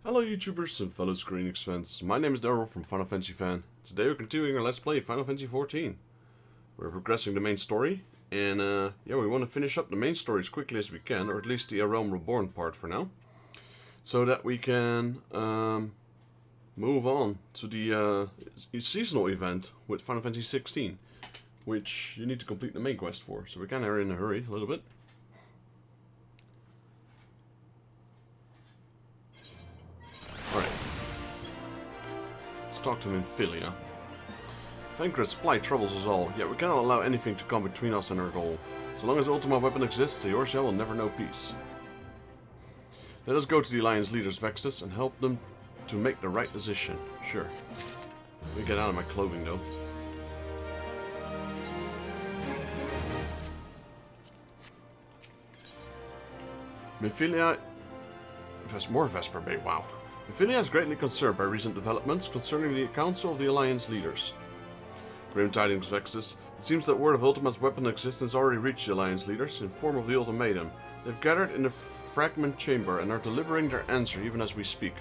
Hello YouTubers and fellow Square Enix fans, my name is Daryl from Final Fantasy Fan. Today we're continuing our Let's Play Final Fantasy XIV. We're progressing the main story, and we want to finish up the main story as quickly as we can, or at least the A Realm Reborn part for now. So that we can move on to the seasonal event with Final Fantasy XVI, which you need to complete the main quest for, so we're kind of in a hurry a little bit. Talk to Nymphilia. Thancred's plight troubles us all, yet we cannot allow anything to come between us and our goal. So long as the Ultima weapon exists, the Eorzea will never know peace. Let us go to the Alliance leaders, Vexus, and help them to make the right decision. Sure. Let me get out of my clothing, though. Nymphilia... More Vesper Bay, wow. Nymphilia is greatly concerned by recent developments concerning the Council of the Alliance leaders. Grim tidings, Vexus. It seems that word of Ultima's weapon existence already reached the Alliance leaders in form of the ultimatum. They've gathered in the fragment chamber and are delivering their answer even as we speak.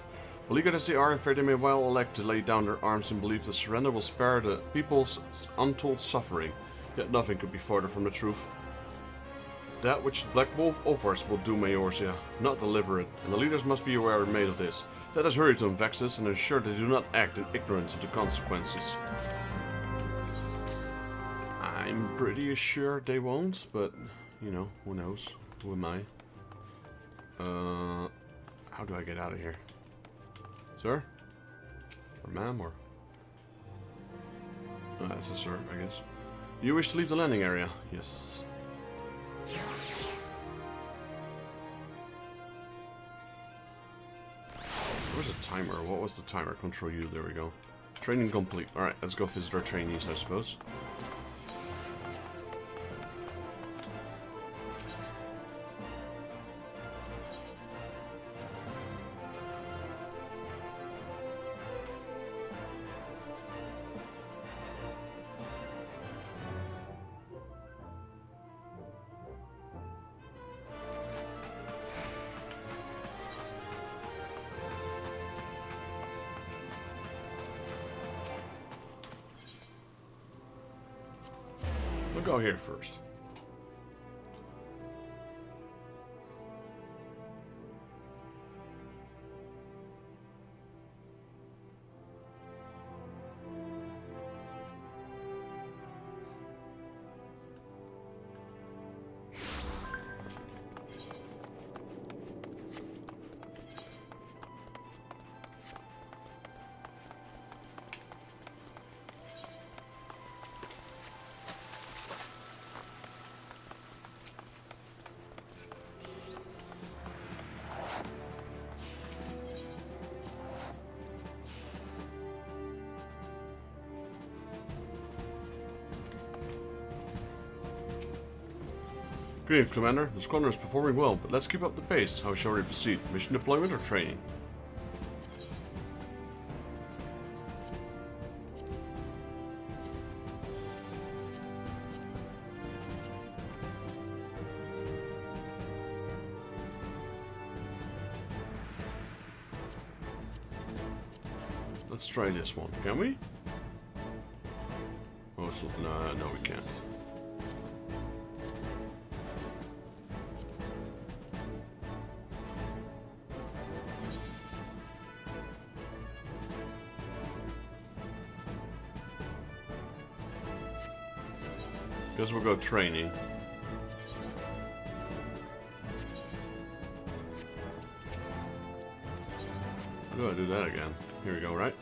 Beleaguered as they are, I fear they may well elect to lay down their arms in belief that surrender will spare the people's untold suffering. Yet nothing could be farther from the truth. That which the Black Wolf offers will doom Eorzea, not deliver it, and the leaders must be aware and made of this. Let us hurry to them, Vexus, and ensure they do not act in ignorance of the consequences. I'm pretty sure they won't, but, you know, who knows? Who am I? How do I get out of here? Sir? Or ma'am, or... Oh, that's a sir, I guess. You wish to leave the landing area? Yes. Where's the timer? What was the timer? Control U, there we go. Training complete. Alright, let's go visit our trainees, I suppose. We'll go here first. Greetings, Commander. The squadron is performing well, but let's keep up the pace. How shall we proceed? Mission deployment or training? Let's try this one. Can we? Oh, no, we can't. Guess we'll go training. How do I do that again? Here we go, right?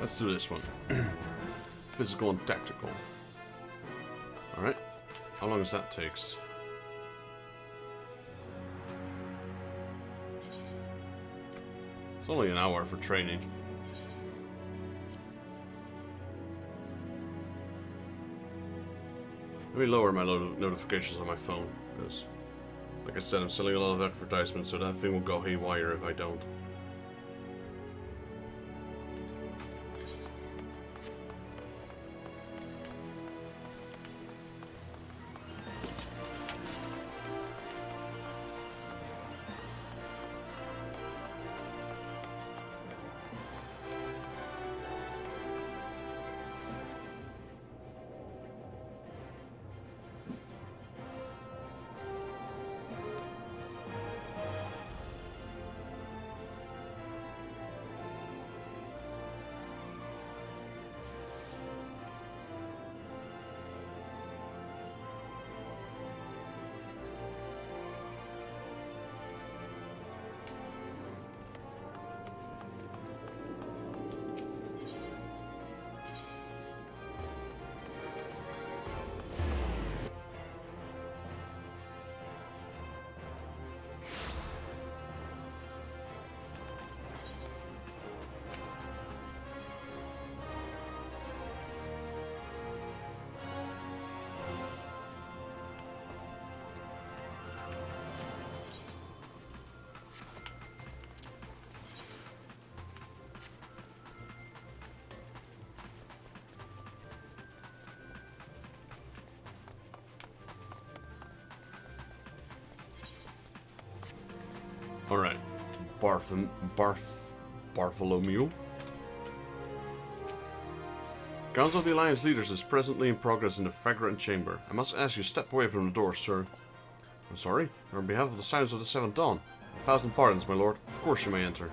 Let's do this one. Physical and tactical. Alright. How long does that take? It's only an hour for training. Let me lower my notifications on my phone, because, like I said, I'm selling a lot of advertisements, so that thing will go haywire if I don't. Alright. Bartholomew. Council of the Alliance Leaders is presently in progress in the Fragrant Chamber. I must ask you to step away from the door, sir. I'm sorry? On behalf of the Silence of the Seventh Dawn. 1,000 pardons, my lord. Of course you may enter.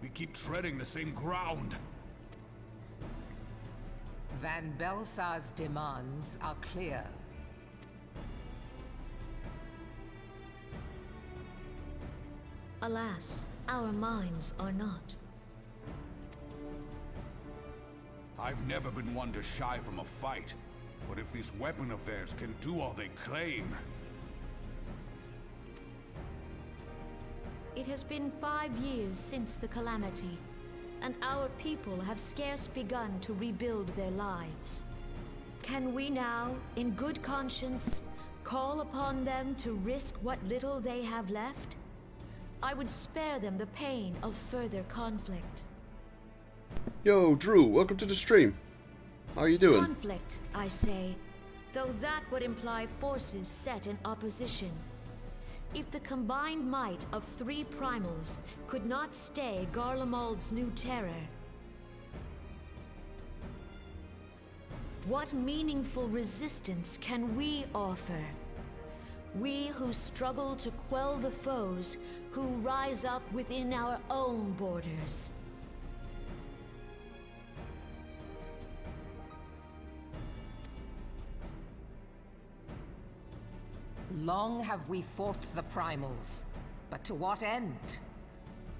We keep treading the same ground. Van Belsar's demands are clear. Alas, our minds are not. I've never been one to shy from a fight, but if this weapon of theirs can do all they claim... It has been 5 years since the Calamity, and our people have scarce begun to rebuild their lives. Can we now, in good conscience, call upon them to risk what little they have left? I would spare them the pain of further conflict. Yo, Drew, welcome to the stream. How are you doing? Conflict, I say, though that would imply forces set in opposition. If the combined might of 3 primals could not stay Garlemald's new terror, what meaningful resistance can we offer? We who struggle to quell the foes who rise up within our own borders. Long have we fought the primals, but to what end?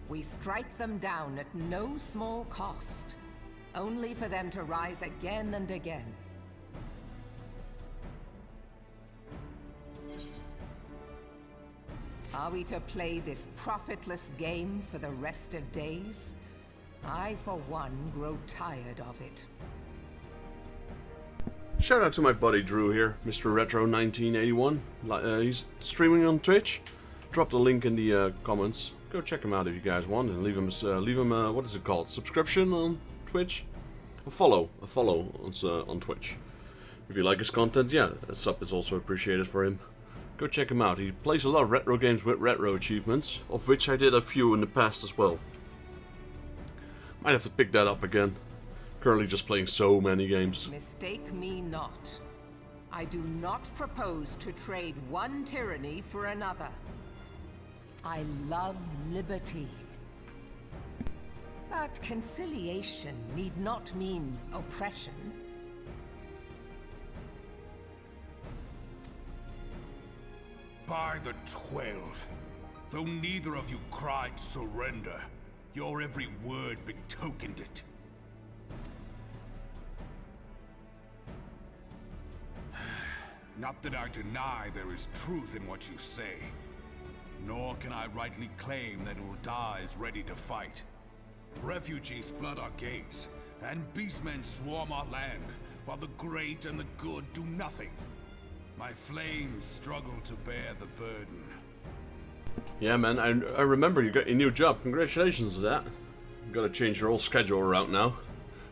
We strike them down at no small cost, only for them to rise again and again. Are we to play this profitless game for the rest of days? I, for one, grow tired of it. Shout out to my buddy Drew here, Mr. Retro 1981. He's streaming on Twitch. Drop the link in the comments. Go check him out if you guys want, and leave him what is it called? Subscription on Twitch? A follow on Twitch. If you like his content, yeah, a sub is also appreciated for him. Go check him out. He plays a lot of retro games with retro achievements, of which I did a few in the past as well. Might have to pick that up again. Currently just playing so many games. Mistake me not. I do not propose to trade one tyranny for another. I love liberty. But conciliation need not mean oppression. By the 12, though neither of you cried surrender, your every word betokened it. Not that I deny there is truth in what you say, nor can I rightly claim that Ul'dah is ready to fight. Refugees flood our gates, and beastmen swarm our land, while the great and the good do nothing. My flames struggle to bear the burden. Yeah, man, I remember you got your new job. Congratulations on that. You gotta change your whole schedule around now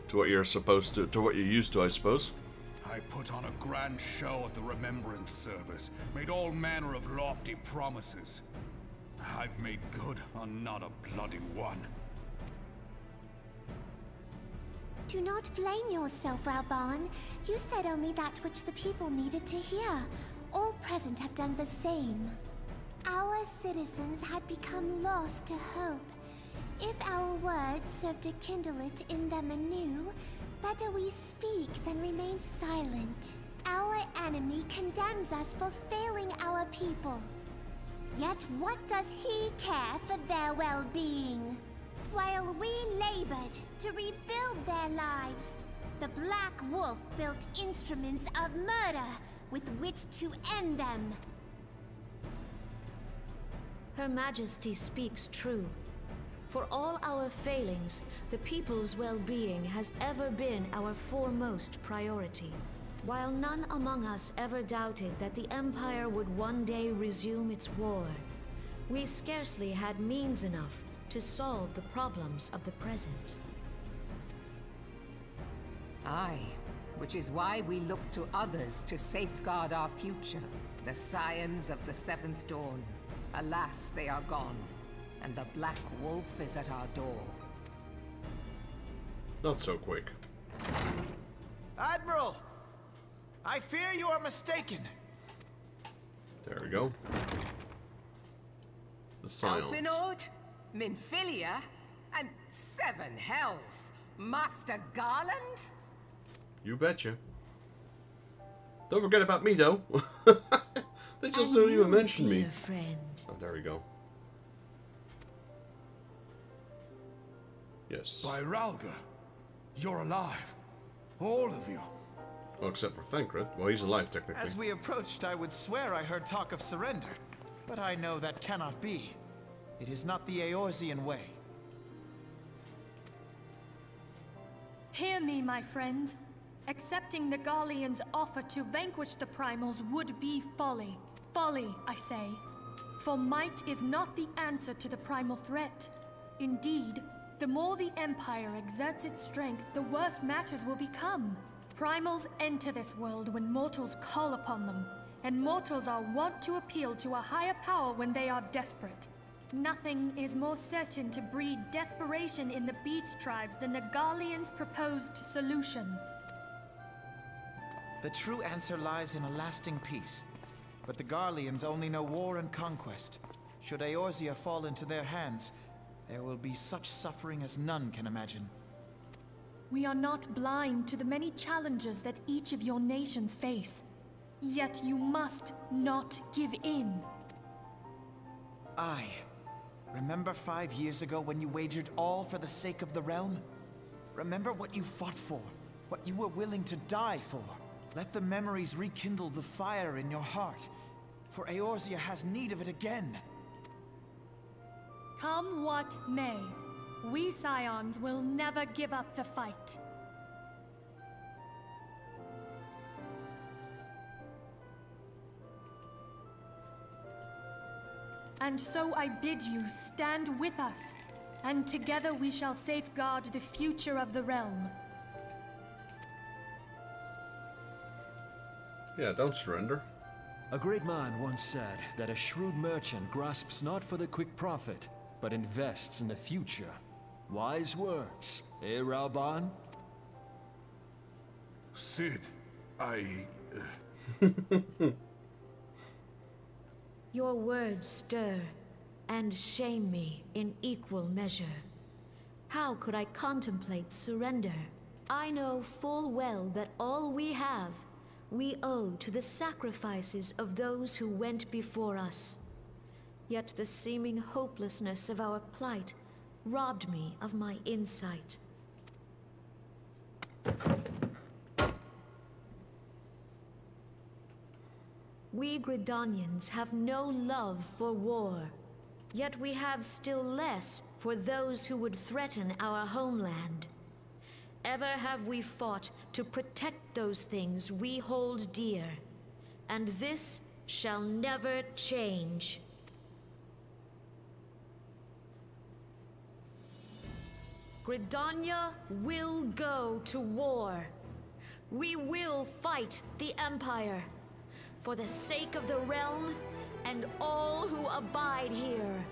to what you're supposed to what you're used to, I suppose. I put on a grand show at the Remembrance Service, made all manner of lofty promises. I've made good on not a bloody one. Do not blame yourself, Raoban. You said only that which the people needed to hear. All present have done the same. Our citizens had become lost to hope. If our words serve to kindle it in them anew, better we speak than remain silent. Our enemy condemns us for failing our people. Yet what does he care for their well-being? While we labored to rebuild their lives, the Black Wolf built instruments of murder with which to end them. Her Majesty speaks true. For all our failings, the people's well-being has ever been our foremost priority. While none among us ever doubted that the Empire would one day resume its war, we scarcely had means enough to solve the problems of the present. Aye, which is why we look to others to safeguard our future. The scions of the Seventh Dawn. Alas, they are gone, and the Black Wolf is at our door. Not so quick. Admiral! I fear you are mistaken. There we go. The silence. Elfinord, Minfilia, and Seven Hells. Master Garland? You betcha. Don't forget about me, though. They just don't even mention me. Dear friend. Oh, there we go. Yes. By Ralga, you're alive. All of you. Well, except for Thancred. Well, he's alive, technically. As we approached, I would swear I heard talk of surrender. But I know that cannot be. It is not the Eorzean way. Hear me, my friends. Accepting the Garleans' offer to vanquish the primals would be folly. Folly, I say. For might is not the answer to the primal threat. Indeed, the more the Empire exerts its strength, the worse matters will become. Primals enter this world when mortals call upon them, and mortals are wont to appeal to a higher power when they are desperate. Nothing is more certain to breed desperation in the beast tribes than the Garleans' proposed solution. The true answer lies in a lasting peace. But the Garleans only know war and conquest. Should Eorzea fall into their hands, there will be such suffering as none can imagine. We are not blind to the many challenges that each of your nations face. Yet you must not give in. Aye. Remember 5 years ago when you wagered all for the sake of the realm? Remember what you fought for, what you were willing to die for. Let the memories rekindle the fire in your heart, for Eorzea has need of it again. Come what may, we Scions will never give up the fight. And so I bid you stand with us, and together we shall safeguard the future of the realm. Yeah, don't surrender. A great man once said that a shrewd merchant grasps not for the quick profit, but invests in the future. Wise words, eh, Raoban? Sid, Your words stir and shame me in equal measure. How could I contemplate surrender? I know full well that all we have, we owe to the sacrifices of those who went before us. Yet the seeming hopelessness of our plight robbed me of my insight. We Gridanians have no love for war. Yet we have still less for those who would threaten our homeland. Ever have we fought to protect those things we hold dear, and this shall never change. Gridania will go to war. We will fight the Empire for the sake of the realm and all who abide here.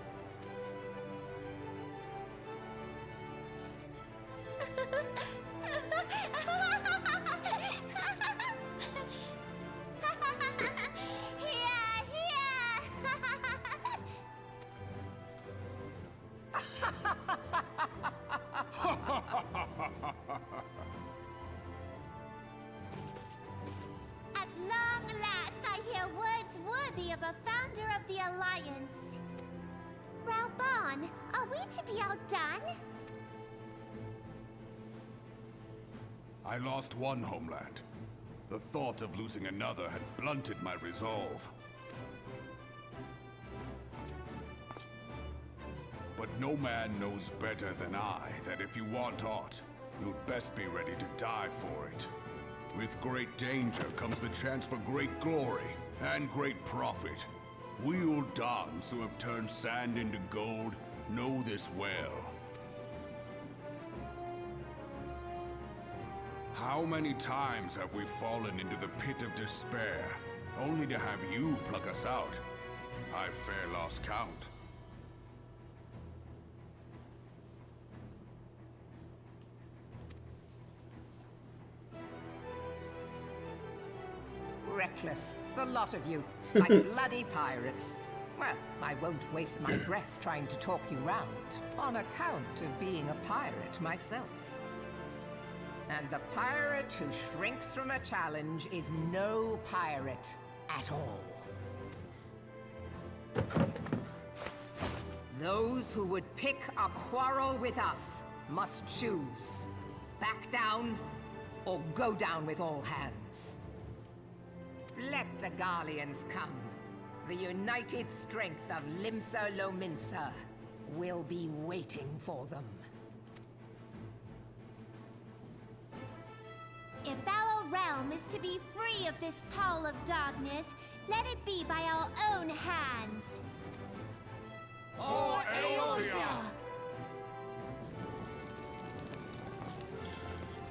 At long last, I hear words worthy of a founder of the Alliance. Raubon, are we to be outdone? I lost one homeland. The thought of losing another had blunted my resolve. But no man knows better than I that if you want aught, you'd best be ready to die for it. With great danger comes the chance for great glory and great profit. We Uldans who have turned sand into gold know this well. How many times have we fallen into the pit of despair, only to have you pluck us out? I've fair lost count. Reckless, the lot of you, like bloody pirates. Well, I won't waste my breath trying to talk you round, on account of being a pirate myself. And the pirate who shrinks from a challenge is no pirate at all. Those who would pick a quarrel with us must choose. Back down, or go down with all hands. Let the Garleans come. The united strength of Limsa Lominsa will be waiting for them. If our realm is to be free of this pall of darkness, let it be by our own hands. For Eorzea!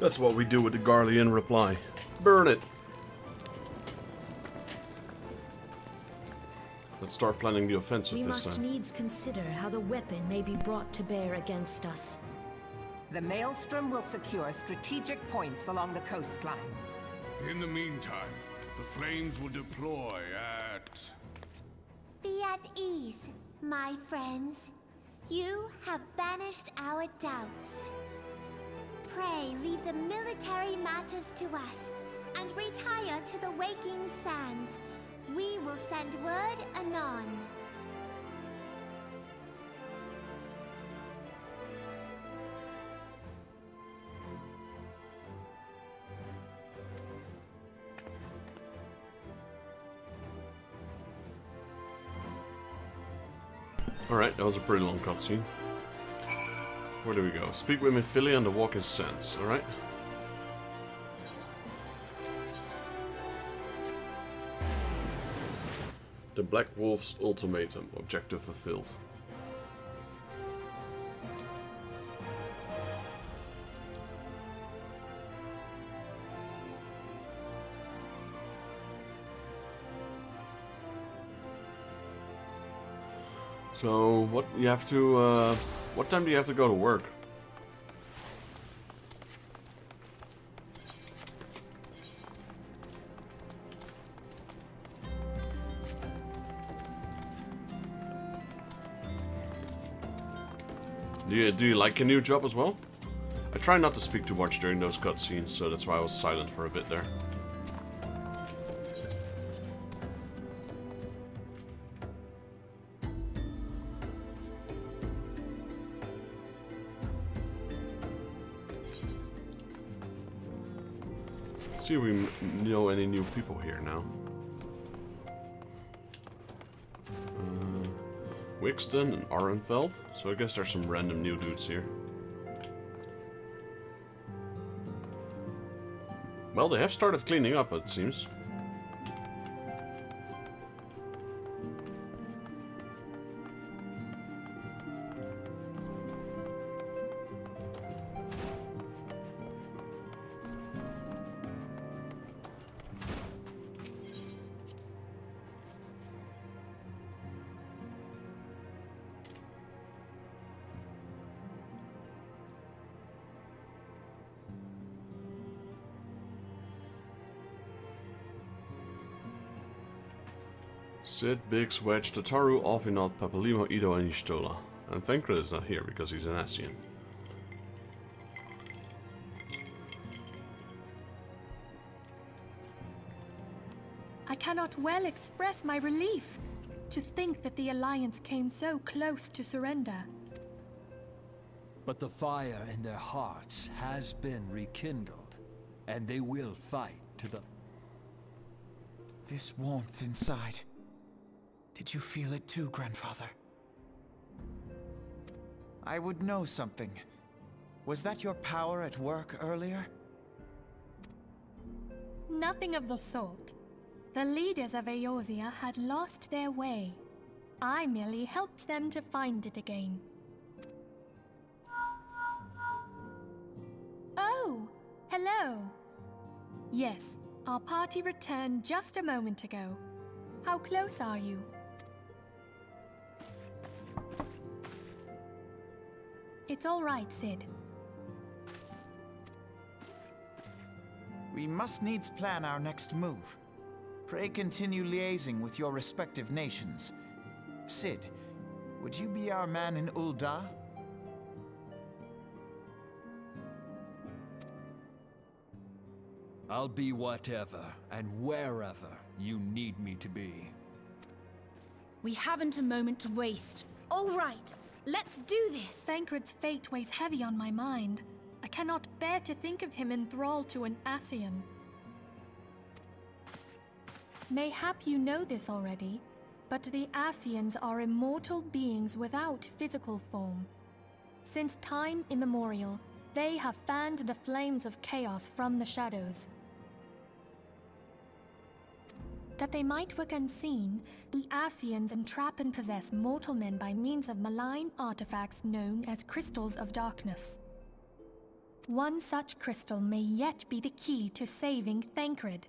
That's what we do with the Garlean reply. Burn it! Let's start planning the offensive We this must time. needs consider how the weapon may be brought to bear against us. The Maelstrom will secure strategic points along the coastline. In the meantime, the flames will deploy at... Be at ease, my friends. You have banished our doubts. Pray leave the military matters to us, and retire to the waking sands. We will send word anon. Alright, that was a pretty long cutscene. Where do we go? Speak with Mephilia and the Walking Sands, alright? The Black Wolf's ultimatum. Objective fulfilled. So, what you have to, what time do you have to go to work? Do you like your new job as well? I try not to speak too much during those cutscenes, so that's why I was silent for a bit there. See if we know any new people here now. Wixton and Arenfeld. So I guess there's some random new dudes here. Well, they have started cleaning up, it seems. Sid, Biggs, Wedge, Tataru, Alvinot, Papalimo, Ido, and Y'shtola. And Thancred is not here because he's an Ascian. I cannot well express my relief to think that the Alliance came so close to surrender. But the fire in their hearts has been rekindled, and they will fight to the... This warmth inside. Did you feel it too, Grandfather? I would know something. Was that your power at work earlier? Nothing of the sort. The leaders of Eorzea had lost their way. I merely helped them to find it again. Oh, hello. Yes, our party returned just a moment ago. How close are you? It's all right, Sid. We must needs plan our next move. Pray continue liaising with your respective nations. Sid, would you be our man in Ul'dah? I'll be whatever and wherever you need me to be. We haven't a moment to waste. All right, let's do this! Thancred's fate weighs heavy on my mind. I cannot bear to think of him in thrall to an Ascian. Mayhap you know this already, but the Ascians are immortal beings without physical form. Since time immemorial, they have fanned the flames of chaos from the shadows. That they might work unseen, the Ascians entrap and possess mortal men by means of malign artifacts known as crystals of darkness. One such crystal may yet be the key to saving Thancred.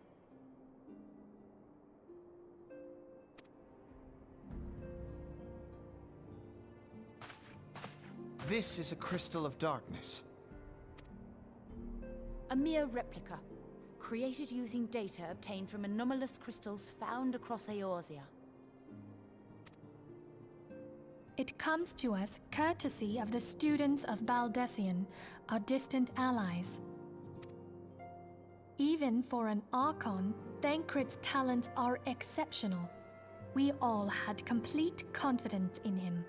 This is a crystal of darkness. A mere replica, created using data obtained from anomalous crystals found across Eorzea. It comes to us courtesy of the students of Baldessian, our distant allies. Even for an Archon, Thancred's talents are exceptional. We all had complete confidence in him.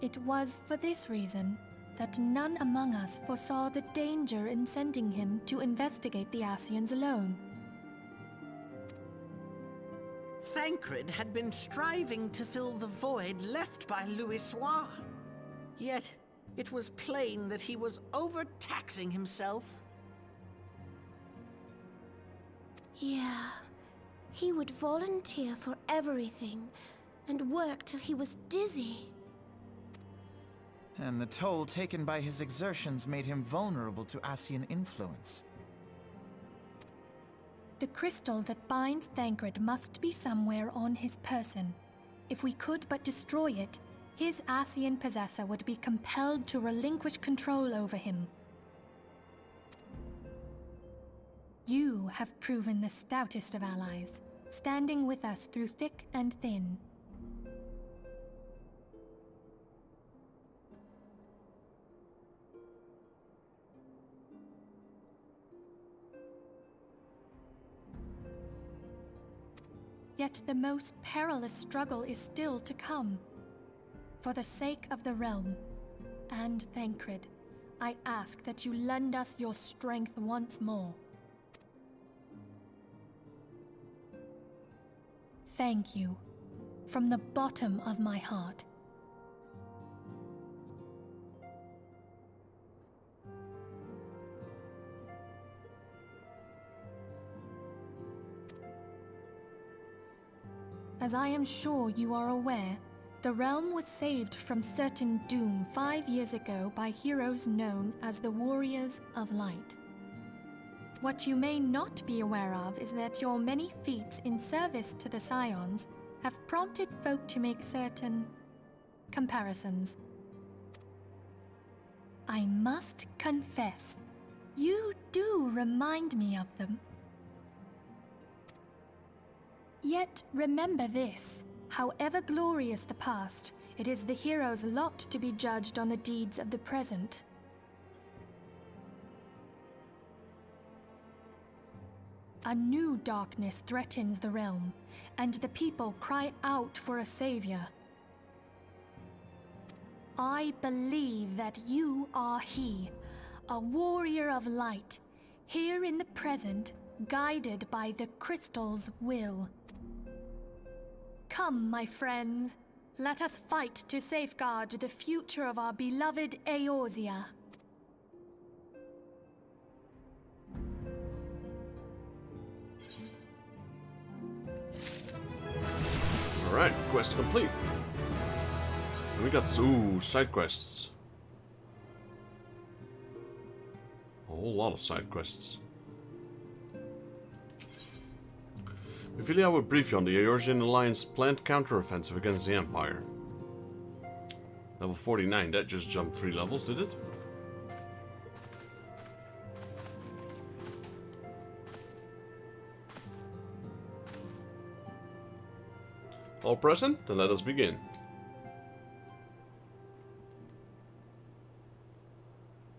It was for this reason that none among us foresaw the danger in sending him to investigate the Ascians alone. Thancred had been striving to fill the void left by Louisoix. Yet, it was plain that he was overtaxing himself. Yeah, he would volunteer for everything and work till he was dizzy. And the toll taken by his exertions made him vulnerable to Ascian influence. The crystal that binds Thancred must be somewhere on his person. If we could but destroy it, his Ascian possessor would be compelled to relinquish control over him. You have proven the stoutest of allies, standing with us through thick and thin. Yet the most perilous struggle is still to come. For the sake of the realm, and Thancred, I ask that you lend us your strength once more. Thank you from the bottom of my heart. As I am sure you are aware, the realm was saved from certain doom 5 years ago by heroes known as the Warriors of Light. What you may not be aware of is that your many feats in service to the Scions have prompted folk to make certain comparisons. I must confess, you do remind me of them. Yet remember this, however glorious the past, it is the hero's lot to be judged on the deeds of the present. A new darkness threatens the realm, and the people cry out for a savior. I believe that you are he, a warrior of light, here in the present, guided by the crystal's will. Come, my friends, let us fight to safeguard the future of our beloved Eorzea. Alright, quest complete. And we got side quests. A whole lot of side quests. Ophelia will brief you on the Eorzean Alliance planned counteroffensive against the Empire. Level 49, that just jumped 3 levels, did it? All present? Then let us begin.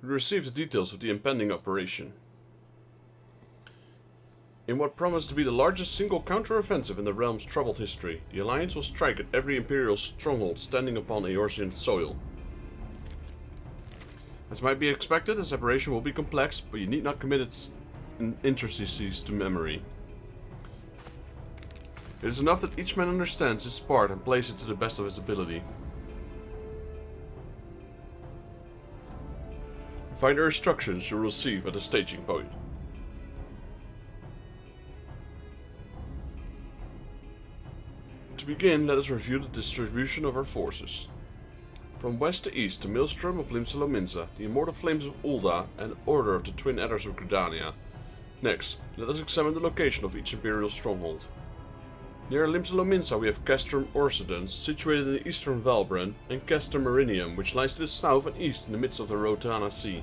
We received the details of the impending operation. In what promised to be the largest single counter-offensive in the realm's troubled history, the Alliance will strike at every Imperial stronghold standing upon Eorzean soil. As might be expected, this operation will be complex, but you need not commit its intricacies to memory. It is enough that each man understands his part and plays it to the best of his ability. Find the instructions you will receive at the staging point. To begin, let us review the distribution of our forces. From west to east, the Maelstrom of Limsa, the Immortal Flames of Ul'dah, and Order of the Twin Adders of Gridania. Next, let us examine the location of each Imperial stronghold. Near Limsa we have Castrum Orsedans, situated in the eastern Valbran, and Castrum Marinium, which lies to the south and east in the midst of the Rotana Sea.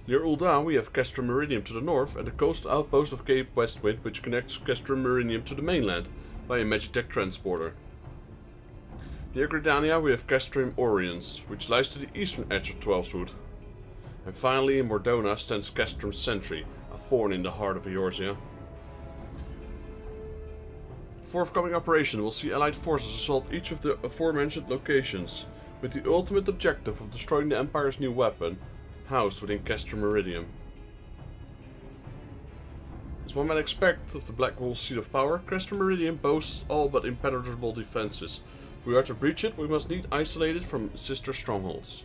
Near Ul'dah we have Castrum Marinium to the north, and the coastal outpost of Cape Westwind, which connects Castrum Marinium to the mainland by a Magitech transporter. Near Gridania we have Castrum Oriens, which lies to the eastern edge of Twelvewood. And finally in Mordona stands Castrum Sentry, a thorn in the heart of Eorzea. The forthcoming operation will see Allied forces assault each of the aforementioned locations, with the ultimate objective of destroying the Empire's new weapon, housed within Castrum Meridium. As one might expect of the Black Wolf's seat of power, Castrum Meridium boasts all but impenetrable defenses. If we are to breach it, we must need isolate it from sister strongholds.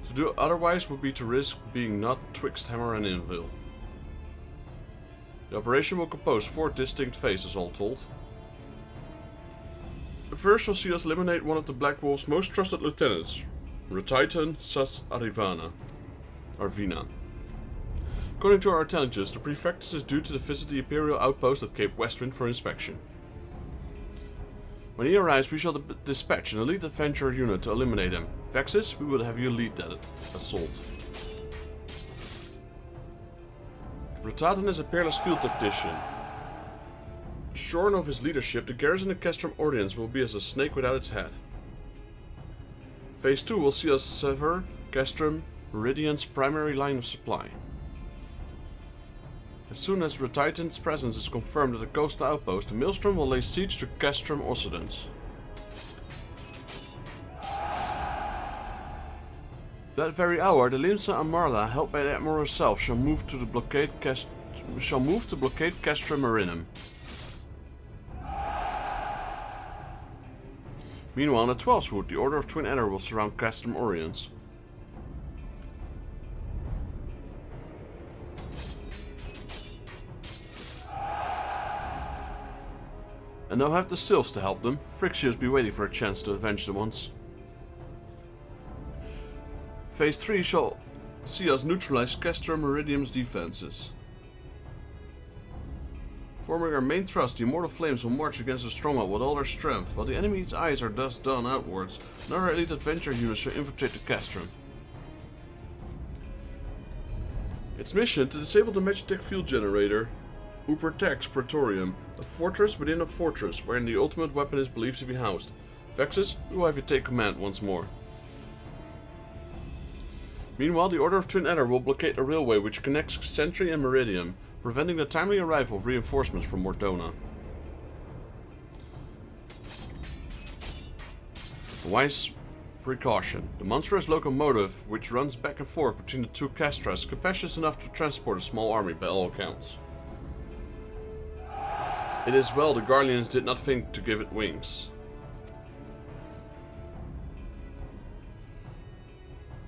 To do otherwise would be to risk being not twixt hammer and anvil. The operation will compose 4 distinct phases, all told. First, you'll see us eliminate one of the Black Wolf's most trusted lieutenants, Retitan Sas Arvina. According to our intelligence, the Prefectus is due to visit the Imperial outpost at Cape Westwind for inspection. When he arrives, we shall dispatch an elite adventurer unit to eliminate him. Vexis, we will have you lead that assault. Retaten is a peerless field tactician. Shorn of his leadership, the garrison of Castrum Ordians will be as a snake without its head. Phase 2 will see us sever Castrum Meridian's primary line of supply. As soon as Retitan's presence is confirmed at the coastal outpost, the Maelstrom will lay siege to Castrum Orsedans. That very hour, the Limsa and Marla, helped by the Admiral herself, shall move to blockade Castrum Marinum. Meanwhile, in the 12th Wood, the Order of Twin Adder will surround Castrum Oriens. And they'll have the Sylphs to help them. Phyrexians be waiting for a chance to avenge the ones. Phase 3 shall see us neutralize Castrum Meridium's defenses. Forming our main thrust, the Immortal Flames will march against the stronghold with all their strength. While the enemy's eyes are thus done outwards, another elite adventure unit shall infiltrate the Castrum. Its mission to disable the Magitech Field Generator, who protects Praetorium, a fortress within a fortress wherein the ultimate weapon is believed to be housed. Vexus, we will have you take command once more. Meanwhile, the Order of Twin Adder will blockade a railway which connects Sentry and Meridium, preventing the timely arrival of reinforcements from Mordona. A wise precaution. The monstrous locomotive, which runs back and forth between the two castras, is capacious enough to transport a small army by all accounts. It is well the Garleans did not think to give it wings.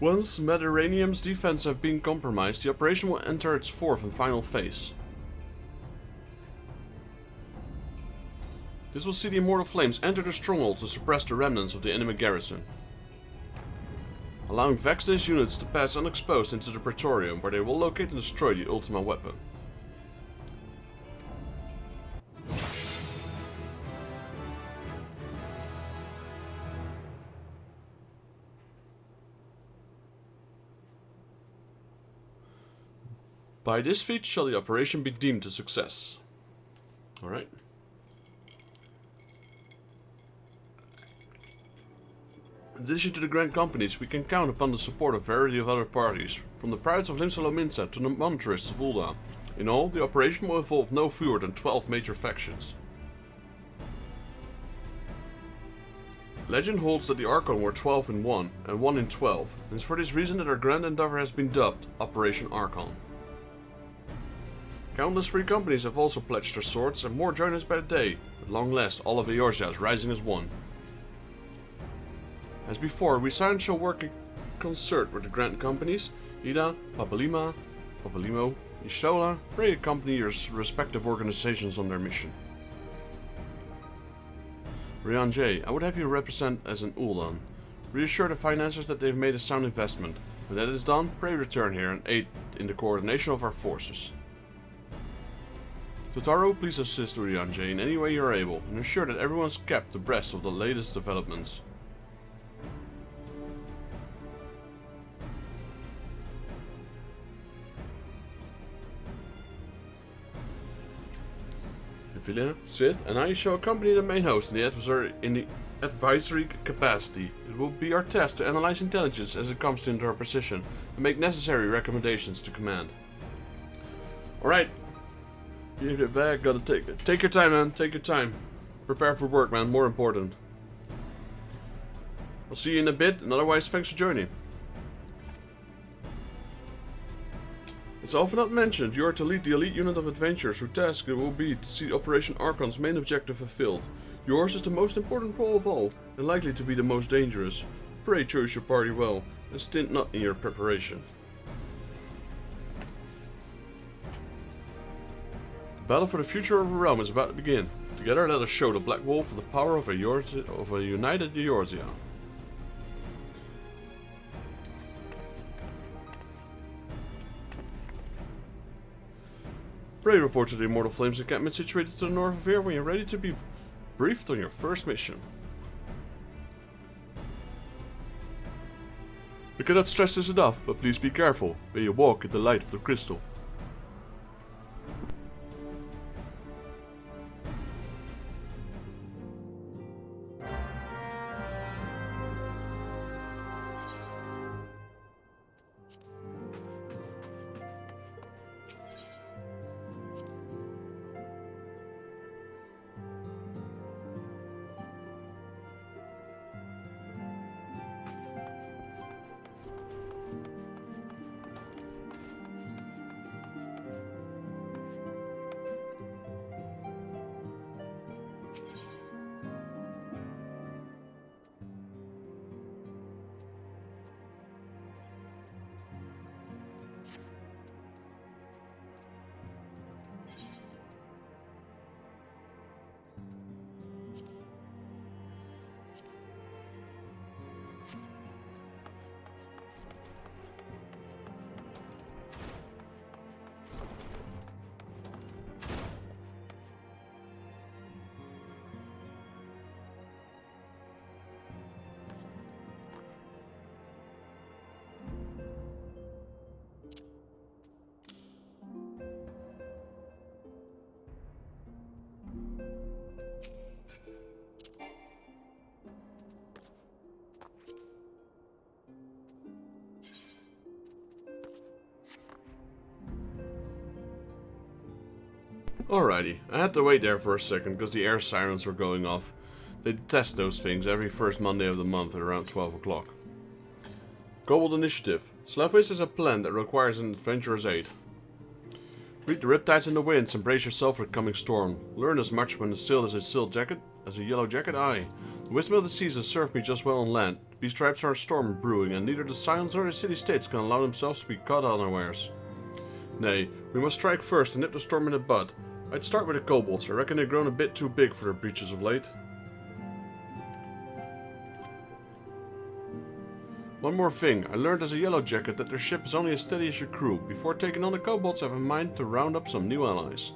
Once Mediterraneum's defense have been compromised, the operation will enter its fourth and final phase. This will see the Immortal Flames enter the stronghold to suppress the remnants of the enemy garrison, allowing Vexus units to pass unexposed into the Praetorium, where they will locate and destroy the Ultima weapon. By this feat shall the operation be deemed a success. Alright. In addition to the Grand Companies, we can count upon the support of a variety of other parties, from the Pirates of Limsa to the Monetarists of Ul'dah. In all, the operation will involve no fewer than 12 major factions. Legend holds that the Archon were 12 in 1 and 1 in 12, and it's for this reason that our grand endeavor has been dubbed Operation Archon. Countless free companies have also pledged their swords, and more join us by the day. At long last, all of Eorzea is rising as one. As before, we Scions shall work in concert with the Grand Companies. Ida, Papalimo, Ishola, pray accompany your respective organizations on their mission. Rianjay, I would have you represent as an Ul'dah. Reassure the financiers that they have made a sound investment. When that is done, pray return here and aid in the coordination of our forces. Totaro, please assist Rianjay in any way you are able, and ensure that everyone is kept abreast of the latest developments. Nephilia, Sid, and I shall accompany the main host in the advisory capacity. It will be our task to analyze intelligence as it comes into our position, and make necessary recommendations to command. Alright. Give it back, gotta take it. Take your time, man. Take your time. Prepare for work, man. More important. I'll see you in a bit, and otherwise, thanks for joining. It's often not mentioned, you are to lead the elite unit of adventurers whose task it will be to see Operation Archon's main objective fulfilled. Yours is the most important role of all, and likely to be the most dangerous. Pray choose your party well, and stint not in your preparation. The battle for the future of a realm is about to begin. Together let us show the Black Wolf of the power of a united Eorzea. Pray report to the Immortal Flames encampment situated to the north of here when you're ready to be briefed on your first mission. We cannot stress this enough, but please be careful. May you walk in the light of the crystal. Alrighty, I had to wait there for a second because the air sirens were going off. They test those things every first Monday of the month at around 12 o'clock. Kobold Initiative. Slavis is a plan that requires an adventurer's aid. Read the riptides in the winds and brace yourself for the coming storm. Learn as much when the sail is a yellow jacket. Aye. The wisdom of the seas has served me just well on land. These tribes are a storm brewing, and neither the Scions nor the city-states can allow themselves to be caught unawares. Nay, we must strike first and nip the storm in the bud. I'd start with the kobolds. I reckon they've grown a bit too big for their breeches of late. One more thing, I learned as a yellow jacket that their ship is only as steady as your crew. Before taking on the kobolds, I have in mind to round up some new allies.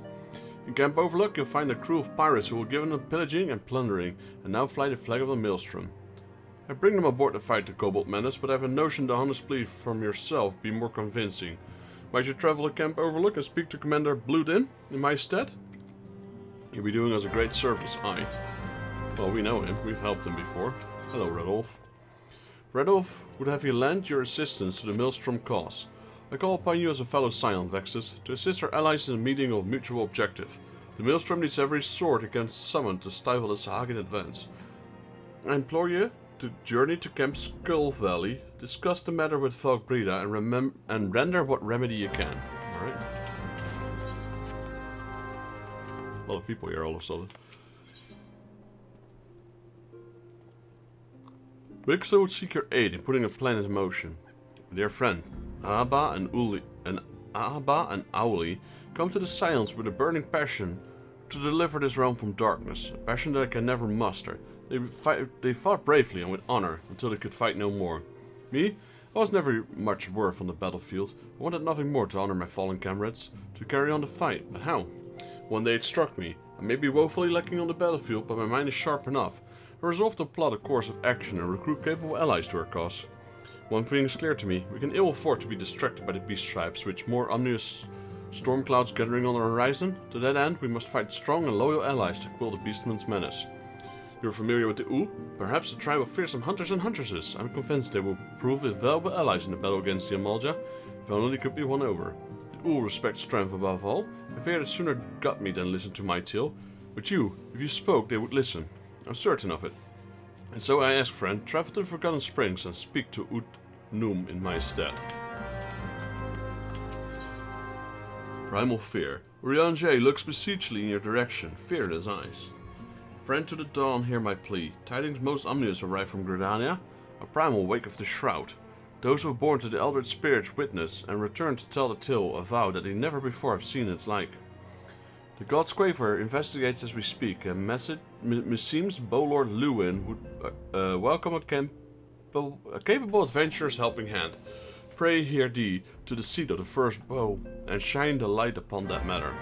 In Camp Overlook, you'll find a crew of pirates who will give them pillaging and plundering, and now fly the flag of the Maelstrom. I bring them aboard to fight the kobold menace, but I have a notion the honest plea from yourself be more convincing. Might you travel to Camp Overlook and speak to Commander Bloodin in my stead? He'll be doing us a great service, aye. Well, we know him, we've helped him before. Hello, Redolf. Redolf would have you lend your assistance to the Maelstrom cause. I call upon you as a fellow Scion, Vexus, to assist our allies in a meeting of mutual objective. The Maelstrom needs every sword it can summon to stifle the Sahagin advance. I implore you to journey to Camp Skull Valley, discuss the matter with Valbrida, and render what remedy you can. Alright. A lot of people here all of a sudden. Wixo would seek your aid in putting a plan into motion. Dear friend, Abba and Auli come to the Scions with a burning passion to deliver this realm from darkness, a passion that I can never muster. They fought bravely and with honor until they could fight no more. Me? I was never much worth on the battlefield. I wanted nothing more to honor my fallen comrades, to carry on the fight, but how? One day it struck me. I may be woefully lacking on the battlefield, but my mind is sharp enough. I resolved to plot a course of action and recruit capable allies to our cause. One thing is clear to me, we can ill afford to be distracted by the beast tribes, with more ominous storm clouds gathering on the horizon. To that end, we must fight strong and loyal allies to quell the beastman's menace. You're familiar with the U? Perhaps a tribe of fearsome hunters and huntresses. I'm convinced they will prove valuable allies in the battle against the Amalja, if only they could be won over. The U respect strength above all. I fear they'd sooner gut me than listen to my tale. But you, if you spoke, they would listen. I'm certain of it. And so I ask, friend, travel to the Forgotten Springs and speak to Ut Noom in my stead. Primal fear. Eorzea looks beseechingly in your direction, fear in his eyes. Friend to the dawn, hear my plea. Tidings most ominous arrive from Gridania. A primal waketh the shroud. Those who are born to the eldritch spirits witness and return to tell the tale, avow that they never before have seen its like. The God's Quaver investigates as we speak, and meseems Bolord Lewin would welcome a capable adventurer's helping hand. Pray hear thee to the seat of the first bow, and shine the light upon that matter.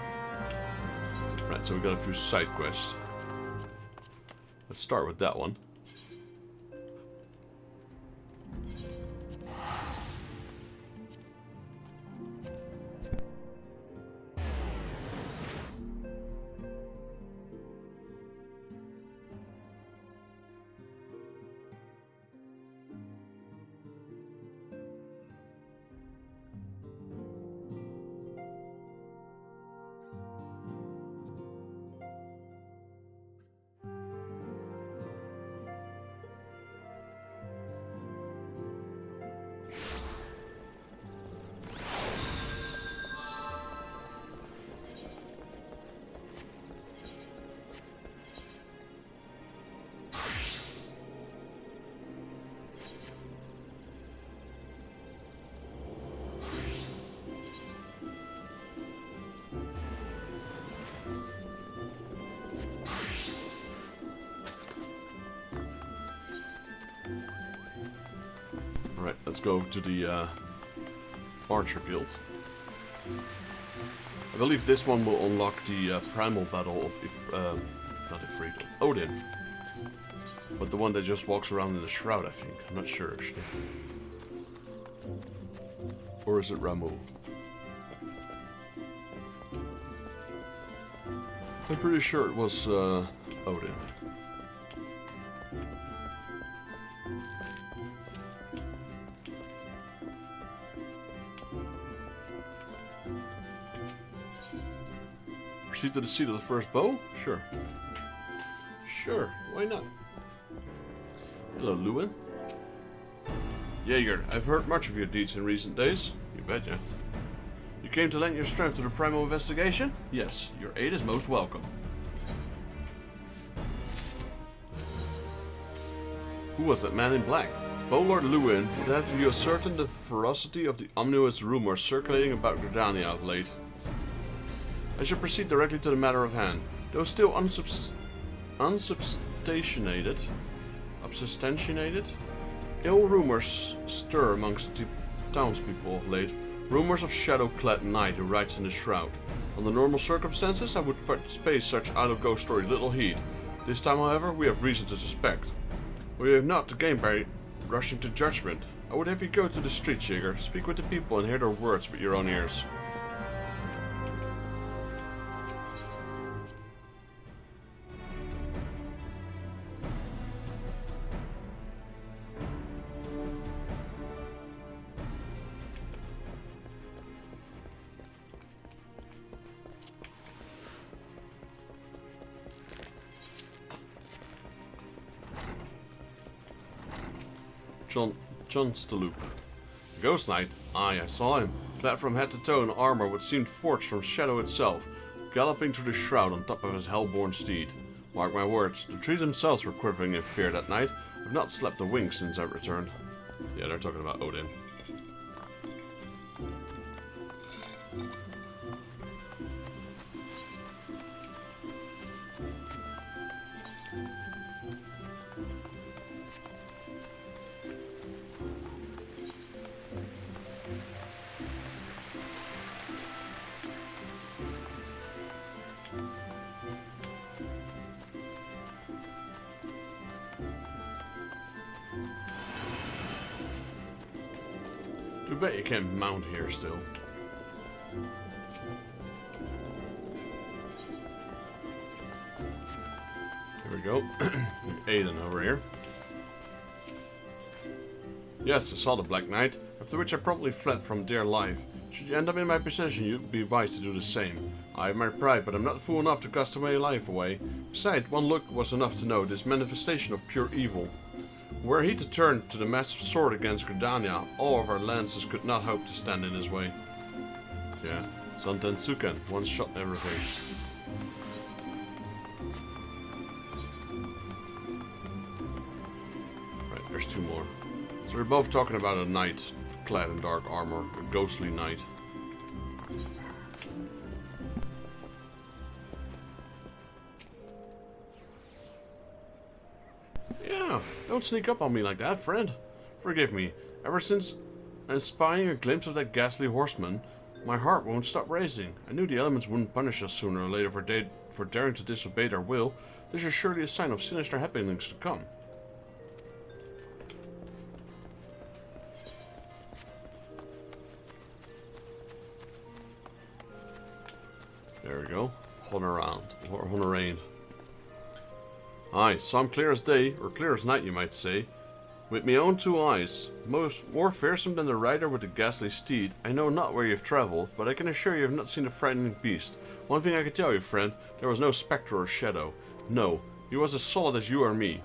Right, so we got a few side quests. Let's start with that one. Alright, let's go to the Archer Guild. I believe this one will unlock the primal battle of not Ifrit, Odin. But the one that just walks around in the shroud, I think. I'm not sure actually. Or is it Ramu? I'm pretty sure it was Odin. For Proceed to the seat of the first bow? Sure. Sure, why not? Hello, Lewin. Jaeger, I've heard much of your deeds in recent days. You betcha. You came to lend your strength to the primal investigation? Yes, your aid is most welcome. Who was that man in black? Bowlord Lewin would have you ascertain the veracity of the ominous rumors circulating about Gridania of late. I shall proceed directly to the matter of hand. Though still unsubstantiated, ill rumors stir amongst the townspeople of late. Rumors of shadow-clad knight who rides in the shroud. Under normal circumstances, I would pay such idle ghost stories little heed. This time, however, we have reason to suspect. We have not to gain by rushing to judgment. I would have you go to the street, Jaeger, speak with the people and hear their words with your own ears. John Staloop. Ghost Knight? Aye, I saw him. Clad from head to toe in armor which seemed forged from shadow itself, galloping through the shroud on top of his hellborn steed. Mark my words, the trees themselves were quivering in fear that night. I've not slept a wink since I returned. Yeah, they're talking about Odin. I bet you can't mount here still. Here we go. Aiden over here. Yes, I saw the Black Knight, after which I promptly fled from dear life. Should you end up in my possession, you'd be wise to do the same. I have my pride, but I'm not fool enough to cast my life away. Besides, one look was enough to know this manifestation of pure evil. Were he to turn to the massive sword against Gridania, all of our lances could not hope to stand in his way. Yeah, Santen Suken, one shot everything. Right, there's two more. So we're both talking about a knight clad in dark armor, a ghostly knight. Yeah, don't sneak up on me like that, friend. Forgive me. Ever since spying a glimpse of that ghastly horseman, my heart won't stop racing. I knew the elements wouldn't punish us sooner or later for daring to disobey their will. This is surely a sign of sinister happenings to come. There we go. Honorain. Aye, saw him clear as day, or clear as night you might say. With me own two eyes, more fearsome than the rider with the ghastly steed. I know not where you have travelled, but I can assure you have not seen a frightening beast. One thing I can tell you, friend, there was no spectre or shadow. No, he was as solid as you or me.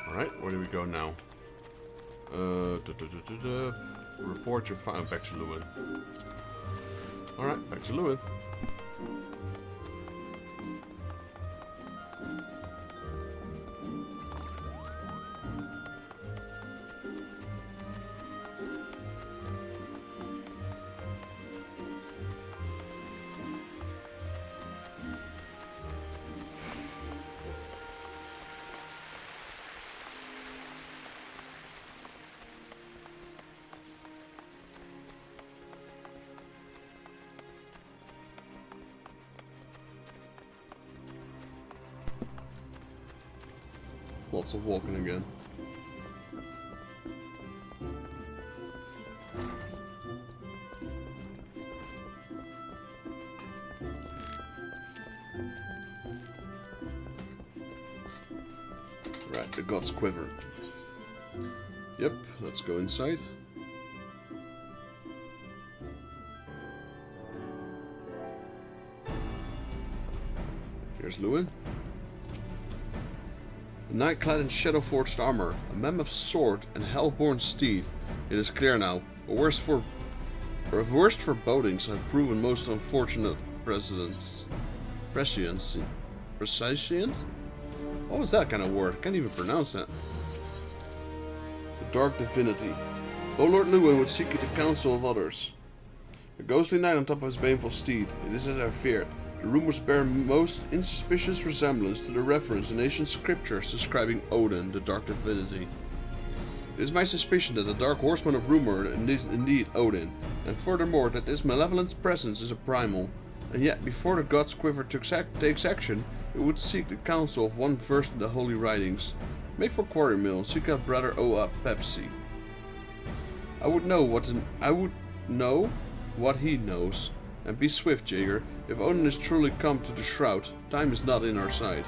Alright, where do we go now? Report your file back to Lewin. Alright, back to Lewin. Lots of walking again. Right, the gods quiver. Yep, let's go inside. Here's Lewin. A knight clad in shadow-forged armor, a mammoth sword, and hell-born steed. It is clear now. A worst forebodings have proven most unfortunate prescience. Prescience? Prescient? What was that kind of word? I can't even pronounce that. The Dark Divinity. O Lord Lewin would seek the counsel of others. A ghostly knight on top of his baneful steed. It is as I feared. The rumors bear most insuspicious resemblance to the reference in ancient scriptures describing Odin, the Dark Divinity. It is my suspicion that the Dark Horseman of Rumor is indeed Odin, and furthermore that this malevolent presence is a primal, and yet before the god's quiver takes action, it would seek the counsel of one versed in the holy writings. Make for Quarry Mill and seek out Brother Oa Pepsi. I would know what he knows. And be swift, Jaeger. If Odin is truly come to the Shroud, time is not in our side.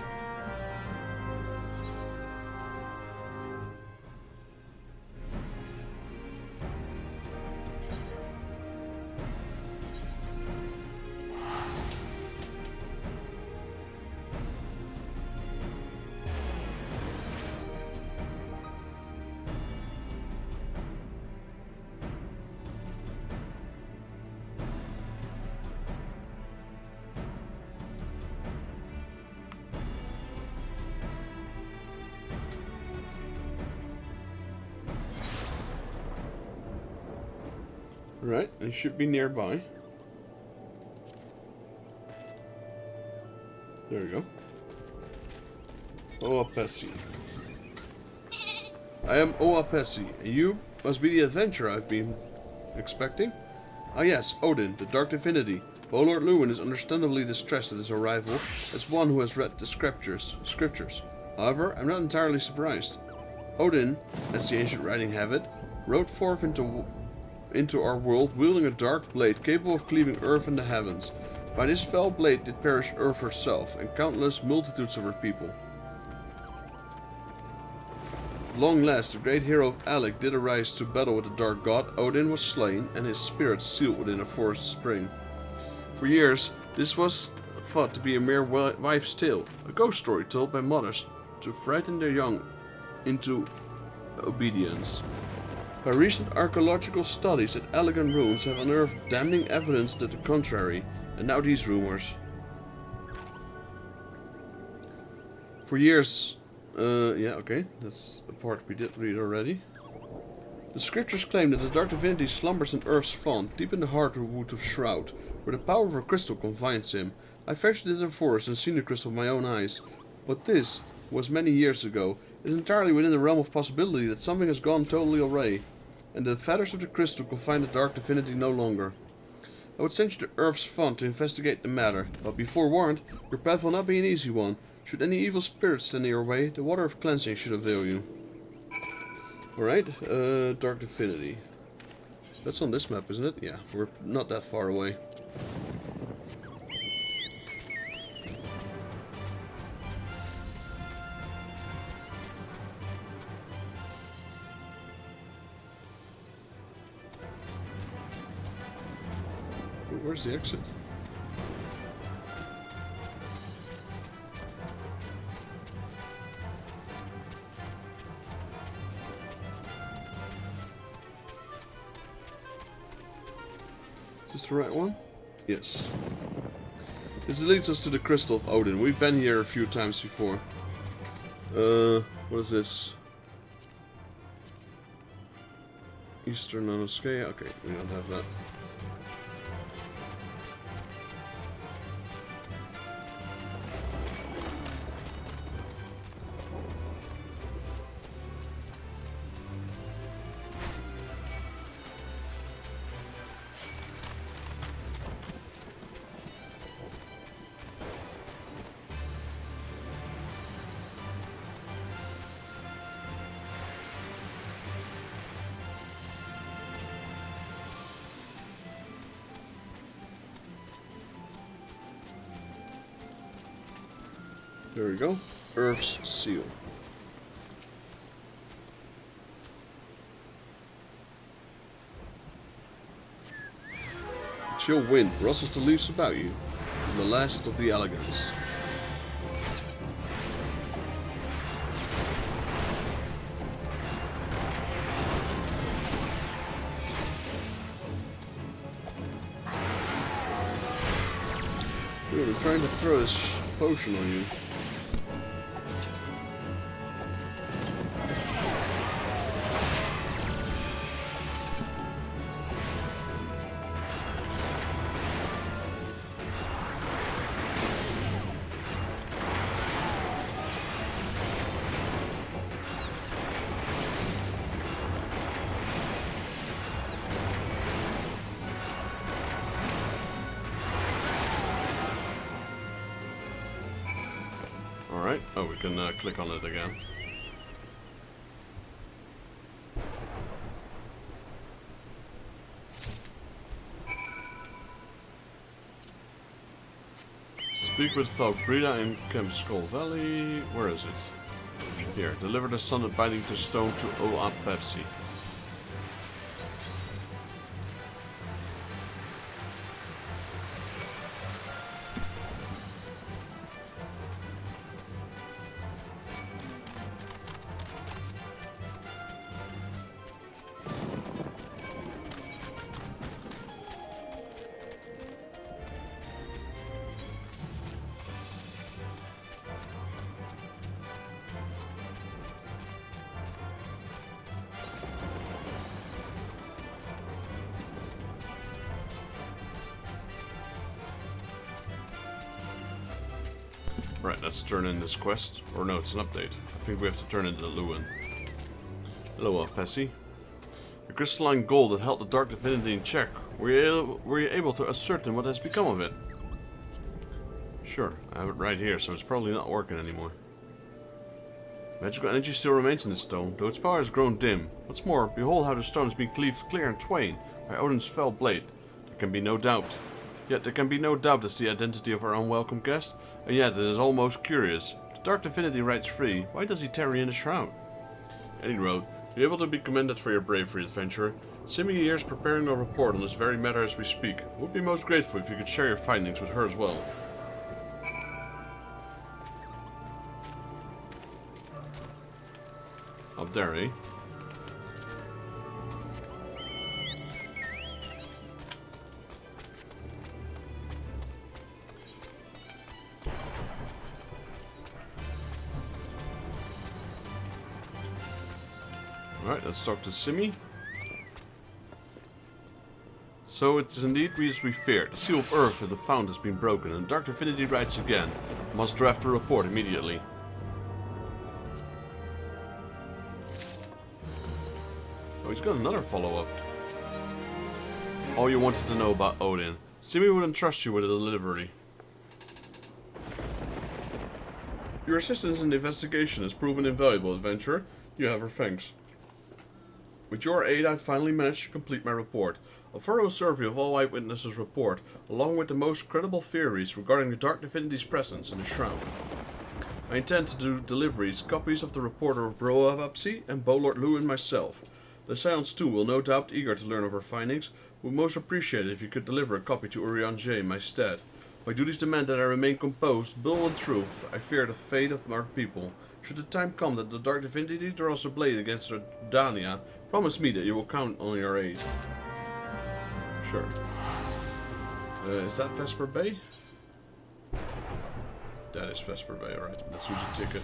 Right, it should be nearby. There we go. Oa Pepsi. I am Oa Pepsi, and you must be the adventurer I've been expecting? Ah yes, Odin, the Dark Divinity. O Lord Lewin is understandably distressed at his arrival, as one who has read the scriptures. However, I'm not entirely surprised. Odin, as the ancient writing have it, rode forth into our world wielding a dark blade capable of cleaving earth and the heavens. By this fell blade did perish earth herself and countless multitudes of her people. At long last, the great hero of Alec did arise to battle with the dark god. Odin was slain and his spirit sealed within a forest spring. For years, this was thought to be a mere wife's tale, a ghost story told by mothers to frighten their young into obedience. But recent archaeological studies at Elegant Ruins have unearthed damning evidence to the contrary, and now these rumors. For years, yeah, okay, that's a part we did read already. The scriptures claim that the Dark Divinity slumbers in Earth's font, deep in the heart of the Wood of Shroud, where the power of her crystal confines him. I ventured into the forest and seen the crystal with my own eyes, but this was many years ago. It is entirely within the realm of possibility that something has gone totally awry, and the feathers of the crystal confine the Dark Divinity no longer. I would send you to Earth's font to investigate the matter, but be forewarned, your path will not be an easy one. Should any evil spirits stand in your way, the water of cleansing should avail you. Alright, Dark Divinity. That's on this map, isn't it? Yeah, we're not that far away. Where's the exit? Is this the right one? Yes. This leads us to the Crystal of Odin. We've been here a few times before. What is this? Eastern Nanoscale? Okay, we don't have that. There we go. Earth's Seal. A chill wind rustles the leaves about you, from the last of the elegance. Dude, I'm trying to throw this potion on you. Alright, oh, we can click on it again. Speak with Valbrida in Camp Skull Valley. Where is it? Here, deliver the sonnet binding to stone to Oat Pepsi. Right, let's turn in this quest. Or no, it's an update. I think we have to turn in the Lewin. Hello, Pessy. The crystalline gold that held the dark divinity in check. Were you able to ascertain what has become of it? Sure, I have it right here, so it's probably not working anymore. Magical energy still remains in the stone, though its power has grown dim. What's more, behold how the stone has been cleaved clear in twain by Odin's fell blade. There can be no doubt. Yet there can be no doubt as to the identity of our unwelcome guest, and yet it is almost curious. If the dark divinity rides free, why does he tarry in a shroud? Any road, you're able to be commended for your bravery, adventurer. Simi here is preparing a report on this very matter as we speak. I would be most grateful if you could share your findings with her as well. Up there, eh? Alright, let's talk to Simi. So it's indeed as we feared. The seal of Earth in the Fount has been broken, and Dark Divinity writes again. Must draft a report immediately. Oh, he's got another follow-up. All you wanted to know about Odin. Simi would entrust you with a delivery. Your assistance in the investigation has proven invaluable, adventurer. You have our thanks. With your aid, I finally managed to complete my report. A thorough survey of all eyewitnesses' report, along with the most credible theories regarding the Dark Divinity's presence in the Shroud. I intend to do deliveries, copies of the report of Bahamut and Bolord Lewin myself. The Scions too will no doubt eager to learn of our findings. Would most appreciate it if you could deliver a copy to Eorzea in my stead. My duties demand that I remain composed, bull and truth. I fear the fate of our people. Should the time come that the Dark Divinity draws a blade against Dania, promise me that you will count on your aid. Sure. Is that Vesper Bay? That is Vesper Bay, alright. Let's use a ticket.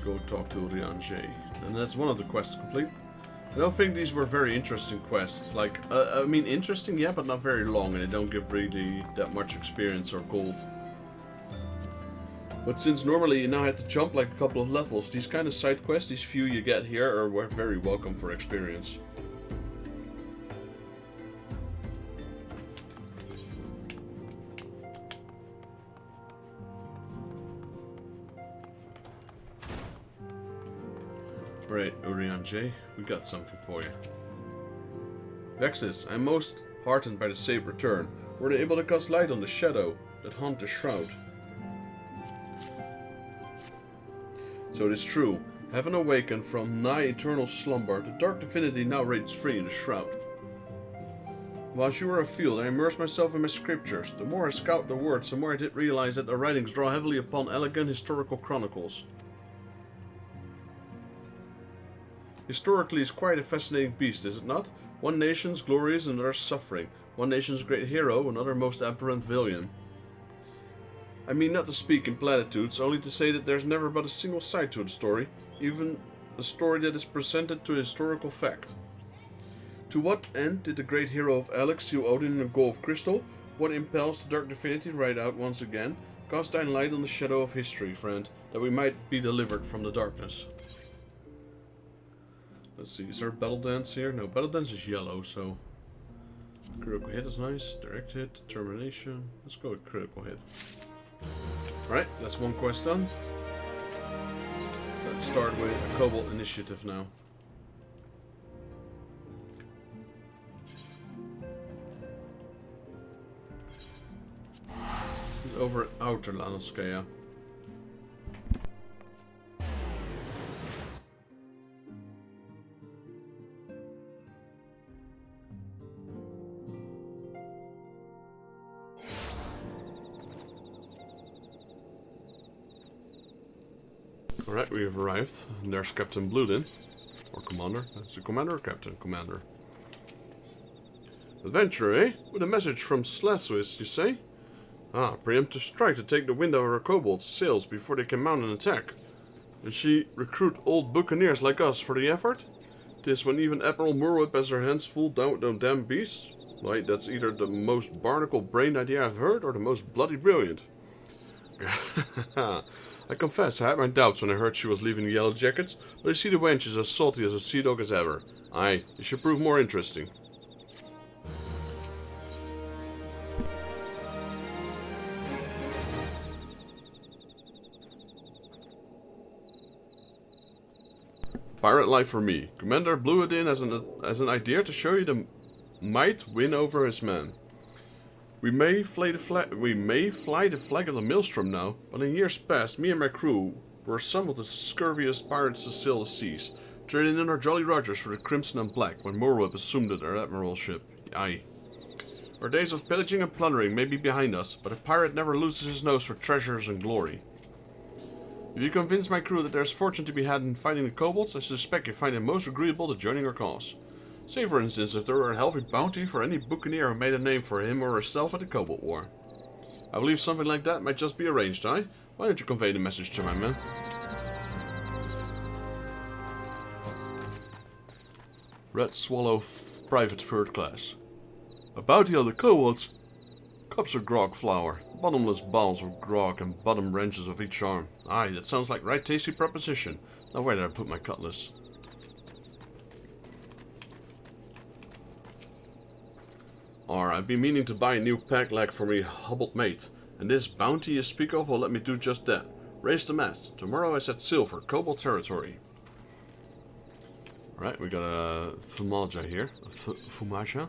Go talk to Eorzea. And that's one of the quests complete. I don't think these were very interesting quests. Like, I mean, interesting, yeah, but not very long, and they don't give really that much experience or gold. But since normally you now have to jump like a couple of levels, these kind of side quests, these few you get here, are very welcome for experience. Right, Eorzea, we got something for you. Vexus, heartened by the safe return, were they able to cast light on the shadow that haunt the shroud. So it is true, having awakened from nigh eternal slumber, the dark divinity now reigns free in the shroud. Whilst you were afield, I immersed myself in my scriptures. The more I scout the words, the more I did realize that the writings draw heavily upon elegant historical chronicles. Historically is quite a fascinating beast, is it not? One nation's glories and another's suffering. One nation's great hero, another most abhorrent villain. I mean not to speak in platitudes, only to say that there's never but a single side to the story, even a story that is presented to a historical fact. To what end did the great hero of Alex seal Odin in a goal of crystal? What impels the dark divinity to ride out once again? Cast thine light on the shadow of history, friend, that we might be delivered from the darkness. Let's see, is there a battle dance here? No, battle dance is yellow, so... Critical hit is nice, direct hit, determination. Let's go with critical hit. Alright, that's one quest done. Let's start with a Cobalt initiative now. Over at Outer Lanoskea. Alright, we have arrived. And there's Captain Bludin. Or Commander. Is it Commander or Captain? Commander. Adventurer, eh? With a message from Slaswis, you say? Ah, preemptive strike to take the wind out of our kobolds' sails before they can mount an attack. And she recruit old buccaneers like us for the effort? 'Tis when even Admiral Murwhip has her hands full down with them damn beasts? Why, that's either the most barnacle-brained idea I've heard, or the most bloody brilliant. I confess, I had my doubts when I heard she was leaving the Yellow Jackets, but I see the wench is as salty as a sea dog as ever. Aye, it should prove more interesting. Pirate life for me. Commander blew it in as an idea to show you the might win over his men. We may fly the flag of the Maelstrom now, but in years past, me and my crew were some of the scurviest pirates to sail the seas, trading in our Jolly Rogers for the Crimson and Black when Murwhip assumed it our admiralship. Aye. Our days of pillaging and plundering may be behind us, but a pirate never loses his nose for treasures and glory. If you convince my crew that there's fortune to be had in fighting the kobolds, I suspect you find it most agreeable to joining our cause. Say for instance if there were a healthy bounty for any buccaneer who made a name for him or herself at the Kobold War. I believe something like that might just be arranged, aye? Why don't you convey the message to my men? Red Swallow Private Third Class. A bounty on the kobolds? Cups of grog flour, bottomless bowls of grog and bottom wrenches of each arm. Aye, that sounds like right tasty proposition. Now where did I put my cutlass? Or I've been meaning to buy a new pack leg for me hobbled mate, and this bounty you speak of will let me do just that. Raise the mast. Tomorrow I set sail for Kobold territory. Alright, we got a Fumaja here. Fumaja?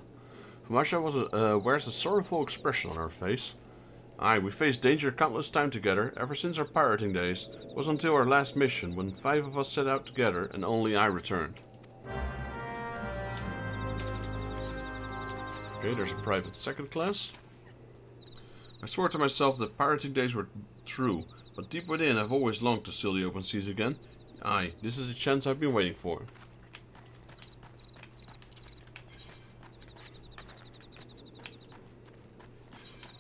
Fumaja wears a sorrowful expression on her face. Aye, we faced danger countless time together, ever since our pirating days. It was until our last mission, when 5 of us set out together, and only I returned. Okay, there's a private second class. I swore to myself that pirating days were true, but deep within I've always longed to sail the open seas again. Aye, this is the chance I've been waiting for.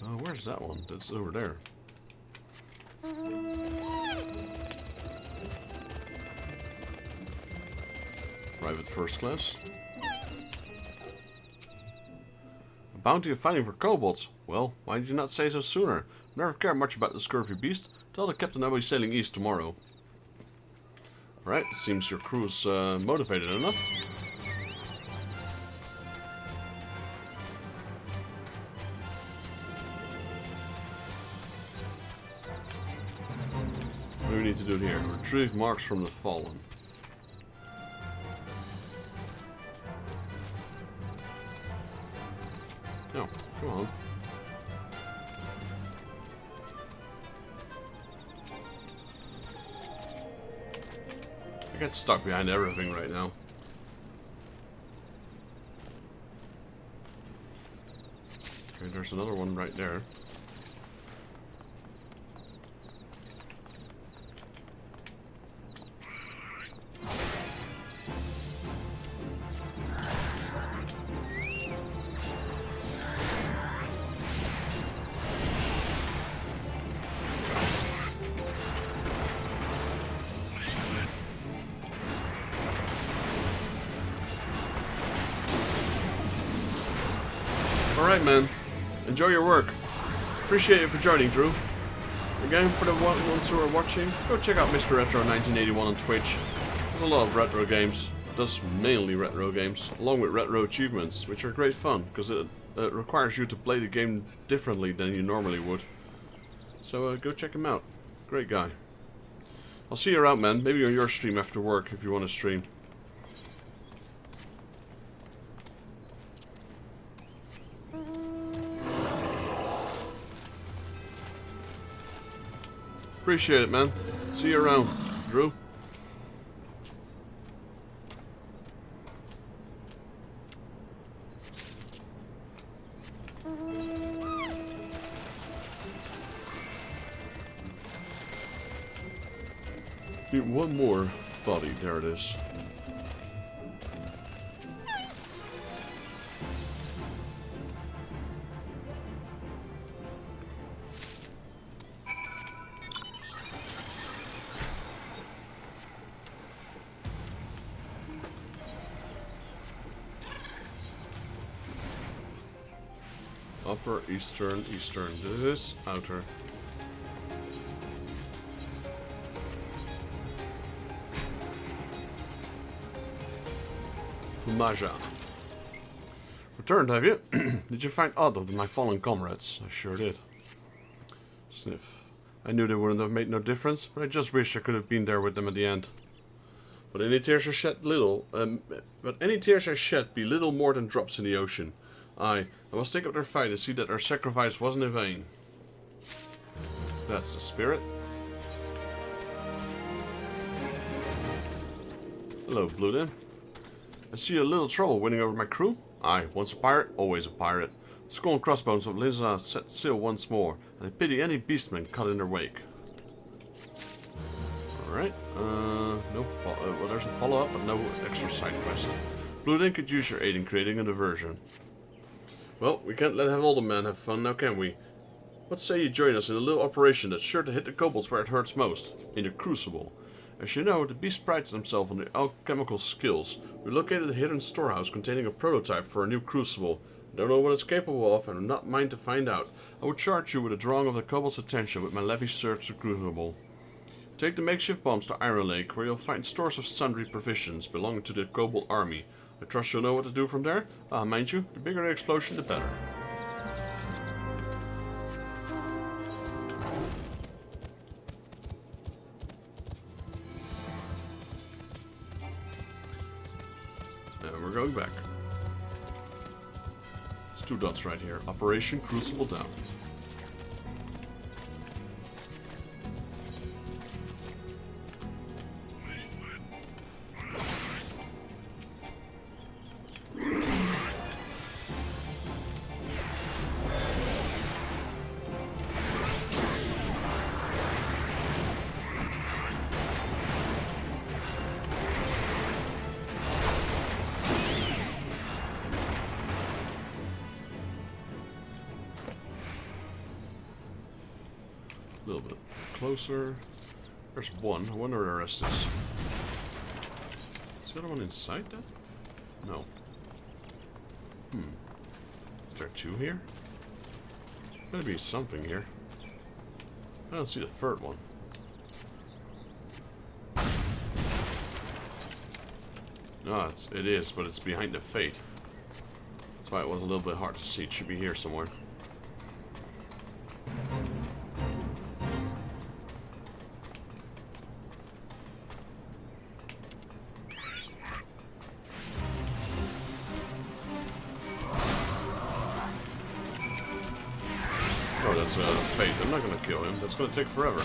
Oh, where's that one? That's over there. Private first class. A bounty of fighting for kobolds. Well, why did you not say so sooner? Never cared much about the scurvy beast. Tell the captain I'll be sailing east tomorrow. Alright, seems your crew is motivated enough. What do we need to do here? Retrieve marks from the fallen. I get stuck behind everything right now. Okay, there's another one right there. Alright, man. Enjoy your work. Appreciate you for joining, Drew. Again, for the ones who are watching, go check out Mr. Retro 1981 on Twitch. There's a lot of retro games. Does mainly retro games, along with retro achievements, which are great fun, because it requires you to play the game differently than you normally would. So go check him out. Great guy. I'll see you around, man. Maybe on your stream after work, if you want to stream. Appreciate it, man. See you around, Drew. Need one more body. There it is. Upper, eastern, eastern. This, outer. Fumaja. Returned, have you? Did you find aught of my fallen comrades? I sure did. Sniff. I knew they wouldn't have made no difference, but I just wish I could have been there with them at the end. But any tears I shed be little more than drops in the ocean. I must take up their fight and see that their sacrifice wasn't in vain. That's the spirit. Hello, Bloodin. I see a little trouble winning over my crew. Aye, once a pirate, always a pirate. Skull and crossbones of Liza set sail once more, and I pity any beastmen caught in their wake. Alright, well, there's a follow-up, but no extra side quest. Bloodin could use your aid in creating a diversion. Well, we can't have all the men have fun now, can we? What say you join us in a little operation that's sure to hit the kobolds where it hurts most, in the Crucible. As you know, the beast prides themselves on their alchemical skills. We located a hidden storehouse containing a prototype for a new Crucible. I don't know what it's capable of, and I'm not mine to find out. I would charge you with a drawing of the kobolds' attention with my levy search the Crucible. Take the makeshift bombs to Iron Lake, where you'll find stores of sundry provisions belonging to the kobold army. I trust you'll know what to do from there. Mind you, the bigger the explosion, the better. And we're going back. There's 2 dots right here. Operation Crucible down. A little bit closer. There's one. I wonder where the rest is. Is the other one inside that? No. Is there 2 here? Gotta be something here. I don't see the third one. No, it is, but it's behind the fate. That's why it was a little bit hard to see. It should be here somewhere. Fate. I'm not gonna kill him. That's gonna take forever.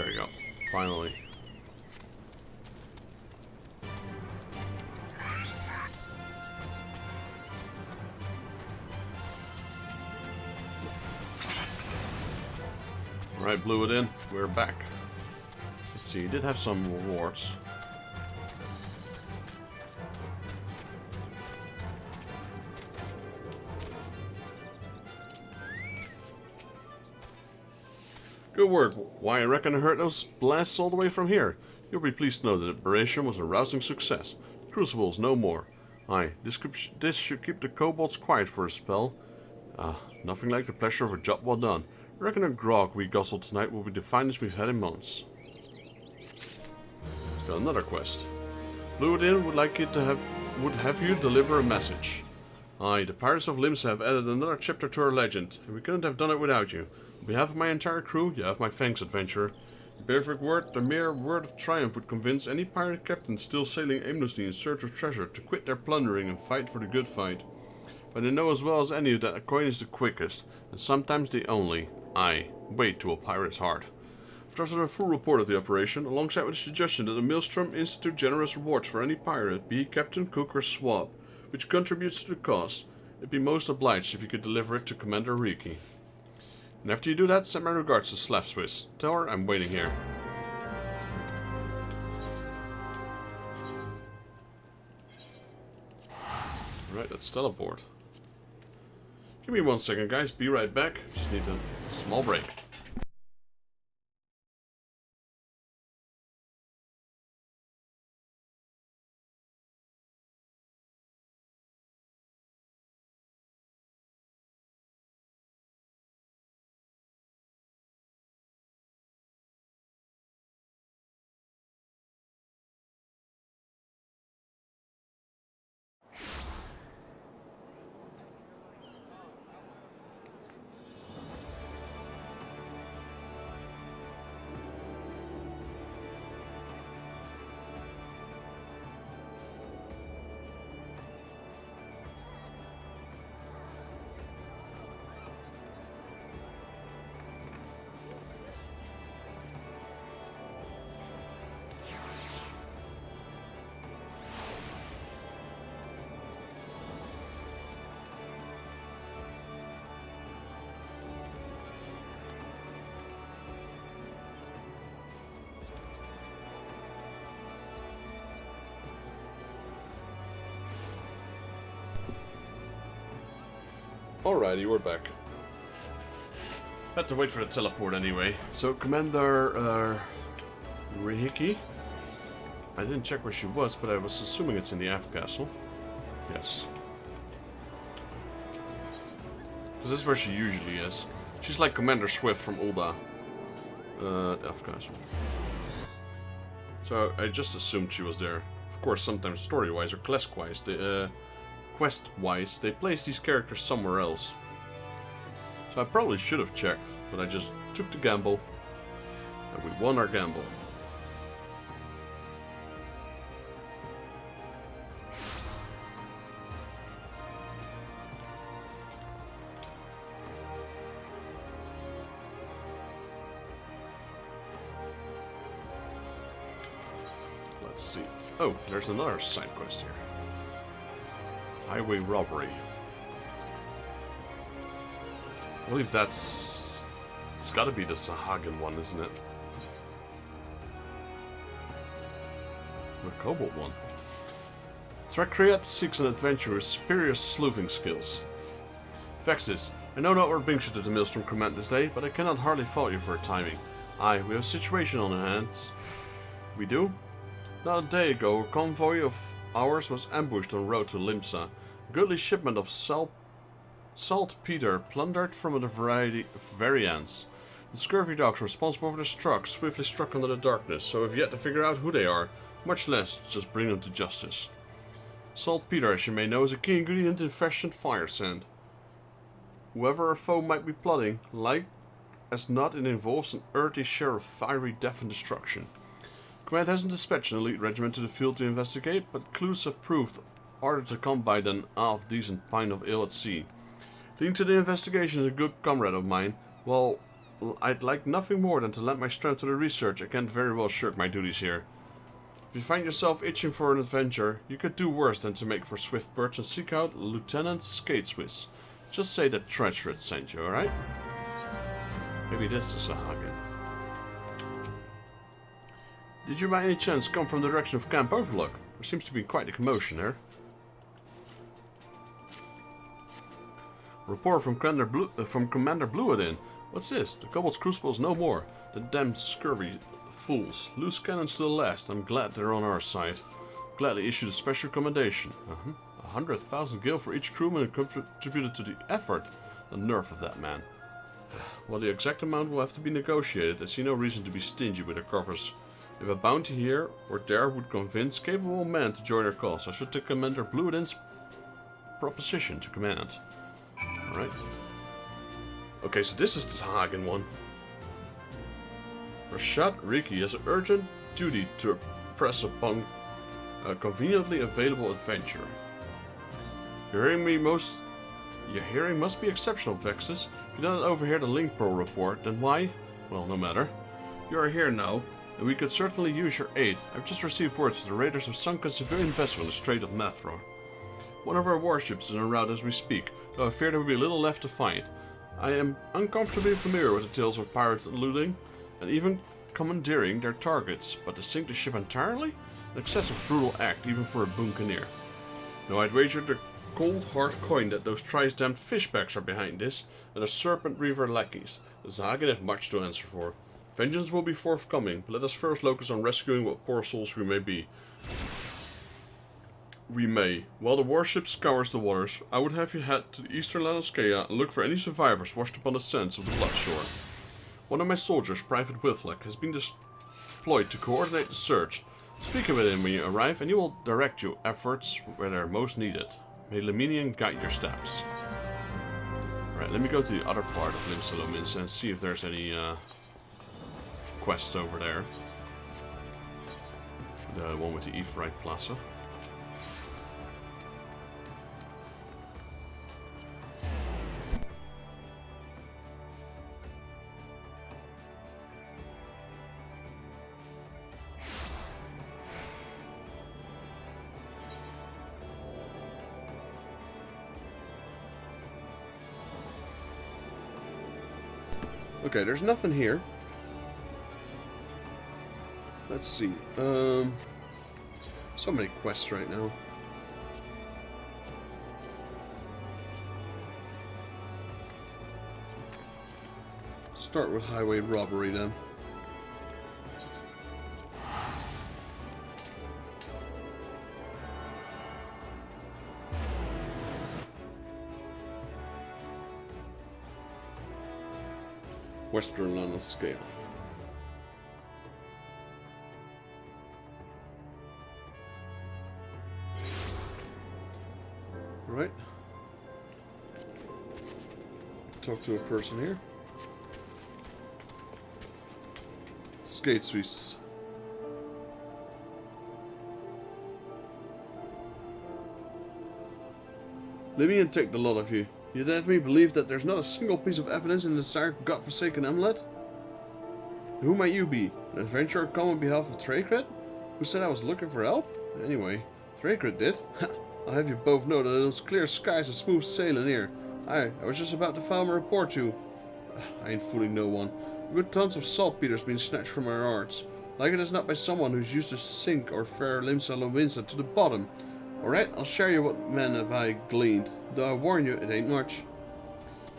There we go. Finally. Alright, blew it in. We're back. Let's see, did have some rewards. Good work. Why, I reckon I heard those blasts all the way from here. You'll be pleased to know that the operation was a rousing success. The Crucible's no more. Aye, this should keep the kobolds quiet for a spell. Nothing like the pleasure of a job well done. I reckon a grog we guzzled tonight will be the finest we've had in months. Got another quest. Bluedin would have you deliver a message. Aye, the Pirates of Limsa have added another chapter to our legend, and we couldn't have done it without you. On behalf of my entire crew, you have my thanks, adventurer. The mere word of triumph would convince any pirate captain still sailing aimlessly in search of treasure to quit their plundering and fight for the good fight. But I know as well as any that a coin is the quickest, and sometimes the only. Aye, weight to a pirate's heart. After a full report of the operation, alongside with the suggestion that the Maelstrom institute generous rewards for any pirate, be he captain, cook or swab, which contributes to the cause, I'd be most obliged if you could deliver it to Commander Riki. And after you do that, send my regards to Slav Swiss. Tell her I'm waiting here. Alright, let's teleport. Give me 1 second, guys. Be right back. Just need a small break. Alrighty, we're back. Had to wait for the teleport anyway. So, Commander Rihiki. I didn't check where she was, but I was assuming it's in the aft castle. Yes. Because this is where she usually is. She's like Commander Swift from Ulda. The aft castle. So, I just assumed she was there. Of course, sometimes story-wise or quest-wise, they place these characters somewhere else. So I probably should have checked, but I just took the gamble, and we won our gamble. Let's see. Oh, there's another side quest here. Highway robbery. I believe it's gotta be the Sahagin one, isn't it? The Kobold one. Trakriat seeks an adventurer with superior sleuthing skills. Vexis, I know not what brings you to the Maelstrom Command this day, but I cannot hardly fault you for your timing. Aye, we have a situation on our hands. We do? Not a day ago, a convoy of ours was ambushed en route to Limsa. A goodly shipment of saltpeter plundered from a variety of variants. The scurvy dogs responsible for this truck swiftly struck under the darkness, so I've yet to figure out who they are, much less just bring them to justice. Saltpeter, as you may know, is a key ingredient in fresh and fire sand. Whoever our foe might be plotting, like as not, it involves an earthy share of fiery death and destruction. Command hasn't dispatched an elite regiment to the field to investigate, but clues have proved harder to come by than a half-decent pint of ale at sea. Leading to the investigation is a good comrade of mine. Well, I'd like nothing more than to lend my strength to the research. I can't very well shirk my duties here. If you find yourself itching for an adventure, you could do worse than to make for swift perch and seek out Lieutenant Skateswiss. Just say that Treacherate sent you, alright? Maybe this is a Hagen. Did you by any chance come from the direction of Camp Overlook? There seems to be quite a commotion there. Report from Commander Bluewood. What's this? The Kobold's Crucible is no more. The damned scurvy fools. Loose cannons to the last. I'm glad they're on our side. Gladly issued a special commendation. 100,000 gil for each crewman who contributed to the effort. The nerve of that man. While the exact amount will have to be negotiated, I see no reason to be stingy with our covers. If a bounty here or there would convince capable men to join our cause, I should take Commander Bluewood's proposition to command. Alright. Okay, so this is the Hagen one. Rashad Riki has an urgent duty to press upon a conveniently available adventure. Your hearing must be exceptional, Vexus. If you don't overhear the Link Pro report, then why? Well, no matter. You are here now, and we could certainly use your aid. I've just received words that the raiders have sunk a civilian vessel in the Strait of Mathron. One of our warships is en route as we speak, though I fear there will be little left to find. I am uncomfortably familiar with the tales of pirates looting, and even commandeering their targets, but to sink the ship entirely? An excessive brutal act, even for a buccaneer. No, I'd wager the cold hard coin that those thrice-damned fishbacks are behind this, and the Serpent Reaver lackeys. The Zagan have much to answer for. Vengeance will be forthcoming, but let us first focus on rescuing what poor souls we may be. While the warship scours the waters, I would have you head to the eastern land of Skea and look for any survivors washed upon the sands of the Bloodshore. One of my soldiers, Private Whiffleck, has been deployed to coordinate the search. Speak with him when you arrive, and he will direct your efforts where they are most needed. May Leminian guide your steps. Alright, let me go to the other part of Limsa and see if there's any quests over there. The one with the Ephraim Plaza. Okay, there's nothing here. Let's see. So many quests right now. Start with highway robbery then. Western on a scale. Right. Talk to a person here. Skate Swiss. Let me and take the lot of you. You'd have me believe that there's not a single piece of evidence in this godforsaken amulet? Who might you be? An adventurer come on behalf of Trakrit? Who said I was looking for help? Anyway, Trakrit did. Ha! I'll have you both know that it was clear skies and smooth sailing here. I was just about to file my report to you. I ain't fooling no one. Good tons of saltpeter's been snatched from our yards. Like it is not by someone who's used to sink or fair Limsa Lominsa to the bottom. Alright, I'll share you what men have I gleaned, though I warn you, it ain't much.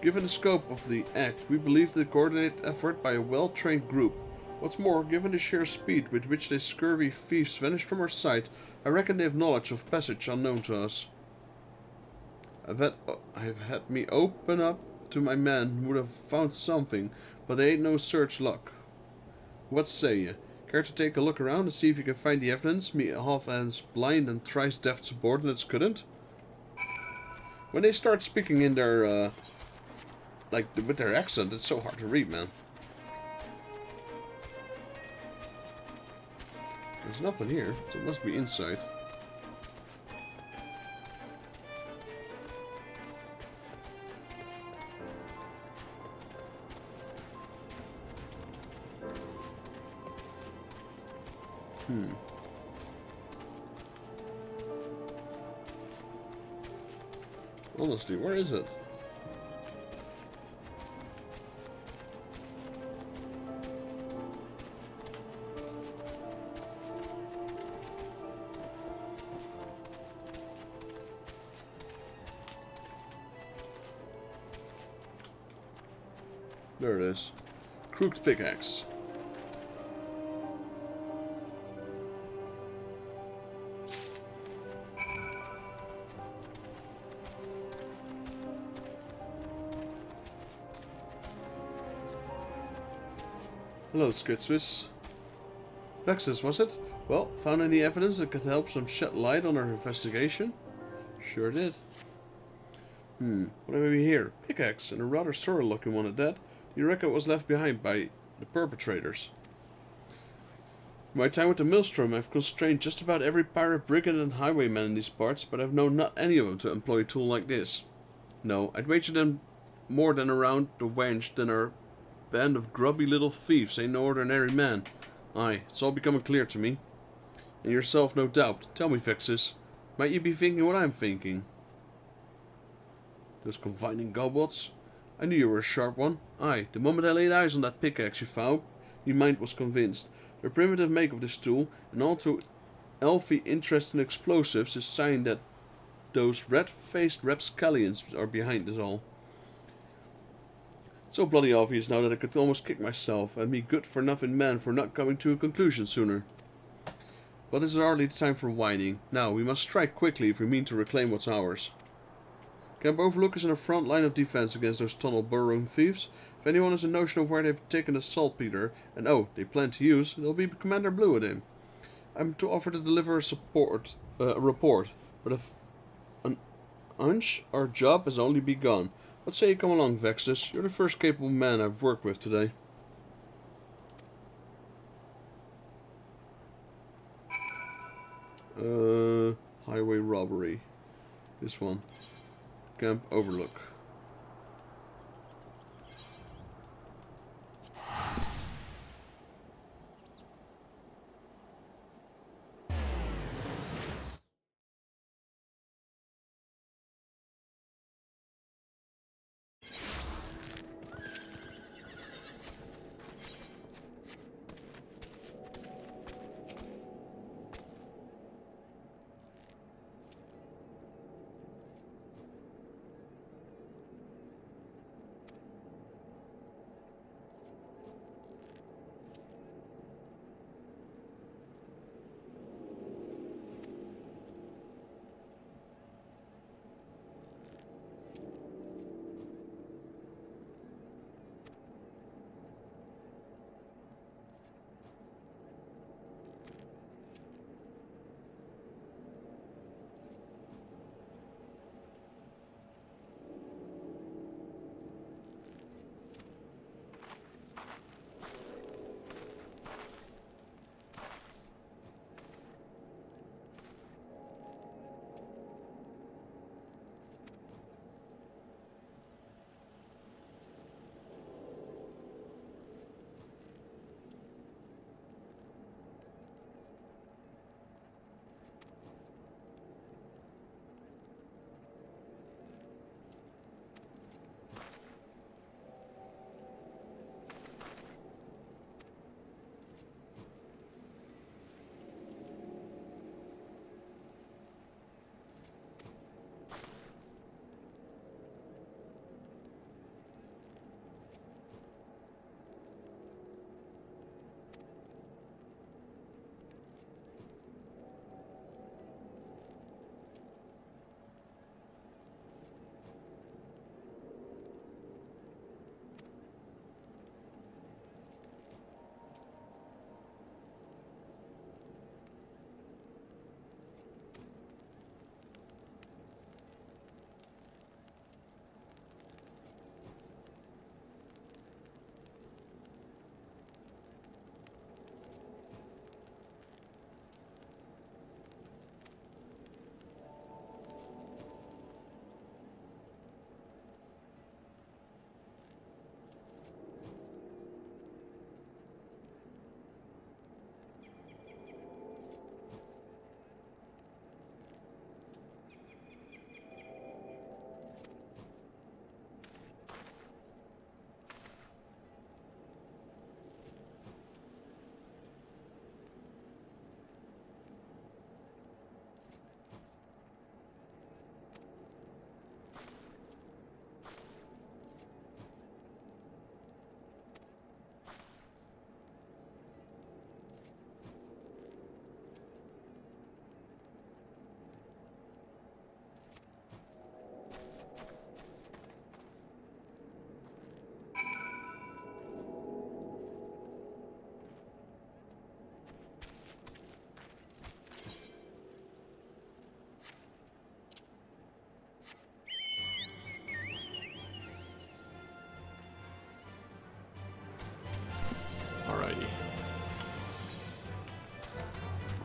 Given the scope of the act, we believe the coordinated effort by a well-trained group. What's more, given the sheer speed with which these scurvy thieves vanished from our sight, I reckon they have knowledge of passage unknown to us. I've had me open up to my men who would have found something, but they ain't no search luck. What say ye? Care to take a look around and see if you can find the evidence me half as blind and thrice deaf subordinates couldn't? When they start speaking in their, with their accent, it's so hard to read, man. There's nothing here, so it must be inside. Honestly, where is it? There it is. Crooked pickaxe. Hello, Skitswiss. Vexus, was it? Well, found any evidence that could help some shed light on our investigation? Sure did. What have we here? Pickaxe, and a rather sorry looking one at that. Do you reckon it was left behind by the perpetrators? In my time with the Maelstrom, I've constrained just about every pirate, brigand and highwayman in these parts, but I've known not any of them to employ a tool like this. No, I'd wager them more than around the wench than our band of grubby little thieves ain't no ordinary man. Aye, it's all becoming clear to me. And yourself, no doubt. Tell me, Vexus, might you be thinking what I'm thinking? Those confining gobots? I knew you were a sharp one. Aye, the moment I laid eyes on that pickaxe you found, my mind was convinced. The primitive make of this tool, and all too elfy interest in explosives, is sign that those red-faced rapscallions are behind this all. It's so bloody obvious now that I could almost kick myself, and me good-for-nothing man for not coming to a conclusion sooner. But this is hardly the time for whining. Now, we must strike quickly if we mean to reclaim what's ours. Camp Overlook is in the front line of defense against those tunnel-burrowing thieves. If anyone has a notion of where they've taken the saltpeter, and oh, they plan to use, it'll be Commander Blue with him. I'm to offer to deliver a report, but if an hunch, our job has only begun. What say you come along, Vexus? You're the first capable man I've worked with today. Highway robbery. This one. Camp Overlook.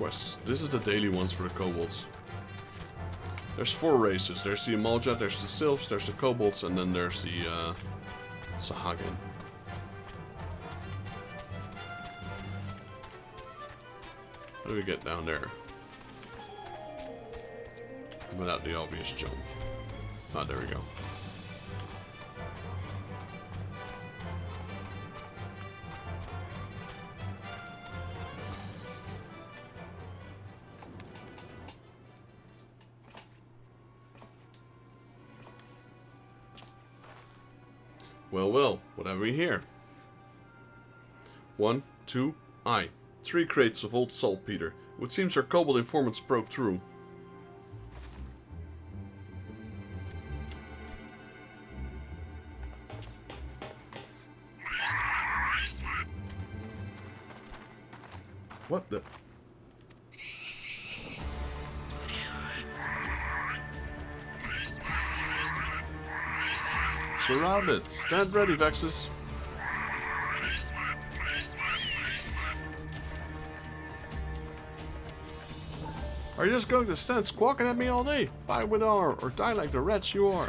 quests. This is the daily ones for the kobolds. There's 4 races. There's the Amalja, there's the Sylphs, there's the kobolds, and then there's the Sahagin. How do we get down there? Without the obvious jump. Ah, there we go. Well, well, what have we here? 1, 2, 3 crates of old saltpeter. It seems our kobold informants broke through. What the? Surrounded. Stand ready, Vexus. Are you just going to stand squawking at me all day? Fight with honor or die like the rats you are.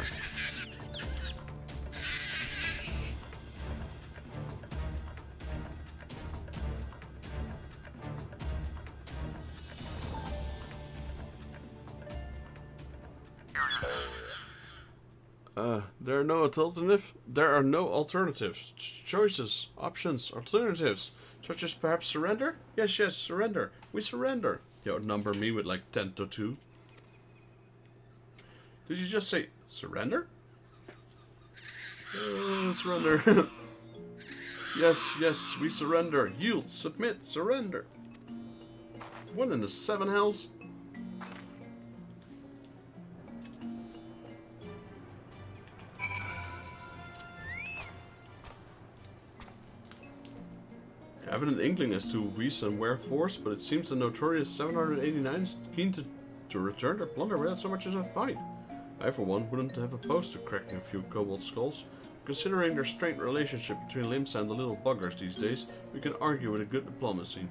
There are no alternatives. Choices, options, alternatives. Such as perhaps surrender? Yes, surrender. We surrender. You outnumber me with like 10 to 2. Did you just say surrender? Surrender. Yes, we surrender. Yield, submit, surrender. What in the 7 hells? I haven't an inkling as to whose and where force, but it seems the notorious 789 is keen to return their plunder without so much as a fight. I, for one, wouldn't have opposed to cracking a few kobold skulls. Considering their strained relationship between Limsa and the little buggers these days, we can argue with a good diplomacy.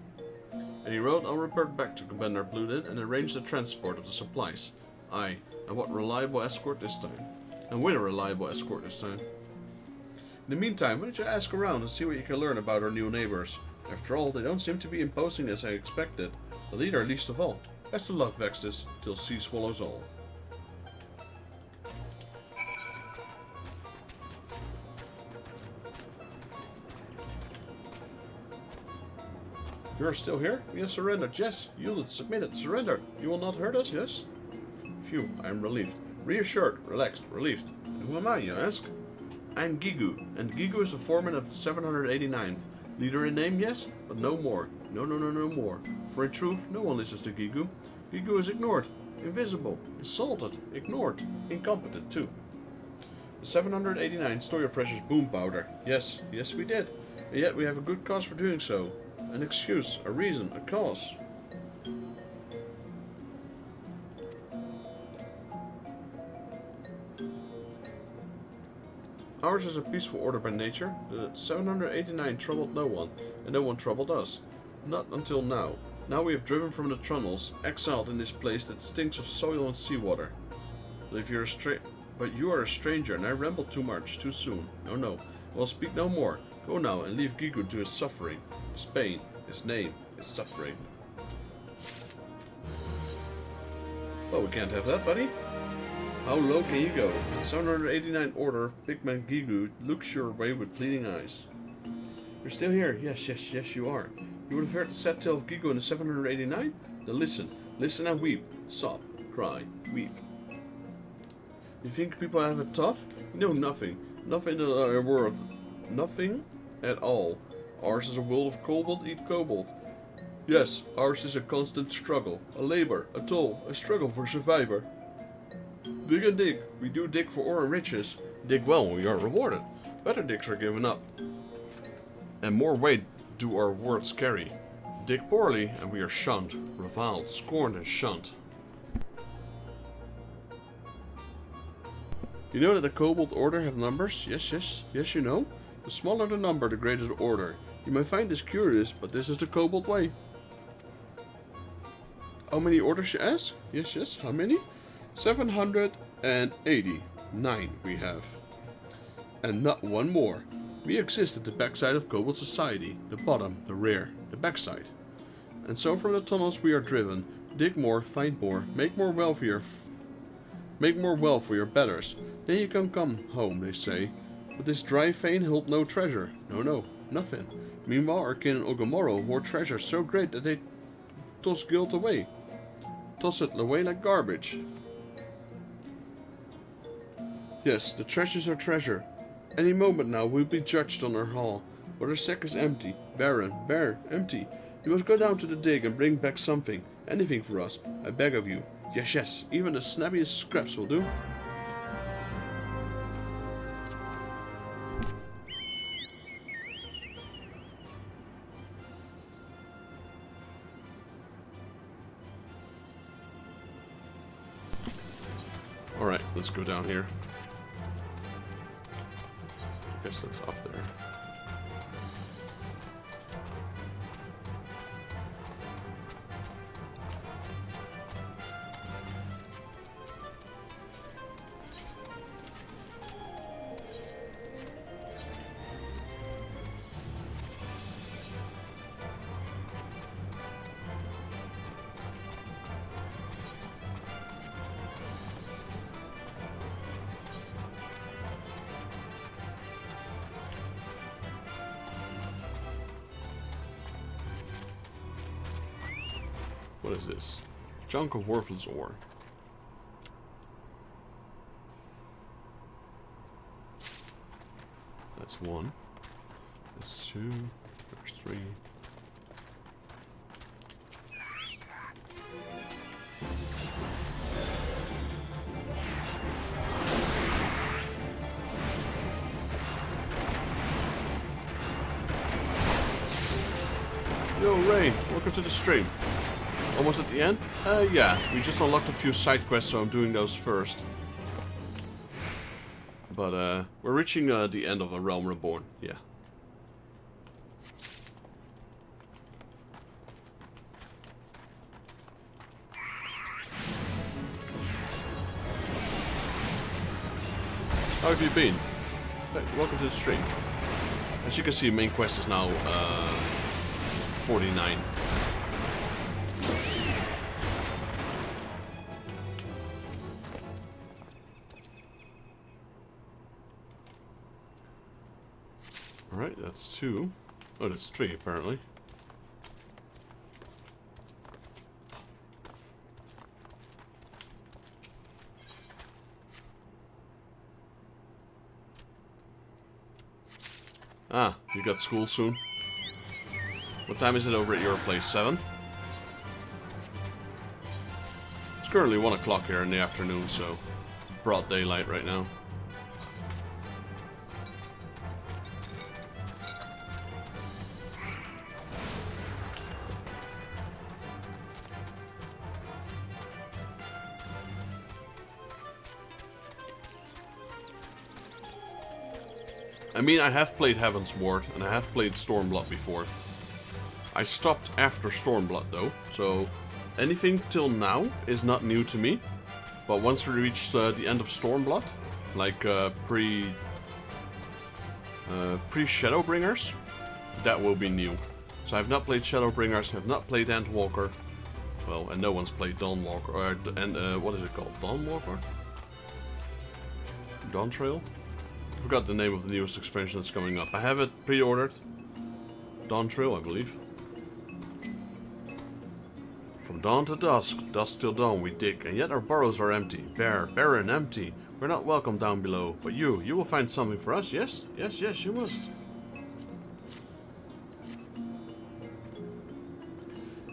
Any road, I'll report back to Commander Blooded and arrange the transport of the supplies. Aye, and what reliable escort this time. And with a reliable escort this time. In the meantime, why don't you ask around and see what you can learn about our new neighbors? After all, they don't seem to be imposing as I expected. The leader least of all. Best of luck, Vexus, till sea swallows all. You are still here? We have surrendered, yes. Yielded, submitted, surrendered. You will not hurt us, yes? Phew, I am relieved. Reassured, relaxed, relieved. And who am I, you ask? I'm Gigu, and Gigu is the foreman of the 789th. Leader in name, yes, but no more. No more. For in truth, no one listens to Gigu. Gigu is ignored, invisible, insulted, ignored, incompetent too. The 789 stole your precious boom powder. Yes, we did. And yet we have a good cause for doing so. An excuse, a reason, a cause. Ours is a peaceful order by nature. The 789 troubled no one, and no one troubled us. Not until now. Now we have driven from the tunnels, exiled in this place that stinks of soil and seawater. But you are a stranger, and I rambled too much, too soon. No. Well, speak no more. Go now and leave Gigu to his suffering, his pain, his name, his suffering. Well, we can't have that, buddy. How low can you go? 789 Order of Pigman Gigu looks your way with pleading eyes. You're still here? Yes, you are. You would have heard the sad tale of Gigu in the 789? Then listen and weep, sob, cry, weep. You think people have it tough? You know nothing in the world, nothing at all. Ours is a world of kobold eat kobold. Yes, ours is a constant struggle, a labor, a toil, a struggle for survivor. Dig and dig. We do dig for ore and riches. Dig well, we are rewarded. Better digs are given up. And more weight do our words carry. Dig poorly, and we are shunned, reviled, scorned, and shunned. You know that the Kobold Order have numbers? Yes, you know. The smaller the number, the greater the order. You may find this curious, but this is the Kobold way. How many orders you ask? Yes, yes. How many? 789 we have. And not one more. We exist at the backside of Kobold society. The bottom, the rear, the backside. And so from the tunnels we are driven. Dig more, find more, make more wealth for your betters. Then you can come home, they say. But this dry vein held no treasure. No, nothing. Meanwhile, our kin in Ogomoro hoard treasure so great that they toss guilt away. Toss it away like garbage. Yes, the treasures are treasure. Any moment now we'll be judged on our haul. But our sack is empty. Barren, bare, empty. You must go down to the dig and bring back something. Anything for us. I beg of you. Yes, yes. Even the snappiest scraps will do. Alright, let's go down here. I guess that's up there. What is this? Chunk of worthless ore. That's one. That's two. There's three. Yo, Ray, welcome to the stream. Almost at the end? Yeah, we just unlocked a few side quests, so I'm doing those first. But, we're reaching the end of A Realm Reborn, yeah. How have you been? Welcome to the stream. As you can see, main quest is now, 49. Alright, that's two. Oh, that's three, apparently. Ah, you got school soon? What time is it over at your place? 7? It's currently 1 o'clock here in the afternoon, so broad daylight right now. I mean, I have played Heaven's Ward, and I have played Stormblood before. I stopped after Stormblood, though, so anything till now is not new to me. But once we reach the end of Stormblood, like pre-Shadowbringers, that will be new. So I've not played Shadowbringers, I've not played Endwalker. Well, and no one's played Dawnwalker, or what is it called? Dawnwalker? Dawntrail? I forgot the name of the newest expansion that's coming up. I have it pre-ordered. Dawntrail, I believe. From dawn to dusk, dusk till dawn we dig, and yet our burrows are empty. Bare, barren, empty. We're not welcome down below. But you will find something for us, yes? Yes, yes, you must.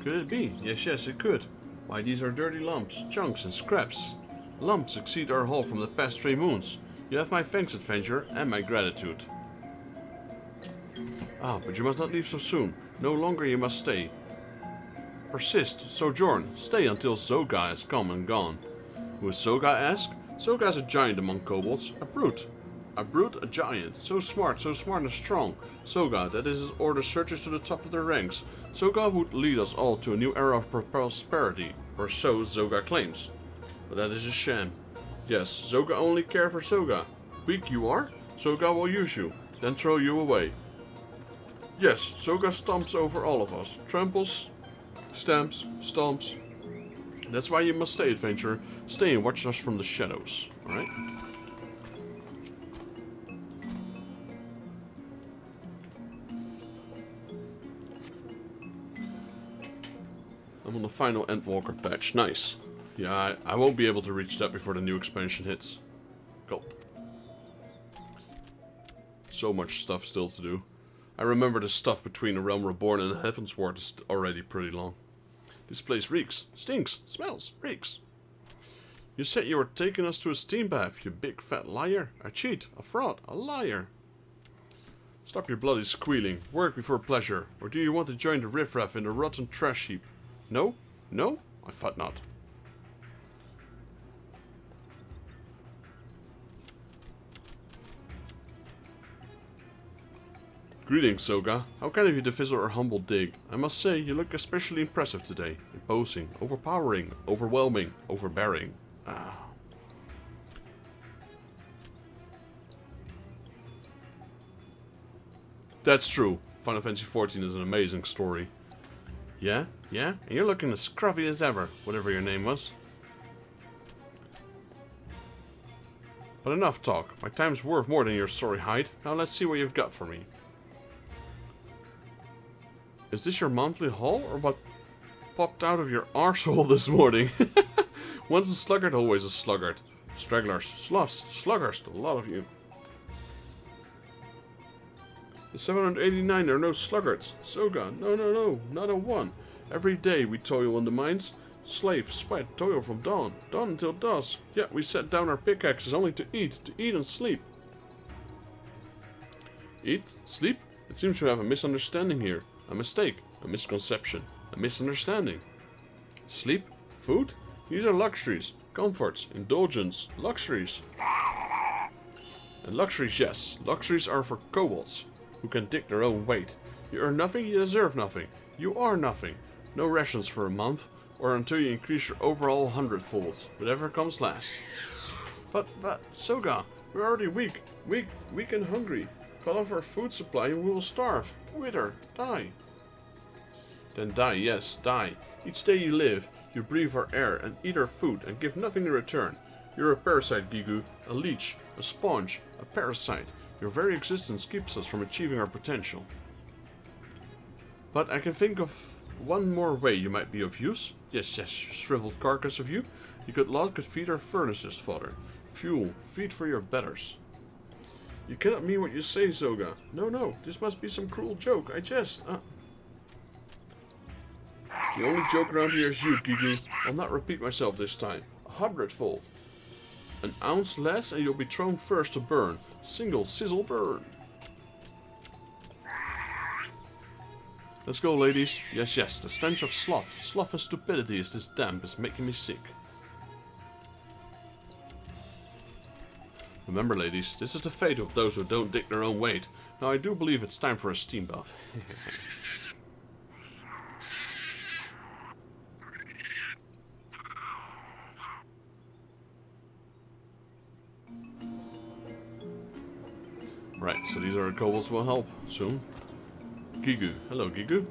Could it be? Yes, yes, it could. Why, these are dirty lumps, chunks, and scraps. Lumps exceed our haul from the past 3 moons. You have my thanks, adventurer, and my gratitude. Ah, but you must not leave so soon. No longer you must stay. Persist, sojourn, stay until Zoga has come and gone. Who is Zoga, ask? Zoga is a giant among kobolds, a brute. A brute, a giant, so smart and strong. Zoga, that is his order, searches to the top of their ranks. Zoga would lead us all to a new era of prosperity. or so Zoga claims. But that is a sham. Yes, Zoga only care for Soga. Weak you are? Soga will use you, then throw you away. Yes, Soga stomps over all of us. Tramples, stamps, stomps. That's why you must stay, adventurer. Stay and watch us from the shadows, alright? I'm on the final Endwalker patch. Nice. Yeah, I won't be able to reach that before the new expansion hits. Go. So much stuff still to do. I remember the stuff between A Realm Reborn and Heavensward is already pretty long. This place reeks, stinks, smells, reeks. You said you were taking us to a steam bath, you big fat liar. A cheat, a fraud, a liar. Stop your bloody squealing. Work before pleasure. Or do you want to join the riffraff in the rotten trash heap? No? No? I thought not. Greetings, Soga. How kind of you to visit our humble dig. I must say, you look especially impressive today. Imposing, overpowering, overwhelming, overbearing. Ah. That's true. Final Fantasy XIV is an amazing story. Yeah? Yeah? And you're looking as scruffy as ever, whatever your name was. But enough talk. My time's worth more than your sorry hide. Now let's see what you've got for me. Is this your monthly haul, or what popped out of your arsehole this morning? Once a sluggard, always a sluggard. Stragglers, sloughs, sluggards, a lot of you. In 789 there are no sluggards. Soga, no, not a one. Every day we toil in the mines. Slave, sweat, toil from dawn until dusk. Yet we set down our pickaxes only to eat and sleep. Eat? Sleep? It seems we have a misunderstanding here. A mistake, a misconception, a misunderstanding. Sleep? Food? These are luxuries, comforts, indulgence, luxuries. And luxuries, yes, luxuries are for kobolds, who can dig their own weight. You earn nothing, you deserve nothing. You are nothing. No rations for a month, or until you increase your overall 100-fold, whatever comes last. But, Soga, we're already weak and hungry. Cut off our food supply and we will starve, wither, die. Then die, yes, die. Each day you live, you breathe our air and eat our food and give nothing in return. You're a parasite, Gigu, a leech, a sponge, a parasite. Your very existence keeps us from achieving our potential. But I can think of one more way you might be of use. Yes, shriveled carcass of you. Lot could feed our furnaces, fodder. Fuel, feed for your betters. You cannot mean what you say, Zoga. No, this must be some cruel joke. I jest. The only joke around here is you, Gigu. I'll not repeat myself this time. 100-fold. An ounce less and you'll be thrown first to burn. Single sizzle burn. Let's go, ladies. Yes, the stench of sloth and stupidity is this damp is making me sick. Remember, ladies, this is the fate of those who don't dig their own weight. Now, I do believe it's time for a steam bath. Right, so these are the kobolds will help soon. Gigu. Hello, Gigu.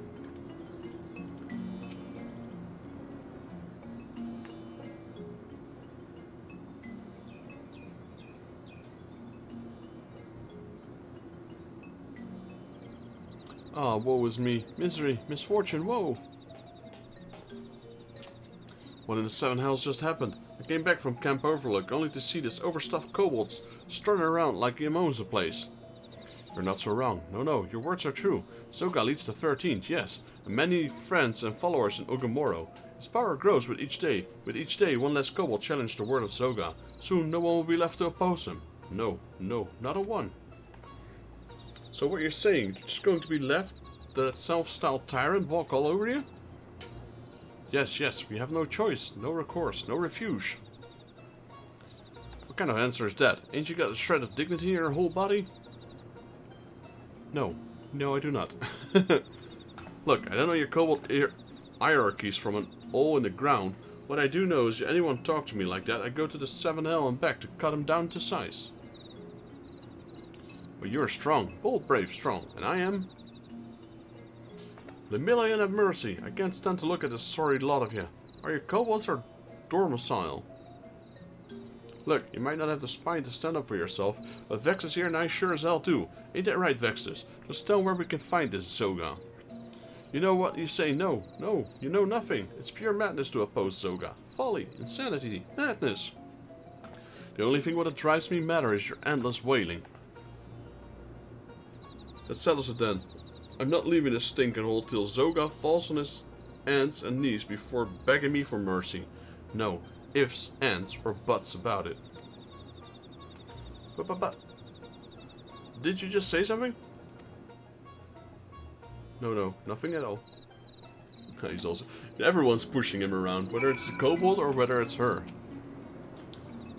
Ah, woe is me. Misery, misfortune, woe. What in the seven hells just happened? I came back from Camp Overlook only to see this overstuffed kobolds strutting around like he owns the place. You're not so wrong. No, your words are true. Soga leads the 13th, yes, and many friends and followers in Ugamoro. His power grows with each day. With each day, one less kobold challenged the word of Soga. Soon, no one will be left to oppose him. No, not a one. So what you're saying, you're just going to be left that self-styled tyrant walk all over you? Yes, we have no choice, no recourse, no refuge. What kind of answer is that? Ain't you got a shred of dignity in your whole body? No, I do not. Look, I don't know your kobold hierarchies from an hole in the ground What I do know is if anyone talk to me like that, I go to the 7 hell and back to cut him down to size. But you're strong, bold, brave, strong, and I am... Lemillion have mercy. I can't stand to look at this sorry lot of you. Are you kobolds or dormicile? Look, you might not have the spine to stand up for yourself, but Vex is here and I sure as hell do. Ain't that right, Vextus? Just tell where we can find this Zoga. You know what you say? No, no, you know nothing. It's pure madness to oppose Zoga. Folly, insanity, madness. The only thing what drives me madder is your endless wailing. That settles it then. I'm not leaving this stinking hole till Zoga falls on his hands and knees before begging me for mercy. No ifs, ands, or buts about it. But... Did you just say something? No, nothing at all. He's also... Everyone's pushing him around, whether it's the kobold or whether it's her.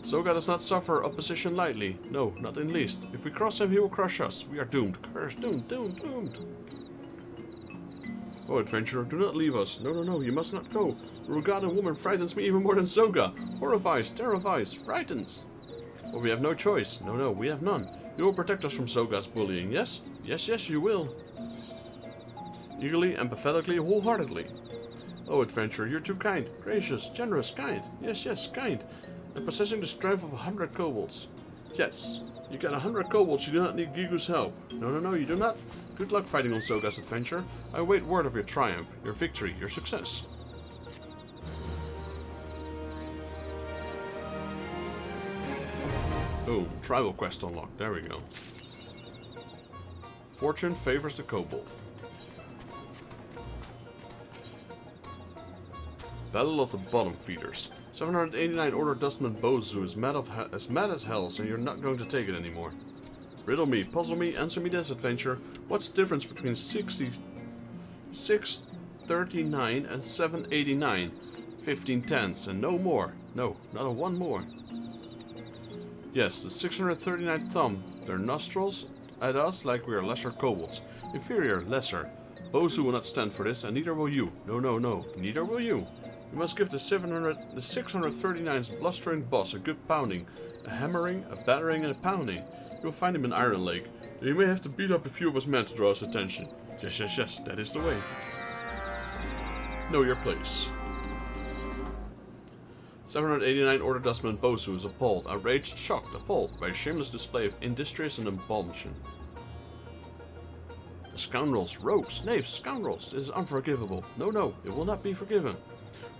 Zoga does not suffer opposition lightly. No, not in least. If we cross him, he will crush us. We are doomed. Cursed, doomed. Oh, adventurer, do not leave us. No, you must not go. The Rugadan woman frightens me even more than Zoga. Horrifies, terrifies, frightens. But we have no choice. No, we have none. You will protect us from Zoga's bullying, yes? Yes, you will. Eagerly, empathetically, wholeheartedly. Oh, adventurer, you're too kind, gracious, generous, kind. Yes, kind. And possessing the strength of 100 kobolds. Yes, you got 100 kobolds, you do not need Gigu's help. No, you do not. Good luck fighting on Zoga's adventure. I await word of your triumph, your victory, your success. Boom, tribal quest unlocked, there we go. Fortune favors the kobold. Battle of the Bottom Feeders. 789 Order Dustman Bozu is mad as hell, so you're not going to take it anymore. Riddle me, puzzle me, answer me this, adventure. What's the difference between 639 and 789? 15 tenths and no more. No, not a one more. Yes, the 639 thumb their nostrils at us like we are lesser kobolds. Inferior, lesser. Bozu will not stand for this, and neither will you. No, neither will you. You must give the 639's blustering boss a good pounding. A hammering, a battering, and a pounding. You'll find him in Iron Lake. You may have to beat up a few of us men to draw his attention. Yes, that is the way. Know your place. 789 Order Dustman Bozu is appalled, outraged, shocked, appalled by a shameless display of industries and abomination. The scoundrels, rogues, knaves, scoundrels, it is unforgivable. No, it will not be forgiven.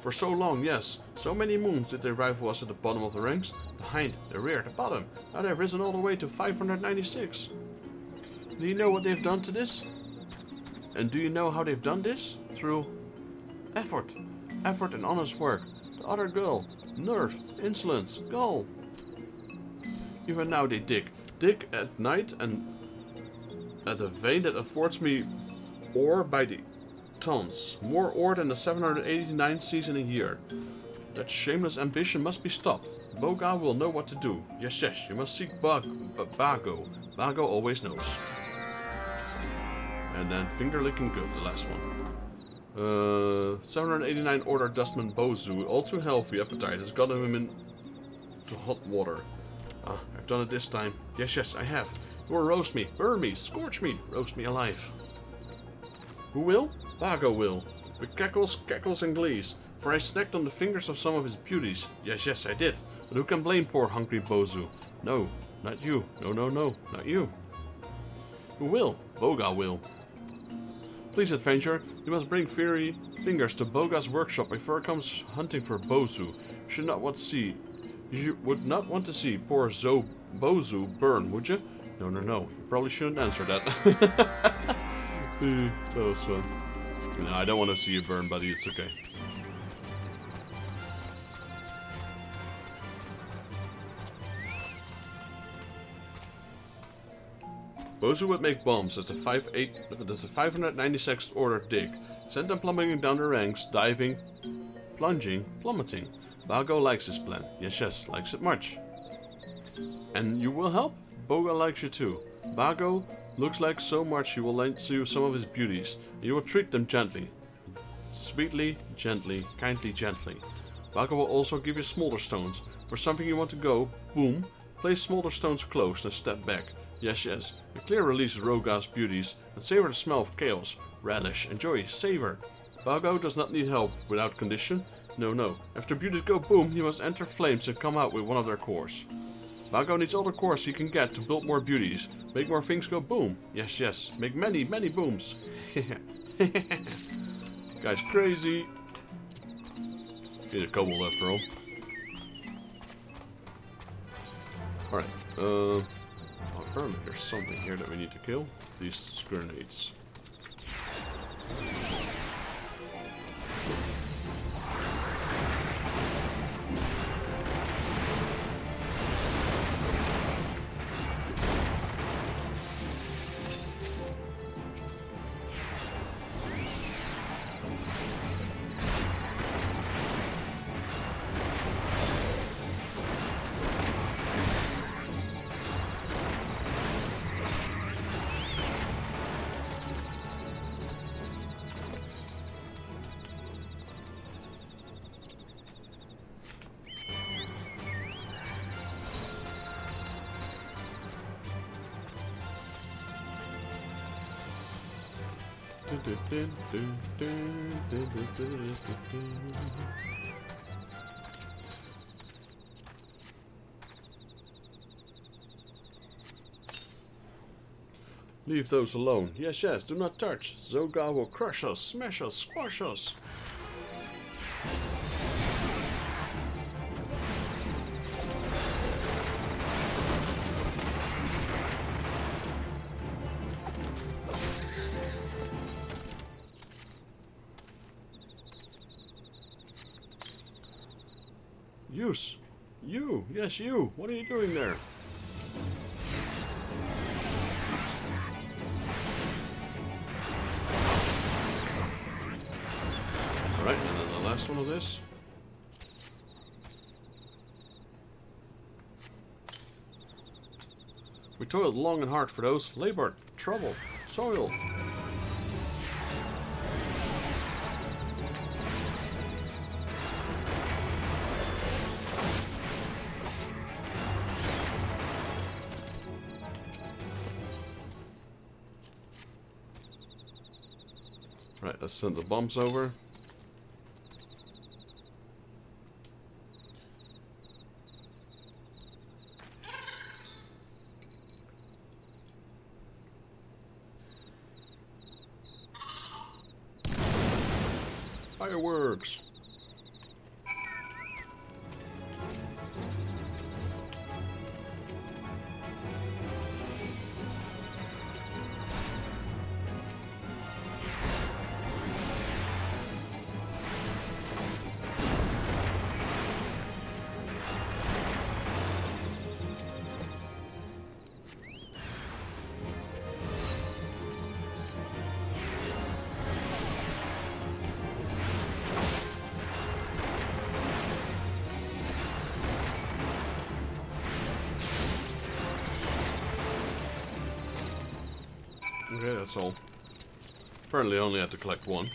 For so long, yes, so many moons did they rival us at the bottom of the ranks, the hind, the rear, the bottom. Now they've risen all the way to 596. Do you know what they've done to this? And do you know how they've done this? Through effort and honest work. The other girl, nerve, insolence, gall. Even now they dig at night and at a vein that affords me ore by the tons. More ore than the 789 season a year. That shameless ambition must be stopped. Boga will know what to do. Yes, you must seek Bago. Bago always knows. And then finger licking good, the last one. 789 Order Dustman Bozu, all too healthy appetite, has gotten him into hot water. Ah, I've done it this time. Yes, I have. You will roast me, burn me, scorch me, roast me alive. Who will? Bago will. With cackles and glees, for I snacked on the fingers of some of his beauties. Yes, I did. But who can blame poor hungry Bozu? No, not you. No, not you. Who will? Boga will. Please, adventure, you must bring fiery fingers to Boga's workshop before it comes hunting for Bozu. You would not want to see poor Bozu burn, would you? No. You probably shouldn't answer that. That was fun. No, I don't want to see you burn, buddy. It's okay. Bozu would make bombs as the 596th Order dig. Send them plummeting down the ranks, diving, plunging, plummeting. Bago likes this plan. Yes, likes it much. And you will help? Boga likes you too. Bago looks like so much he will lend you some of his beauties. You will treat them gently. Sweetly, gently, kindly, gently. Baga will also give you smolder stones. For something you want to go, boom, place smolder stones close and step back. Yes, yes. The clear releases Roga's beauties and savor the smell of chaos. Relish, enjoy, savor. Bago does not need help without condition. No, no. After beauties go boom, he must enter flames and come out with one of their cores. Bago needs all the cores he can get to build more beauties. Make more things go boom. Yes, yes. Make many, many booms. Guy's crazy. He's a kobold after all. Alright, apparently there's something here that we need to kill. These grenades. Leave those alone. Yes, yes, do not touch. Zoga will crush us, smash us, squash us. You, yes you, what are you doing there? Alright, and then the last one of this. We toiled long and hard for those, labor, trouble, soil. Right, let's send the bombs over. Fireworks. Okay, that's all. Apparently I only had to collect one.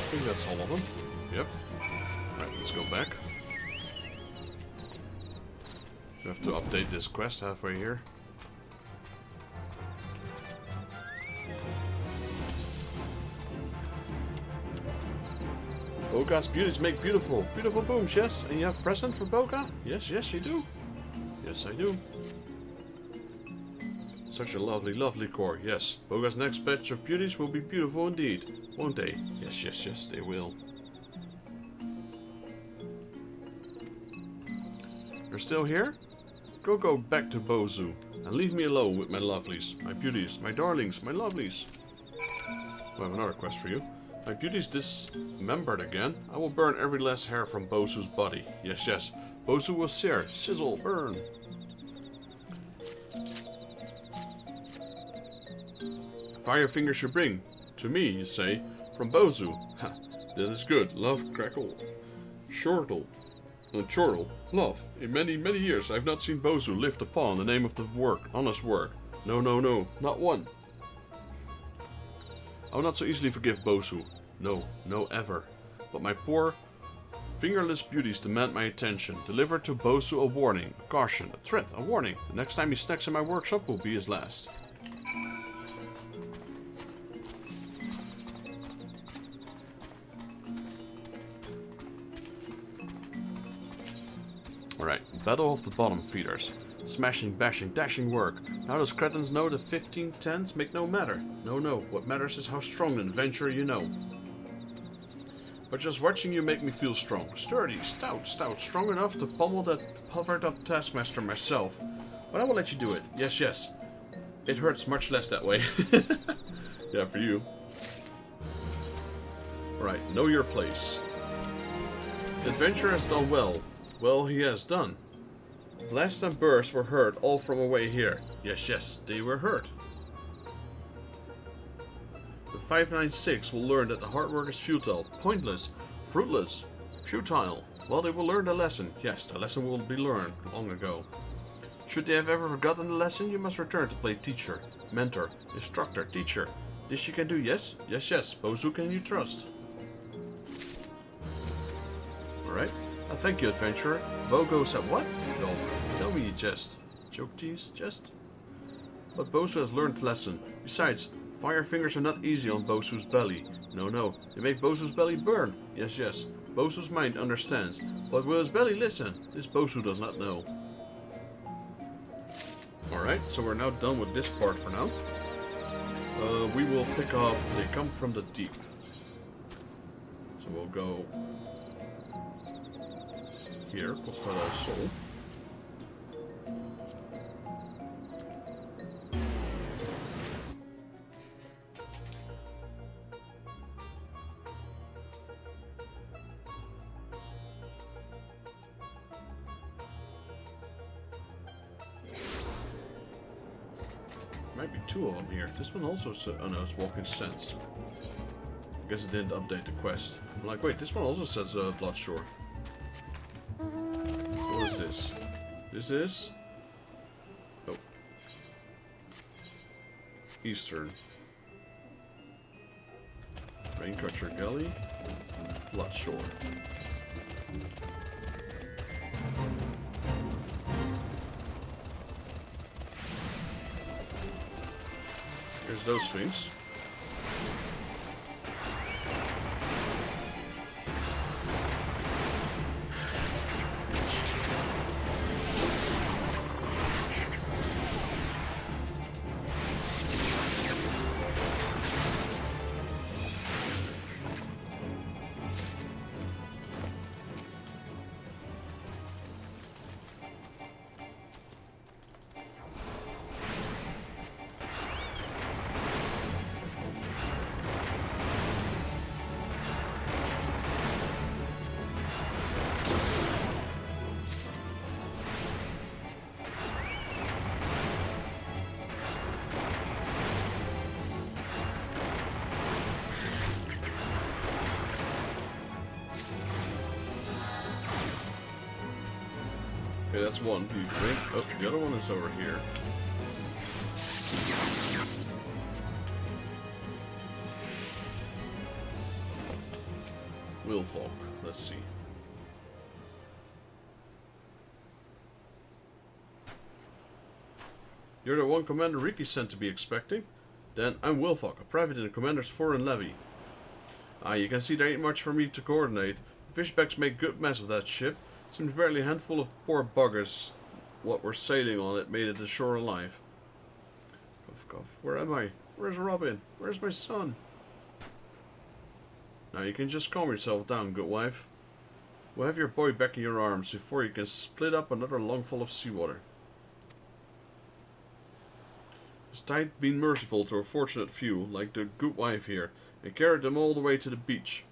I think that's all of them. Yep. Alright, let's go back. We have to update this quest halfway here. Boga's beauties make beautiful. Beautiful booms, yes. And you have a present for Boga? Yes, yes, you do. Yes, I do. Such a lovely, lovely core. Yes, Boga's next batch of beauties will be beautiful indeed. Won't they? Yes, yes, yes, they will. You're still here? Go back to Bozu and leave me alone with my lovelies, my beauties, my darlings, my lovelies. I have another quest for you. My beauty's dismembered again. I will burn every last hair from Bozu's body. Yes, yes. Bozu will sear, sizzle, burn. Fire fingers you bring. To me, you say. From Bozu. Ha, that is good. Love, crackle. Chortle. Love. In many, many years I have not seen Bozu lift upon the name of the work, honest work. No, no, no. Not one. I will not so easily forgive Bozu. No, no ever. But my poor, fingerless beauties demand my attention. Deliver to Bozu a warning, a caution, a threat, a warning. The next time he snacks in my workshop will be his last. Alright, Battle of the Bottom Feeders. Smashing, bashing, dashing work. Now those cretins know the 1510s make no matter. No, no, what matters is how strong an adventurer you know. But just watching you make me feel strong. Sturdy, stout, strong enough to pummel that hovered up taskmaster myself. But I will let you do it. Yes, yes. It hurts much less that way. Yeah, for you. Alright, know your place. The adventurer has done well. Well, he has done. Blasts and bursts were heard all from away here. Yes, yes, they were heard. The 596 will learn that the hard work is futile, pointless, fruitless, futile. Well, they will learn the lesson. Yes, the lesson will be learned long ago. Should they have ever forgotten the lesson, you must return to play teacher, mentor, instructor, teacher. This you can do, yes? Yes, yes. Bozu can you trust? Alright. Thank you, adventurer. Bo goes at what? No, tell me you jest. Joke, tease, jest? But Bozu has learned the lesson. Besides, fire fingers are not easy on Bozu's belly. No, no, they make Bozu's belly burn. Yes, yes, Bozu's mind understands. But will his belly listen? This Bozu does not know. Alright, so we're now done with this part for now. We will pick up They Come From the Deep. So we'll go here, Postada Soul. Might be two of them here. This one also said, oh no, it's Walking Sense. I guess it didn't update the quest. I'm like, wait, this one also says Bloodshore. What is this? This is... oh. Eastern. Raincatcher Gully. Bloodshore. Here's those things. Okay, that's one. You drink. Oh, the other one is over here. Wilfolk. Let's see. You're the one Commander Riki sent to be expecting? Then I'm Wilfolk, a private in the Commander's foreign levy. Ah, you can see there ain't much for me to coordinate. The fishbacks make good mess of that ship. Seems barely a handful of poor buggers what were sailing on it made it to shore alive. Cough, cough. Where am I? Where's Robin? Where's my son? Now you can just calm yourself down, good wife. We'll have your boy back in your arms before you can split up another lungful of seawater. It's tide been merciful to a fortunate few, like the good wife here, and carried them all the way to the beach.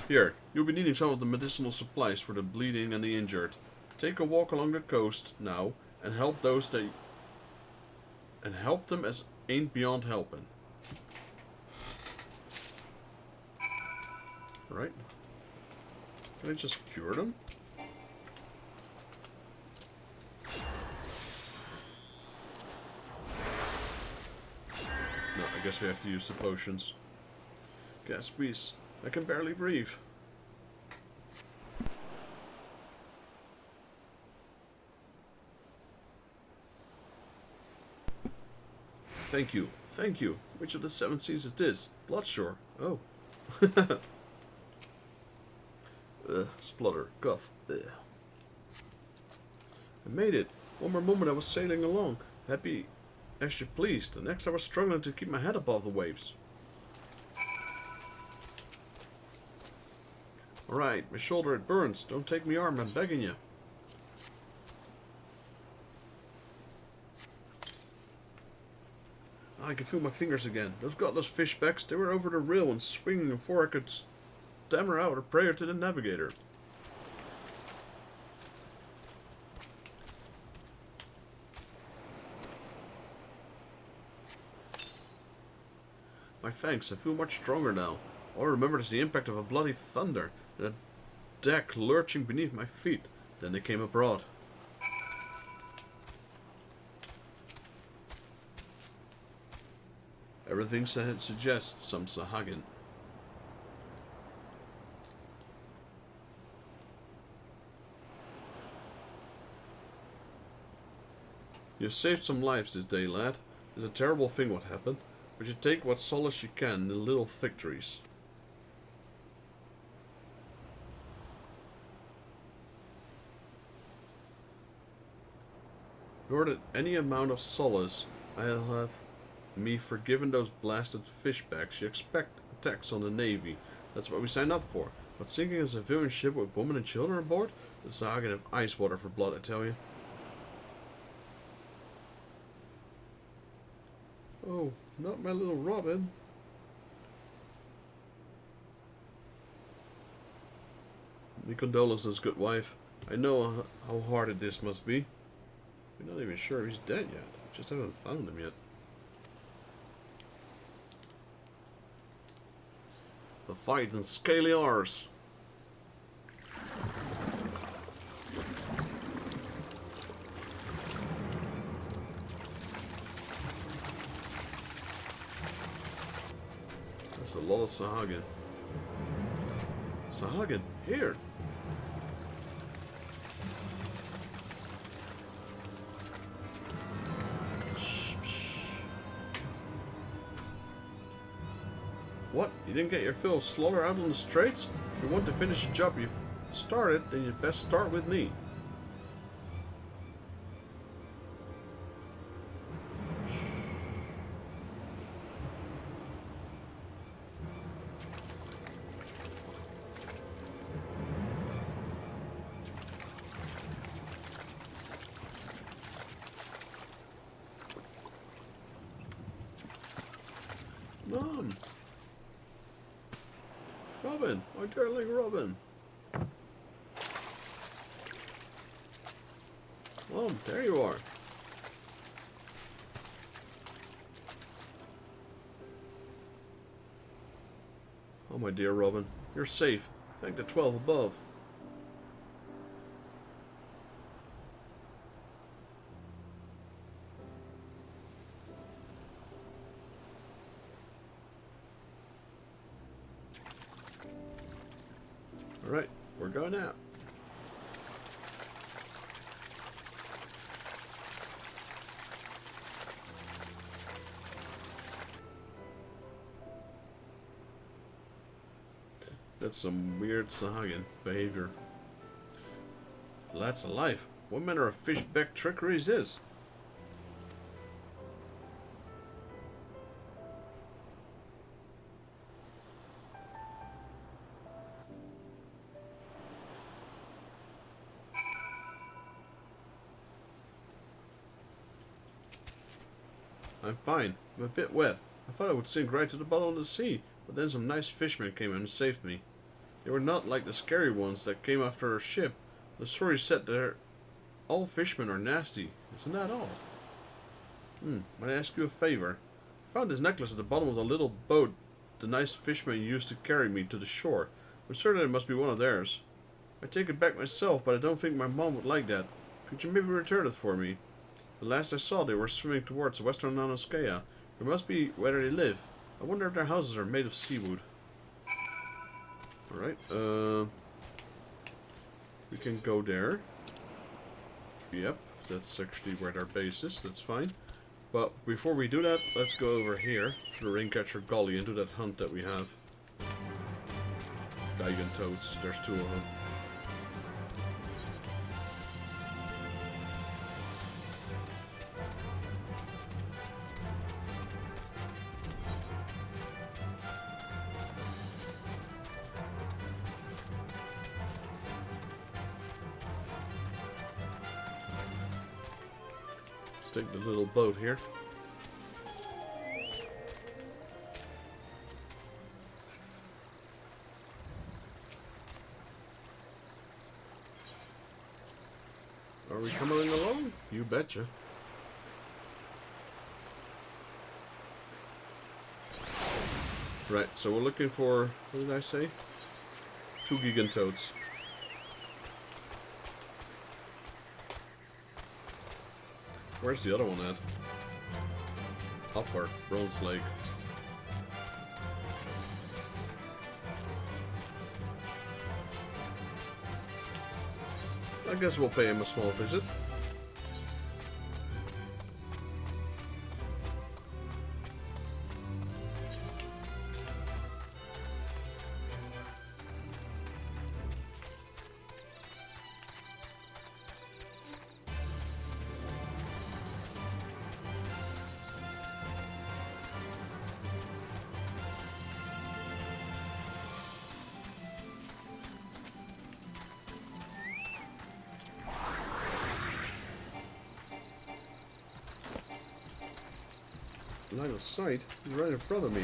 Here, you'll be needing some of the medicinal supplies for the bleeding and the injured. Take a walk along the coast now and help those that help them as ain't beyond helping. Right? Can I just cure them? No, I guess we have to use the potions. Gas, please. I can barely breathe. Thank you. Thank you. Which of the 7 seas is this? Bloodshore. Oh. Splutter. Guff. Ugh. I made it. One more moment I was sailing along. Happy as you pleased. The next I was struggling to keep my head above the waves. Alright, my shoulder it burns. Don't take me arm, I'm begging you. I can feel my fingers again. Those godless fishbacks, they were over the rail and swinging before I could stammer out a prayer to the navigator. My thanks, I feel much stronger now. All I remembered is the impact of a bloody thunder and a deck lurching beneath my feet. Then they came abroad. Everything suggests some Sahagin. You saved some lives this day, lad. It's a terrible thing what happened, but you take what solace you can in the little victories. Nor that any amount of solace I'll have me forgiven those blasted fishbacks. You expect attacks on the Navy. That's what we signed up for. But sinking a civilian ship with women and children aboard? The Sahagin have ice water for blood, I tell you. Oh, not my little Robin. My condolences, good wife. I know how hard this must be. We're not even sure he's dead yet. We just haven't found him yet. The fight in Scaly Ars. That's a lot of Sahagin. Sahagin, here! What? You didn't get your fill of slaughter out on the straits? If you want to finish the job you've started, then you'd best start with me. Mom! Robin! My darling Robin! Mom, there you are. Oh, my dear Robin. You're safe. Thank the 12 above. Alright, we're going out. That's some weird Sahagan behavior. That's alive. What manner of fishback trickery is this? I'm fine. I'm a bit wet. I thought I would sink right to the bottom of the sea, but then some nice fishermen came and saved me. They were not like the scary ones that came after our ship. The story said that all fishermen are nasty. Isn't that all? Might I ask you a favor? I found this necklace at the bottom of the little boat the nice fishermen used to carry me to the shore. I'm certain it must be one of theirs. I take it back myself, but I don't think my mom would like that. Could you maybe return it for me? The last I saw, they were swimming towards western Nanoscea. It must be where they live. I wonder if their houses are made of seaweed. Alright, we can go there. Yep, that's actually where their base is, that's fine. But before we do that, let's go over here to the Ringcatcher Gully and do that hunt that we have. Gigan toads, there's 2 of them. Take the little boat here. Are we coming along? You betcha. Right, so we're looking for, what did I say? 2 Gigantoads. Where's the other one at? Upper, Bronze Lake. I guess we'll pay him a small visit. Line of sight is right in front of me.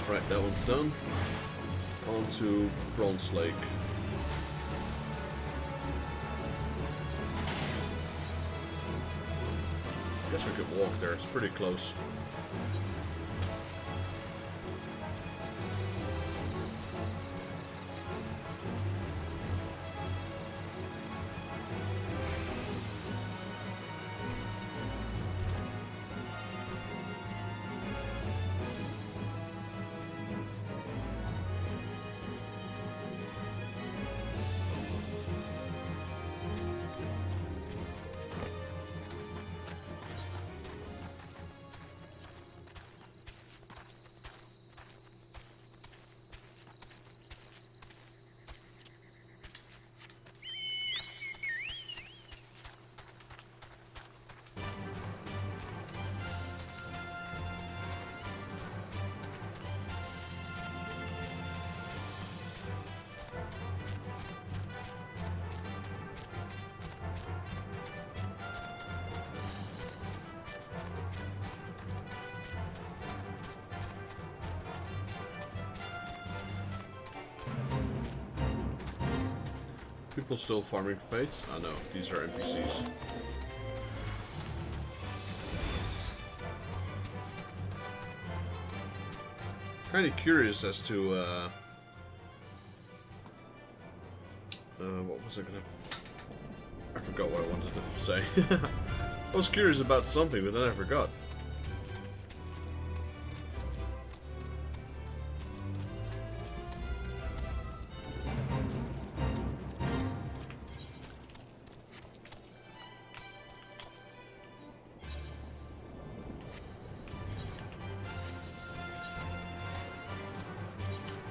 Right, that one's done. On to Bronze Lake. I guess we could walk there, it's pretty close. People still farming fates? Oh no, these are NPCs. Kind of curious as to what was I gonna? I forgot what I wanted to say. I was curious about something, but then I forgot.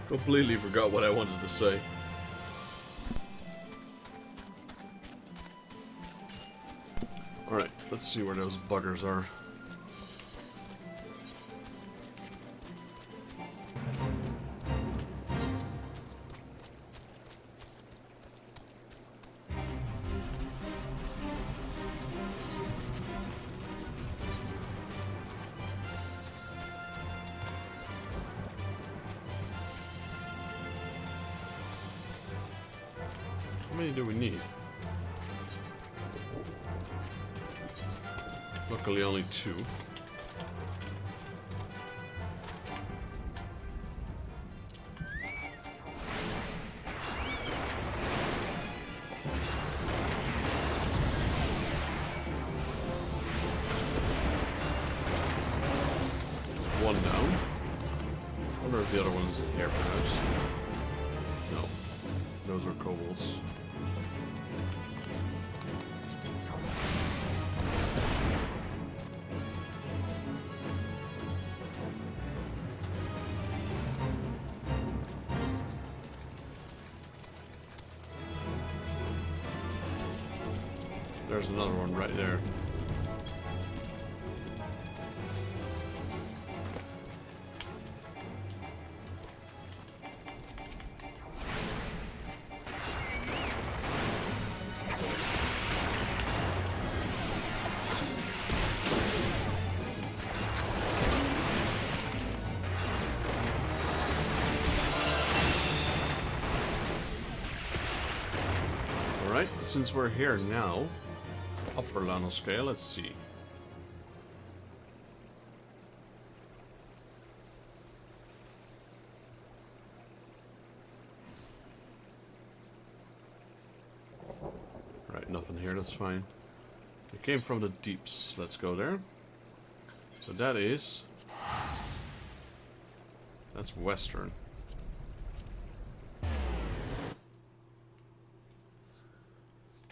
Completely forgot what I wanted to say. Alright, let's see where those buggers are. How many do we need? Luckily only 2. One down. I wonder if the other one's in here perhaps. No. Those are kobolds. There's another one right there. Alright, since we're here now, upper nanoscale, let's see. Right, nothing here, that's fine. It came from the deeps, let's go there. So that is... that's western.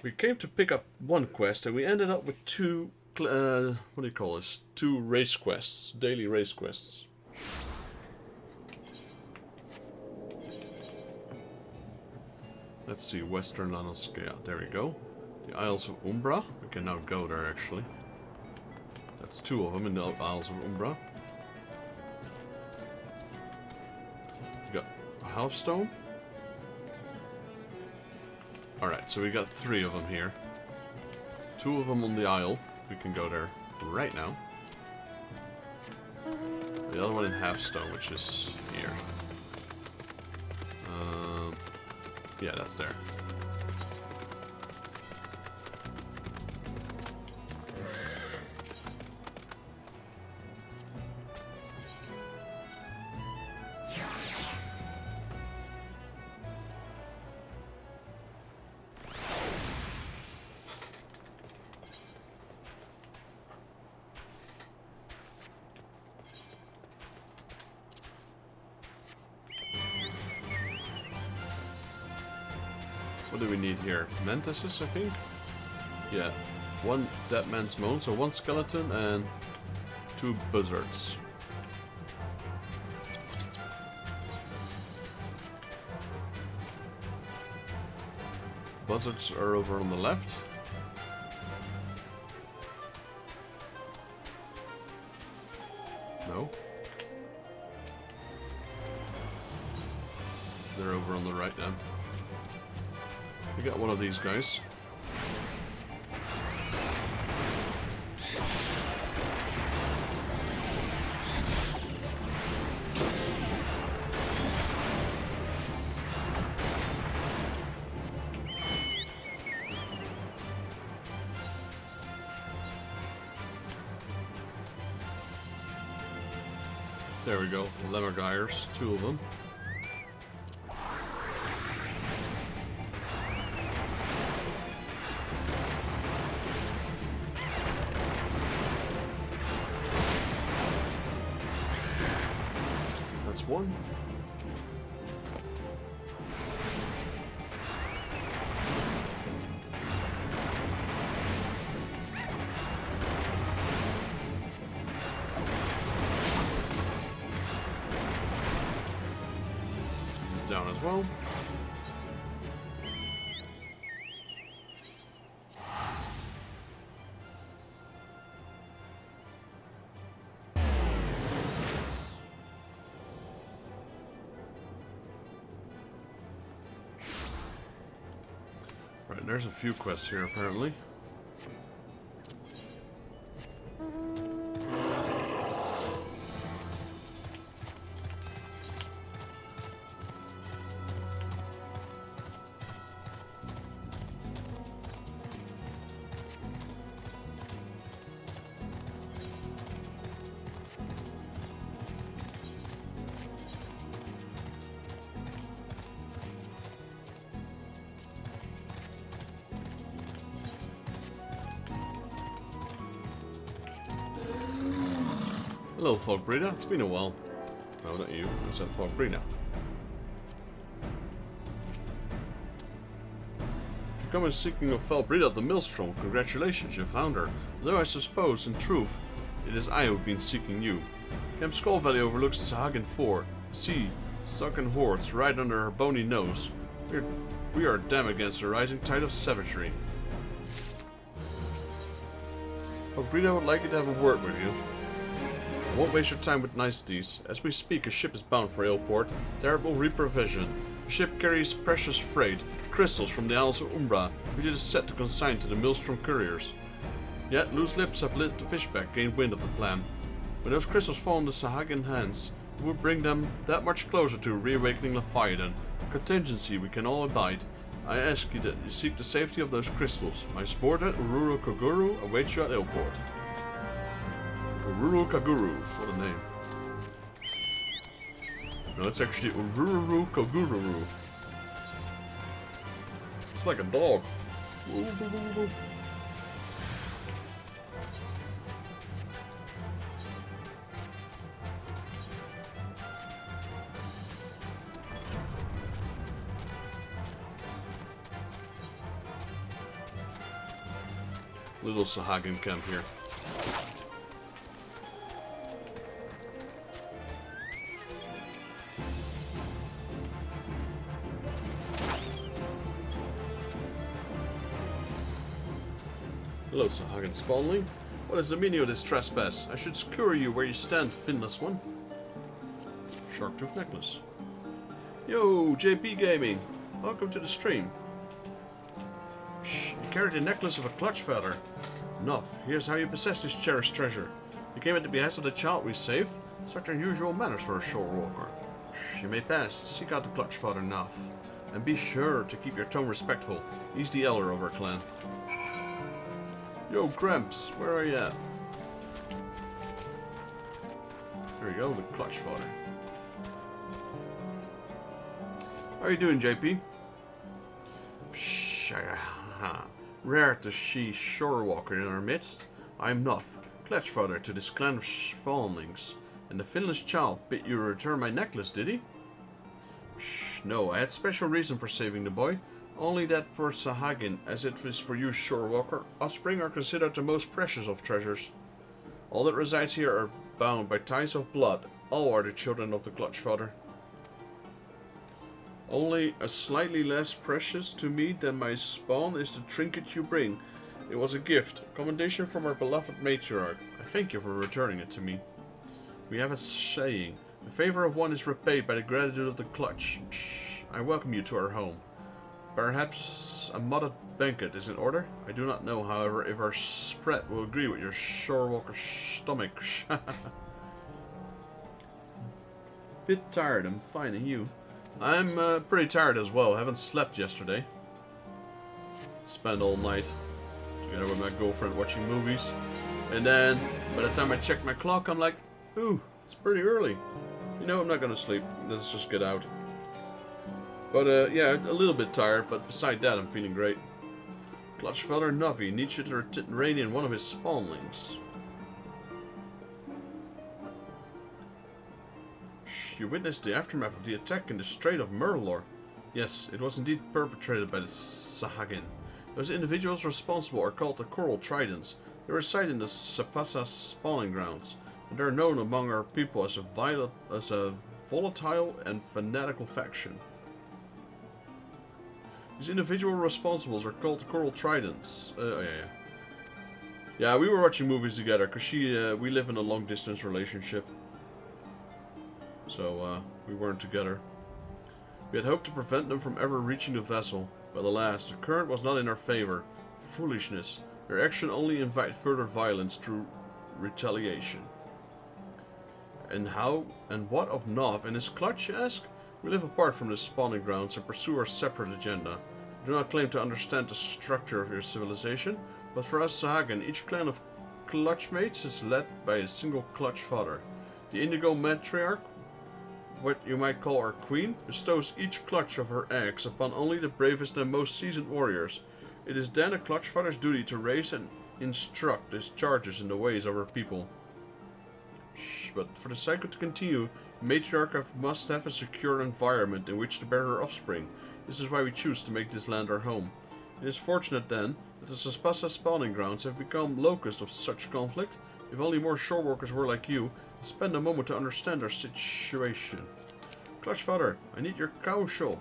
We came to pick up one quest and we ended up with 2, what do you call this? 2 race quests, daily race quests. Let's see, Western Nanoscale, there we go. The Isles of Umbra, we can now go there actually. That's 2 of them in the Isles of Umbra. We got a Halfstone. Alright, so we got 3 of them here. 2 of them on the isle. We can go there right now. The other one in Halfstone, which is here. Yeah, that's there. What do we need here? Mantises, I think? Yeah. 1 dead man's moan, so 1 skeleton and 2 buzzards. Buzzards are over on the left. No. They're over on the right now. We got one of these guys. There we go, Lemmergeiers, 2 of them. one. He's down as well. Right, there's a few quests here apparently. Hello, Fog Breeder. It's been a while. No, not you. I said Fog Breeder. If you come in seeking of Fell Breeder of the Maelstrom, congratulations, you found her. Though I suppose, in truth, it is I who've been seeking you. Camp Skull Valley overlooks the Sahagin Ford. See, sunken hordes right under her bony nose. We are damned against the rising tide of savagery. Fog Breeder would like you to have a word with you. I won't waste your time with niceties. As we speak, a ship is bound for Aleport. Terrible reprovision. The ship carries precious freight, crystals from the Isles of Umbra, which it is set to consign to the Maelstrom couriers. Yet loose lips have let the fishback gain wind of the plan. When those crystals fall in the Sahagin hands, it would bring them that much closer to reawakening Leviathan, a contingency we can all abide. I ask you that you seek the safety of those crystals. My subordinate, Ururu Koguru, awaits you at Aleport. Ururu Kaguru, what a name. No, it's actually Ururu Koguru. It's like a dog. Little Sahagin camp here. Hello, Sahagin Spawnling. What is the meaning of this trespass? I should skewer you where you stand, finless one. Sharktooth necklace. Yo, JP Gaming. Welcome to the stream. Shh, you carry the necklace of a clutch feather. Enough. Here's how you possess this cherished treasure. You came at the behest of the child we saved. Such unusual manners for a shore walker. Shh, you may pass. Seek out the clutch feather, Naf. And be sure to keep your tone respectful. He's the elder of our clan. Yo, Gramps, where are you at? There we go, the clutch fodder. How are you doing, JP? Psh, rare to see Shorewalker in our midst. I'm Nuff, clutch fodder to this clan of spawnlings. And the finless child bid you return my necklace, did he? Psh, no, I had special reason for saving the boy. Only that for Sahagin, as it is for you, Shorewalker, offspring are considered the most precious of treasures. All that resides here are bound by ties of blood. All are the children of the clutch father. Only a slightly less precious to me than my spawn is the trinket you bring. It was a gift, a commendation from our beloved matriarch. I thank you for returning it to me. We have a saying, the favor of one is repaid by the gratitude of the clutch. Psh, I welcome you to our home. Perhaps a modded banquet is in order? I do not know, however, if our spread will agree with your Shorewalker stomach. Bit tired, I'm fine, and you? I'm pretty tired as well, haven't slept yesterday. Spent all night together with my girlfriend watching movies. And then, by the time I checked my clock, I'm like, ooh, it's pretty early. You know, I'm not gonna sleep, let's just get out. But yeah, a little bit tired, but beside that, I'm feeling great. Clutchfeller Navi needs you to rein in one of his spawnlings. You witnessed the aftermath of the attack in the Strait of Murlor. Yes, it was indeed perpetrated by the Sahagin. Those individuals responsible are called the Coral Tridents. They reside in the Sapasa spawning grounds, and they are known among our people as a volatile and fanatical faction. These individual responsibles are called the Coral Tridents. Yeah, we were watching movies together, because we live in a long-distance relationship. So, we weren't together. We had hoped to prevent them from ever reaching the vessel, but alas, the current was not in our favor. Foolishness. Their action only invite further violence through retaliation. And how and what of Nov and his clutch, you ask? We live apart from the spawning grounds and pursue our separate agenda. We do not claim to understand the structure of your civilization, but for us Sahagin, each clan of clutch mates is led by a single clutch father. The Indigo Matriarch, what you might call our queen, bestows each clutch of her eggs upon only the bravest and most seasoned warriors. It is then a clutch father's duty to raise and instruct his charges in the ways of her people. But for the cycle to continue, the matriarch must have a secure environment in which to bear her offspring. This is why we choose to make this land our home. It is fortunate then that the Saspasa spawning grounds have become locus of such conflict. If only more shore workers were like you, spend a moment to understand our situation. Clutch father, I need your counsel.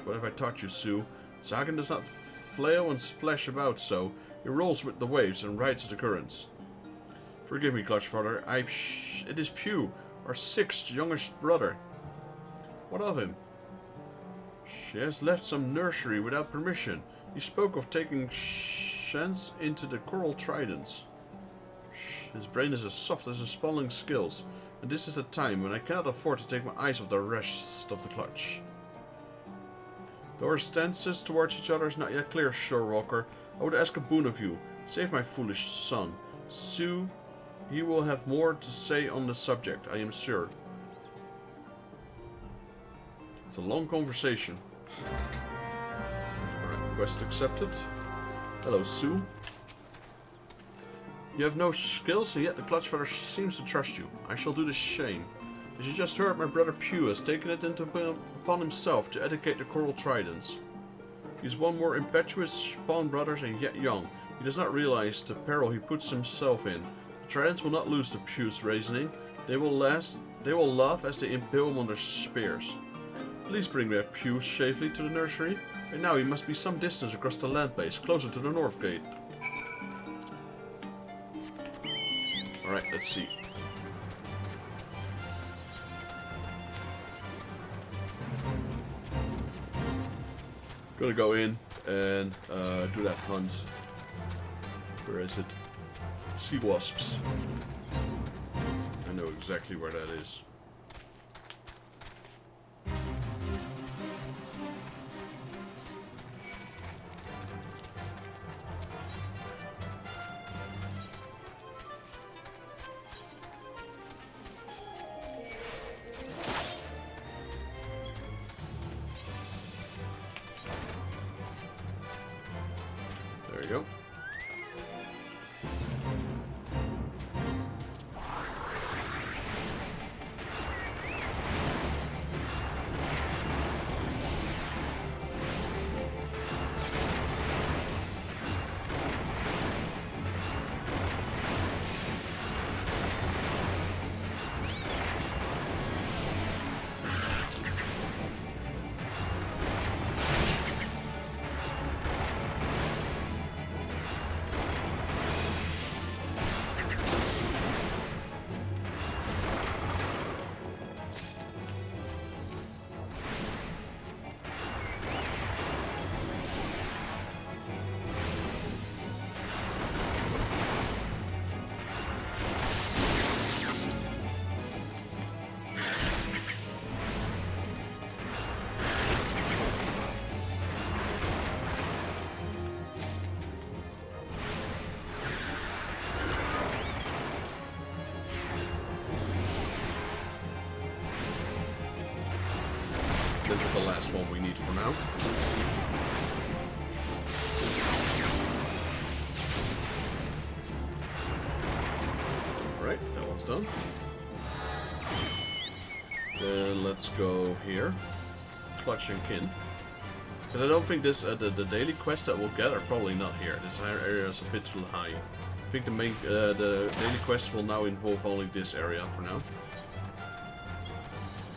What have I taught you, Sue? Sahagin does not flail and splash about so. He rolls with the waves and rides the currents. Forgive me, Clutch father. It is Pew, our 6th youngest brother. What of him? She has left some nursery without permission. He spoke of taking Shans into the Coral Tridents. His brain is as soft as his spawning skills, and this is a time when I cannot afford to take my eyes off the rest of the clutch. Though our stances towards each other is not yet clear, Shorewalker, I would ask a boon of you. Save my foolish son. Sue, he will have more to say on the subject, I am sure. It's a long conversation. Alright, quest accepted. Hello, Sue. You have no skills, and yet the Clutch Father seems to trust you. I shall do the same. As you just heard, my brother Pew has taken it upon himself to educate the Coral Tridents. He is one more impetuous spawn brothers and yet young. He does not realize the peril he puts himself in. The Tridents will not lose to Pew's reasoning. They will laugh as they impale him on their spears. Please bring back Pew safely to the nursery. Right now he must be some distance across the land base, closer to the north gate. Alright, let's see. Gonna go in and do that hunt. Where is it? Sea wasps. I know exactly where that is. There we go. This is the last one we need for now. Alright, that one's done. Then let's go here. Clutch and Kin. But I don't think this the daily quest that we'll get are probably not here. This area is a bit too high. I think the daily quests will now involve only this area for now.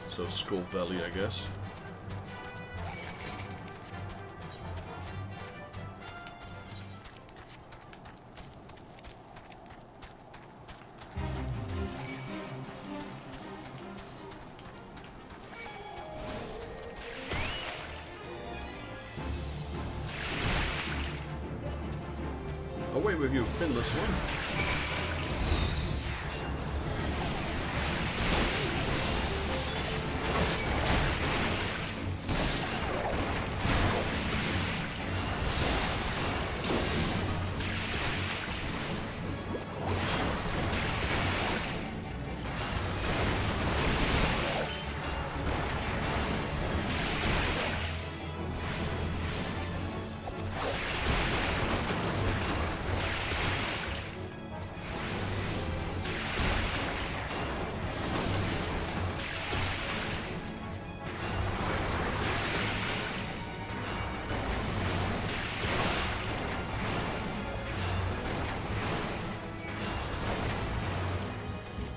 So Skull Valley, I guess. Away with you, finless one.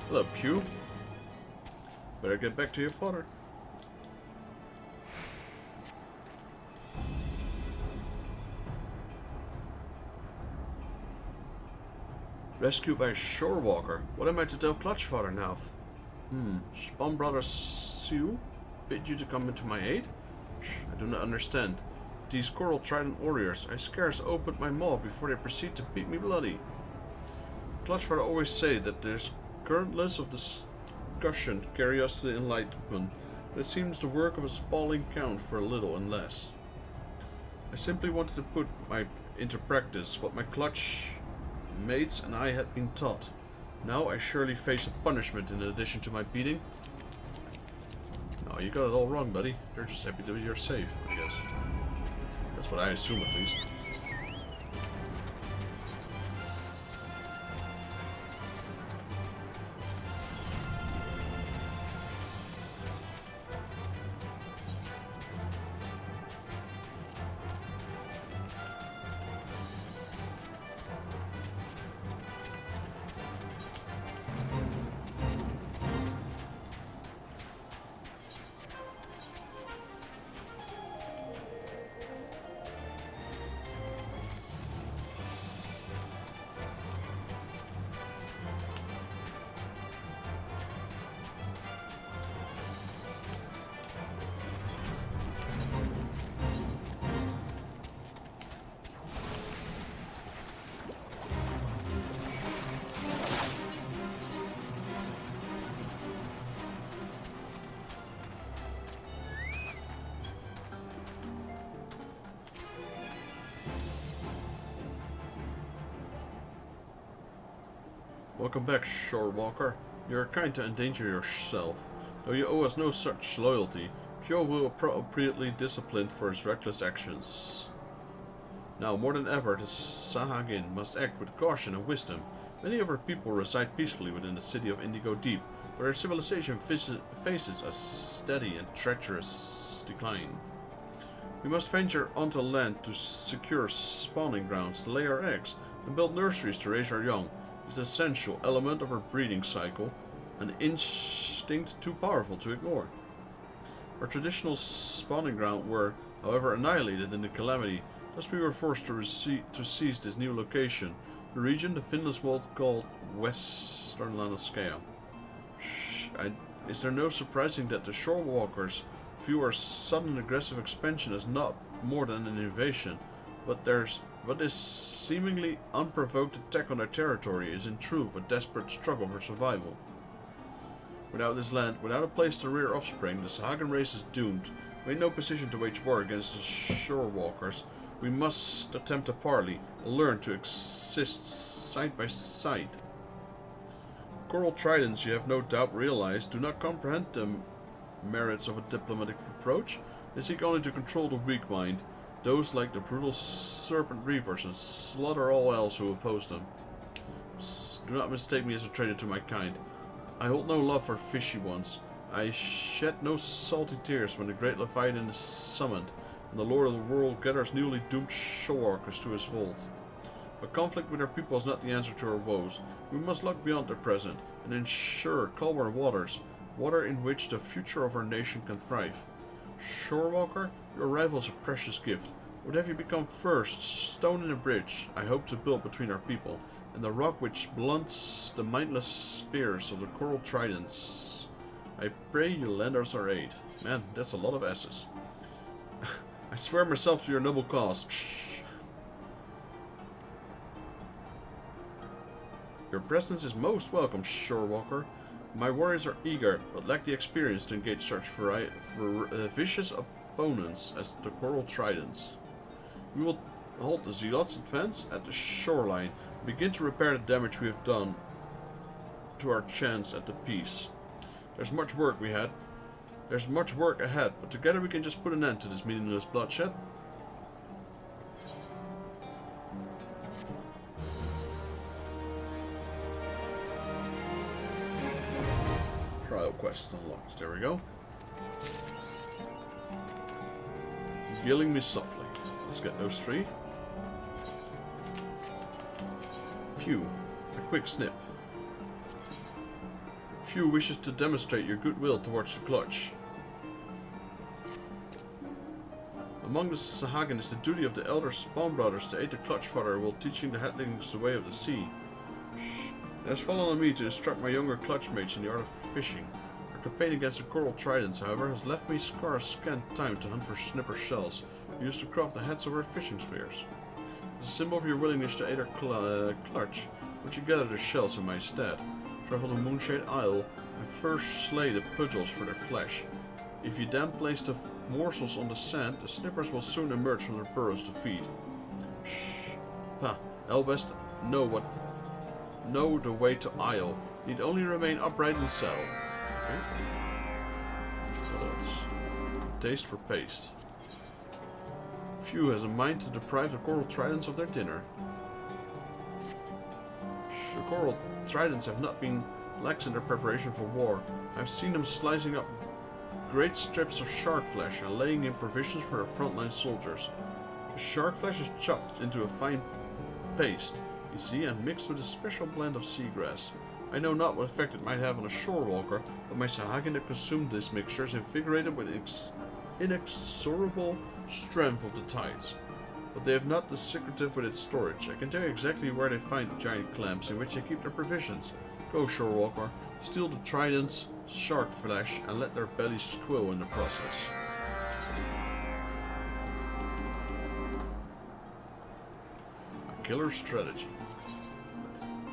Hello, Pew. Better get back to your father. Rescued by a shore walker. What am I to tell Clutch Father now? Spawn Brother Sue bid you to come into my aid? I do not understand. These coral trident warriors, I scarce opened my maw before they proceed to beat me bloody. Clutch Father always say that there's currentless of discussion to carry us to the enlightenment, but it seems the work of a spalling count for a little and less. I simply wanted to put into practice what my Clutch mates and I had been taught. Now I surely face a punishment in addition to my beating. No, you got it all wrong, buddy. They're just happy that you're safe, I guess. That's what I assume, at least. Welcome back, Shorewalker. You are kind to endanger yourself. Though you owe us no such loyalty, Pyo will appropriately disciplined for his reckless actions. Now, more than ever, the Sahagin must act with caution and wisdom. Many of our people reside peacefully within the city of Indigo Deep, but our civilization faces a steady and treacherous decline. We must venture onto land to secure spawning grounds to lay our eggs, and build nurseries to raise our young. Is an essential element of our breeding cycle, an instinct too powerful to ignore. Our traditional spawning ground were, however, annihilated in the Calamity, thus we were forced to seize this new location, the region the Finland's world called Western Lanaskea. Is there no surprising that the Shorewalkers view our sudden aggressive expansion as not more than an invasion, but this seemingly unprovoked attack on their territory is in truth a desperate struggle for survival. Without this land, without a place to rear offspring, the Sahagin race is doomed. We're in no position to wage war against the Shorewalkers. We must attempt a parley, and learn to exist side by side. Coral tridents, you have no doubt realized, do not comprehend the merits of a diplomatic approach. They seek only to control the weak mind, those like the brutal serpent reavers, and slaughter all else who oppose them. Do not mistake me as a traitor to my kind. I hold no love for fishy ones. I shed no salty tears when the great Leviathan is summoned, and the Lord of the World gathers newly doomed shorewalkers to his vault. But conflict with our people is not the answer to our woes. We must look beyond the present, and ensure calmer waters, water in which the future of our nation can thrive. Shorewalker, your arrival is a precious gift. What have you become first? Stone in a bridge I hope to build between our people, and the rock which blunts the mindless spears of the coral tridents. I pray you lend us our aid. Man, that's a lot of S's. I swear myself to your noble cause. Psh. Your presence is most welcome, Shorewalker. My warriors are eager, but lack the experience to engage such vicious opponents as the coral tridents. We will hold the zealots' advance at the shoreline and begin to repair the damage we have done to our chance at the peace. There's much work ahead, but together we can just put an end to this meaningless bloodshed. Trial quest unlocked. There we go. Killing me softly. Let's get those 3. Phew. A quick snip. Few wishes to demonstrate your goodwill towards the Clutch. Among the Sahagin is the duty of the elder Spawn Brothers to aid the Clutch Father while teaching the Headlings the way of the sea. It has fallen on me to instruct my younger Clutch mates in the art of fishing. Our campaign against the coral tridents, however, has left me scant time to hunt for snipper shells used to craft the heads of our fishing spears. As a symbol of your willingness to aid our Clutch, would you gather the shells in my stead? Travel to Moonshade Isle and first slay the pudgels for their flesh. If you then place the morsels on the sand, the snippers will soon emerge from their burrows to feed. Shh. Ha. Elbest know the way to Isle. Need only remain upright in saddle. Okay. What else? Taste for paste. Few has a mind to deprive the coral tridents of their dinner. The coral tridents have not been lax in their preparation for war. I've seen them slicing up great strips of shark flesh and laying in provisions for their frontline soldiers. The shark flesh is chopped into a fine paste, you see, and mixed with a special blend of seagrass. I know not what effect it might have on a shorewalker, but my Sahagin that consumed this mixture is invigorated with inexorable strength of the tides. But they have not the secretive with its storage. I can tell you exactly where they find the giant clamps in which they keep their provisions. Go, Shorewalker, steal the tridents, shark flesh, and let their bellies squill in the process. A killer strategy.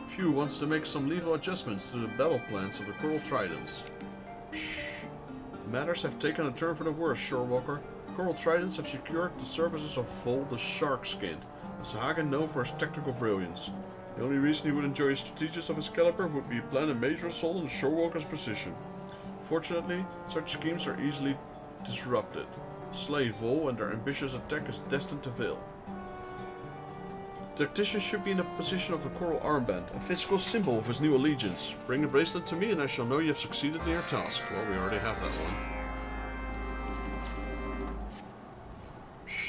Few wants to make some lethal adjustments to the battle plans of the coral tridents. Psh. Matters have taken a turn for the worse, Shorewalker. Coral tridents have secured the services of Vol the Shark-Skinned, a Sahagin known for his technical brilliance. The only reason he would enjoy a strategist of his caliber would be to plan a major assault on the Shorewalker's position. Fortunately, such schemes are easily disrupted. Slay Vol and their ambitious attack is destined to fail. The tactician should be in the position of the coral armband, a physical symbol of his new allegiance. Bring the bracelet to me and I shall know you have succeeded in your task. Well, we already have that one.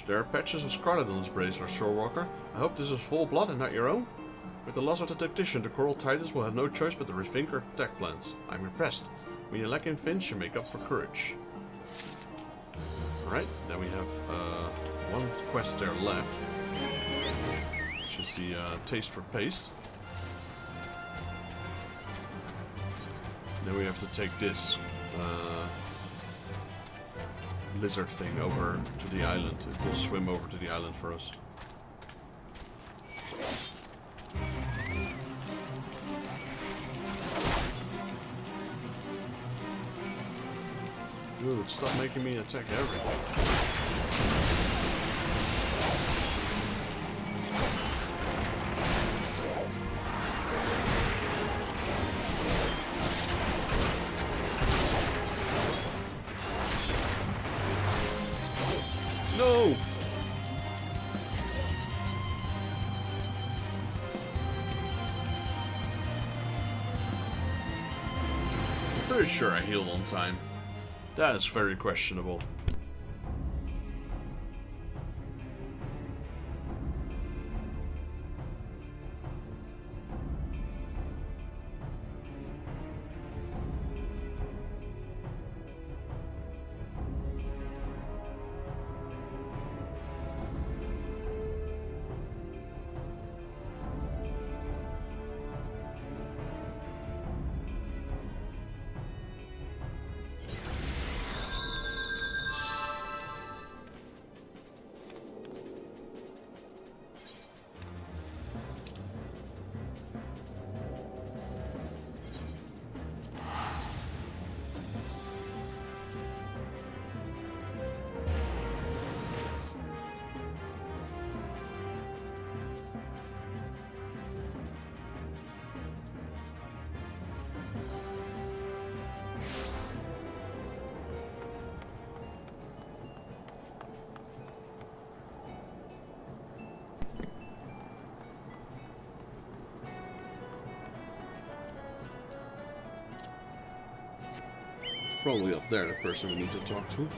There are patches of scarlet on this bracelet, Shorewalker. I hope this is full blood and not your own. With the loss of the tactician, the coral tridents will have no choice but to rethink our attack plans. I'm impressed. When you lack in fins, you make up for courage. Alright, then we have one quest there left, which is the taste for paste. Then we have to take this lizard thing over to the island. It will swim over to the island for us. Dude, stop making me attack everything. No! pretty sure I healed on time. That is very questionable. Probably up there, the person we need to talk to.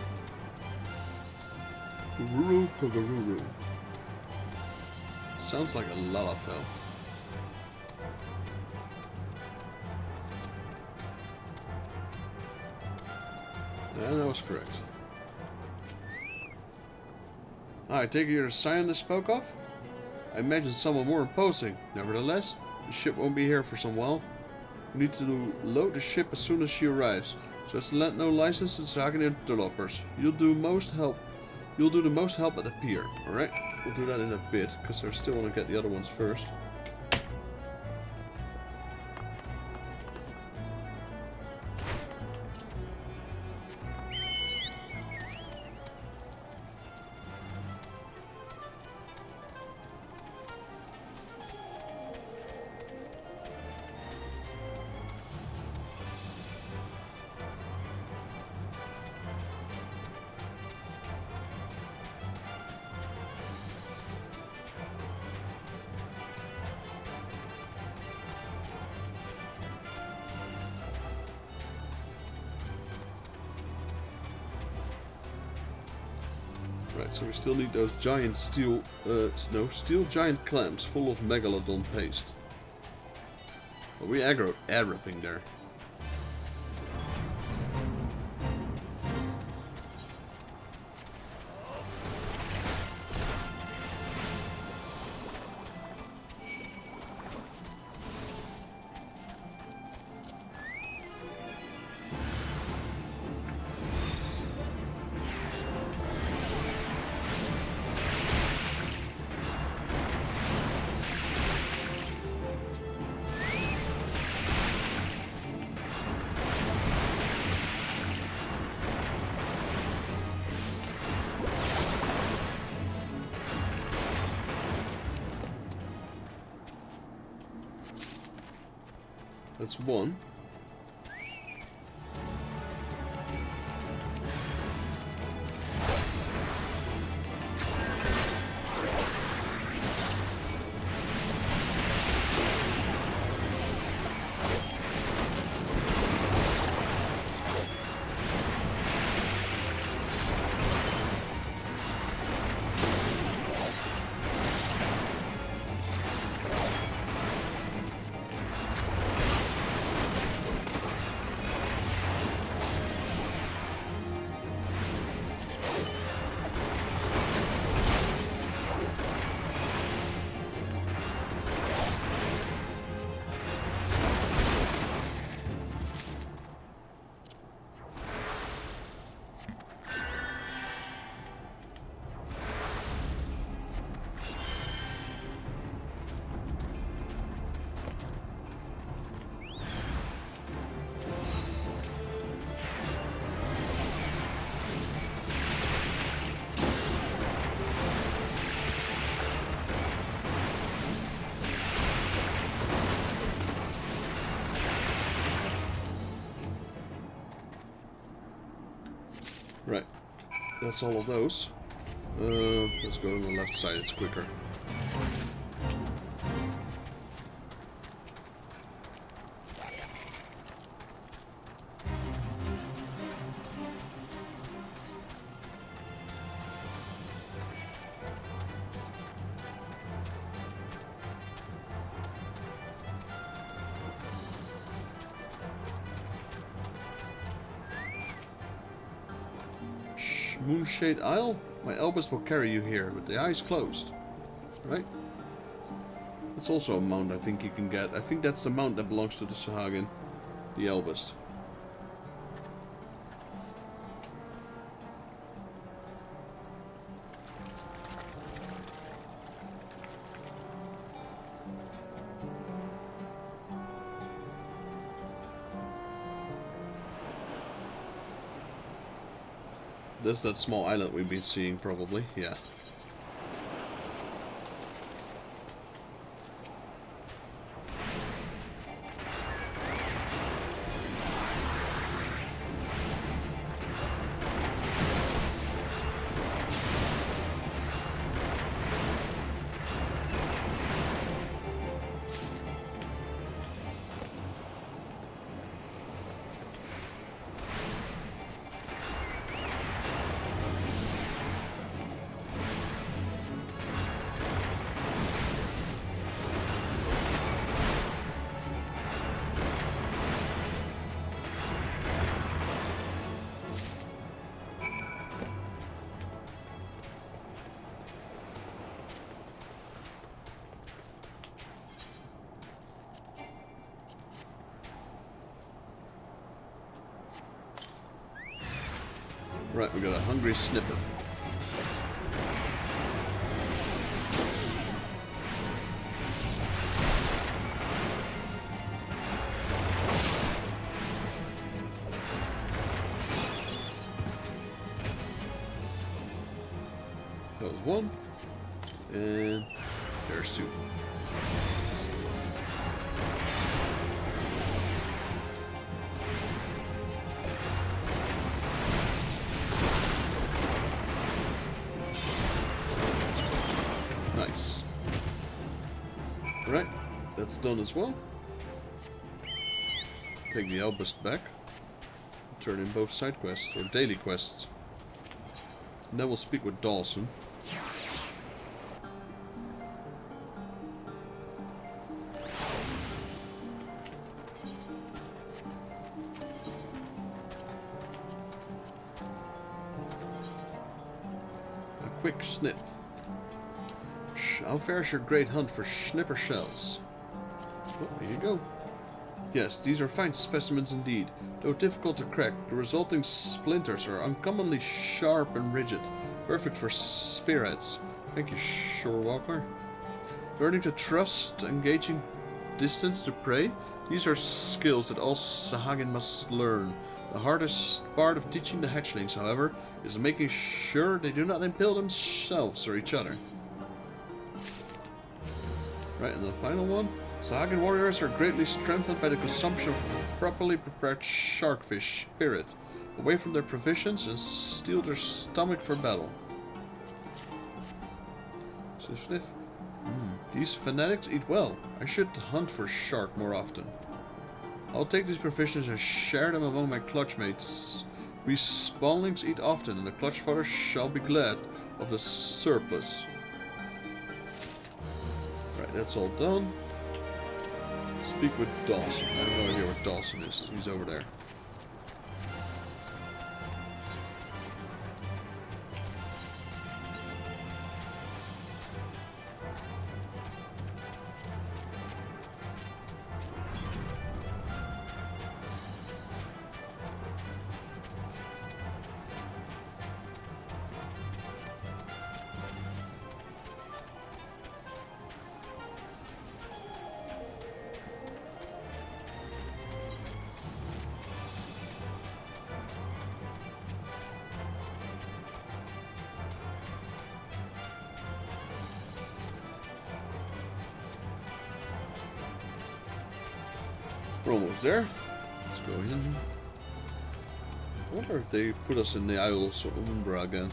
Guru Kogururu. Sounds like a Lalafell. Yeah, that was correct. I take it you're the scion I spoke of? I imagine someone more imposing. Nevertheless, the ship won't be here for some while. We need to load the ship as soon as she arrives. So as to lend no license to Zagen interlopers. You'll do the most help at the pier, alright? We'll do that in a bit, because I still want to get the other ones first. Right, so we still need those giant steel giant clamps full of megalodon paste. Well, we aggroed everything there. That's one. Right, that's all of those. Let's go on the left side, it's quicker. Moonshade Isle? My eldest will carry you here, with the eyes closed. Right? That's also a mount I think you can get. I think that's the mount that belongs to the Sahagin. The eldest. That's that small island we've been seeing, probably. Yeah. Right, we got a hungry snipper. That was one. And there's two. Nice. Right, that's done as well. Take the Eldest back. Turn in both side quests, or daily quests. And then we'll speak with Dawson. A quick snip. How fares your great hunt for snipper shells? Oh, here you go. Yes, these are fine specimens indeed. Though difficult to crack, the resulting splinters are uncommonly sharp and rigid, perfect for spearheads. Thank you, Shorewalker. Learning to trust, engaging distance to prey, these are skills that all Sahagin must learn. The hardest part of teaching the hatchlings, however, is making sure they do not impale themselves or each other. Right, and the final one. Sahagin warriors are greatly strengthened by the consumption of properly prepared sharkfish spirit, away from their provisions and steel their stomach for battle. Sniff, sniff. These fanatics eat well. I should hunt for shark more often. I'll take these provisions and share them among my clutchmates. We spawnlings eat often, and the clutchfather shall be glad of the surplus. Right, that's all done. Speak with Dawson. I have no idea where Dawson is. He's over there. We're almost there. Let's go in. I wonder if they put us in the Isle of Umbra again.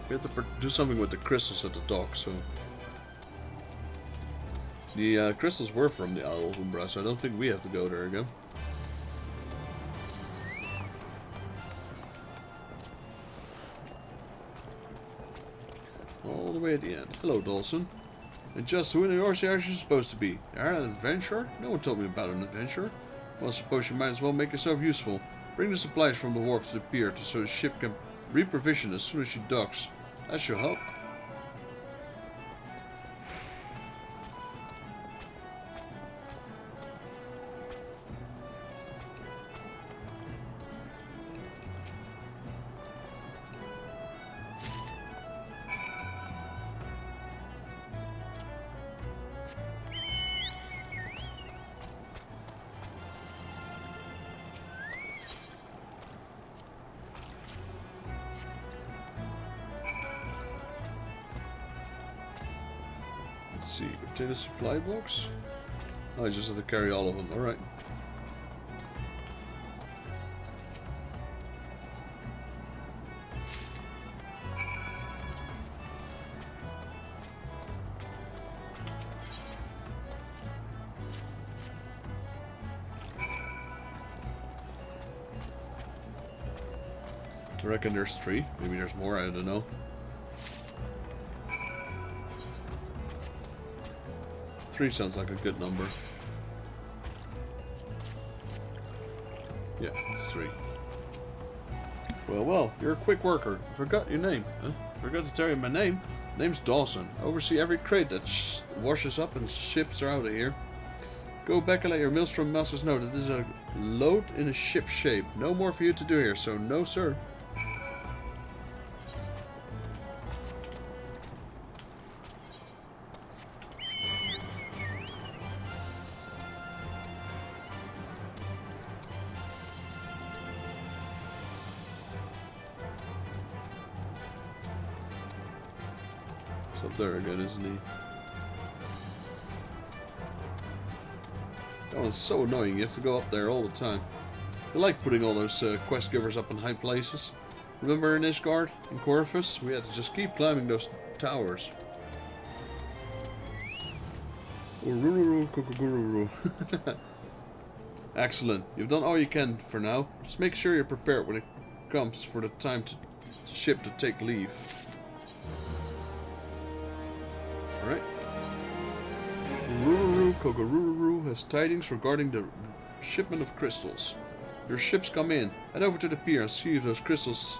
We have to do something with the crystals at the dock, so... The crystals were from the Isle of Umbra, so I don't think we have to go there again. All the way at the end. Hello, Dawson. And just who in Eorzea are you supposed to be? An adventurer? No one told me about an adventurer. Well, I suppose you might as well make yourself useful. Bring the supplies from the wharf to the pier so the ship can reprovision as soon as she docks. That should help. Let's see, obtain a supply box? Oh, I just have to carry all of them, alright. I reckon there's 3, maybe there's more, I don't know. 3 sounds like a good number. Yeah, it's 3. Well, you're a quick worker. I forgot your name. Huh? Forgot to tell you my name. Name's Dawson. I oversee every crate that washes up and ships are out of here. Go back and let your Maelstrom masters know that this is a load in a ship shape. No more for you to do here, so no sir. Up there again, isn't he? That one's so annoying, you have to go up there all the time. I like putting all those quest givers up in high places. Remember in Ishgard, in Corvus, we had to just keep climbing those towers. Excellent, you've done all you can for now. Just make sure you're prepared when it comes for the time to ship to take leave. Alright. Kogururu has tidings regarding the shipment of crystals. Your ships come in. Head over to the pier and see if those crystals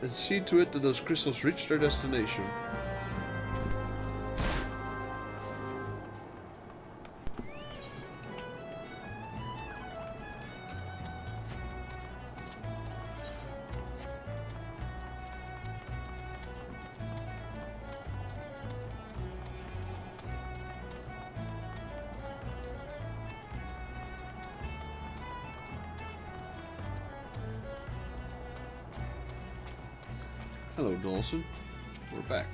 and see to it that those crystals reach their destination. Hello, Dawson. We're back.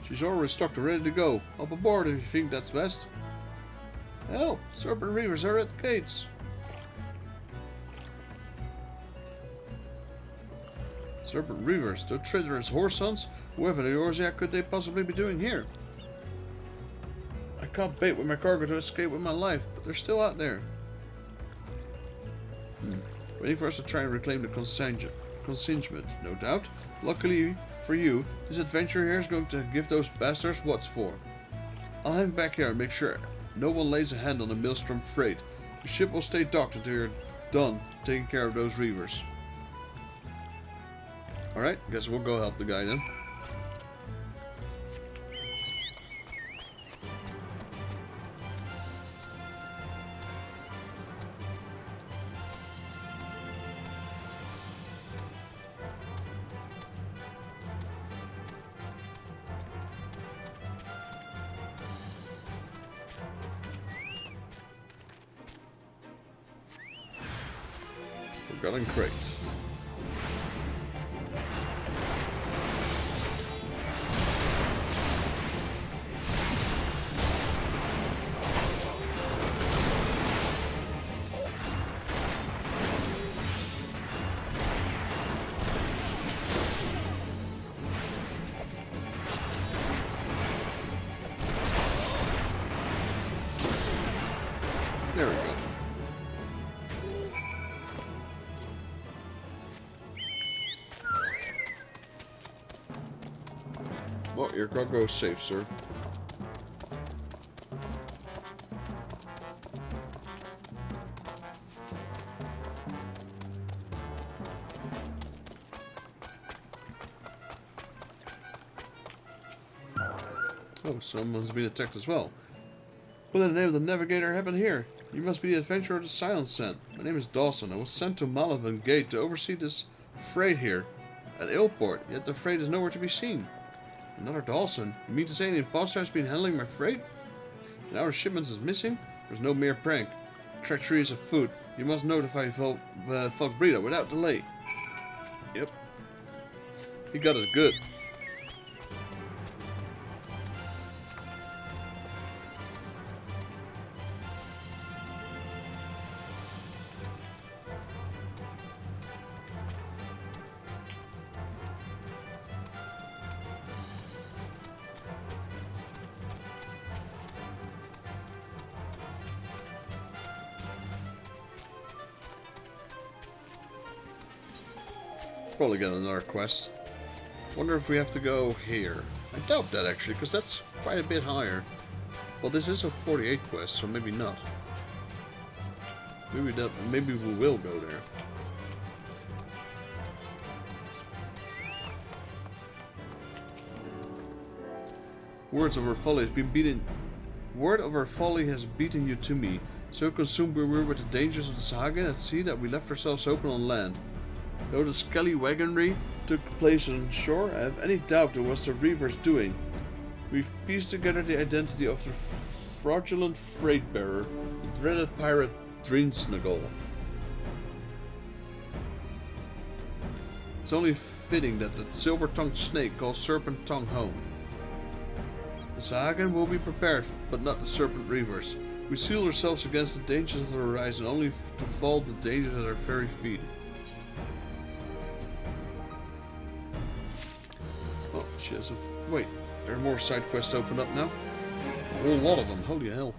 She's already stocked and ready to go. Up aboard if you think that's best. Hell, Serpent Reavers are at the gates. Serpent Reavers, those traitorous horse sons? Whoever the Eorzea could they possibly be doing here? I can't bait with my cargo to escape with my life, but they're still out there. Waiting for us to try and reclaim the consignment, no doubt. Luckily for you, this adventure here is going to give those bastards what's for. I'll hang back here and make sure no one lays a hand on the Maelstrom freight. The ship will stay docked until you're done taking care of those Reavers. Alright, guess we'll go help the guy then. Forgotten crate. There we go. Well, your cargo is safe, sir. Oh, someone's been attacked as well. What in the name of the Navigator happened here? You must be the adventurer the Scion sent. My name is Dawson. I was sent to Malavan Gate to oversee this freight here at Ilport, yet the freight is nowhere to be seen. Another Dawson? You mean to say an imposter has been handling my freight? And our shipments is missing? There's no mere prank. Treachery is afoot. You must notify Falkbrida without delay. Yep. He got it good. Probably get another quest. Wonder if we have to go here. I doubt that actually, because that's quite a bit higher. Well, this is a 48 quest, so maybe not. Maybe we will go there. Word of our folly has beaten you to me. So consumed we were with the dangers of the Saga at sea that we left ourselves open on land. Though the scallywagonry took place on shore, I have any doubt it was the Reaver's doing. We've pieced together the identity of the fraudulent freight bearer, the dreaded pirate Drinsnagol. It's only fitting that the silver-tongued snake calls Serpent Tongue home. The Sagan will be prepared, but not the Serpent Reavers. We seal ourselves against the dangers of the horizon, only to fall the dangers at our very feet. Oh, shiz. Wait, there are more side quests open up now? A whole lot of them, holy hell.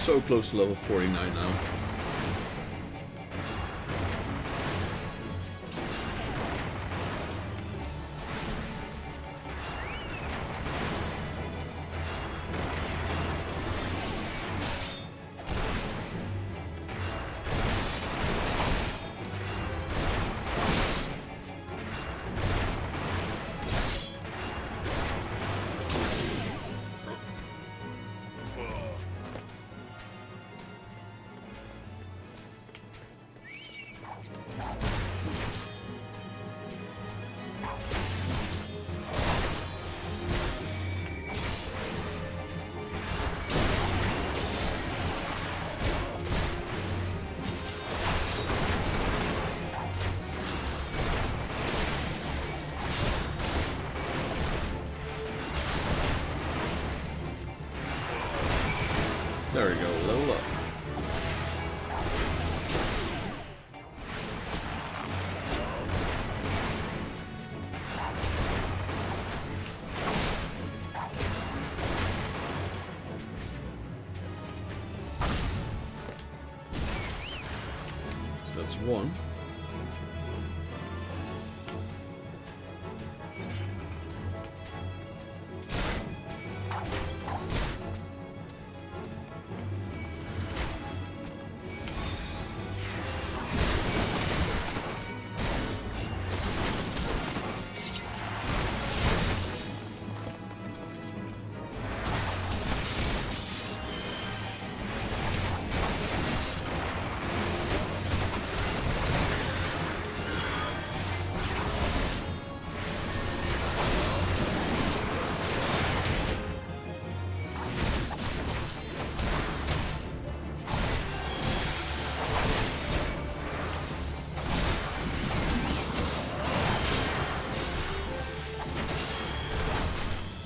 so close to level 49 now. There we go, level up. That's one.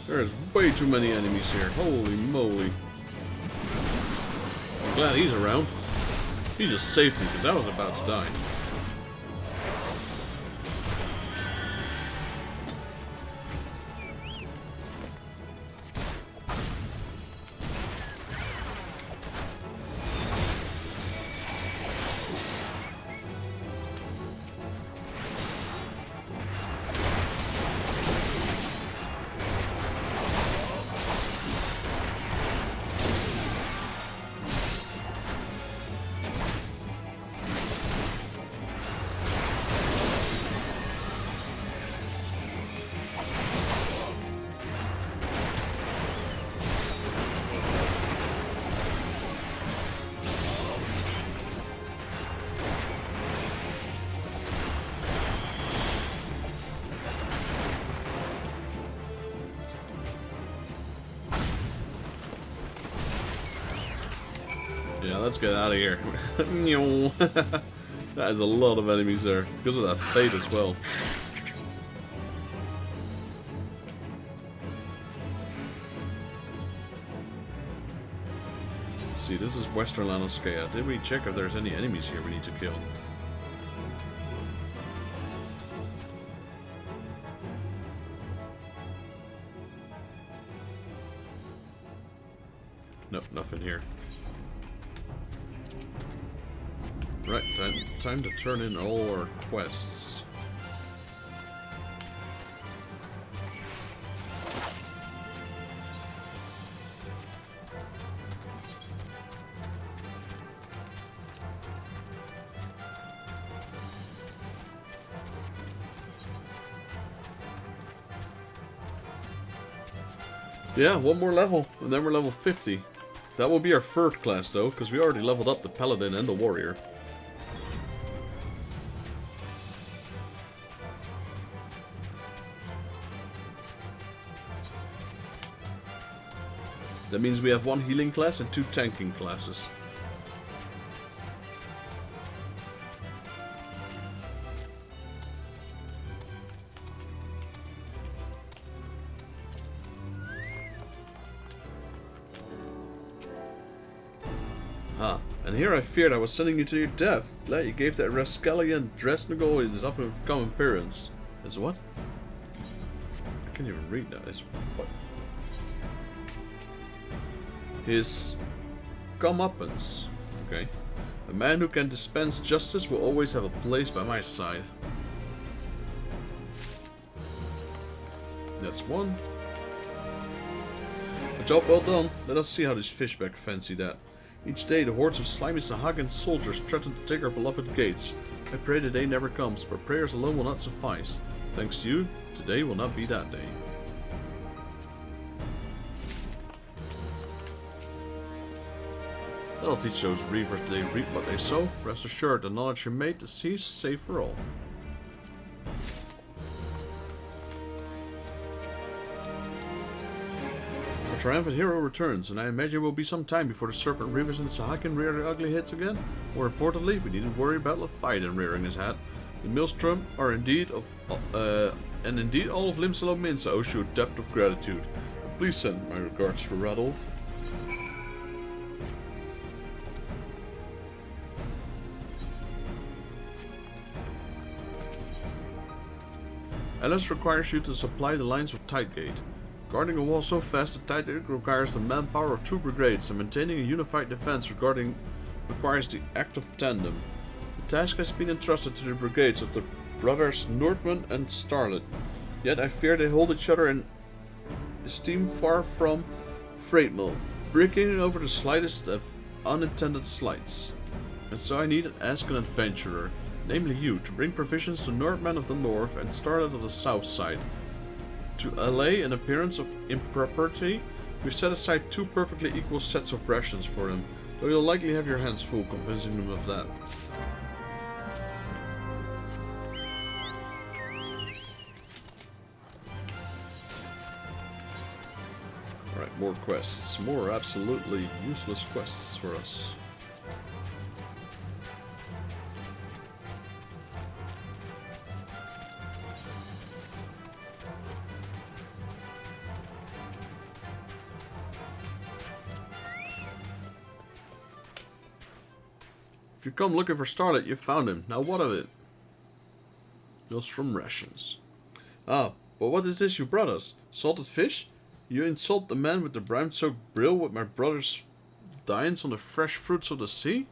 There's way too many enemies here. Holy moly. I'm glad he's around. He just saved me because I was about to die. Yeah, let's get out of here. That is a lot of enemies there. Because of that fate as well. Let's see, this is Western Lanoscea. Did we check if there's any enemies here we need to kill? Nope, nothing here. Right, time to turn in all our quests. Yeah, one more level, and then we're level 50. That will be our third class though, because we already leveled up the Paladin and the Warrior. That means we have one healing class and two tanking classes. Ah, and here I feared I was sending you to your death. Glad you gave that rascallion Dresnagol his up-and-coming appearance. Is what? I can't even read that. Is what? His comeuppance. Okay. A man who can dispense justice will always have a place by my side. That's one. A job well done. Let us see how this fishback fancy that. Each day the hordes of slimy Sahagin soldiers threaten to take our beloved gates. I pray the day never comes, but prayers alone will not suffice. Thanks to you, today will not be that day. That'll teach those reavers they reap what they sow. Rest assured, the knowledge you made the seas safe for all. A triumphant hero returns, and I imagine it will be some time before the serpent reavers and Sahagin rear their ugly heads again. More importantly, we needn't worry about Leviathan rearing his head. The Maelstrom are indeed all of Limsalo Minsa owes you a debt of gratitude. Please send my regards to Radolf. Alice requires you to supply the lines of Tidegate. Guarding a wall so fast that Tidegate requires the manpower of 2 brigades, and maintaining a unified defense requires the act of tandem. The task has been entrusted to the brigades of the brothers Nordman and Starlet. Yet I fear they hold each other in esteem far from Freightmill, breaking over the slightest of unintended slights. And so I need to ask an adventurer, namely you, to bring provisions to Nordman of the north and Starlet of the south side. To allay an appearance of impropriety, we've set aside 2 perfectly equal sets of rations for him, though you'll likely have your hands full convincing them of that. Alright, more quests. More absolutely useless quests for us. If you come looking for Starlet, you found him. Now what of it? Meals from rations. Ah, but what is this you brought us? Salted fish? You insult the man with the brine-soaked brill with my brother's dines on the fresh fruits of the sea?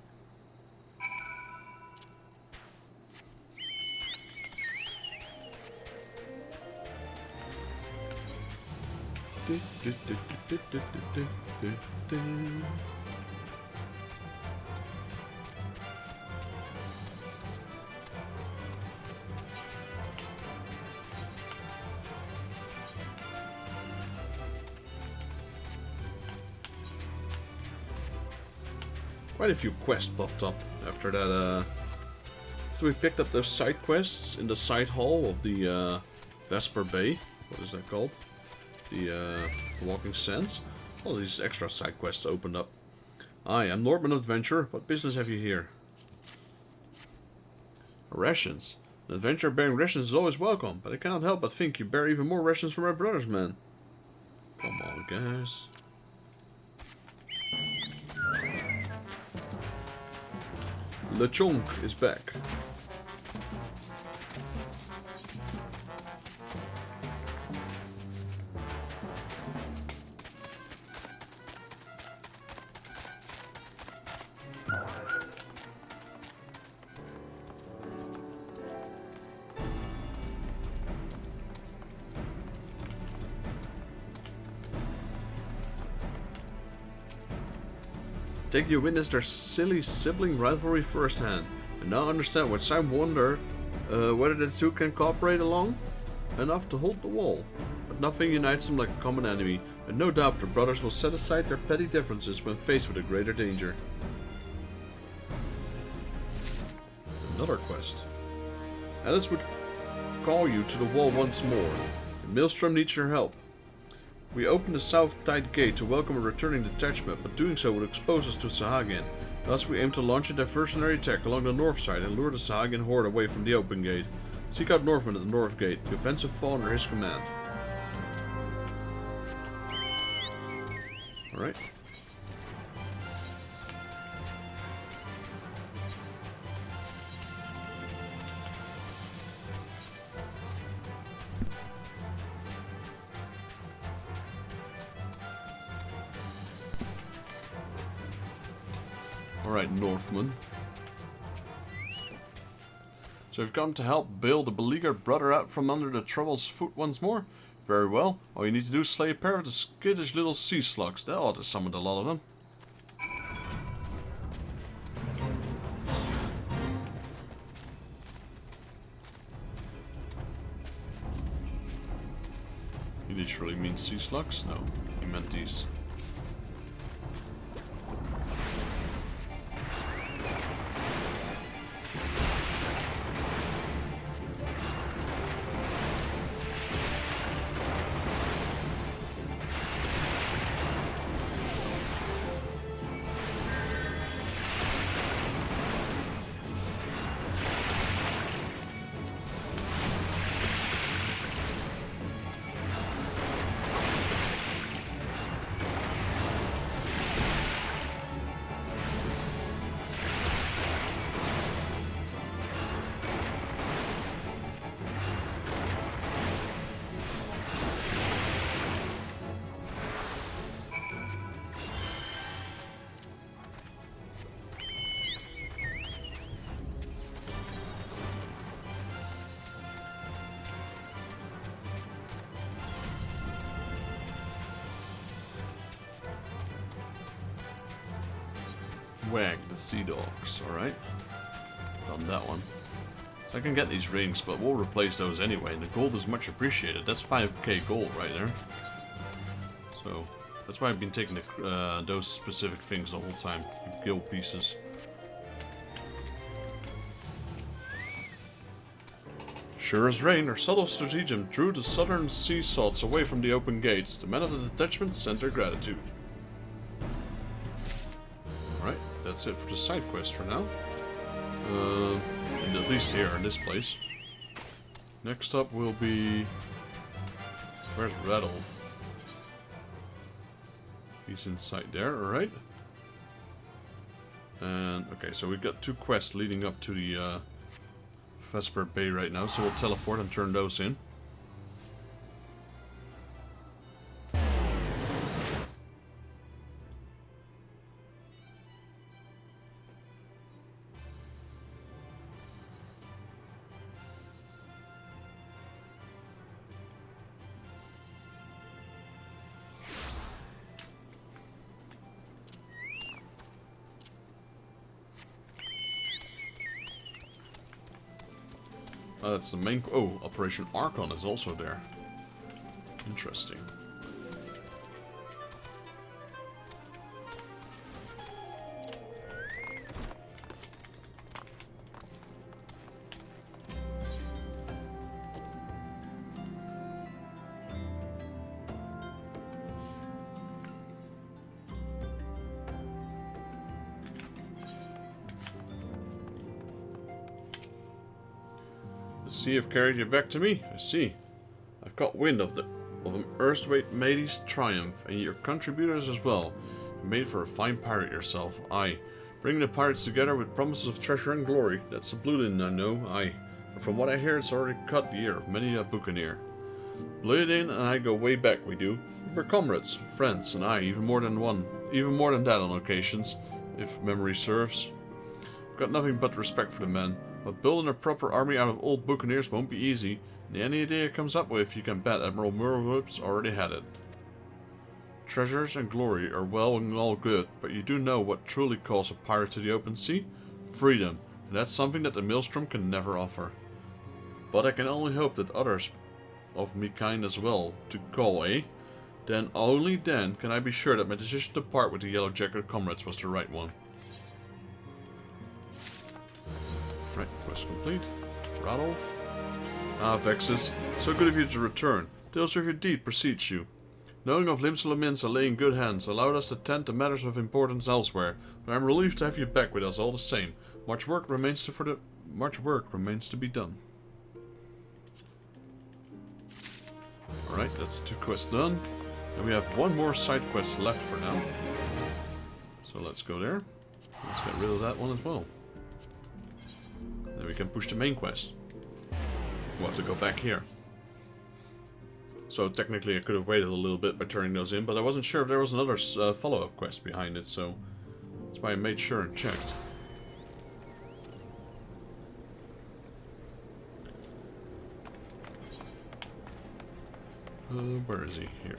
Quite a few quests popped up after that, after we picked up those side quests in the side hall of the Vesper Bay. What is that called? The Walking Sands. All these extra side quests opened up. I am Nordman Adventurer. What business have you here? Rations. An adventurer bearing rations is always welcome, but I cannot help but think you bear even more rations for my brothers, man. Come on, guys. LeChonk is back. Take you witness their silly sibling rivalry firsthand, and now understand what some wonder whether the two can cooperate along enough to hold the wall. But nothing unites them like a common enemy, and no doubt the brothers will set aside their petty differences when faced with a greater danger. Another quest. Alice would call you to the wall once more. The Maelstrom needs your help. We opened the south tide gate to welcome a returning detachment, but doing so would expose us to Sahagin. Thus we aim to launch a diversionary attack along the north side and lure the Sahagin horde away from the open gate. Seek out Northman at the north gate. The offensive fall under his command. Alright. Alright, Northman. So you've come to help bail the beleaguered brother out from under the trouble's foot once more? Very well. All you need to do is slay a pair of the skittish little sea slugs. That ought to summon a lot of them. He literally means sea slugs? No, he meant these. Wag the sea dogs, alright. Done that one. So I can get these rings, but we'll replace those anyway, and the gold is much appreciated. That's 5k gold right there. So, that's why I've been taking the, those specific things the whole time. Guild pieces. Sure as rain, our subtle stratagem drew the southern sea salts away from the open gates. The men of the detachment sent their gratitude. Alright, that's it for the side quest for now. And at least here in this place. Next up will be... Where's Radolf? He's inside there, alright. And, okay, so we've got 2 quests leading up to the Vesper Bay right now, so we'll teleport and turn those in. That's the main... Oh, Operation Archon is also there. Interesting. The sea have carried you back to me, I see. I've got wind of an erstwhile matey's triumph, and your contributors as well. You made for a fine pirate yourself, aye. Bringing the pirates together with promises of treasure and glory, that's a Bluedin, I know, aye. And from what I hear, it's already cut the ear of many a buccaneer. Bluedin and I go way back, we do. We're comrades, friends, and aye, even more than that on occasions, if memory serves. I've got nothing but respect for the men. But building a proper army out of old buccaneers won't be easy, and any idea it comes up with, you can bet Admiral Murwip's already had it. Treasures and glory are well and all good, but you do know what truly calls a pirate to the open sea? Freedom, and that's something that the Maelstrom can never offer. But I can only hope that others of me kind as well to call, eh? Then, only then, can I be sure that my decision to part with the Yellow Jacket comrades was the right one. Right, quest complete. Radolf. Ah, Vexus. So good of you to return. Tales of your deed precedes you. Knowing of Limsulamin's lay in good hands allowed us to tend to matters of importance elsewhere, but I'm relieved to have you back with us all the same. Much work remains to be done. Alright, that's 2 quests done. And we have 1 more side quest left for now. So let's go there. Let's get rid of that one as well. Then we can push the main quest. We'll have to go back here. So technically I could have waited a little bit by turning those in, but I wasn't sure if there was another follow-up quest behind it, so That's why I made sure and checked. Where is he? Here.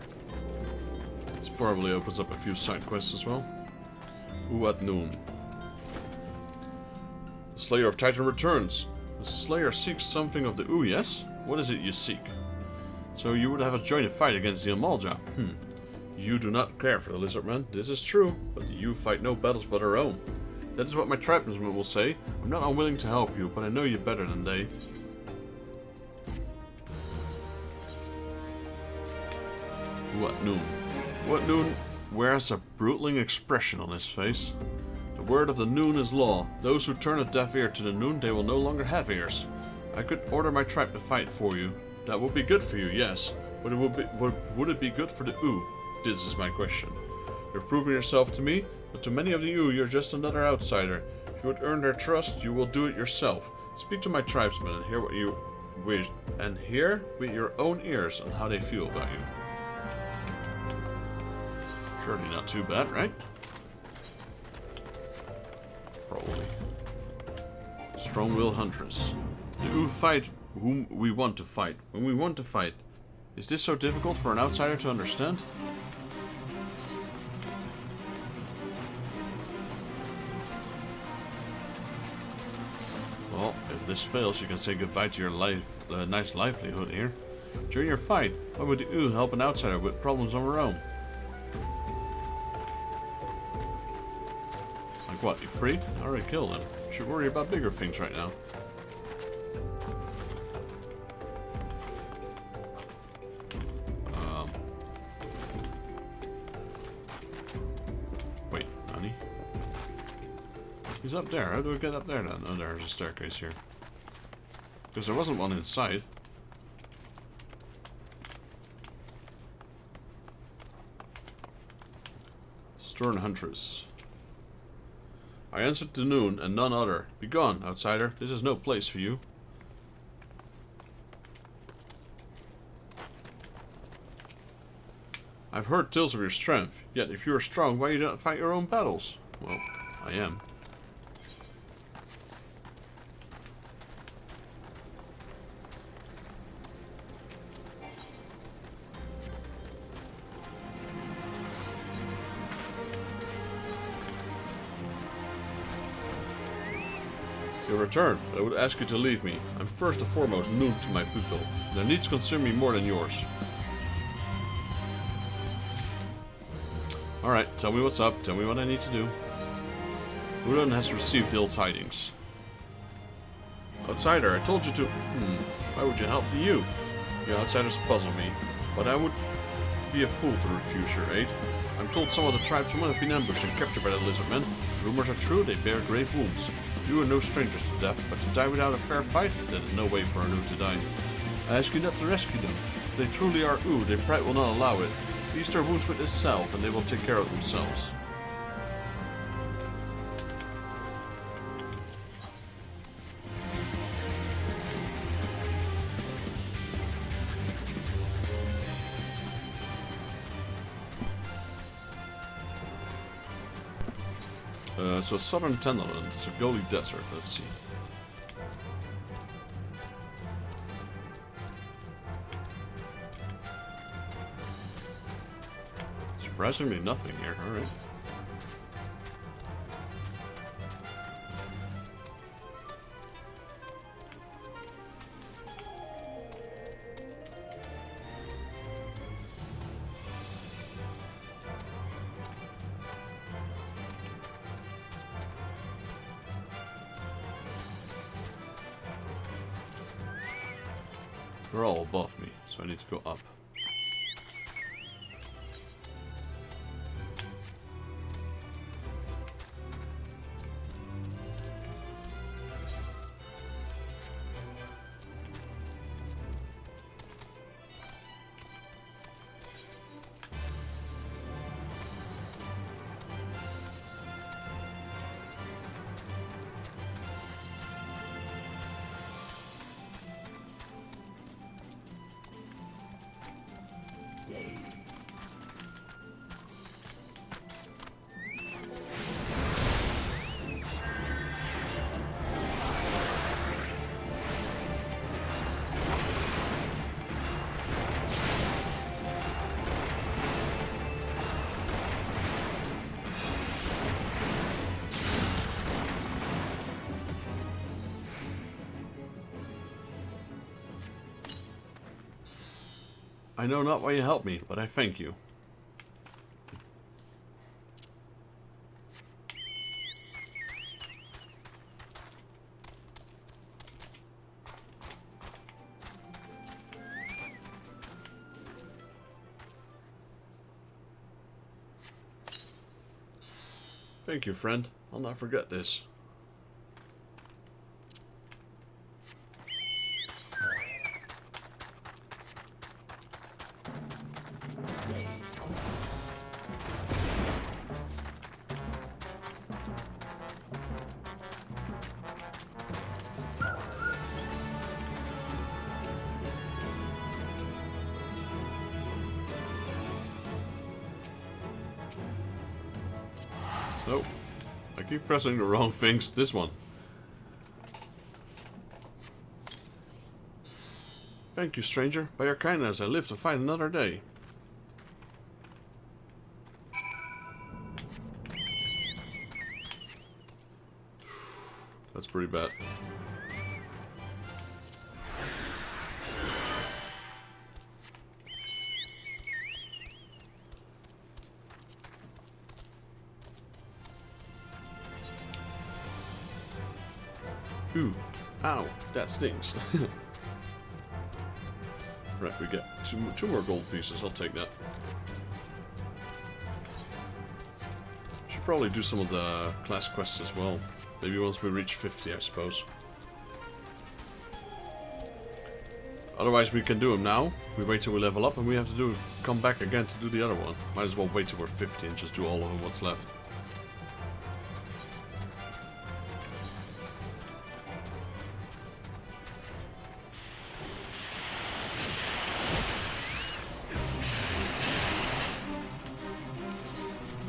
This probably opens up a few side quests as well. Ooh, at noon. The Slayer of Titan returns. The Slayer seeks something of the Ooh, yes? What is it you seek? So you would have us join a fight against the Amalja. You do not care for the Lizardmen. This is true, but you fight no battles but our own. That is what my tribesmen will say. I'm not unwilling to help you, but I know you better than they. What noon? What noon wears a brutling expression on his face. The word of the noon is law. Those who turn a deaf ear to the noon, they will no longer have ears. I could order my tribe to fight for you. That would be good for you, yes. But would it be good for the Ooh? This is my question. You've proven yourself to me, but to many of the Ooh, you're just another outsider. If you would earn their trust, you will do it yourself. Speak to my tribesmen and hear what you wish, and hear with your own ears on how they feel about you. Surely not too bad, right? Probably. Strong-willed huntress. The Ooh fight whom we want to fight. When we want to fight. Is this so difficult for an outsider to understand? Well, if this fails, you can say goodbye to your nice livelihood here. During your fight, why would the Ooh help an outsider with problems of her own? Like what, you free? I already killed him. Should worry about bigger things right now. Wait, honey? He's up there. How do we get up there then? Oh, there's a staircase here. Because there wasn't one inside. Stern Huntress. I answered to noon and none other. Begone, outsider. This is no place for you. I've heard tales of your strength. Yet if you are strong, why you don't fight your own battles? Well, I am. Your return, but I would ask you to leave me. I'm first and foremost noon to my pupil. Their needs concern me more than yours. Alright, tell me what's up, tell me what I need to do. Udon has received ill tidings. Outsider, I told you to... why would you help you? You outsiders puzzle me, but I would be a fool to refuse your aid. I'm told some of the tribesmen have been ambushed and captured by the lizardmen. If rumors are true, they bear grave wounds. You are no strangers to death, but to die without a fair fight, that is no way for an Ooh to die. I ask you not to rescue them. If they truly are Ooh, their pride will not allow it. Ease their wounds with this salve, and they will take care of themselves. So southern Tenderland is a Goli desert, let's see. Surprisingly nothing here, alright. They're all above me, so I need to go up. I know not why you helped me, but I thank you. Thank you, friend. I'll not forget this. Nope. I keep pressing the wrong things. This one. Thank you, stranger. By your kindness, I live to fight another day. That's pretty bad. Ooh, ow, that stings. Right, we get two more gold pieces. I'll take that. Should probably do some of the class quests as well. Maybe once we reach 50, I suppose. Otherwise, we can do them now. We wait till we level up, and we have to come back again to do the other one. Might as well wait till we're 50 and just do all of them. What's left?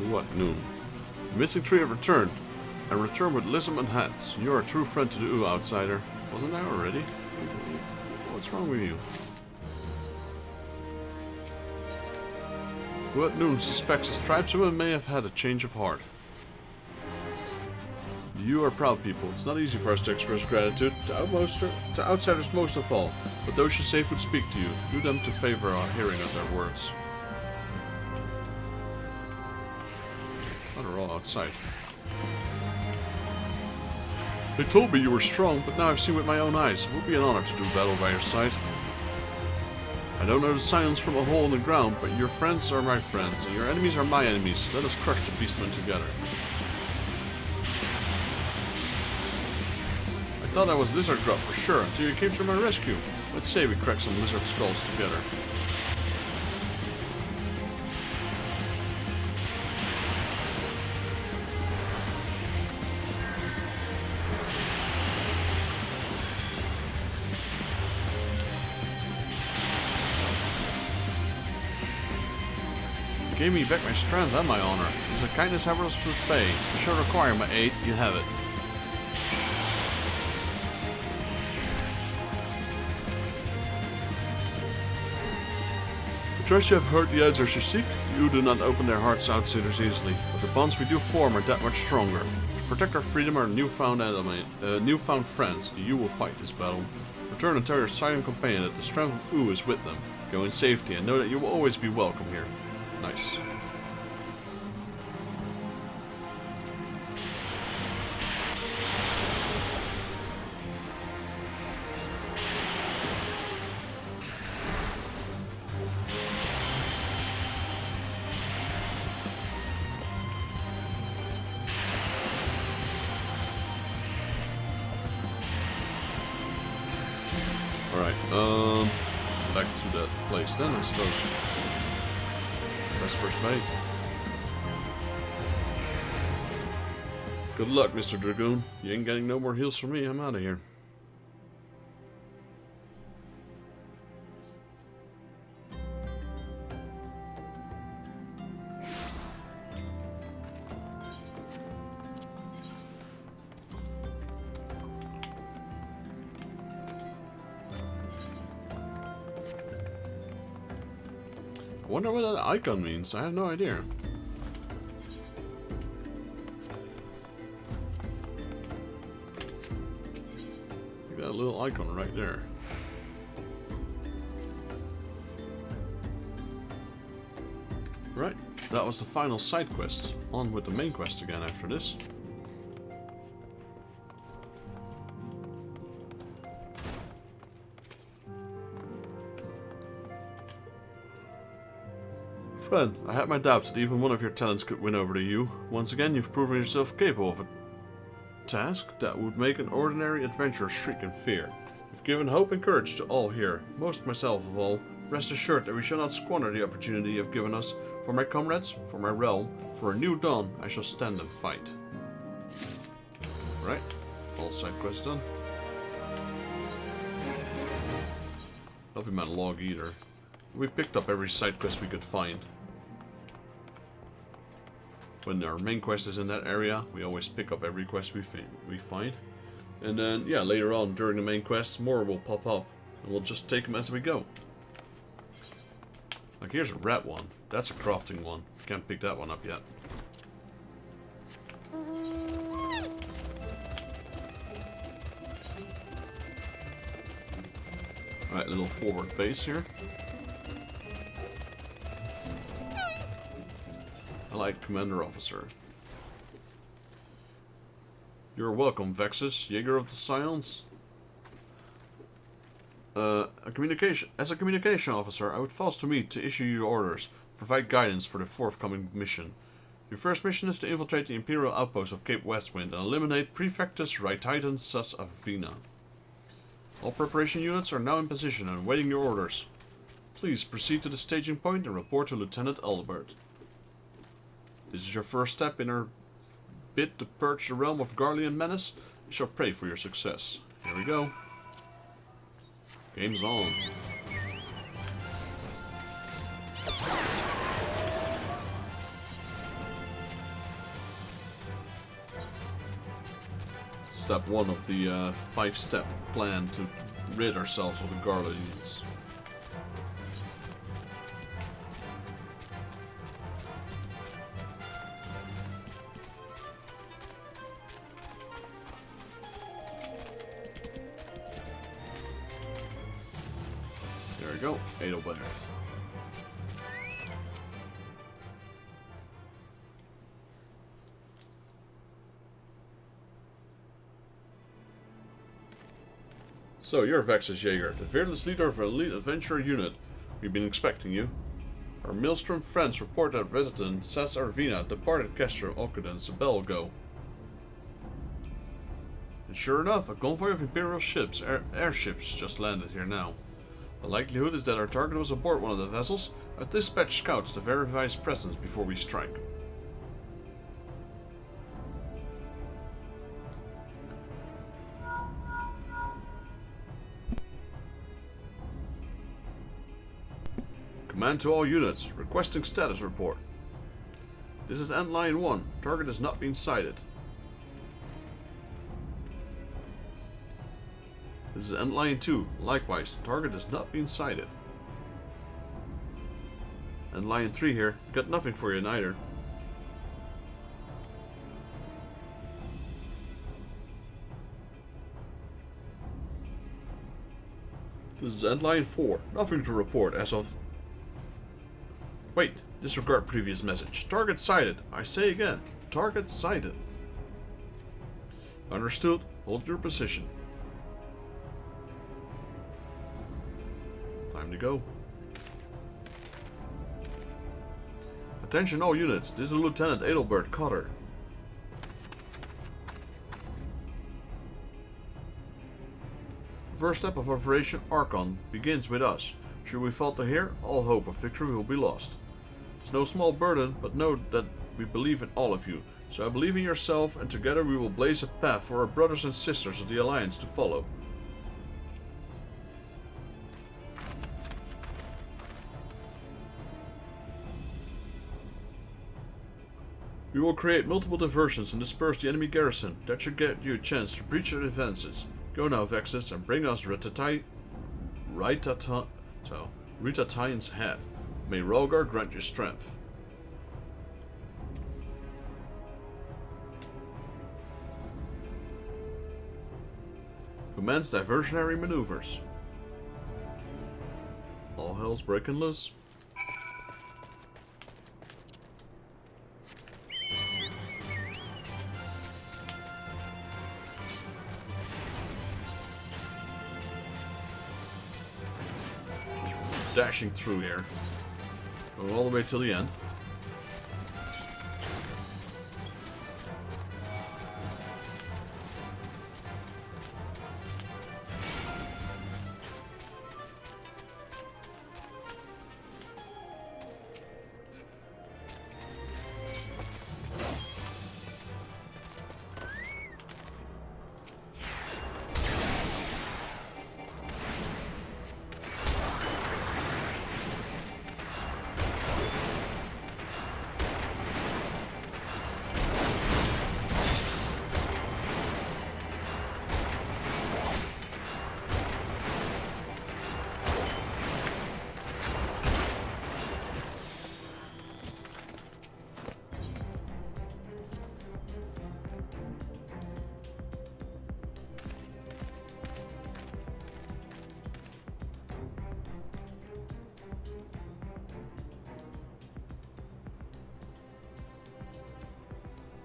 What? Noon. The missing tree have returned, and returned with Lism and hats. You are a true friend to the Ooh outsider. Wasn't I already? What's wrong with you? Who at Noon suspects his tribeswoman may have had a change of heart. You are proud people. It's not easy for us to express gratitude to outsiders most of all, but those you save would speak to you. Do them to favor our hearing of their words. They're all outside. They told me you were strong, but now I've seen with my own eyes. It would be an honor to do battle by your side. I don't know the silence from a hole in the ground, but your friends are my friends, and your enemies are my enemies. Let us crush the beastmen together. I thought I was Lizard Grub for sure, until you came to my rescue. Let's say we crack some lizard skulls together. Gave me back my strength and my honor. As a kindness I was to pay. You shall require my aid, you have it. I trust you have heard the answers you seek. You do not open their hearts to outsiders easily, but the bonds we do form are that much stronger. To protect our freedom and our newfound friends, you will fight this battle. Return and tell your silent companion that the strength of Ooh is with them. Go in safety and know that you will always be welcome here. Nice. Alright, back to that place then, I suppose. First mate. Good luck, Mr. Dragoon. You ain't getting no more heals from me. I'm out of here. I wonder what that icon means. I have no idea. Look at that little icon right there. that was the final side quest. On with the main quest again after this. Friend, I had my doubts that even one of your talents could win over to you. Once again, you've proven yourself capable of a task that would make an ordinary adventurer shriek in fear. You've given hope and courage to all here, most myself of all. Rest assured that we shall not squander the opportunity you have given us. For my comrades, for my realm, for a new dawn, I shall stand and fight. Right, all side quests done. Nothing about log either. We picked up every side quest we could find. When our main quest is in that area, we always pick up every quest we find. And then, yeah, later on during the main quest, more will pop up. And we'll just take them as we go. Like, here's a red one. That's a crafting one. Can't pick that one up yet. Alright, little forward base here. I like Commander Officer. You're welcome, Vexus, Jaeger of the Scions. As a communication officer, I would fall to me to issue you orders, provide guidance for the forthcoming mission. Your first mission is to infiltrate the Imperial outpost of Cape Westwind and eliminate Prefectus Reignited Sus Avina. All preparation units are now in position and awaiting your orders. Please proceed to the staging point and report to Lieutenant Albert. This is your first step in our bid to purge the realm of Garlean menace. We shall pray for your success. Here we go. Game's on. Step 1 of the 5-step plan to rid ourselves of the Garleans. There we go, Edelbert. So, you're Vexus Jaeger, the fearless leader of an elite adventurer unit. We've been expecting you. Our Maelstrom friends report that resident Sas Arvina departed Castro Occupants a bell ago. And sure enough, a convoy of Imperial ships, airships, just landed here now. The likelihood is that our target was aboard one of the vessels. I've dispatched scouts to verify his presence before we strike. Command to all units, requesting status report. This is Antlion 1. Target has not been sighted. This is Antlion 2. Likewise, target has not been sighted. Antlion 3 here. Got nothing for you neither. This is Antlion 4. Nothing to report as of... Wait, disregard previous message. Target sighted. I say again, target sighted. Understood. Hold your position. Time to go. Attention all units. This is Lieutenant Edelbert Cotter. The first step of Operation Archon begins with us. Should we falter here, all hope of victory will be lost. It's no small burden, but know that we believe in all of you. So I believe in yourself, and together we will blaze a path for our brothers and sisters of the Alliance to follow. We will create multiple diversions and disperse the enemy garrison. That should get you a chance to breach their defenses. Go now, Vexus, and bring us Ritatine's head. May Rolgar grant you strength. Commence diversionary maneuvers. All hell's breaking loose. dashing through here. Going all the way till the end.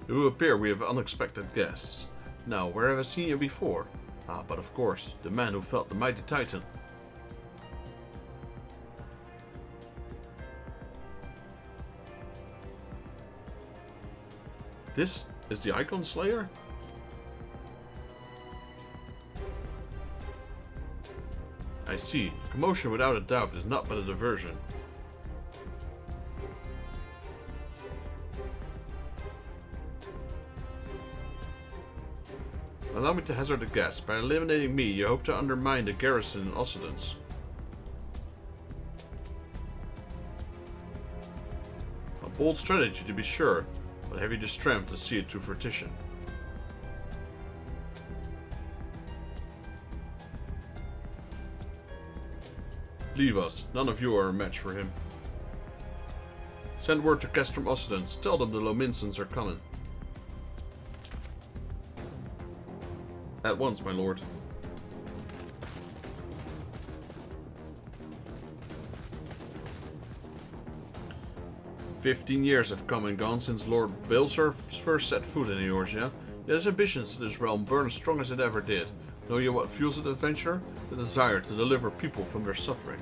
It will appear we have unexpected guests. Now, where have I seen you before? Ah, but of course, the man who felt the mighty titan. This is the Icon Slayer? I see. Commotion without a doubt is not but a diversion. Allow me to hazard a guess. By eliminating me, you hope to undermine the garrison in Occidents. A bold strategy to be sure, but have you the strength to see it to fruition? Leave us. None of you are a match for him. Send word to Castrum Occidents. Tell them the Lominsons are coming. At once, my lord. "15 years have come and gone since Lord Balser first set foot in Eorzea. Yet his ambitions to this realm burn as strong as it ever did. Know you what fuels that adventure? The desire to deliver people from their suffering.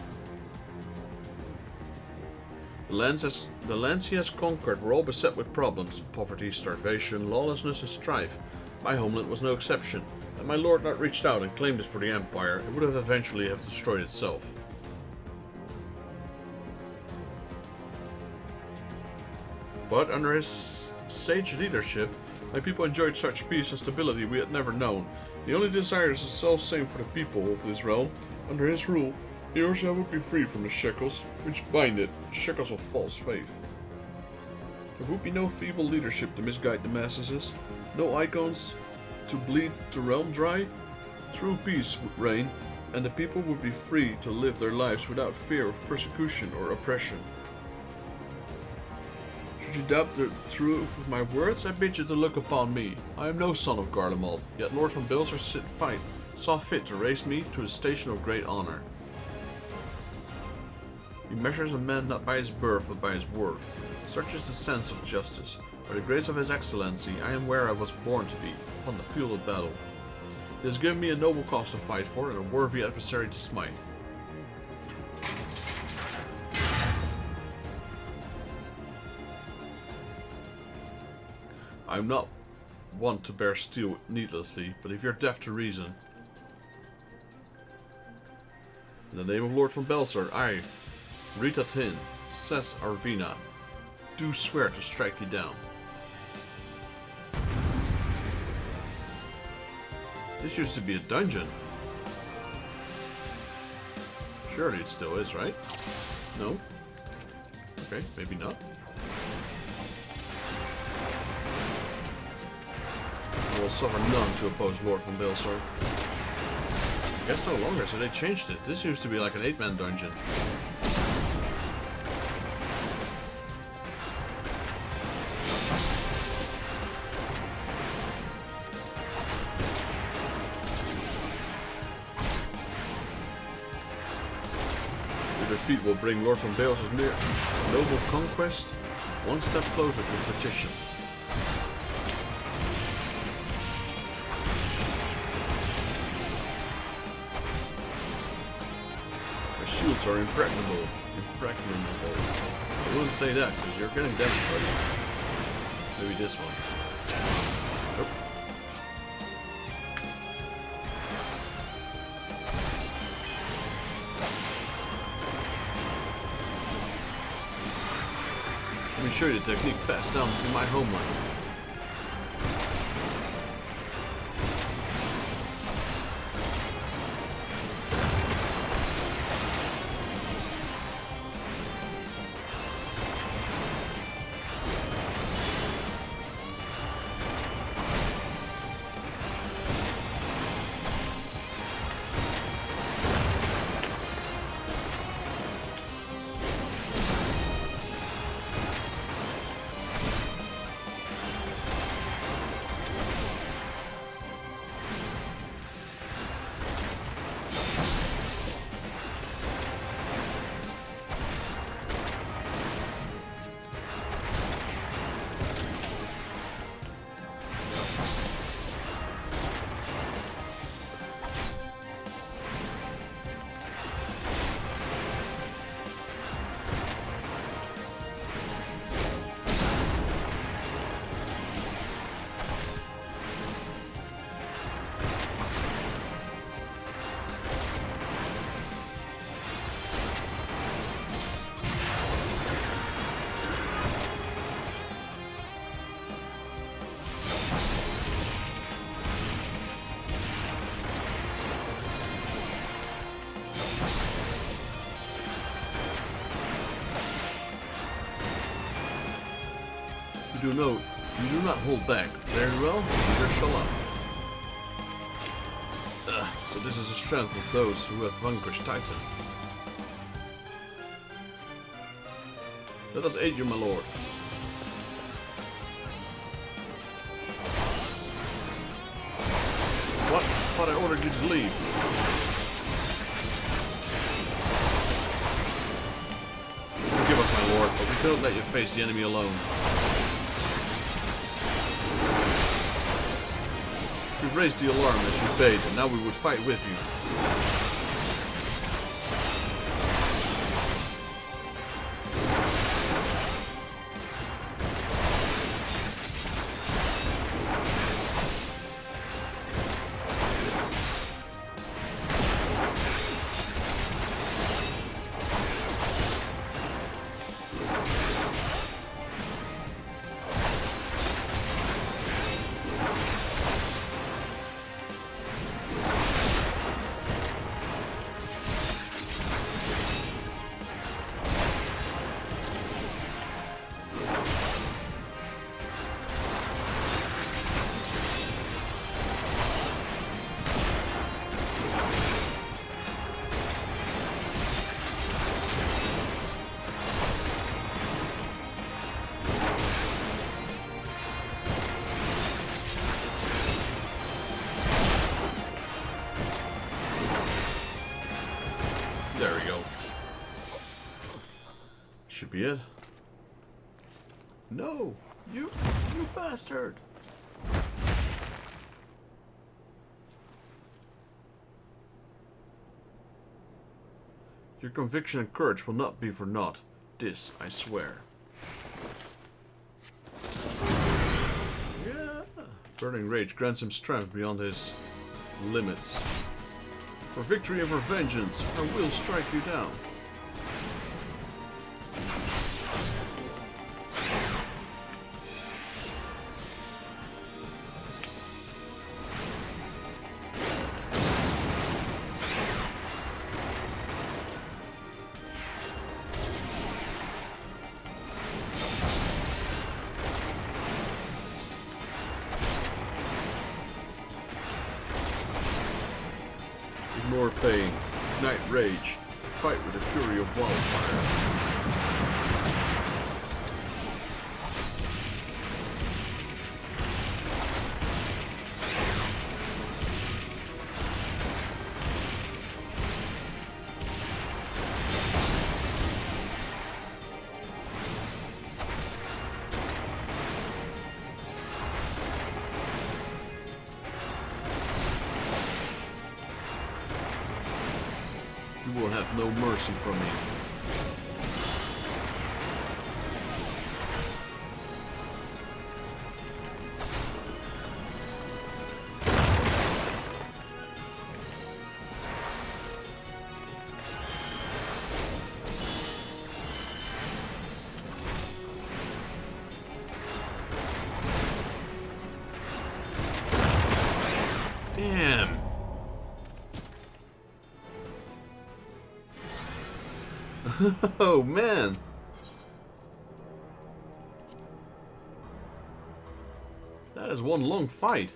The lands he has conquered were all beset with problems: poverty, starvation, lawlessness, and strife. My homeland was no exception. Had my lord not reached out and claimed it for the Empire, it would have eventually destroyed itself. But under his sage leadership, my people enjoyed such peace and stability we had never known. The only desire is the self-same for the people of this realm. Under his rule, Eorzea would be free from the shackles which bind it, shackles of false faith. There would be no feeble leadership to misguide the masses, no icons to bleed the realm dry. True peace would reign, and the people would be free to live their lives without fear of persecution or oppression. Should you doubt the truth of my words, I bid you to look upon me. I am no son of Garlean, yet Lord von Balser saw fit to raise me to a station of great honor. He measures a man not by his birth, but by his worth. Such is the sense of justice. By the grace of his excellency, I am where I was born to be, upon the field of battle. It has given me a noble cause to fight for, and a worthy adversary to smite. I am not one to bear steel needlessly, but if you're deaf to reason. In the name of Lord von Balser, I, Rita Tin, says Arvina, do swear to strike you down. This used to be a dungeon. Surely it still is, right? No? Okay, maybe not. I will suffer none to oppose Lord von Balser. I guess no longer, so they changed it. This used to be like an 8-man dungeon. Your defeat will bring Lord von Balser's noble conquest one step closer to fruition. shields are impregnable. Impregnable. I wouldn't say that, because you're getting damage, buddy. Maybe this one. Nope. Let me show you the technique passed down in my homeland. Do note, you do not hold back. Very well, either shall I. So this is the strength of those who have vanquished Titan. Let us aid you, my lord. What? I thought I ordered you to leave. Forgive us, my lord, but we cannot let you face the enemy alone. We raised the alarm as you bade, and now we would fight with you. There we go. Should be it. No! You bastard! Your conviction and courage will not be for naught. This, I swear. Yeah! Burning rage grants him strength beyond his limits. For victory and for vengeance, I will strike you down. Ignore pain, ignite rage, fight with the fury of wildfire. You will have no mercy for me. Damn. Oh man. That is one long fight.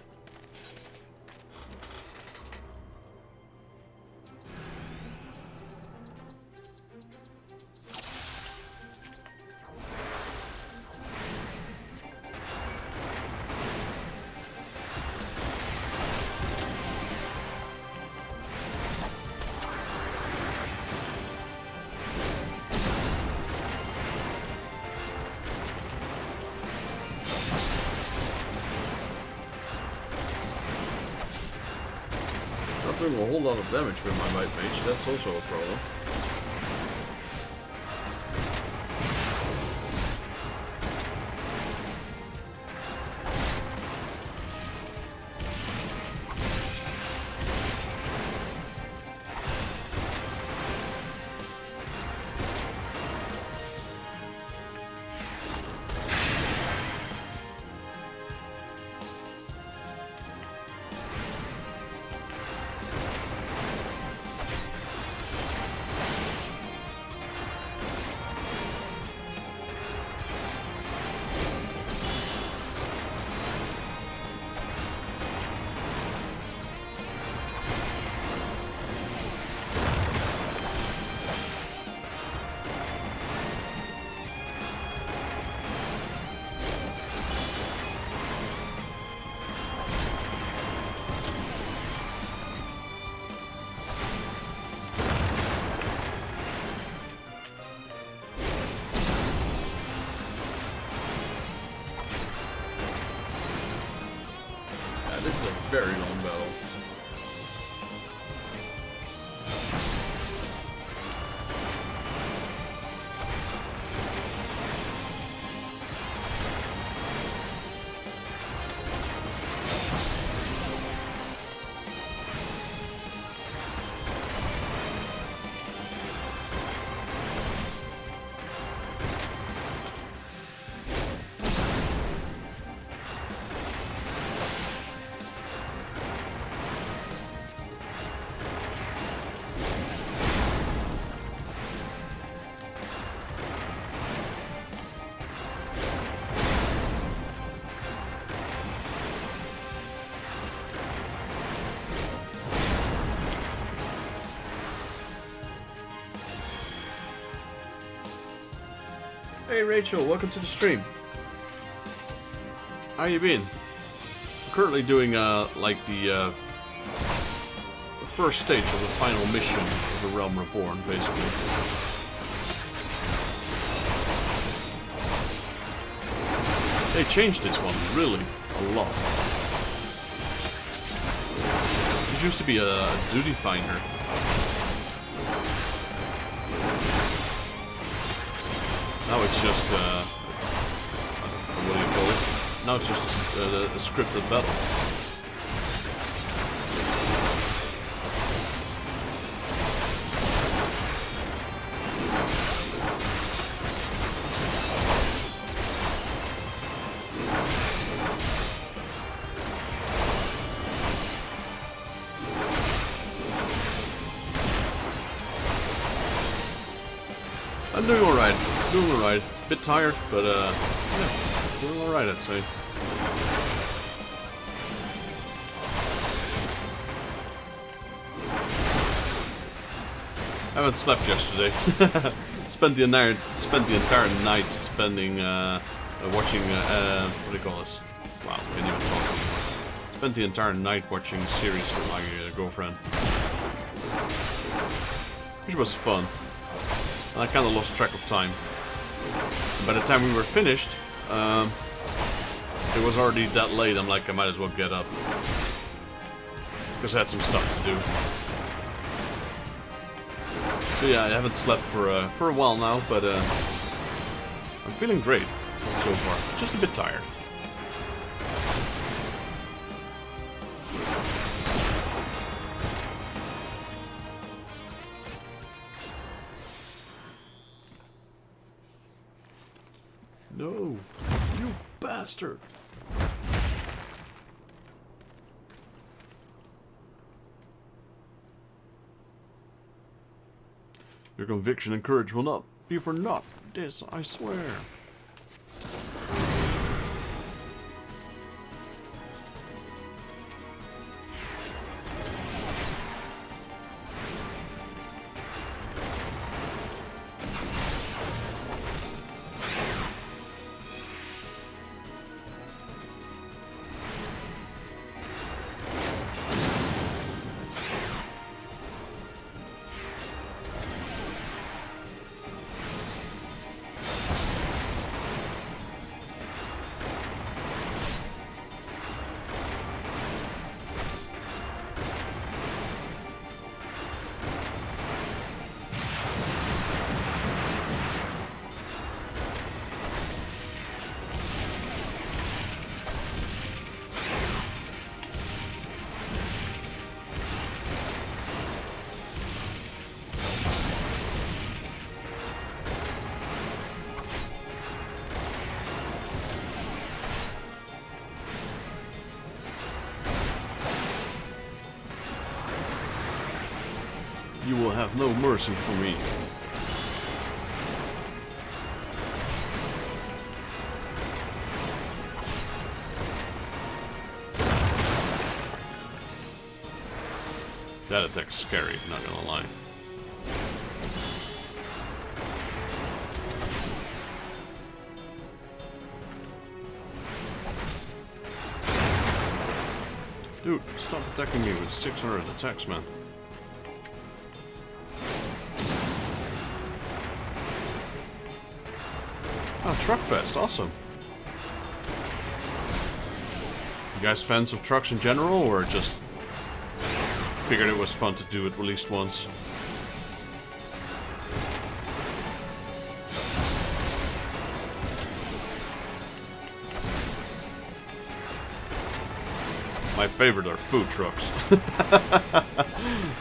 Not doing a whole lot of damage with my Might Mage, that's also a problem. This is a very long battle. Hey Rachel, welcome to the stream. How you been? I'm currently doing like the first stage of the final mission of A Realm Reborn, basically. They changed this one really a lot. It used to be a duty finder. Now it's just, what do you call it? Now it's just a scripted battle. I'm doing alright. Doing alright. Bit tired, but yeah, doing alright, I'd say. I haven't slept yesterday. spent the entire night spending watching what do you call this? Wow, can't even talk anymore. Spent the entire night watching series with my girlfriend, which was fun. And I kind of lost track of time. By the time we were finished, it was already that late. I'm like, I might as well get up because I had some stuff to do. So yeah, I haven't slept for a while now, but I'm feeling great so far. Just a bit tired. No, you bastard. Your conviction and courage will not be for naught. This I swear. You will have no mercy for me. That attack's scary, not gonna lie. Dude, stop attacking me with 600 attacks, man. Oh, Truckfest, awesome. You guys fans of trucks in general, or just figured it was fun to do it at least once? My favorite are food trucks.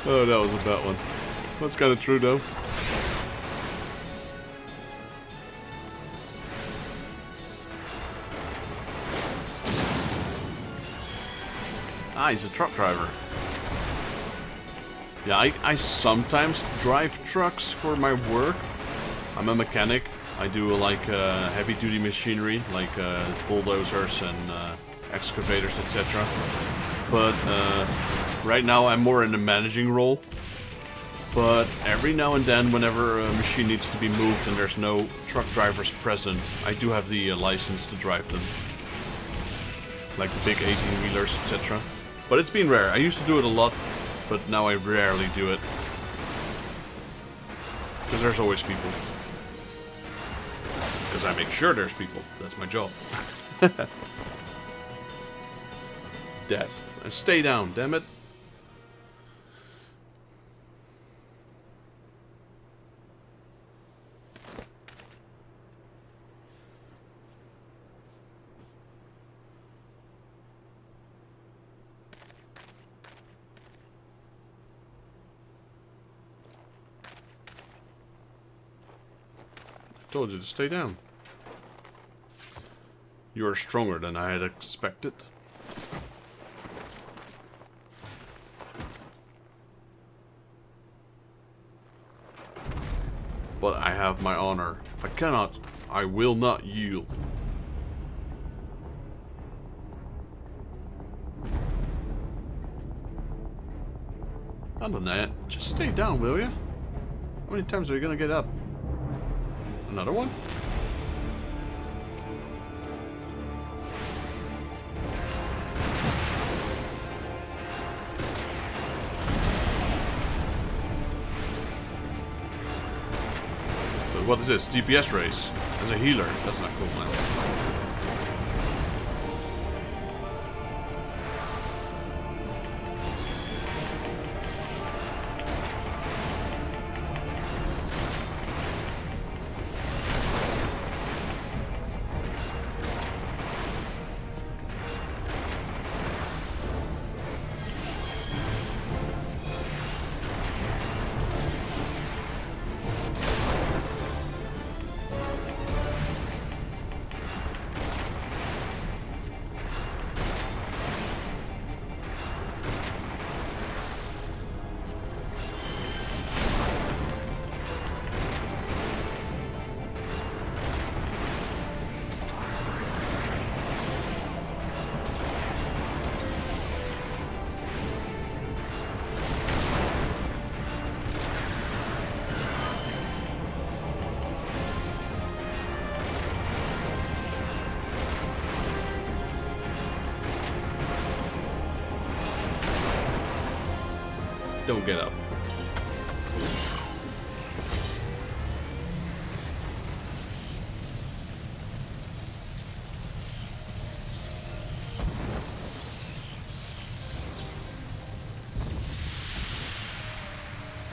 Oh, that was a bad one. That's kind of true, though. Ah, he's a truck driver. Yeah, I sometimes drive trucks for my work. I'm a mechanic. I do like heavy-duty machinery, like bulldozers and excavators, etc. But right now I'm more in a managing role. But every now and then, whenever a machine needs to be moved and there's no truck drivers present, I do have the license to drive them. Like the big 18-wheelers, etc. But it's been rare. I used to do it a lot, but now I rarely do it. Because there's always people. Because I make sure there's people. That's my job. Death. Stay down, damn it. Told you to stay down. You are stronger than I had expected. But I have my honor. I will not yield. Other than that, just stay down, will you? How many times are you gonna get up? Another one? So what is this? DPS race? As a healer? That's not cool, man. Don't get up.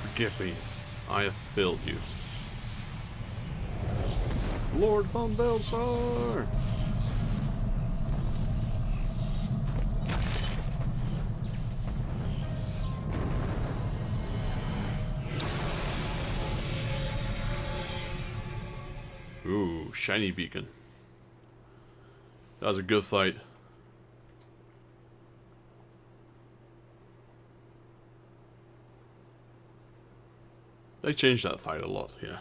Forgive me. I have failed you. Lord von Belsar! Ooh, shiny beacon. That was a good fight. They changed that fight a lot, yeah.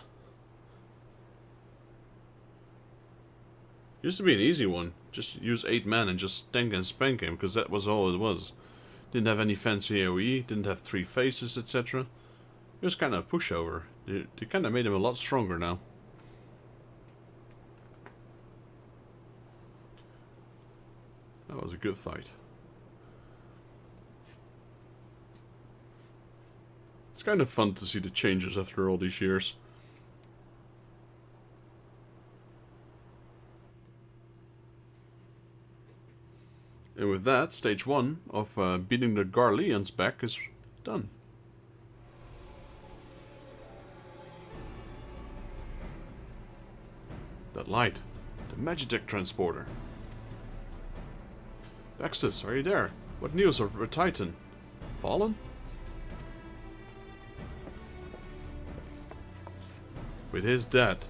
Used to be an easy one. Just use 8 men and just stank and spank him, because that was all it was. Didn't have any fancy AoE, didn't have 3 faces, etc. It was kind of a pushover. They kind of made him a lot stronger now. That was a good fight. It's kind of fun to see the changes after all these years. And with that, stage 1 of beating the Garleans back is done. That light. The Magitech transporter. Vexus, are you there? What news of Titan? Fallen? With his death,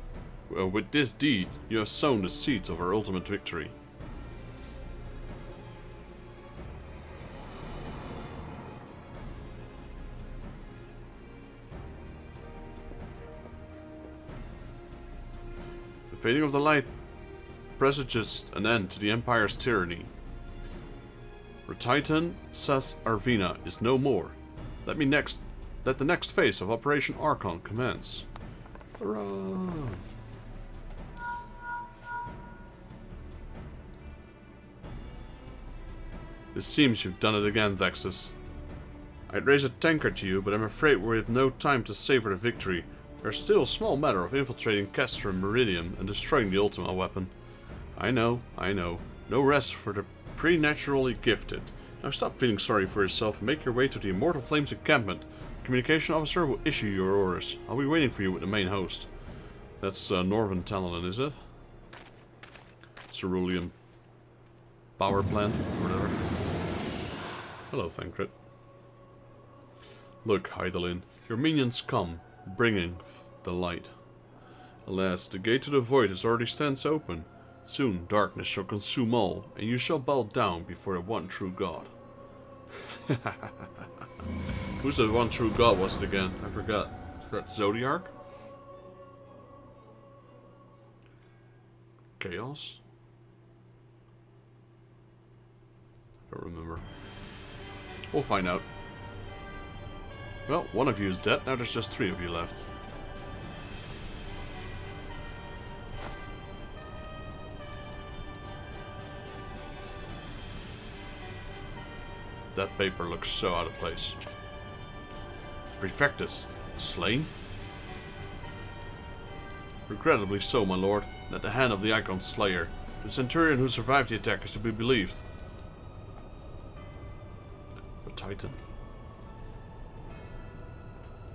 with this deed, you have sown the seeds of our ultimate victory. The fading of the light presages an end to the Empire's tyranny. Titan Sas Arvina is no more. Let the next phase of Operation Archon commence. Hurrah! It seems you've done it again, Vexus. I'd raise a tankard to you, but I'm afraid we have no time to savor the victory. There's still a small matter of infiltrating Castrum Meridium and destroying the Ultima weapon. I know. No rest for the preternaturally gifted. Now stop feeling sorry for yourself and make your way to the Immortal Flames encampment. The communication officer will issue your orders. I'll be waiting for you with the main host. That's Northern Talanan, is it? Cerulean power plant, or whatever. Hello, Thancred. Look, Hydaelyn, your minions come, bringing the light. Alas, the gate to the void has already stands open. Soon darkness shall consume all, and you shall bow down before the one true God. Who's the one true God was it again? I forgot. Is that Zodiarch? Chaos? I don't remember. We'll find out. Well, one of you is dead, now there's just 3 of you left. That paper looks so out of place. Prefectus, slain? Regrettably so, my lord. At the hand of the Icon Slayer. The Centurion who survived the attack is to be believed. But Titan.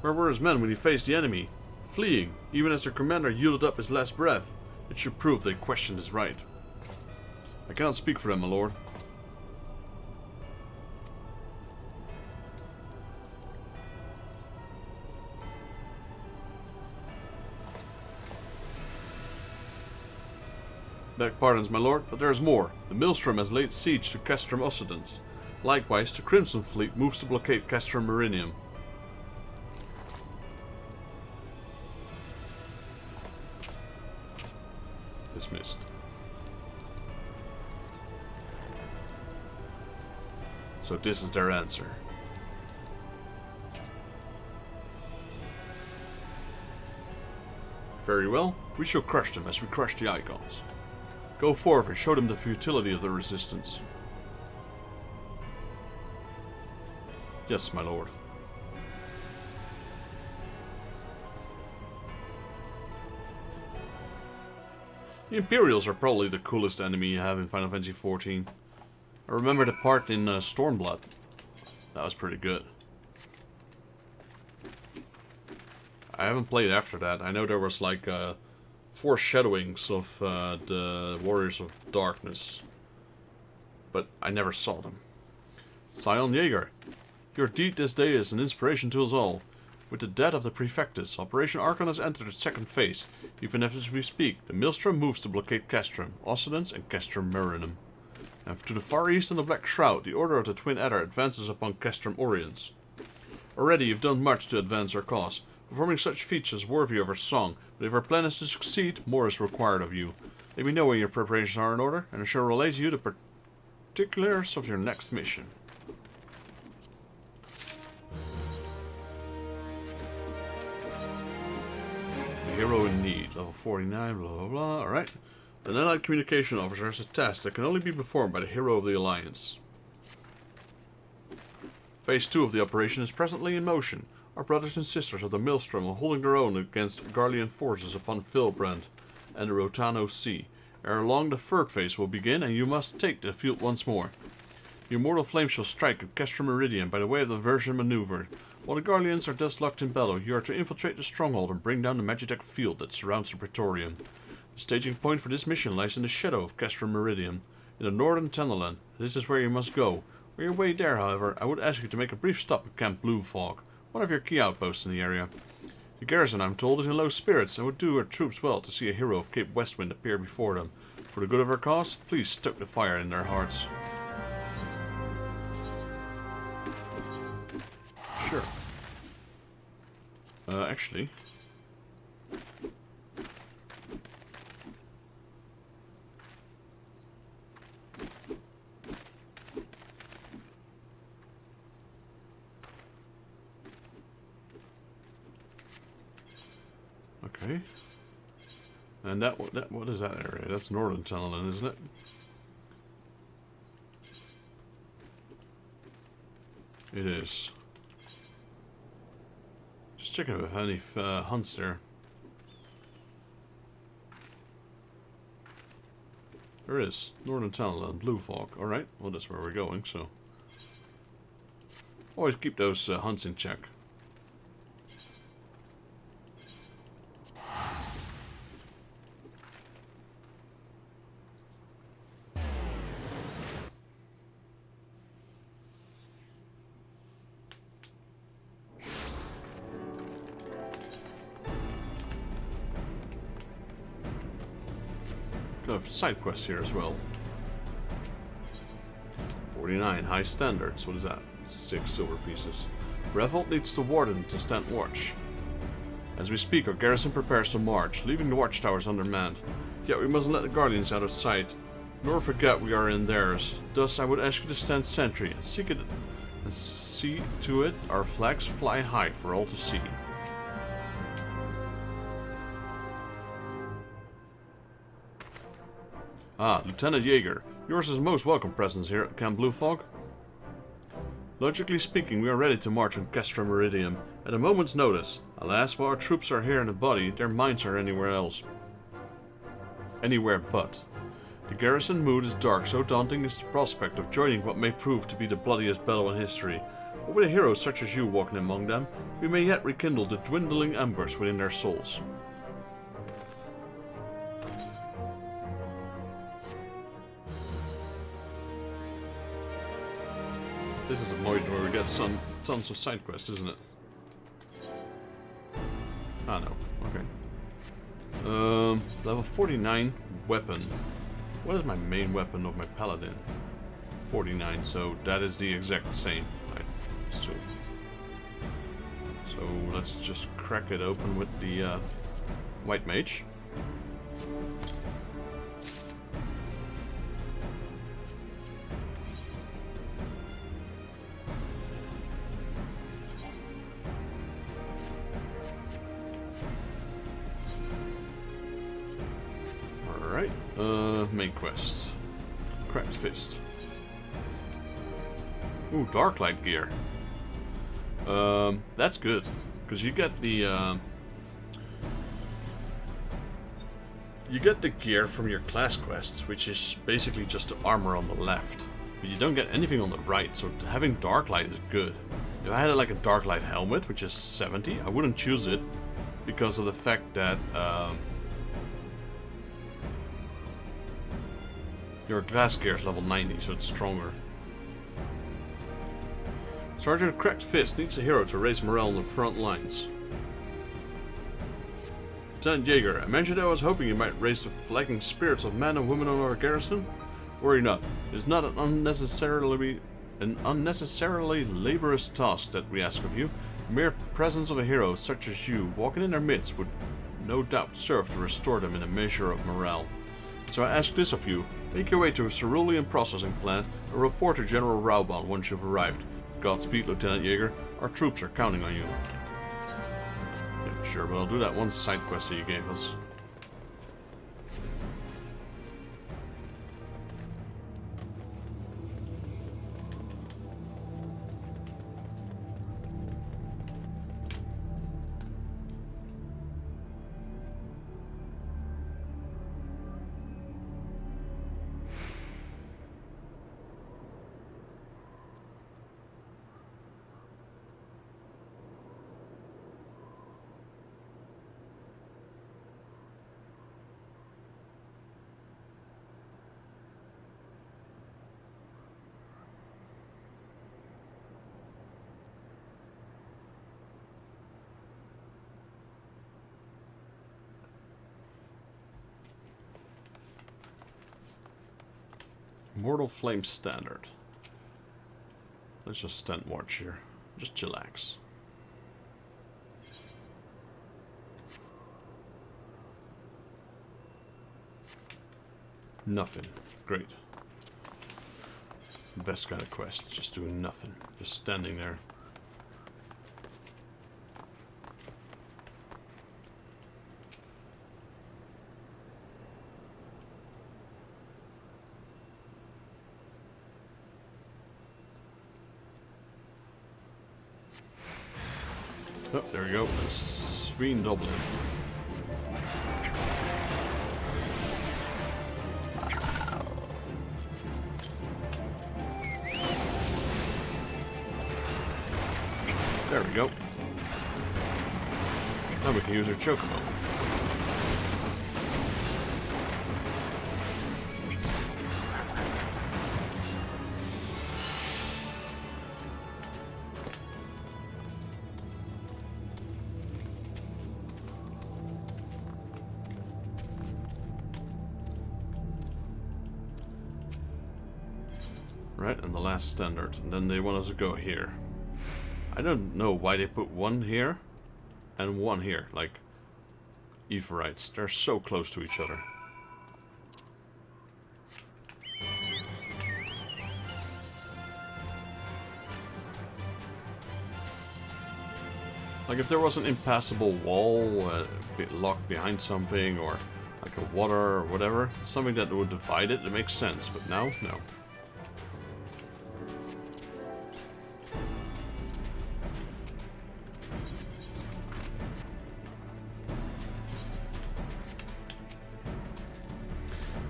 Where were his men when he faced the enemy? Fleeing, even as their commander yielded up his last breath. It should prove they questioned his right. I cannot speak for them, my lord. Beg pardons, my lord, but there is more. The Maelstrom has laid siege to Castrum Occidens. Likewise, the Crimson Fleet moves to blockade Castrum Meridium. Dismissed. So this is their answer. Very well, we shall crush them as we crush the Icons. Go forth and show them the futility of the resistance. Yes, my lord. The Imperials are probably the coolest enemy you have in Final Fantasy XIV. I remember the part in Stormblood. That was pretty good. I haven't played after that. I know there was like foreshadowings of the Warriors of Darkness, but I never saw them. Scion Jaeger, your deed this day is an inspiration to us all. With the death of the Prefectus, Operation Archon has entered its second phase. Even as we speak, the Maelstrom moves to blockade Castrum, Occidence, and Castrum Marinum. And to the far east in the Black Shroud, the Order of the Twin Adder advances upon Castrum Oriens. Already you've done much to advance our cause. Performing such feats is worthy of our song, but if our plan is to succeed, more is required of you. Let me know when your preparations are in order, and I shall relay to you the particulars of your next mission. Hero in need, level 49, blah blah blah, alright. The Allied Communication Officer has a task that can only be performed by the Hero of the Alliance. Phase 2 of the operation is presently in motion. Our brothers and sisters of the Maelstrom are holding their own against Garlean forces upon Vilbrand and the Rotano Sea. Ere long the third phase will begin and you must take the field once more. The immortal flame shall strike at Castrum Meridian by the way of the Version maneuver. While the Garleans are thus locked in battle, you are to infiltrate the stronghold and bring down the Magitech field that surrounds the Praetorium. The staging point for this mission lies in the shadow of Castrum Meridian, in the northern Tenderland. This is where you must go. On your way there, however, I would ask you to make a brief stop at Camp Blue Fog, one of your key outposts in the area. The garrison, I'm told, is in low spirits and would do our troops well to see a hero of Cape Westwind appear before them. For the good of our cause, please stoke the fire in their hearts. Sure. Actually... Okay. And what is that area? That's Northern Tenderland, isn't it? It is. Just checking if any hunts there. There is. Northern Tenderland, Blue Fog. Alright, well that's where we're going, so... Always keep those hunts in check. Side quests here as well. 49 high standards. What is that? 6 silver pieces. Revolt needs the warden to stand watch. As we speak, our garrison prepares to march, leaving the watchtowers undermanned. Yet we mustn't let the guardians out of sight, nor forget we are in theirs. Thus, I would ask you to stand sentry and see to it our flags fly high for all to see. Ah, Lieutenant Jaeger, yours is a most welcome presence here at Camp Blue Fog. Logically speaking, we are ready to march on Castrum Meridian at a moment's notice. Alas, while our troops are here in a body, their minds are anywhere else. Anywhere but. The garrison mood is dark, so daunting is the prospect of joining what may prove to be the bloodiest battle in history. But with a hero such as you walking among them, we may yet rekindle the dwindling embers within their souls. This is a point where we get tons of side quests, isn't it? Ah, no. Okay. Level 49 weapon. What is my main weapon of my paladin? 49, so that is the exact same, I assume. So let's just crack it open with the white mage. Main quest. Cracked Fist. Ooh, Darklight gear. That's good. Because you get the, You get the gear from your class quests, which is basically just the armor on the left. But you don't get anything on the right, so having Dark Light is good. If I had like a Dark Light helmet, which is 70, I wouldn't choose it because of the fact that your glass gear is level 90, so it's stronger. Sergeant Cracked Fist needs a hero to raise morale on the front lines. Lieutenant Jaeger, I mentioned I was hoping you might raise the flagging spirits of men and women on our garrison. Worry not, it is not an unnecessarily laborious task that we ask of you. The mere presence of a hero such as you walking in their midst would no doubt serve to restore them in a measure of morale. So I ask this of you, make your way to a cerulean processing plant and report to General Rauban once you've arrived. Godspeed, Lieutenant Jaeger, our troops are counting on you. Yeah, sure, but I'll do that one side quest that you gave us. Mortal Flame Standard. Let's just stand watch here. Just chillax. Nothing. Great. Best kind of quest. Just doing nothing. Just standing there. Oh, there we go. Sween Dublin. There we go. Now we can use our Chocobo. Right, and the last standard. And then they want us to go here. I don't know why they put one here and one here. Like, Everites. They're so close to each other. Like, if there was an impassable wall locked behind something, or like a water or whatever, something that would divide it, it makes sense. But now, no.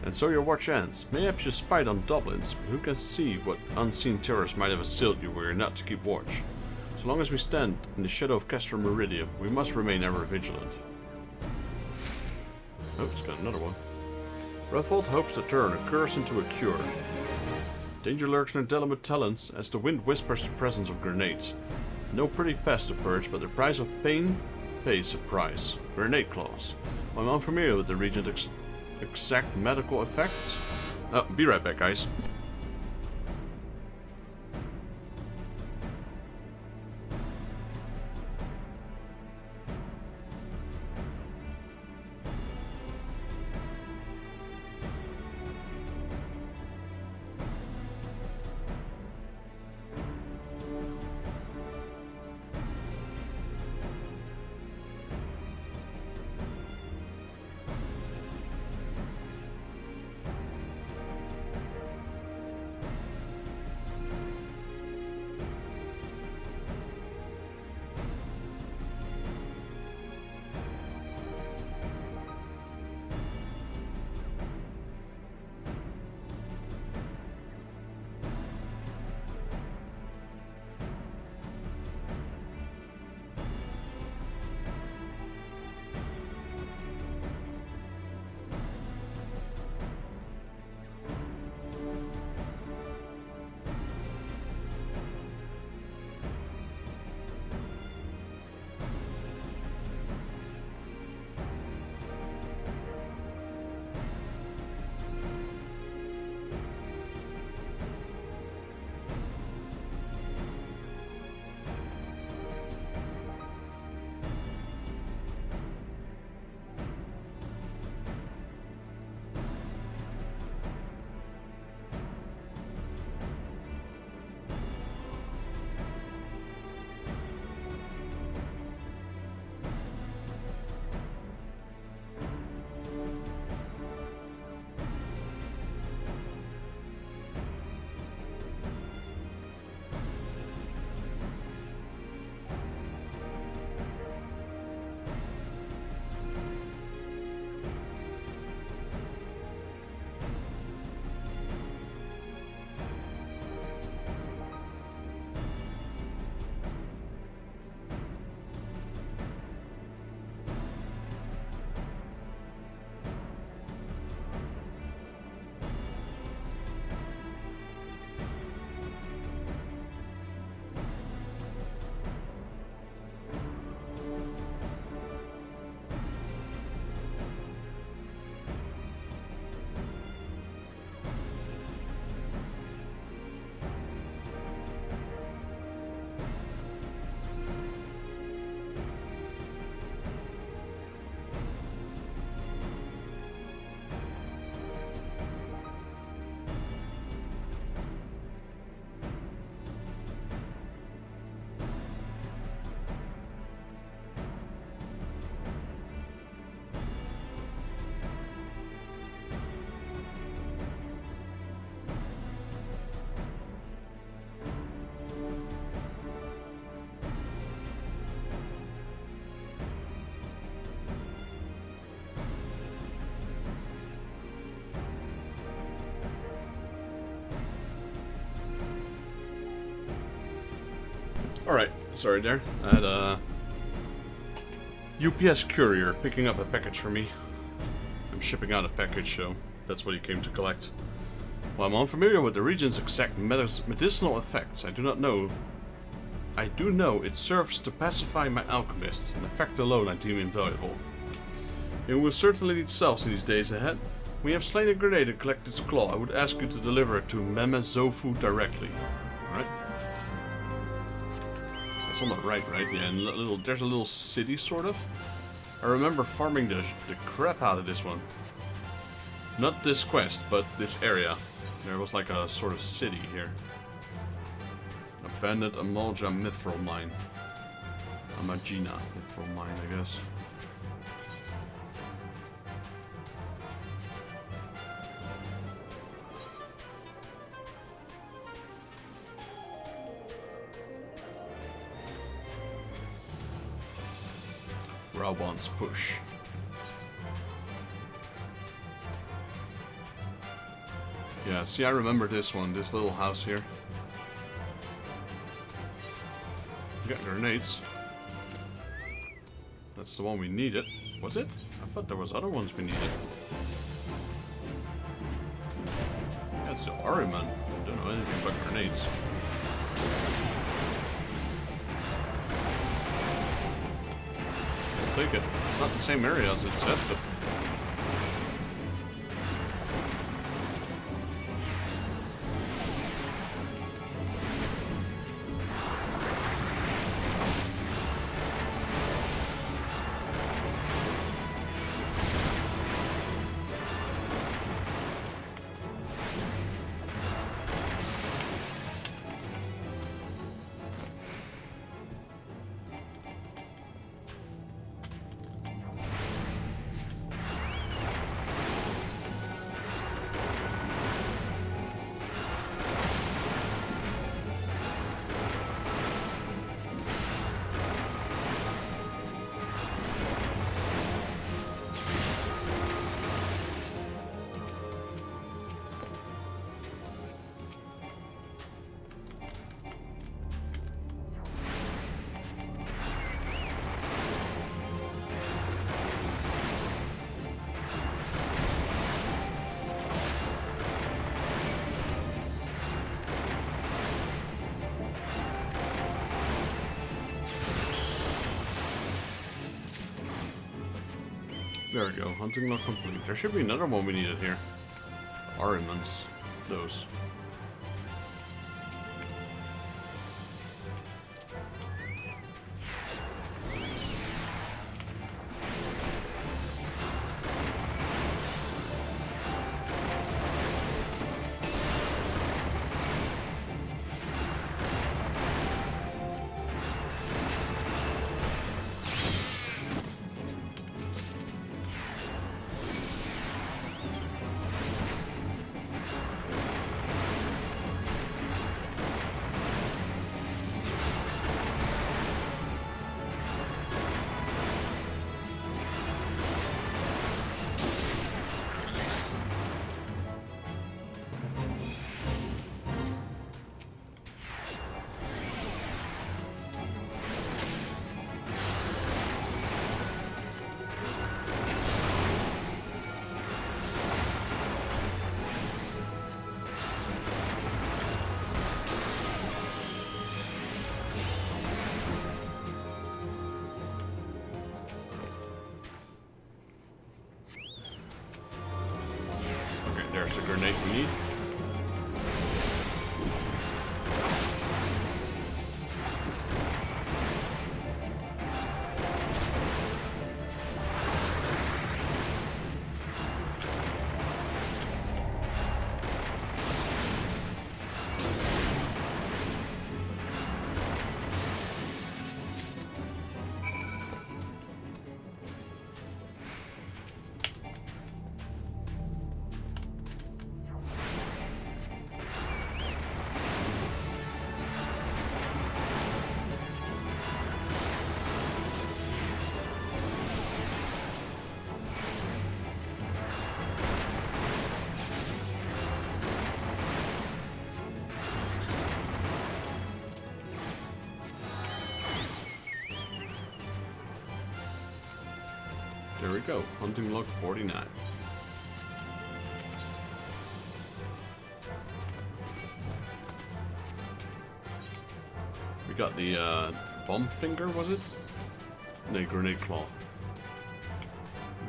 And so your watch ends. Mayhaps you spied on Dublins, but who can see what unseen terrors might have assailed you were you're not to keep watch. So long as we stand in the shadow of Castor Meridium, we must remain ever vigilant. Oh, it's got another one. Ruthold hopes to turn a curse into a cure. Danger lurks near Dalamud talents as the wind whispers the presence of grenades. No pretty pest to purge, but the price of pain pays a price. Grenade claws. I'm unfamiliar with the region's exact medical effects. Oh, be right back, guys. Alright, sorry there. I had a UPS courier picking up a package for me. I'm shipping out a package, so that's what he came to collect. While I'm unfamiliar with the region's exact medicinal effects, I do know it serves to pacify my alchemist, an effect alone I deem invaluable. It will certainly need salves in these days ahead. When you have slain a grenade and collected its claw, I would ask you to deliver it to Meme Zofu directly. Alright? That's on the right? Yeah, and there's a little city, sort of. I remember farming the crap out of this one. Not this quest, but this area. There was like a sort of city here. Abandoned Amalja Mithril Mine. Amagina Mithril Mine, I guess. Raubon's Push. Yeah, see, I remember this one, this little house here. We got grenades. That's the one we needed. Was it? I thought there was other ones we needed. That's the Ariman. I don't know anything about grenades. I'll take it. It's not the same area as it said, but... There we go, hunting not complete. There should be another one we needed here. Arimans. Those. There's the grenade we need. There we go. Hunting log 49. We got the bomb finger, was it? No, grenade claw.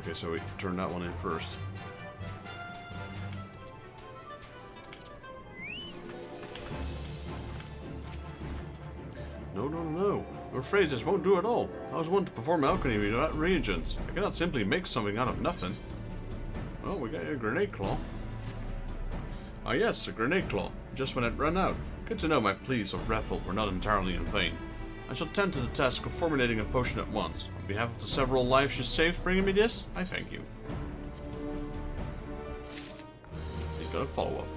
Okay, so we turn that one in first. No. I'm afraid this won't do at all. I was one to perform alchemy without reagents. I cannot simply make something out of nothing. Oh, we got a grenade claw. Ah yes, a grenade claw. Just when it ran out. Good to know my pleas of raffle were not entirely in vain. I shall tend to the task of formulating a potion at once. On behalf of the several lives you saved bringing me this, I thank you. You got a follow-up.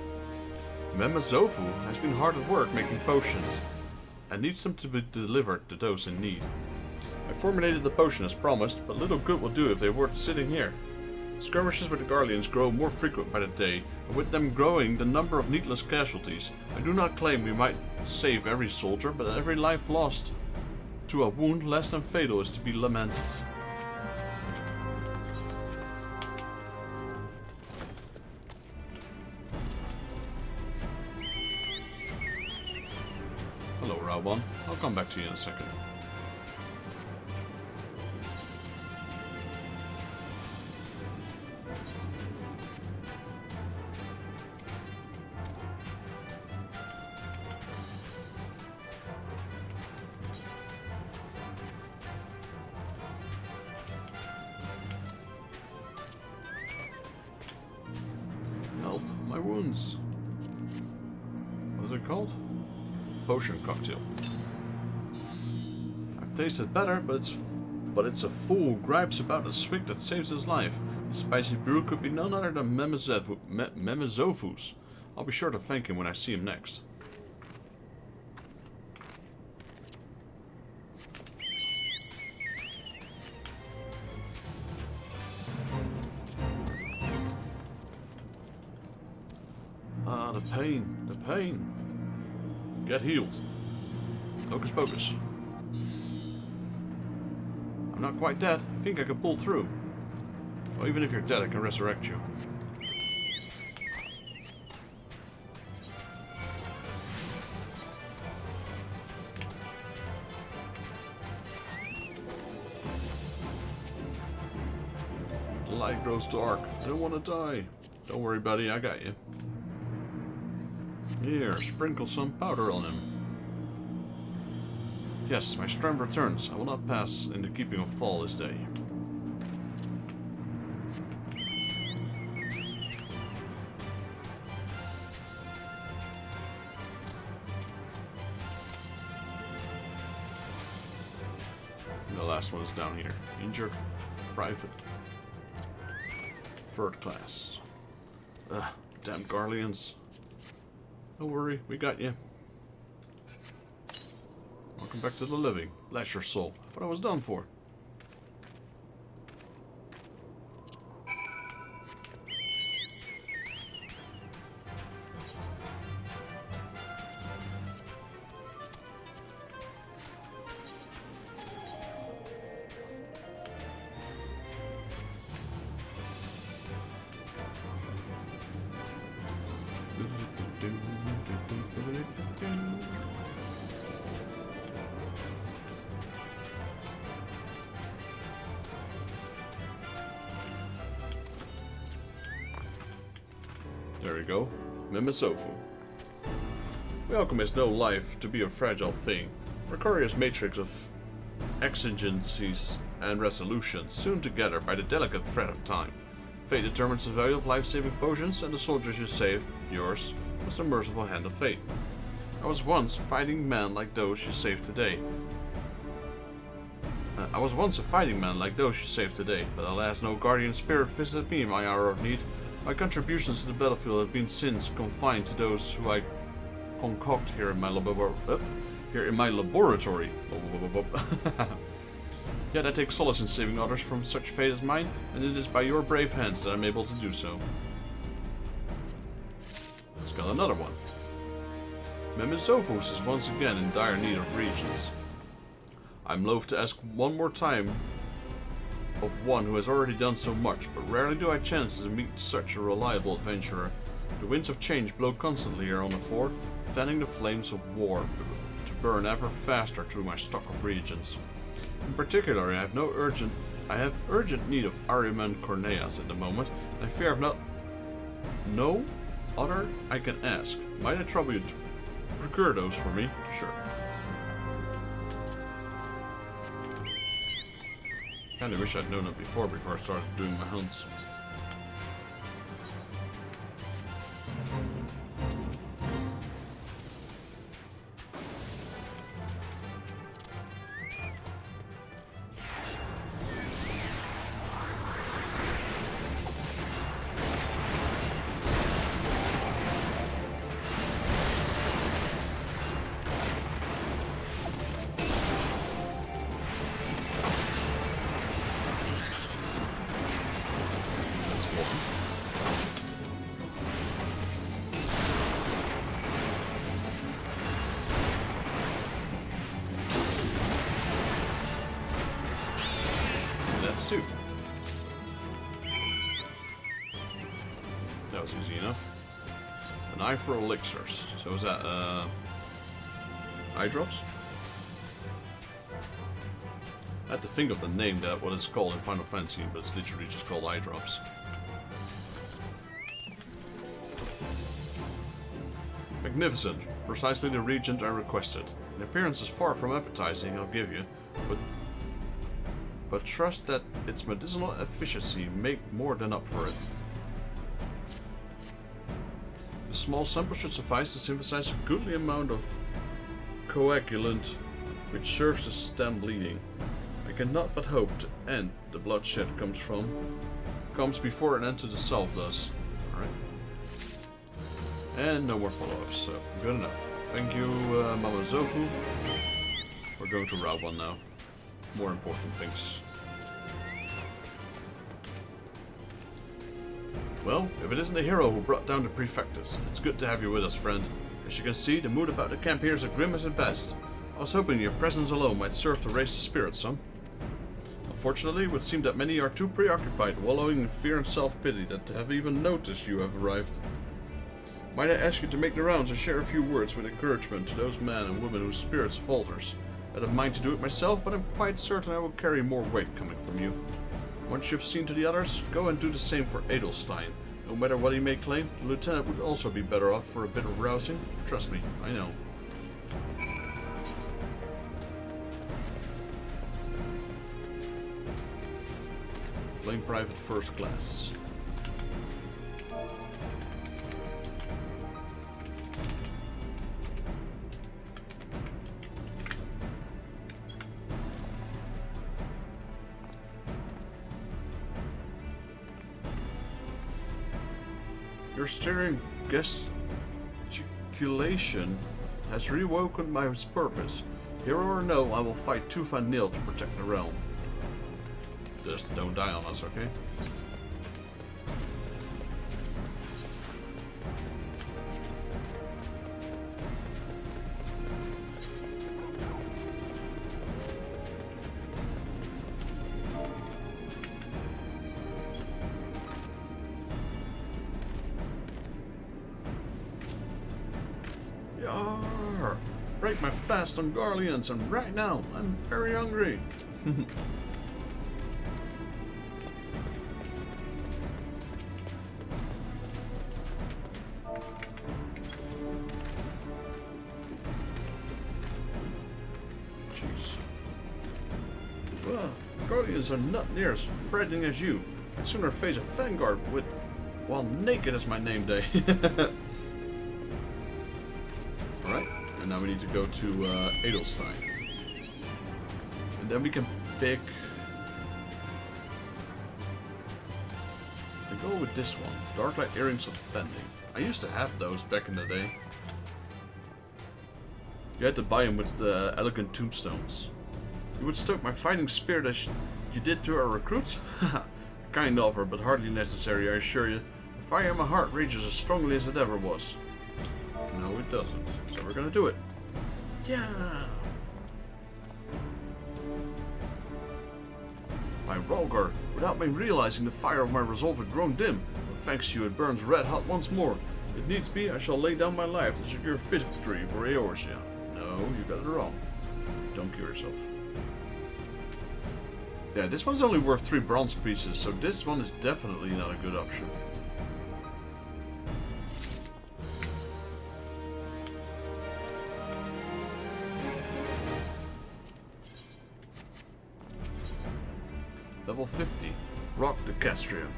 Memezofu has been hard at work making potions, and needs them to be delivered to those in need. I formulated the potion as promised, but little good will do if they were sitting here. Skirmishes with the Garleans grow more frequent by the day, and with them growing the number of needless casualties. I do not claim we might save every soldier, but every life lost to a wound less than fatal is to be lamented. Hello, Raubon. I'll come back to you in a second. Help my wounds. What is it called? Potion cocktail. I've tasted better, but it's a fool who gripes about a swig that saves his life. The spicy brew could be none other than Memezofu's. I'll be sure to thank him when I see him next. Ah, the pain. Get healed. Hocus pocus. I'm not quite dead. I think I can pull through. Well, even if you're dead, I can resurrect you. The light grows dark. I don't want to die. Don't worry, buddy. I got you. Here, sprinkle some powder on him. Yes, my strength returns. I will not pass in the keeping of fall this day. And the last one is down here. Injured private. Third class. Ugh, damn Garleans. Don't worry, we got you. Welcome back to the living. Bless your soul. I thought I was done for. There we go. Memezofu. We alchemists know life to be a fragile thing. Precarious matrix of exigencies and resolutions, sewn together by the delicate thread of time. Fate determines the value of life-saving potions, and the soldiers you saved, yours, was the merciful hand of fate. I was once fighting men like those you saved today. but alas, no guardian spirit visited me in my hour of need. My contributions to the battlefield have been since confined to those who I concoct here in my laboratory. Yet I take solace in saving others from such fate as mine, and it is by your brave hands that I'm able to do so. Let's got another one. Memezophus is once again in dire need of regents. I'm loath to ask one more time of one who has already done so much, but rarely do I chance to meet such a reliable adventurer. The winds of change blow constantly here on the fort, fanning the flames of war to burn ever faster through my stock of regions. In particular, I have urgent need of Ahriman Corneas at the moment, and I fear I've no other I can ask. Might I trouble you to procure those for me? Sure. Kinda wish I'd known it before I started doing my hunts. Too. That was easy enough. An eye for elixirs. So is that eye drops? I had to think of the name that what it's called in Final Fantasy, but it's literally just called eye drops. Magnificent. Precisely the regent I requested. In appearance is far from appetizing, I'll give you, but trust that its medicinal efficacy make more than up for it. A small sample should suffice to synthesize a goodly amount of coagulant, which serves to stem bleeding. I cannot but hope to end the bloodshed comes before an end to the self does. Alright. And no more follow-ups, so good enough. Thank you, Mama Zofu. We're going to Route 1 now. More important things. Well, if it isn't the hero who brought down the Prefectus, it's good to have you with us, friend. As you can see, the mood about the camp here is as grim as at best. I was hoping your presence alone might serve to raise the spirits some. Unfortunately, it would seem that many are too preoccupied, wallowing in fear and self-pity, that have even noticed you have arrived. Might I ask you to make the rounds and share a few words with encouragement to those men and women whose spirits falters? I'd have mind to do it myself, but I'm quite certain I will carry more weight coming from you. Once you've seen to the others, go and do the same for Edelstein. No matter what he may claim, the lieutenant would also be better off for a bit of rousing. Trust me, I know. Flame Private First Class. Your stirring gesticulation has rewoken my purpose. Hero or no, I will fight tooth and nail to protect the realm. Just don't die on us, okay? Yarr! Break my fast on Garleans, and right now, I'm very hungry. Jeez. Well, Garleans are not near as frightening as you. I'd sooner face a vanguard with while naked as my name day. Alright, and now we need to go to Edelstein. And then we can pick... I go with this one, Darklight Earrings of Fending. I used to have those back in the day. You had to buy them with the elegant tombstones. You would stoke my fighting spirit as you did to our recruits? Haha, kind offer, but hardly necessary, I assure you. The fire in my heart rages as strongly as it ever was. No, it doesn't. So we're gonna do it. Yeah! By Rolgar, without me realizing the fire of my resolve had grown dim, but thanks to you it burns red hot once more. If needs be, I shall lay down my life to secure victory for Eorzea. No, you got it wrong. Don't kill yourself. Yeah, this one's only worth 3 bronze pieces, so this one is definitely not a good option. Level 50. Rock the Castrian.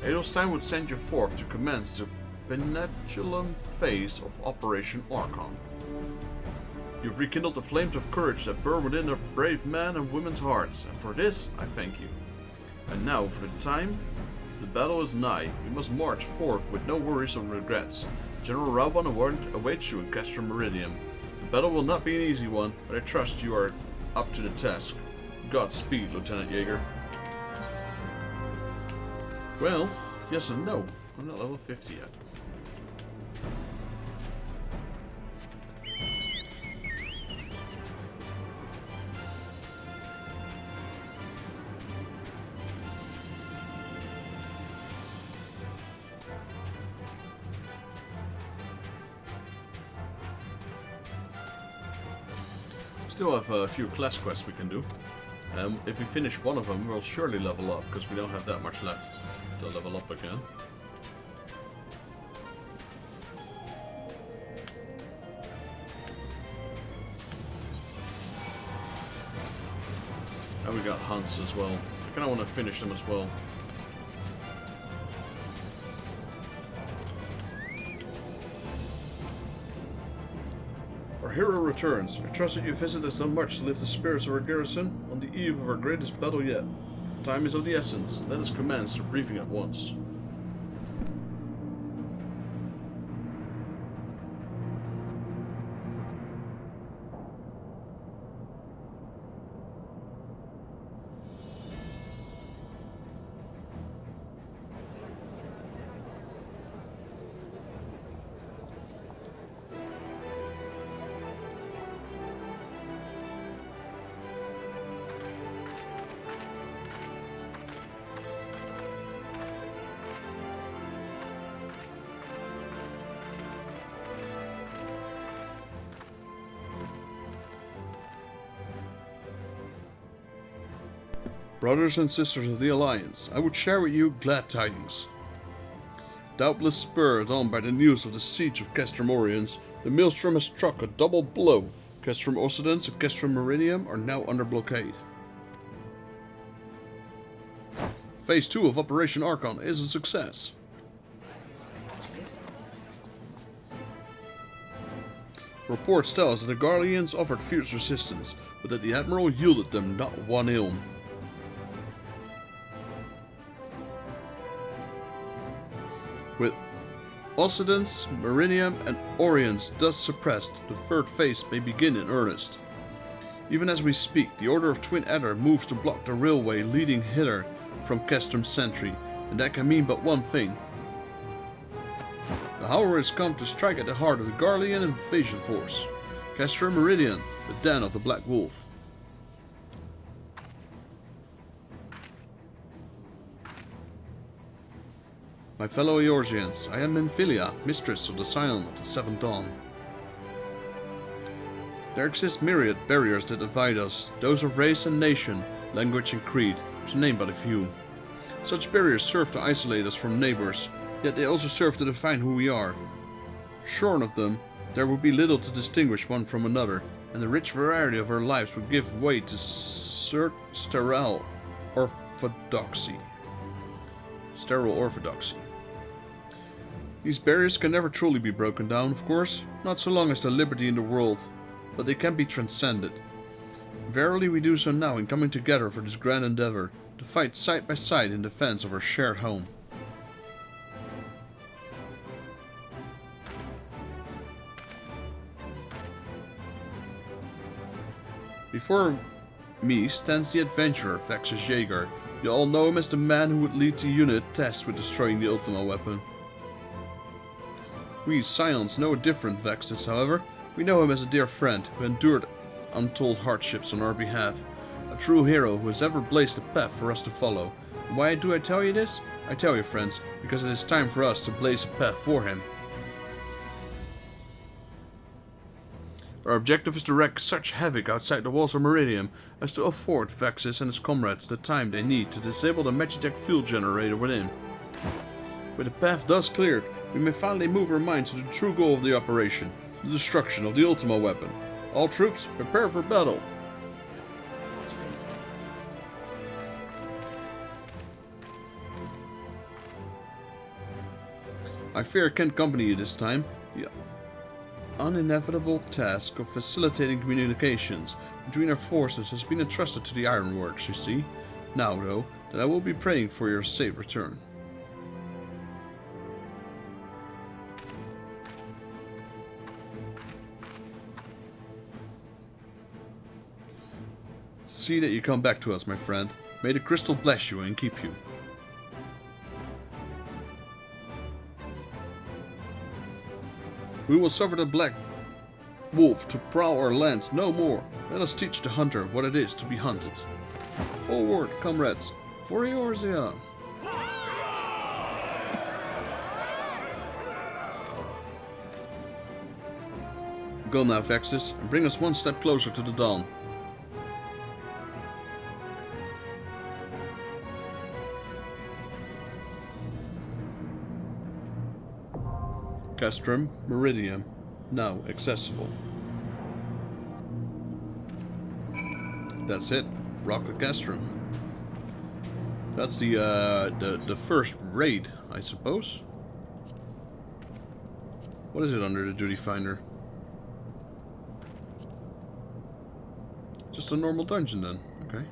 Edelstein would send you forth to commence the penetulum phase of Operation Archon. You've rekindled the flames of courage that burn within our brave men and women's hearts, and for this I thank you. And now, for the time, the battle is nigh. We must march forth with no worries or regrets. General Rauban awaits you in Castrum Meridian. The battle will not be an easy one, but I trust you are up to the task. Godspeed, Lieutenant Jaeger. Well, yes and no. I'm not level 50 yet. Still have a few class quests we can do. If we finish one of them, we'll surely level up, because we don't have that much left to level up again. And we got hunts as well. I kind of want to finish them as well. Our hero returns. I trust that you visit us so much to lift the spirits of our garrison on the eve of our greatest battle yet. Time is of the essence. Let us commence the briefing at once. Brothers and sisters of the Alliance, I would share with you glad tidings. Doubtless spurred on by the news of the siege of Castrum Oriens, the Maelstrom has struck a double blow. Castrum Occidens and Castrum Meridium are now under blockade. Phase 2 of Operation Archon is a success. Reports tell us that the Garleans offered fierce resistance, but that the Admiral yielded them not one ilm. With Occidens, Meridium and Oriens thus suppressed, the third phase may begin in earnest. Even as we speak, the Order of Twin Adder moves to block the railway leading hither from Castrum Sentry, and that can mean but one thing. The Howler has come to strike at the heart of the Garlean invasion force. Castrum Meridian, the den of the Black Wolf. My fellow Eorzeans, I am Minfilia, mistress of the Scion of the Seventh Dawn. There exist myriad barriers that divide us, those of race and nation, language and creed, to name but a few. Such barriers serve to isolate us from neighbors, yet they also serve to define who we are. Shorn of them, there would be little to distinguish one from another, and the rich variety of our lives would give way to sterile orthodoxy. These barriers can never truly be broken down, of course, not so long as there's liberty in the world, but they can be transcended. Verily we do so now in coming together for this grand endeavor, to fight side by side in defense of our shared home. Before me stands the adventurer, Vexus Jaeger. You all know him as the man who would lead the unit tasked with destroying the Ultima weapon. We Scions know a different Vexus, however. We know him as a dear friend who endured untold hardships on our behalf, A true hero who has ever blazed a path for us to follow. And why do I tell you this? I tell you, friends, because it is time for us to blaze a path for him. Our objective is to wreak such havoc outside the walls of Meridian as to afford Vexus and his comrades the time they need to disable the Magitech fuel generator within. With the path thus cleared, we may finally move our minds to the true goal of the operation, the destruction of the Ultima weapon. All troops, prepare for battle! I fear I can't accompany you this time. The uninevitable task of facilitating communications between our forces has been entrusted to the Ironworks, you see. Now, though, that I will be praying for your safe return. See that you come back to us, my friend. May the crystal bless you and keep you. We will suffer the black wolf to prowl our lands no more. Let us teach the hunter what it is to be hunted. Forward, comrades, for Eorzea! Go now, Vexus, and bring us one step closer to the dawn. Castrum, Meridian, now accessible. That's it. Rock the Castrum. That's the first raid, I suppose. What is it under the duty finder? Just a normal dungeon then. Okay.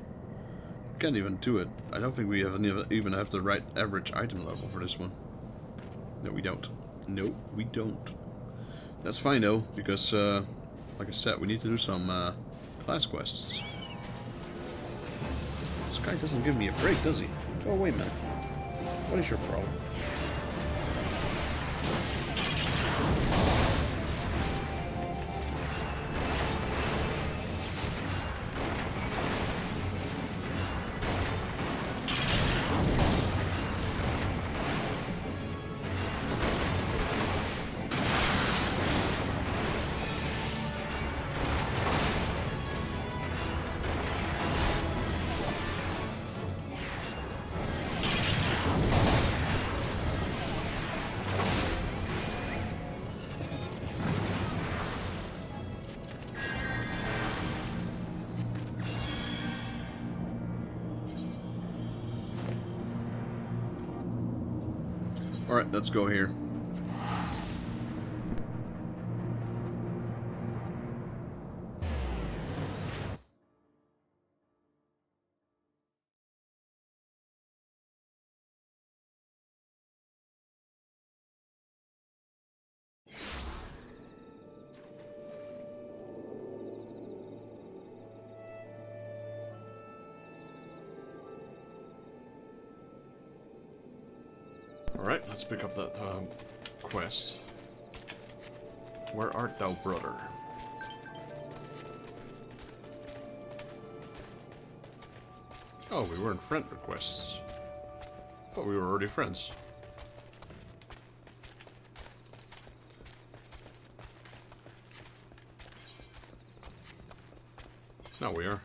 Can't even do it. I don't think we even have the right average item level for this one. No, we don't. No, we don't. That's fine though, because, like I said, we need to do some class quests. This guy doesn't give me a break, does he? Go away, man. What is your problem? Alright, let's go here. Alright, let's pick up that quest. Where art thou, brother? Oh, we weren't friend requests. Thought we were already friends. Now we are.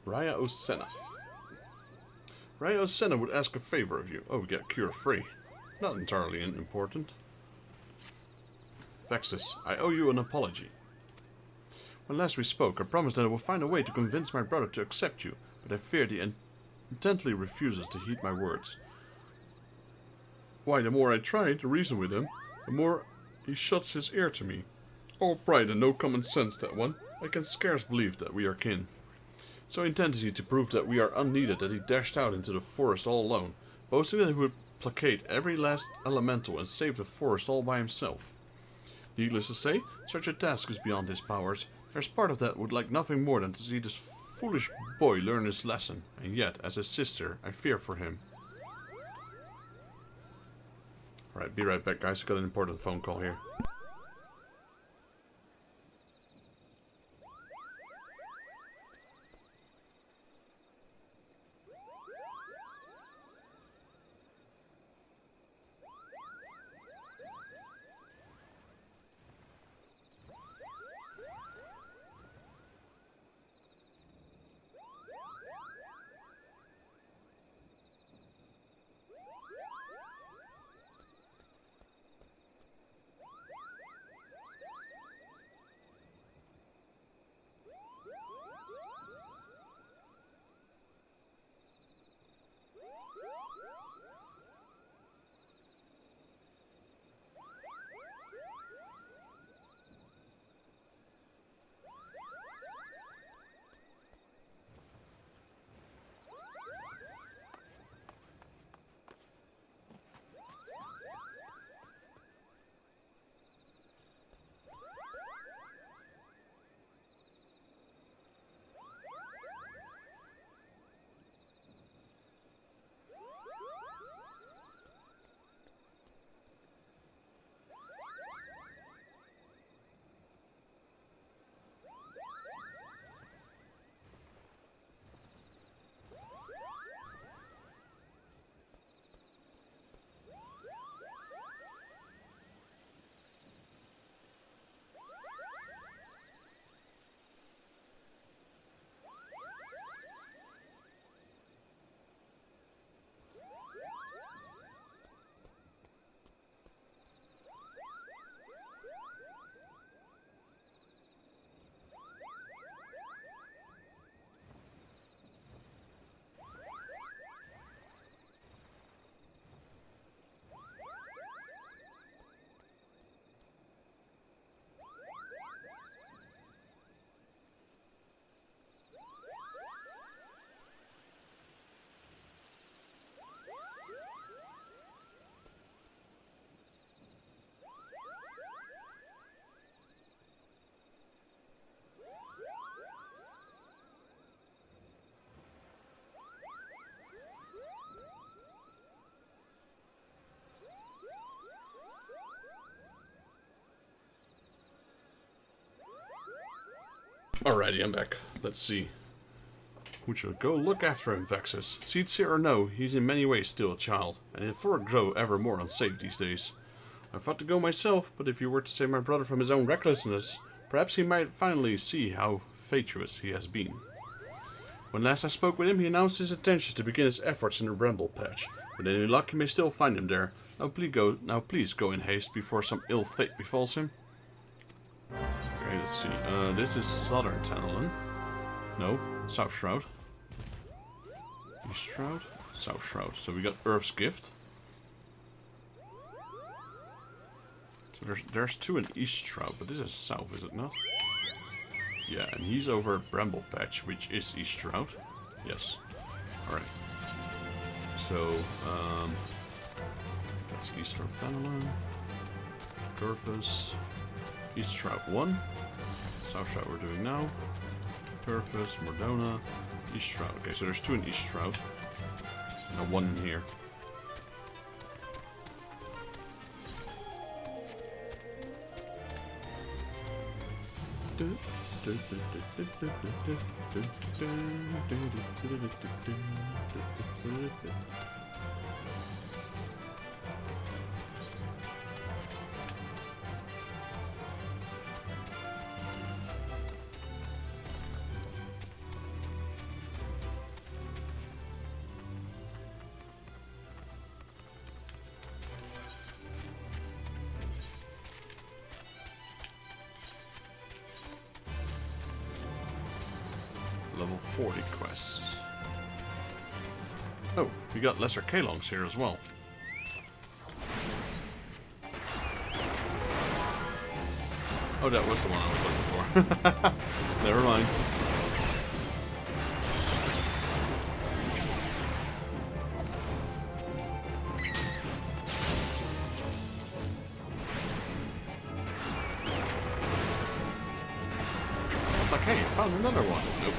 Raya Osena. Raya Osena would ask a favor of you. Oh, we get cure free. Not entirely unimportant. Vexus, I owe you an apology. When last we spoke, I promised that I would find a way to convince my brother to accept you, but I fear he intently refuses to heed my words. Why, the more I try to reason with him, the more he shuts his ear to me. All pride and no common sense, that one. I can scarce believe that we are kin. So intent is he to prove that we are unneeded that he dashed out into the forest all alone, boasting that he would placate every last elemental and save the forest all by himself. Needless to say, such a task is beyond his powers. There's part of that would like nothing more than to see this foolish boy learn his lesson, and yet, as a sister, I fear for him. Alright, be right back, guys. Got an important phone call here. Alrighty, I'm back. Let's see. We shall go look after him, Vexus. Sincere or no, he's in many ways still a child, and he'll grow ever more unsafe these days. I thought to go myself, but if you were to save my brother from his own recklessness, perhaps he might finally see how fatuous he has been. When last I spoke with him, he announced his intentions to begin his efforts in the Bramble Patch. With any luck, you may still find him there. Now please go in haste before some ill fate befalls him. Okay, let's see. This is Southern Tantalon. No, South Shroud. East Shroud? South Shroud. So we got Earth's Gift. So there's 2 in East Shroud, but this is South, is it not? Yeah, and he's over at Bramble Patch, which is East Shroud. Yes. Alright. So, that's Eastern Tantalon. Turfus. East Shroud 1. South Shroud we're doing now. Turfus, Mordona, East Shroud. Okay, so there's 2 in East Shroud. And 1 in here. Level 40 quests. Oh, we got lesser Kalongs here as well. Oh, that was the one I was looking for. Never mind. It's like, hey, I found another one. Nope.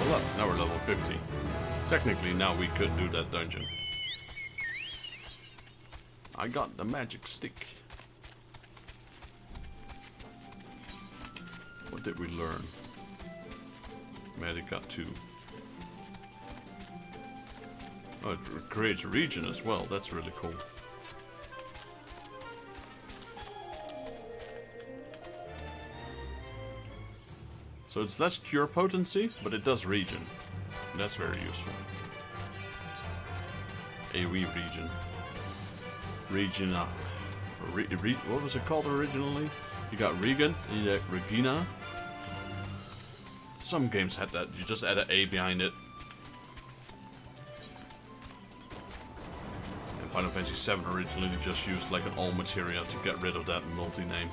Up. Now we're level 50. Technically, now we could do that dungeon. I got the magic stick. What did we learn? Magic got 2. Oh, it creates a region as well. That's really cool. So it's less cure potency, but it does regen. And that's very useful. AoE regen. Regina. What was it called originally? You got Regan, and you got Regina. Some games had that. You just add an A behind it. And Final Fantasy VII originally just used like an all materia to get rid of that multi-name.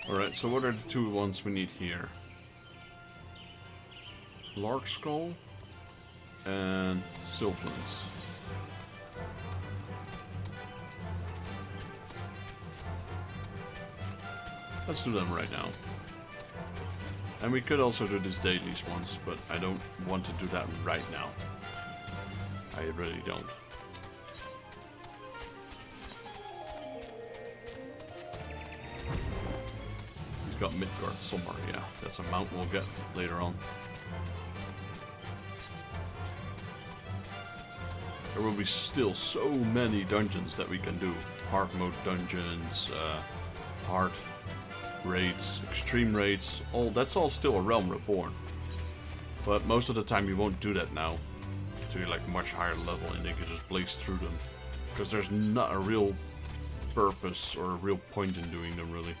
Alright, so what are the 2 ones we need here? Lark Skull and Sylvan's. Let's do them right now. And we could also do these dailies ones, but I don't want to do that right now. I really don't. He's got Midgard somewhere, yeah. That's a mount we'll get later on. there will be still so many dungeons that we can do. Hard mode dungeons, hard raids, extreme raids, that's all still a Realm Reborn. But most of the time you won't do that now. To like much higher level and you can just blaze through them. Because there's not a real purpose or a real point in doing them really.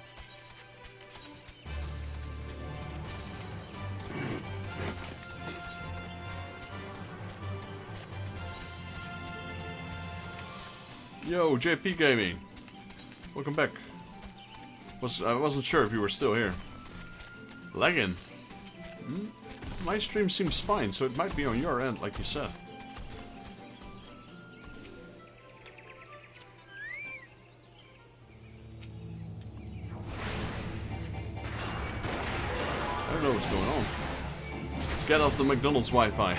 Yo, JP Gaming! Welcome back. I wasn't sure if you were still here. Lagging? My stream seems fine, so it might be on your end, like you said. I don't know what's going on. Get off the McDonald's Wi-Fi.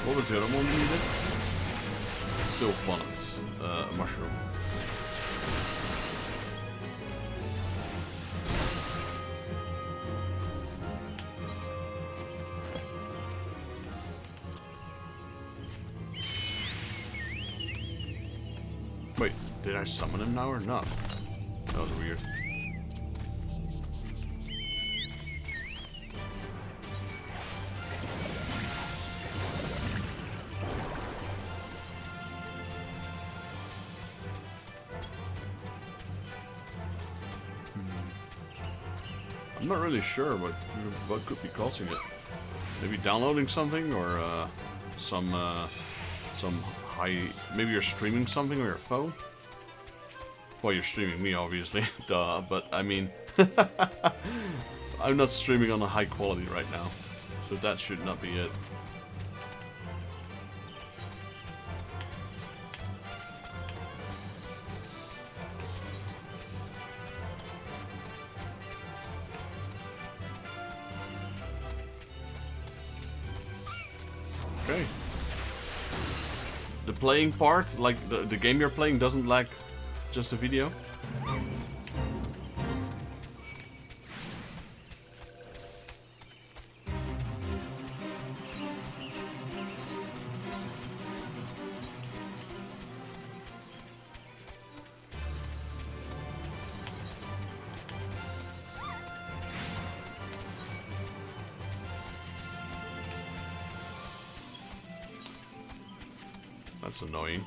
What was the other one we needed? Silk bonnet. A mushroom. Wait, did I summon him now or not? That was weird. I'm not really sure what could be causing it. Maybe downloading something or some high. Maybe you're streaming something on your phone. Well, you're streaming me, obviously, duh. But I mean, I'm not streaming on a high quality right now, so that should not be it. Okay. The playing part, like the game you're playing, doesn't lag just the video? That's annoying.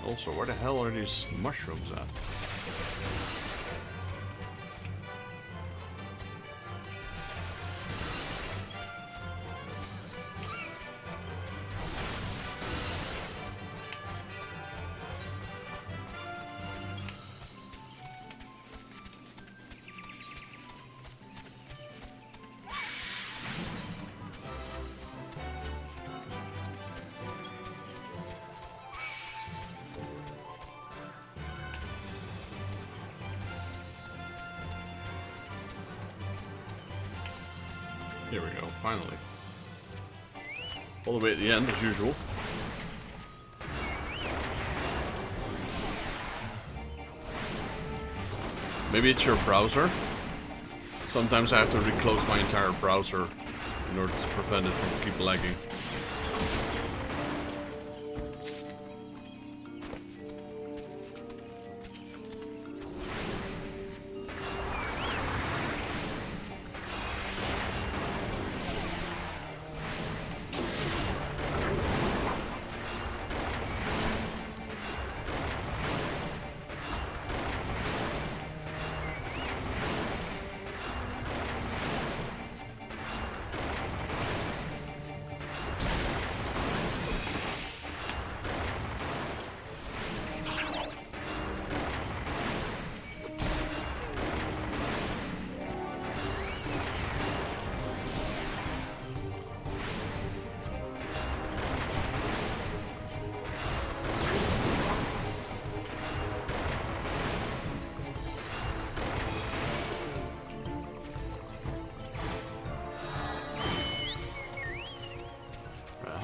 Also, where the hell are these mushrooms at? Here we go, finally. All the way at the end, as usual. Maybe it's your browser. Sometimes I have to reclose my entire browser in order to prevent it from keep lagging.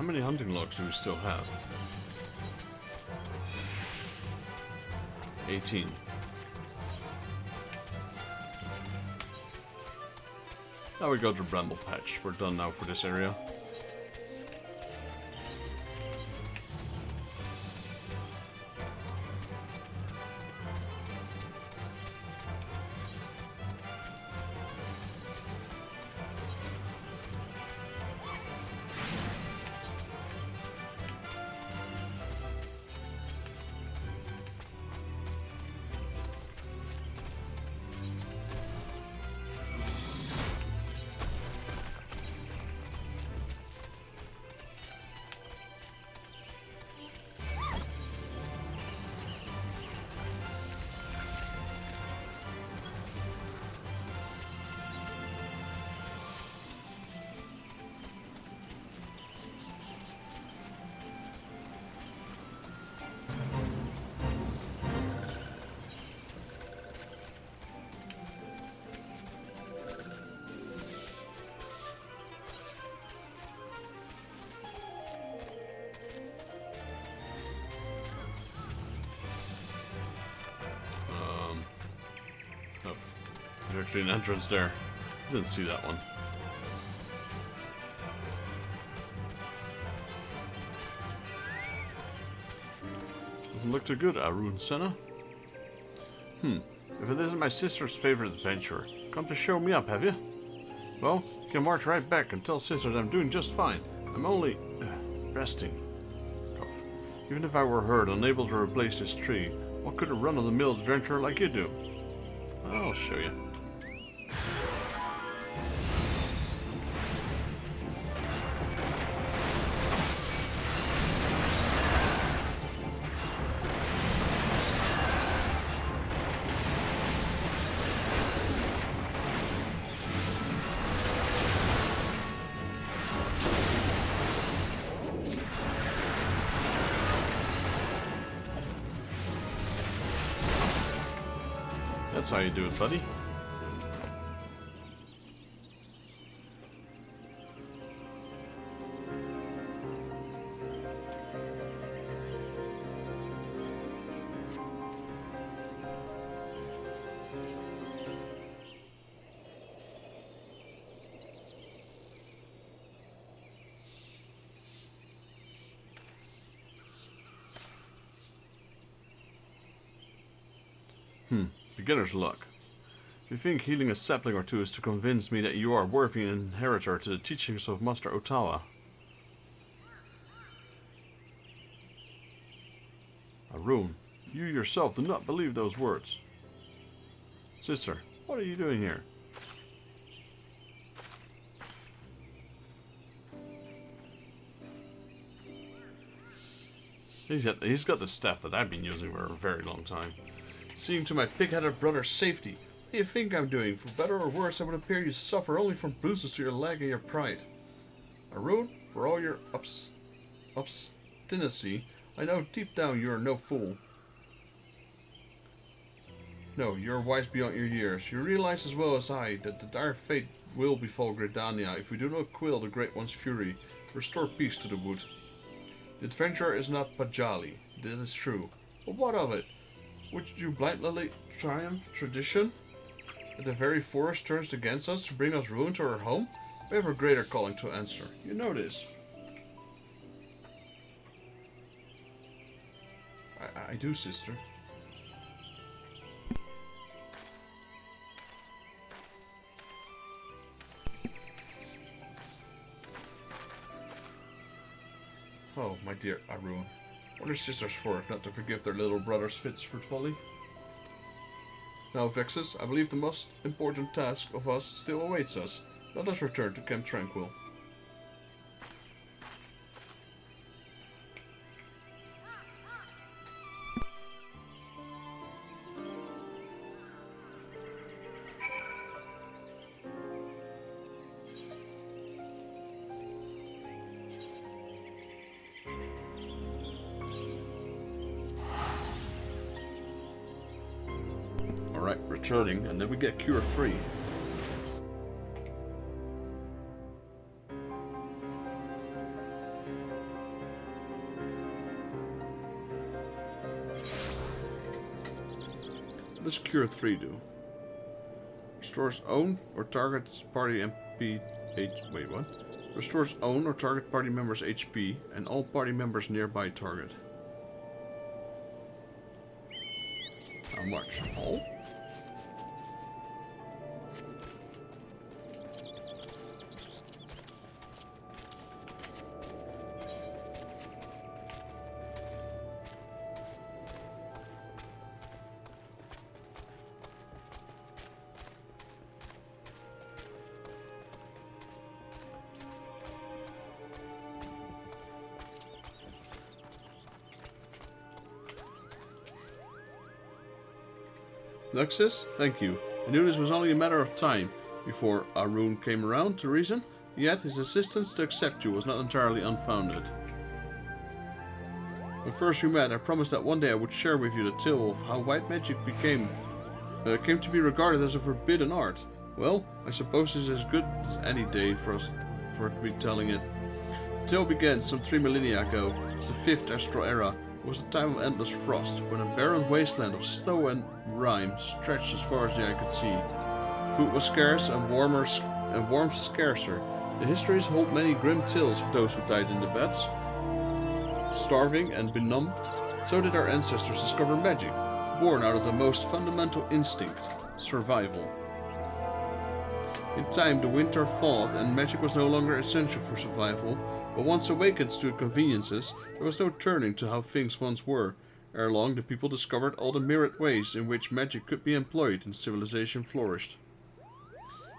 many hunting logs do we still have? 18. Now we go to Bramble Patch. We're done now for this area. There's actually an entrance there. Didn't see that one. Doesn't look too good, Arun Senna. If it isn't my sister's favorite adventure, come to show me up, have you? Well, you can march right back and tell sister that I'm doing just fine. I'm only resting. Even if I were hurt, unable to replace this tree, what could a run-of-the-mill adventurer like you do? I'll show you. That's how you do it, buddy. Beginner's luck. If you think healing a sapling or two is to convince me that you are worthy inheritor to the teachings of Master Otawa. Arun, you yourself do not believe those words. Sister, what are you doing here? He's got the staff that I've been using for a very long time. Seeing to my pig-headed brother's safety. What do you think I'm doing? For better or worse, it would appear you suffer only from bruises to your leg and your pride. Arun, for all your obstinacy, I know deep down you are no fool. No, you are wise beyond your years. You realize as well as I that the dire fate will befall Gridania if we do not quell the Great One's fury, restore peace to the wood. The adventurer is not Pajali, that is true. But what of it? Would you blindly triumph tradition? That the very forest turns against us to bring us ruin to our home? We have a greater calling to answer. You know this. I do, sister. Oh, my dear Arun. What are sisters for if not to forgive their little brother's fits for folly? Now, Vexus, I believe the most important task of us still awaits us. Let us return to Camp Tranquil. Alright, returning, and then we get cure free. does Cure 3 do? Restores own or target party MP... Wait, what? Restores own or target party members' HP and all party members nearby target. How much? All? Luxus, thank you. I knew this was only a matter of time before Arun came around to reason, yet his insistence to accept you was not entirely unfounded. When first we met, I promised that one day I would share with you the tale of how white magic came to be regarded as a forbidden art. Well, I suppose this is as good as any day for us to be telling it. The tale began some 3 millennia ago, as the 5th astral era. It was the time of endless frost, when a barren wasteland of snow and rime stretched as far as the eye could see. Food was scarce and warmth scarcer. The histories hold many grim tales of those who died in the beds, starving and benumbed. So did our ancestors discover magic, born out of the most fundamental instinct, survival. In time, the winter thawed and magic was no longer essential for survival, but once awakened to conveniences, there was no turning to how things once were. Ere long, the people discovered all the myriad ways in which magic could be employed and civilization flourished.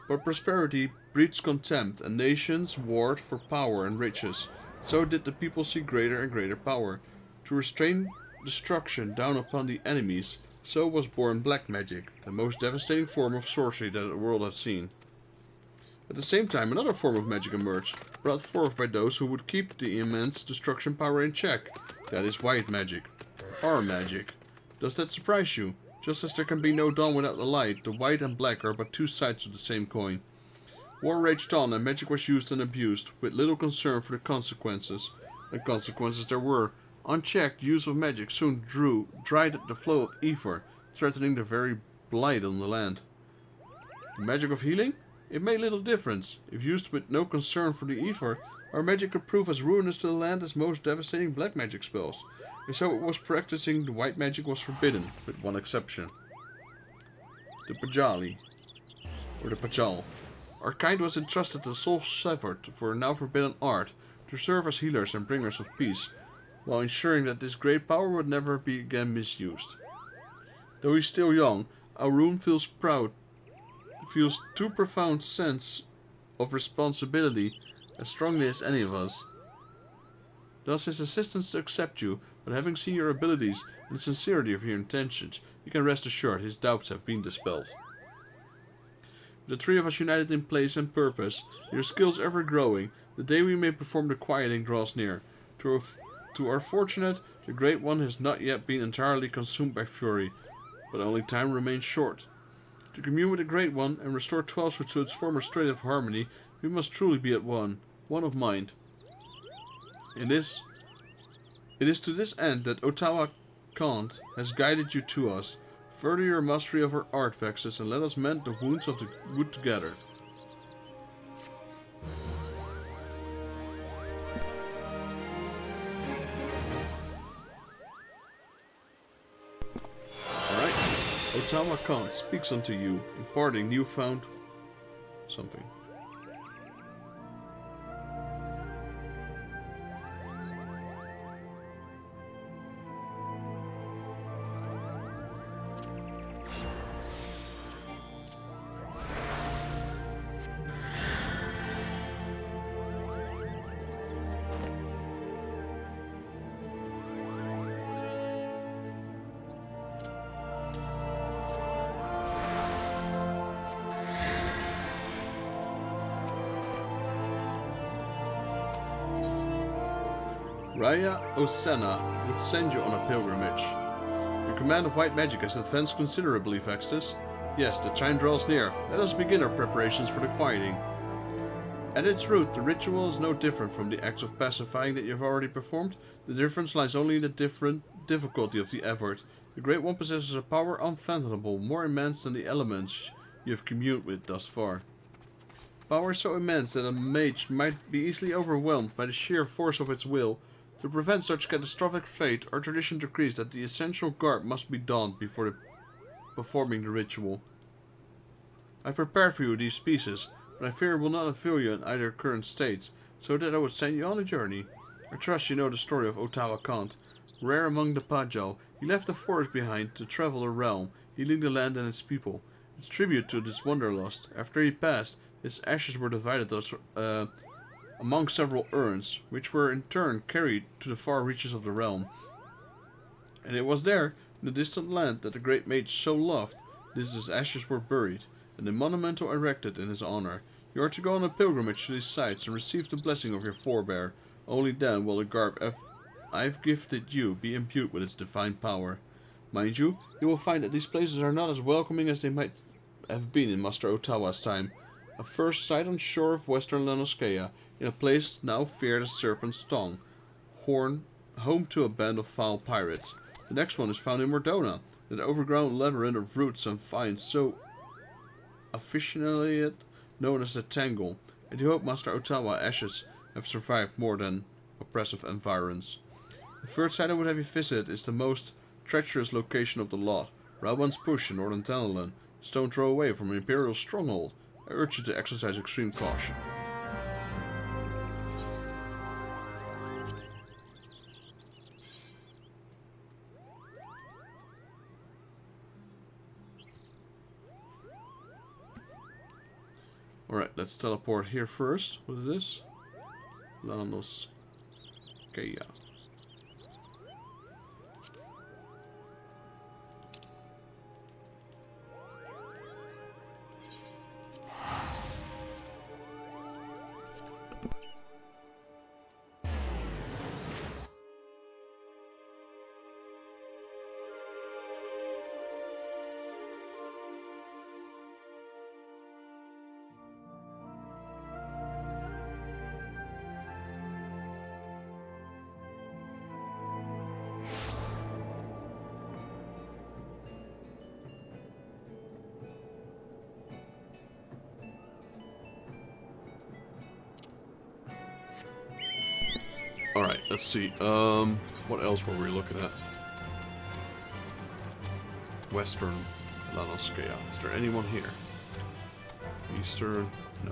But prosperity breeds contempt, and nations warred for power and riches. So did the people seek greater and greater power. To restrain destruction down upon the enemies, so was born black magic, the most devastating form of sorcery that the world has seen. At the same time, another form of magic emerged, brought forth by those who would keep the immense destruction power in check. That is white magic. Our magic. Does that surprise you? Just as there can be no dawn without the light, the white and black are but two sides of the same coin. War raged on and magic was used and abused, with little concern for the consequences. And consequences there were. Unchecked use of magic soon dried the flow of ether, threatening the very blight on the land. The magic of healing? It made little difference. If used with no concern for the ether, our magic could prove as ruinous to the land as most devastating black magic spells. And so it was practicing the white magic was forbidden, with one exception. The Pajali, or the Pajal. Our kind was entrusted to soul severed for a now forbidden art, to serve as healers and bringers of peace, while ensuring that this great power would never be again misused. Though he's still young, Arun feels too profound sense of responsibility as strongly as any of us. Thus his insistence to accept you, but having seen your abilities and the sincerity of your intentions, you can rest assured his doubts have been dispelled. The three of us united in place and purpose, your skills ever growing, the day we may perform the quieting draws near. To our fortunate, the Great One has not yet been entirely consumed by fury, but only time remains short. To commune with the Great One and restore Twelfthwood to its former state of harmony, we must truly be at one of mind. It is to this end that Ottawa Kant has guided you to us. Further your mastery of our artifacts and let us mend the wounds of the wood together. Alright. Ottawa Kant speaks unto you, imparting newfound something. Raya Osena would send you on a pilgrimage. Your command of white magic has advanced considerably, Vextus. Yes, the time draws near. Let us begin our preparations for the quieting. At its root, the ritual is no different from the acts of pacifying that you have already performed. The difference lies only in the different difficulty of the effort. The Great One possesses a power unfathomable, more immense than the elements you have communed with thus far. Power so immense that a mage might be easily overwhelmed by the sheer force of its will. To prevent such catastrophic fate, our tradition decrees that the essential garb must be donned before performing the ritual. I prepared for you these pieces, but I fear it will not avail you in either current states, so that I would send you on a journey. I trust you know the story of Ottawa Kant. Rare among the Pajal, he left the forest behind to travel a realm, healing the land and its people. As tribute to this wanderlust, after he passed, his ashes were divided among several urns, which were in turn carried to the far reaches of the realm. And it was there, in the distant land that the great mage so loved, that his ashes were buried, and a monumental erected in his honor. You are to go on a pilgrimage to these sites and receive the blessing of your forebear. Only then will the garb I've gifted you be imbued with its divine power. Mind you will find that these places are not as welcoming as they might have been in Master Ottawa's time. A first sight on shore of western Lanoscea, in a place now feared as Serpent's Tongue, home to a band of foul pirates. The next one is found in Mordona, an overgrown labyrinth of roots and vines so affectionately known as the Tangle. I do hope Master Ottawa's ashes have survived more than oppressive environs. The third site I would have you visit is the most treacherous location of the lot, Rauban's Push in northern Thanalan, a stone throw away from an Imperial stronghold. I urge you to exercise extreme caution. Alright, let's teleport here first. What is this? Lanoscea. Alright, let's see. What else were we looking at? Western Lanoscea. Is there anyone here? Eastern? No.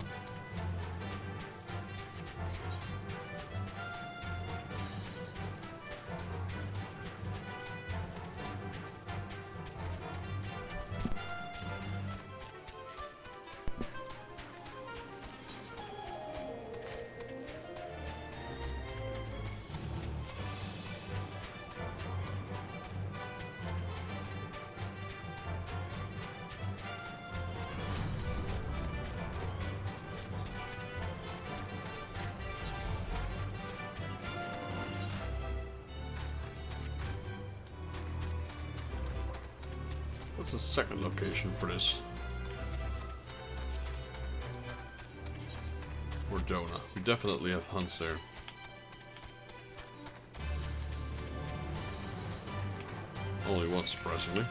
What's the second location for this? Mordona. We definitely have hunts there. Only one, surprisingly.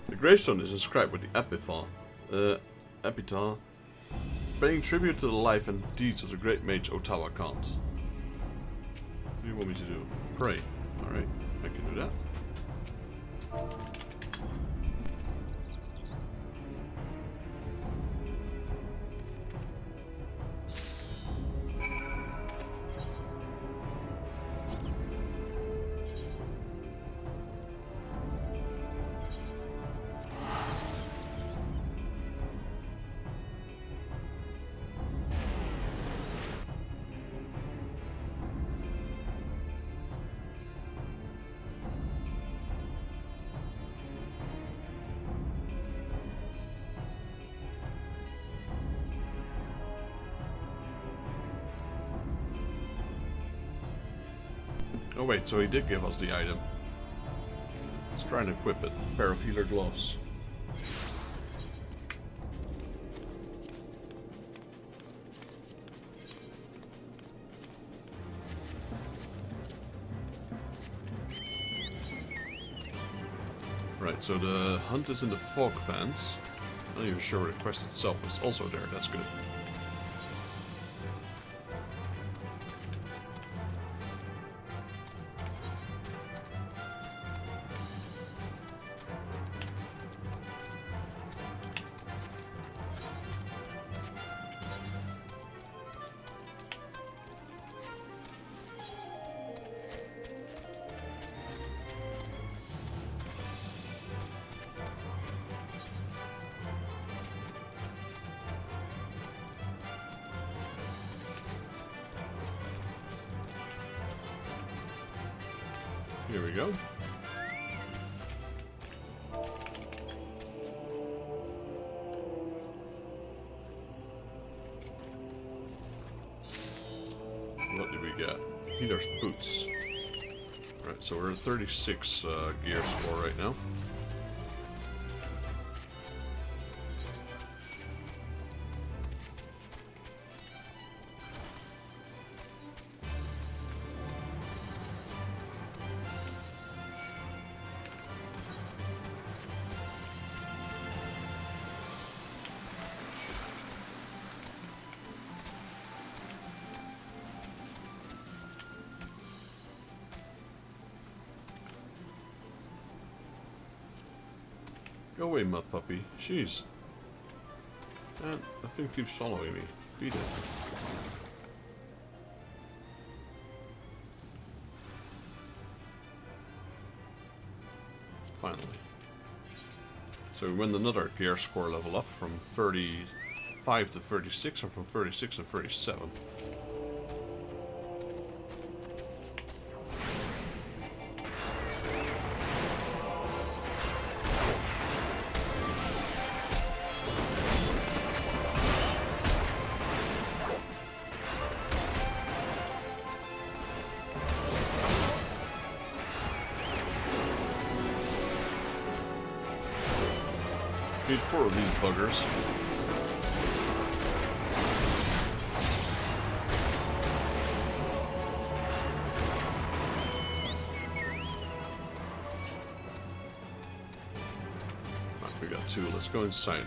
The gravestone is inscribed with the epitaph, paying tribute to the life and deeds of the great mage Ottawa Kant. What do you want me to do? Pray. Alright, I can do that. Oh wait, so he did give us the item. Let's try and equip it. A pair of healer gloves. Right, so the hunt is in the fog fence. I'm not even sure where the quest itself is. Also there, that's good. Here we go. What did we get? Healer's boots. Right, so we're at 36 gear score right now. Go away, mud puppy. Jeez. And the thing keeps following me. Beat it. Finally. So we went another gear score level up from 35 to 36 and from 36 to 37. Need 4 of these buggers. Right, we got 2. Let's go inside.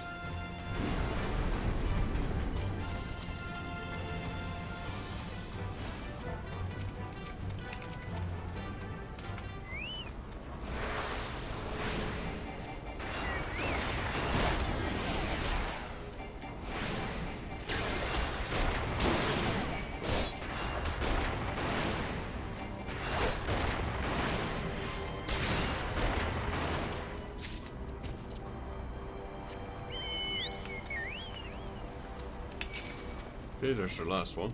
Okay, there's our last one.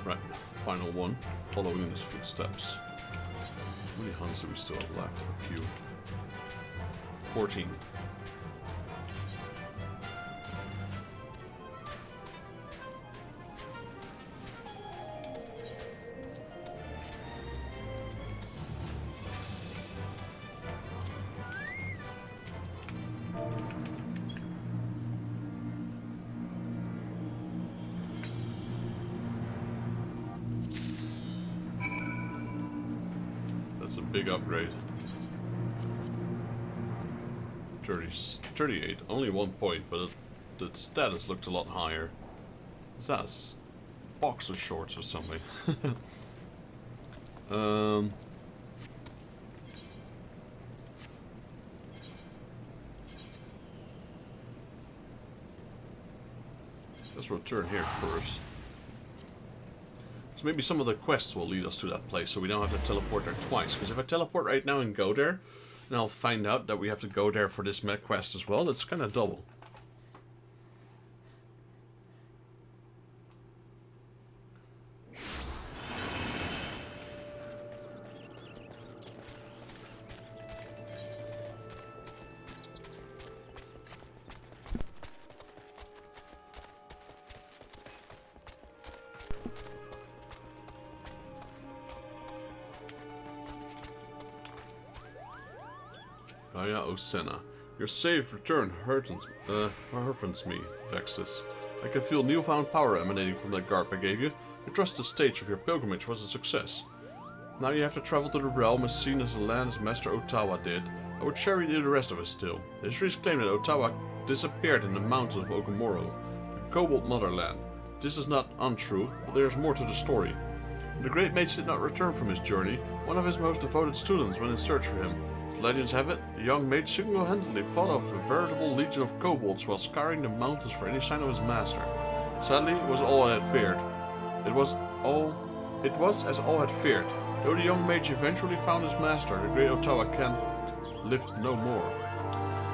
Right, final one, following in his footsteps. How many hunts do we still have left? A few. 14. big upgrade. 38, only 1 point, but the status looked a lot higher. Is that boxer shorts or something? Let's return here first. So maybe some of the quests will lead us to that place, so we don't have to teleport there twice. Because if I teleport right now and go there, then I'll find out that we have to go there for this mech quest as well. That's kind of double. Oh yeah, Osena. Your safe return hurts me, Vexus. I can feel newfound power emanating from that garb I gave you. I trust the stage of your pilgrimage was a success. Now you have to travel to the realm as seen as the land as Master Otawa did. I would share with you the rest of it still. The histories claim that Otawa disappeared in the mountains of Okamoro, the Kobold motherland. This is not untrue, but there is more to the story. The Great Mage did not return from his journey. One of his most devoted students went in search for him. Legends have it, the young mage single-handedly fought off a veritable legion of kobolds while scouring the mountains for any sign of his master. Sadly, it was all I had feared. It was as all had feared. Though the young mage eventually found his master, the great Otawa Kent lived no more.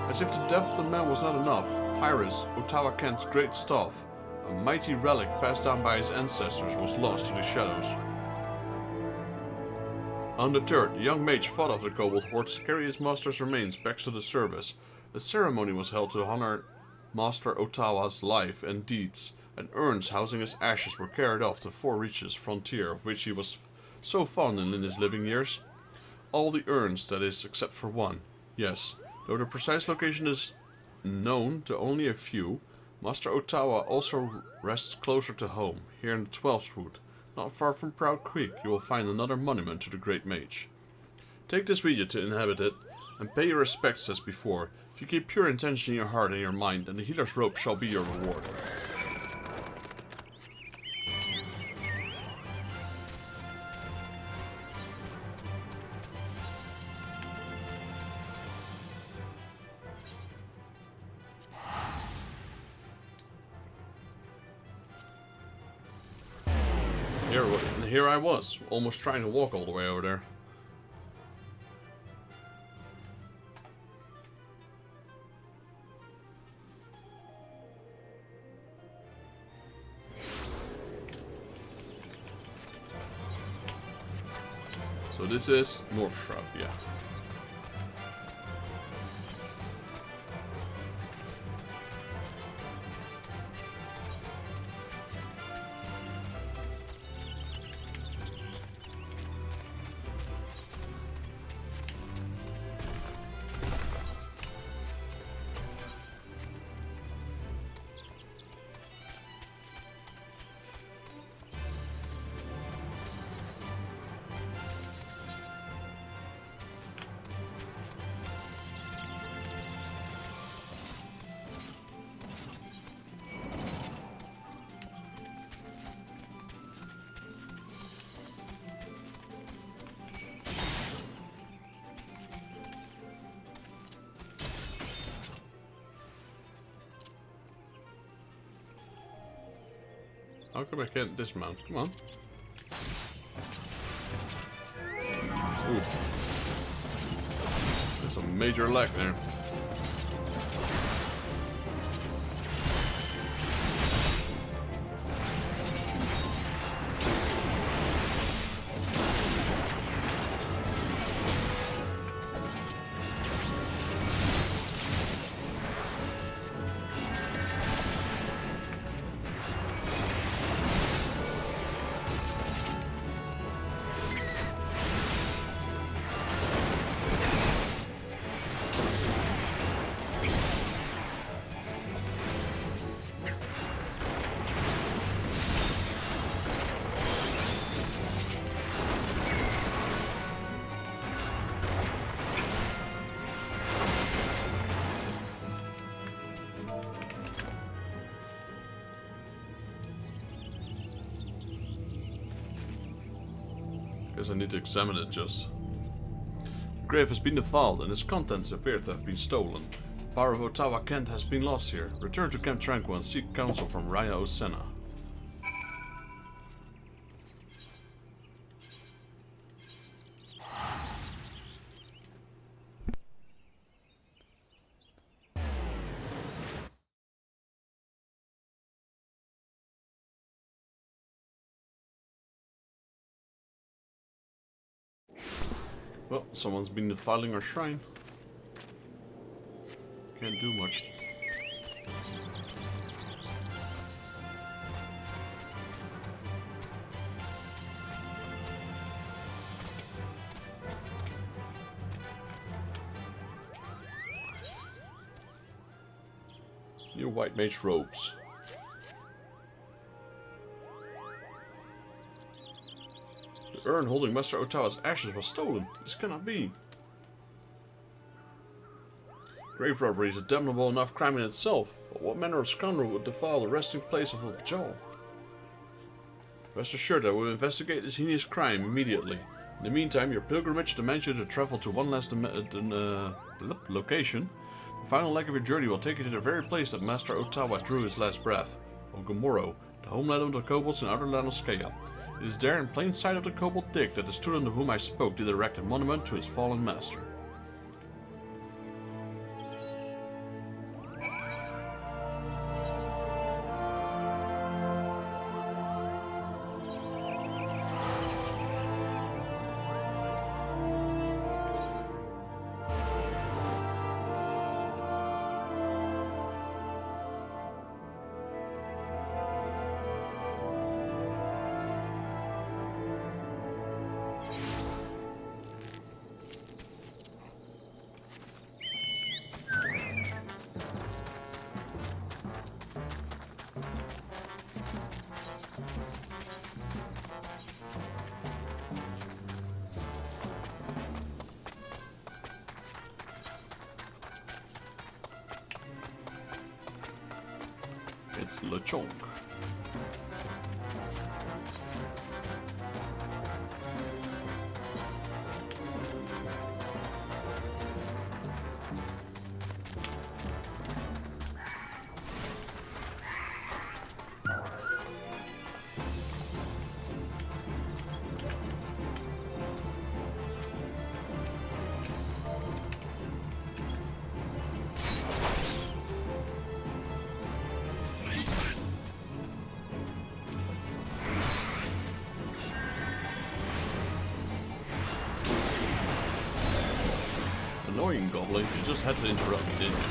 As if the death of the man was not enough, Tyrus, Otawa Kent's great staff, a mighty relic passed down by his ancestors, was lost to the shadows. Undeterred, the young mage fought off the kobold hordes to carry his master's remains back to the service. A ceremony was held to honor Master Otawa's life and deeds, and urns housing his ashes were carried off to Four Reaches frontier, of which he was so fond in his living years. All the urns, that is, except for one. Yes, though the precise location is known to only a few, Master Otawa also rests closer to home, here in the 12th Wood. Not far from Proud Creek, you will find another monument to the Great Mage. Take this with you to inhabit it, and pay your respects as before. If you keep pure intention in your heart and your mind, then the healer's robe shall be your reward. Here I was, almost trying to walk all the way over there. So this is North Shroud, yeah. How come I can't dismount? Come on. Ooh. There's a major lag there. Guess I need to examine it just. The grave has been defiled and its contents appear to have been stolen. The power of Ottawa Kent has been lost here. Return to Camp Tranquil and seek counsel from Raya Osena. Well, someone's been defiling our shrine. Can't do much. New white mage robes. The urn holding Master Ottawa's ashes was stolen. This cannot be. Grave robbery is a damnable enough crime in itself, but what manner of scoundrel would defile the resting place of a Bajal? Rest assured I will investigate this heinous crime immediately. In the meantime, your pilgrimage demands you to travel to one last location. The final leg of your journey will take you to the very place that Master Ottawa drew his last breath, Ogomoro, the homeland of the kobolds in outer Lanoscea. It is there in plain sight of the kobold Dick that the student of whom I spoke did erect a monument to his fallen master. It's Lechonk. Annoying goblin, you just had to interrupt me, didn't you?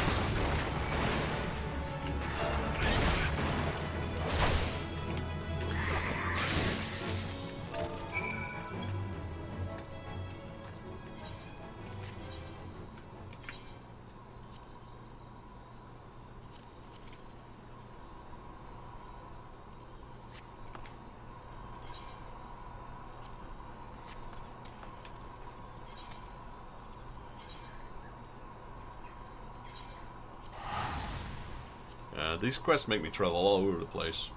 These quests make me travel all over the place.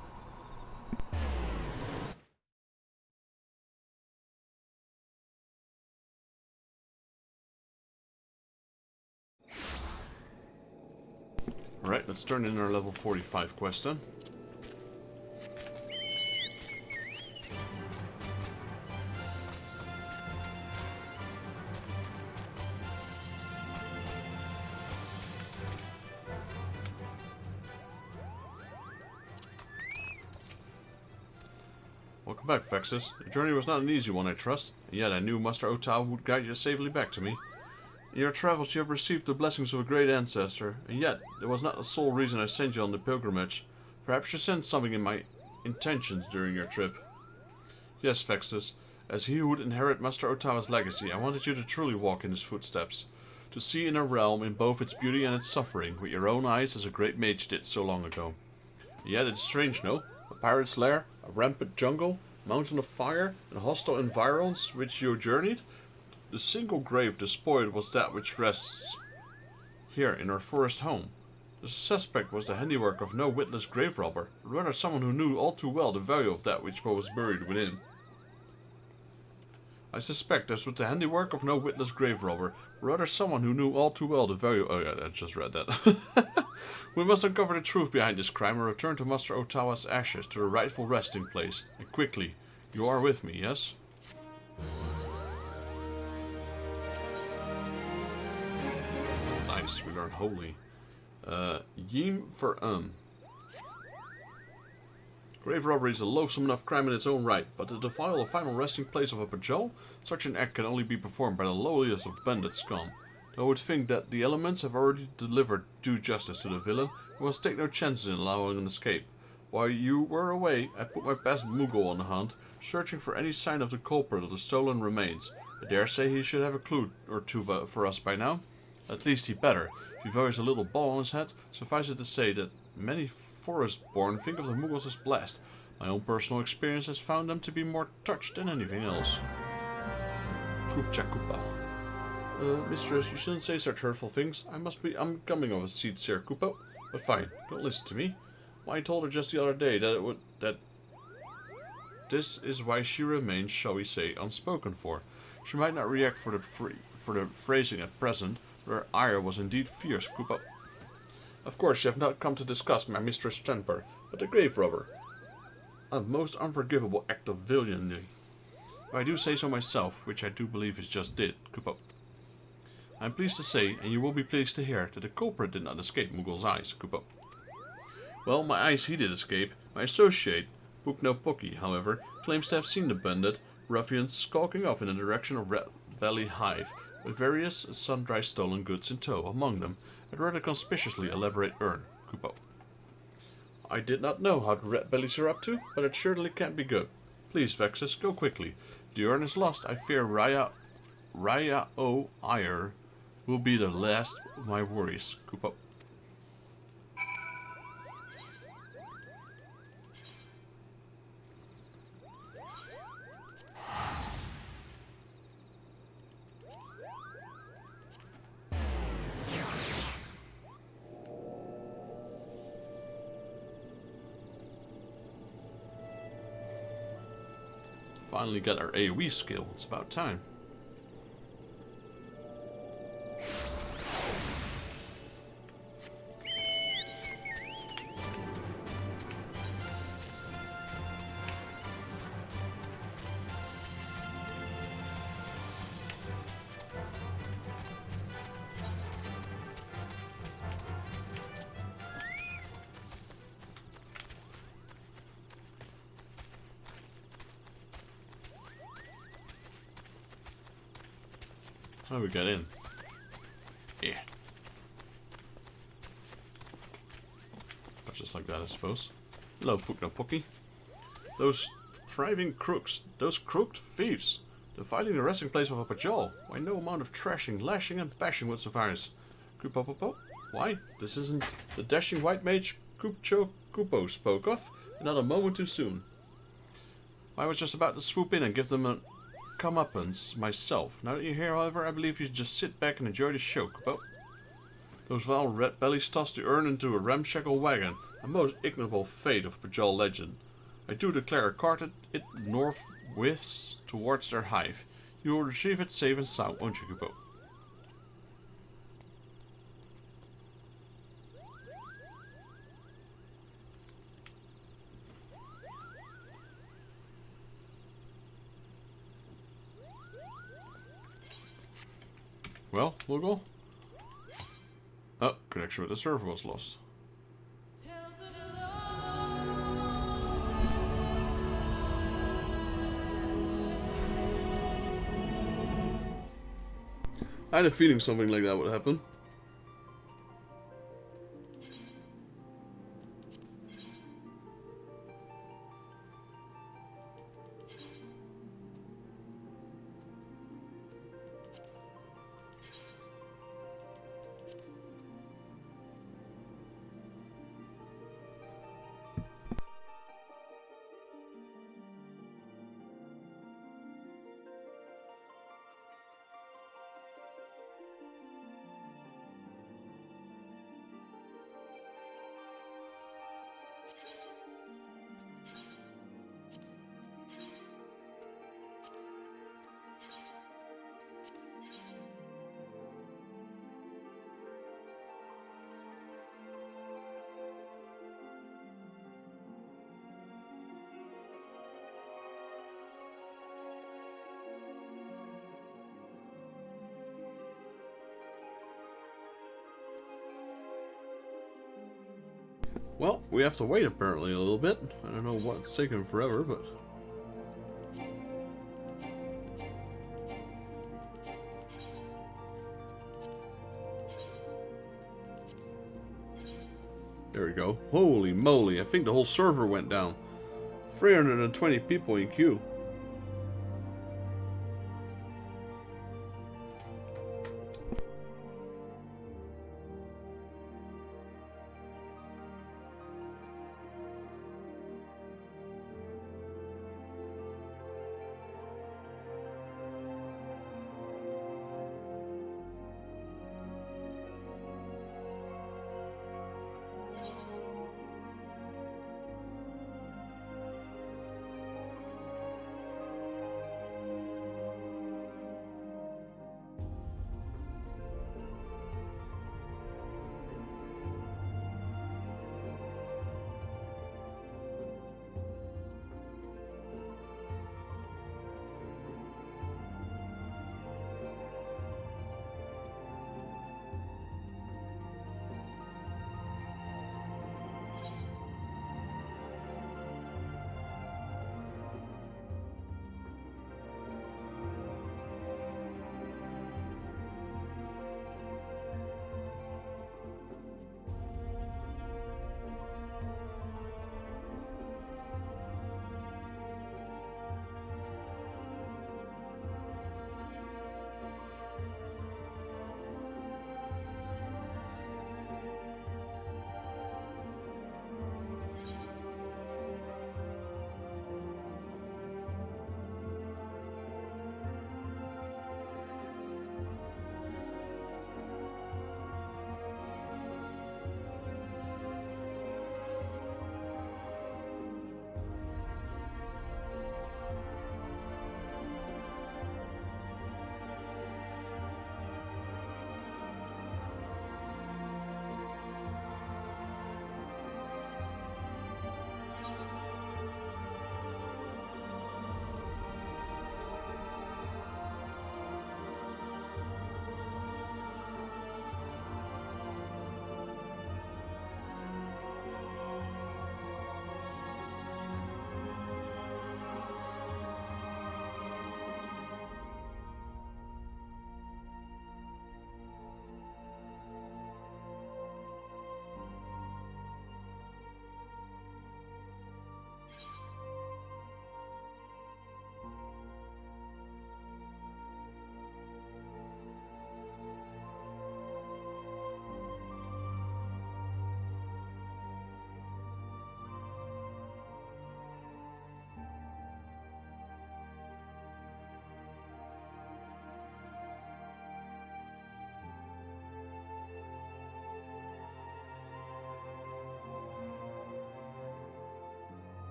Alright, let's turn in our level 45 quest then. Welcome back, Vexus. The journey was not an easy one, I trust, and yet I knew Master Ottawa would guide you safely back to me. In your travels you have received the blessings of a great ancestor, and yet it was not the sole reason I sent you on the pilgrimage. Perhaps you sensed something in my intentions during your trip. Yes, Vexus, as he who would inherit Master Ottawa's legacy, I wanted you to truly walk in his footsteps, to see in a realm in both its beauty and its suffering, with your own eyes as a great mage did so long ago. And yet it's strange, no? A pirate's lair, a rampant jungle, mountain of fire, and hostile environs which you journeyed? The single grave despoiled was that which rests here in our forest home. The suspect was the handiwork of no witless grave robber, but rather someone who knew all too well the value of that which was buried within. I suspect this was the handiwork of no witless grave robber, rather someone who knew all too well the value— oh yeah, I just read that. We must uncover the truth behind this crime and return to Master Otawa's ashes to the rightful resting place. And quickly. You are with me, yes? Nice, we learn holy. Yim for Grave robbery is a loathsome enough crime in its own right, but to defile the final resting place of a Pajol, such an act can only be performed by the lowliest of bandit scum. Though I would think that the elements have already delivered due justice to the villain, we must take no chances in allowing an escape. While you were away, I put my best Moogle on the hunt, searching for any sign of the culprit of the stolen remains. I dare say he should have a clue or two for us by now. At least he better. If he wears a little ball on his head, suffice it to say that many forest-born think of the Moogles as blessed. My own personal experience has found them to be more touched than anything else. Kupcha-kupa. Mistress, you shouldn't say such hurtful things. I'm coming of a seat, Sir Kupo. But fine, don't listen to me. Well, I told her just the other day that this is why she remains, shall we say, unspoken for. She might not react for the phrasing at present, but her ire was indeed fierce, Kupo. Of course, you have not come to discuss my mistress' temper, but the grave robber. A most unforgivable act of villainy. If I do say so myself, which I do believe is just did, Kupo. I am pleased to say, and you will be pleased to hear, that the culprit did not escape Moogle's eyes, Kupo. Well, my eyes he did escape. My associate, Puknopoki, however, claims to have seen the bandit ruffians skulking off in the direction of Red Valley Hive, with various sundry stolen goods in tow, among them a rather conspicuously elaborate urn, Kupo. I did not know how the red bellies are up to, but it certainly can't be good. Please, Vexus, go quickly. If the urn is lost, I fear Raya O. Ire will be the last of my worries, Kupo. Finally got our AoE skill. It's about time. How do we get in? Yeah. Just like that, I suppose. Hello, Puknopoki. Those thriving crooks, those crooked thieves, defiling the resting place of a Pajol. Why, no amount of thrashing, lashing, and bashing would suffice. Kupopopo? Why, this isn't the dashing white mage Kupcho Kupo spoke of. Not a moment too soon. I was just about to swoop in and give them a comeuppance myself. Now that you're here, however, I believe you should just sit back and enjoy the show, Kupo. Those vile red bellies tossed the urn into a ramshackle wagon, a most ignoble fate of Pajol legend. I do declare, carted it northwiths towards their hive. You will retrieve it safe and sound, won't you, Kupo? Well, we'll go. Oh, connection with the server was lost. I had a feeling something like that would happen. Well, we have to wait apparently a little bit. I don't know what's taking forever, but... There we go. Holy moly, I think the whole server went down. 320 people in queue.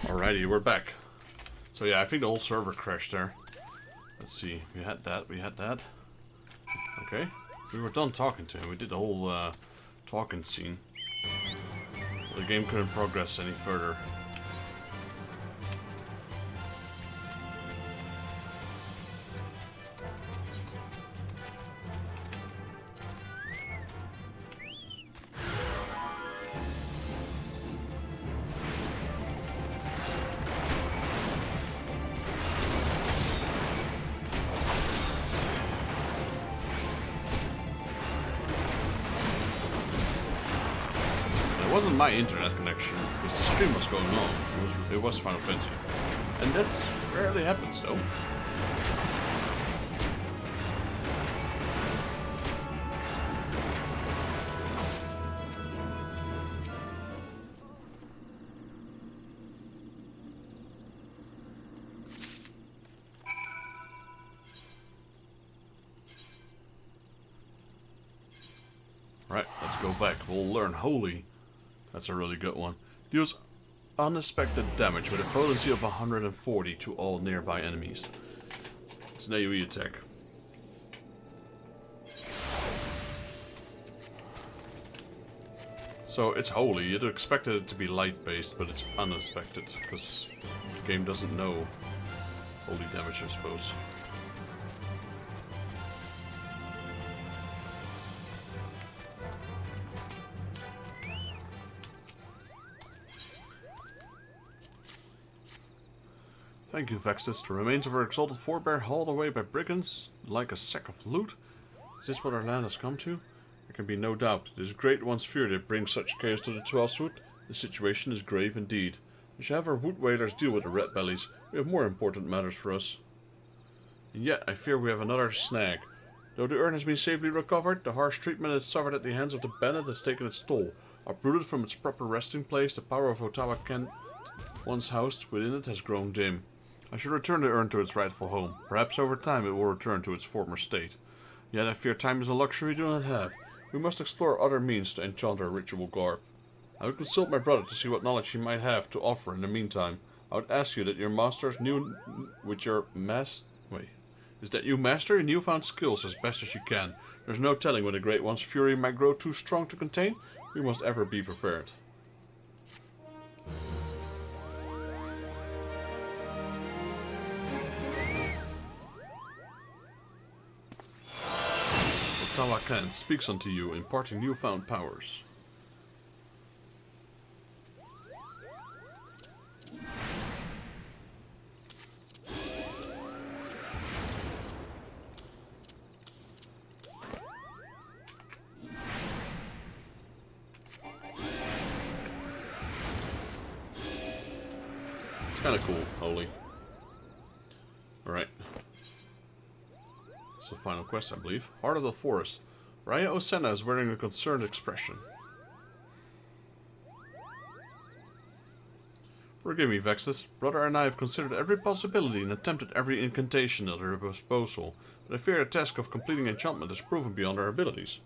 Alrighty, we're back. So yeah, I think the whole server crashed there. Let's see, we had that. Okay, we were done talking to him. We did the whole talking scene. The game couldn't progress any further. wasn't my internet connection, because the stream was going on. It was Final Fantasy. And that's rarely happens though. Right, let's go back. We'll learn Holy. That's a really good one. Deals unexpected damage with a potency of 140 to all nearby enemies. It's an AoE attack. So it's Holy. You'd expected it to be light based, but it's unexpected because the game doesn't know Holy damage, I suppose. Thank you, Vexus. The remains of our exalted forebear hauled away by brigands like a sack of loot? Is this what our land has come to? There can be no doubt. It is Great One's fury that brings such chaos to the 12th Wood. The situation is grave indeed. We shall have our wood whalers deal with the red bellies. We have more important matters for us. And yet, I fear we have another snag. Though the urn has been safely recovered, the harsh treatment it suffered at the hands of the bandit has taken its toll. Uprooted from its proper resting place, the power of Ottawa Kent, once housed within it, has grown dim. I should return the urn to its rightful home. Perhaps over time it will return to its former state. Yet I fear time is a luxury we do not have. We must explore other means to enchant our ritual garb. I would consult my brother to see what knowledge he might have to offer in the meantime. I would ask you that your masters knew with your is that you master your newfound skills as best as you can. There's no telling when the Great One's fury might grow too strong to contain. We must ever be prepared. Ottawa Kent speaks unto you, imparting newfound powers. It's kind of cool, Holy. Alright. The final quest, I believe. Heart of the Forest. Raya Osena is wearing a concerned expression. Forgive me, Vexus. Brother and I have considered every possibility and attempted every incantation at our disposal, but I fear the task of completing enchantment is proven beyond our abilities.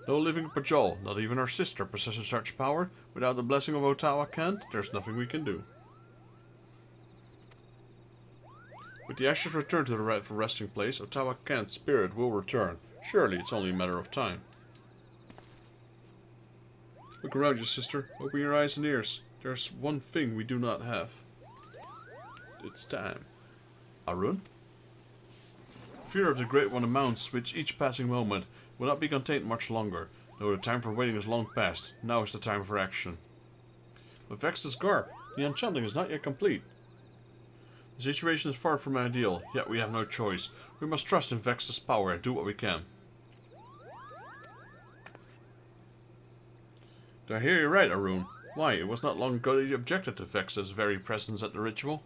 No living Pajal, not even our sister, possesses such power. Without the blessing of Ottawa Kent, there's nothing we can do. With the ashes returned to the rightful resting place, Ottawa Kent's spirit will return. Surely it's only a matter of time. Look around you, sister. Open your eyes and ears. There's one thing we do not have. It's time. Arun? Fear of the Great One amounts with each passing moment. Will not be contained much longer, though the time for waiting is long past. Now is the time for action. With Vex's garb, the enchanting is not yet complete. The situation is far from ideal, yet we have no choice. We must trust in Vex's power and do what we can. Do I hear you right, Arun? Why, it was not long ago that you objected to Vex's very presence at the ritual.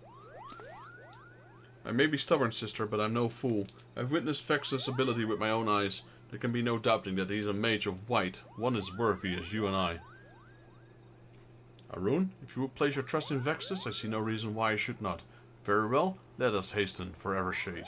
I may be stubborn, sister, but I'm no fool. I've witnessed Vex's ability with my own eyes. There can be no doubting that he's a mage of white, one as worthy as you and I. Arun, if you would place your trust in Vexus, I see no reason why I should not. Very well, let us hasten for Evershade.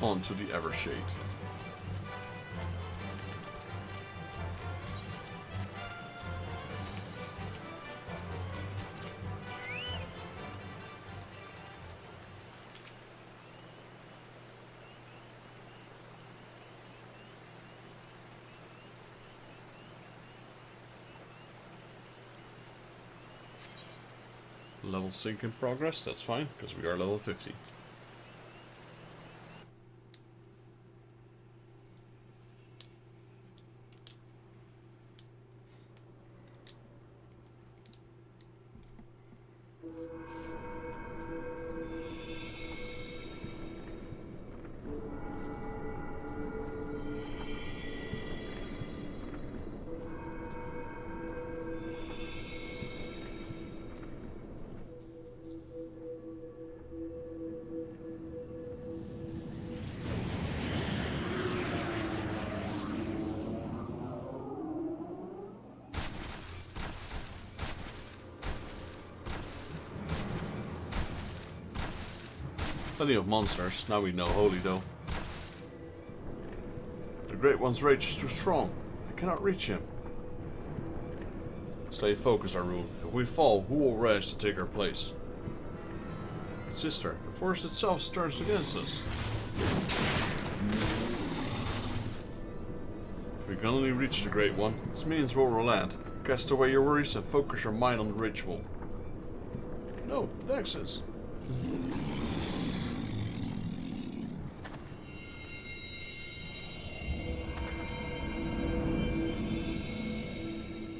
onto the Evershade. Level sync in progress, that's fine, because we are level 50. Plenty of monsters, now we know Holy though. The Great One's rage is too strong. I cannot reach him. Stay focused, Arun. If we fall, who will rise to take our place? Sister, the forest itself turns against us. We can only reach the Great One. This means we'll relent. Cast away your worries and focus your mind on the ritual. No, thanks, sis.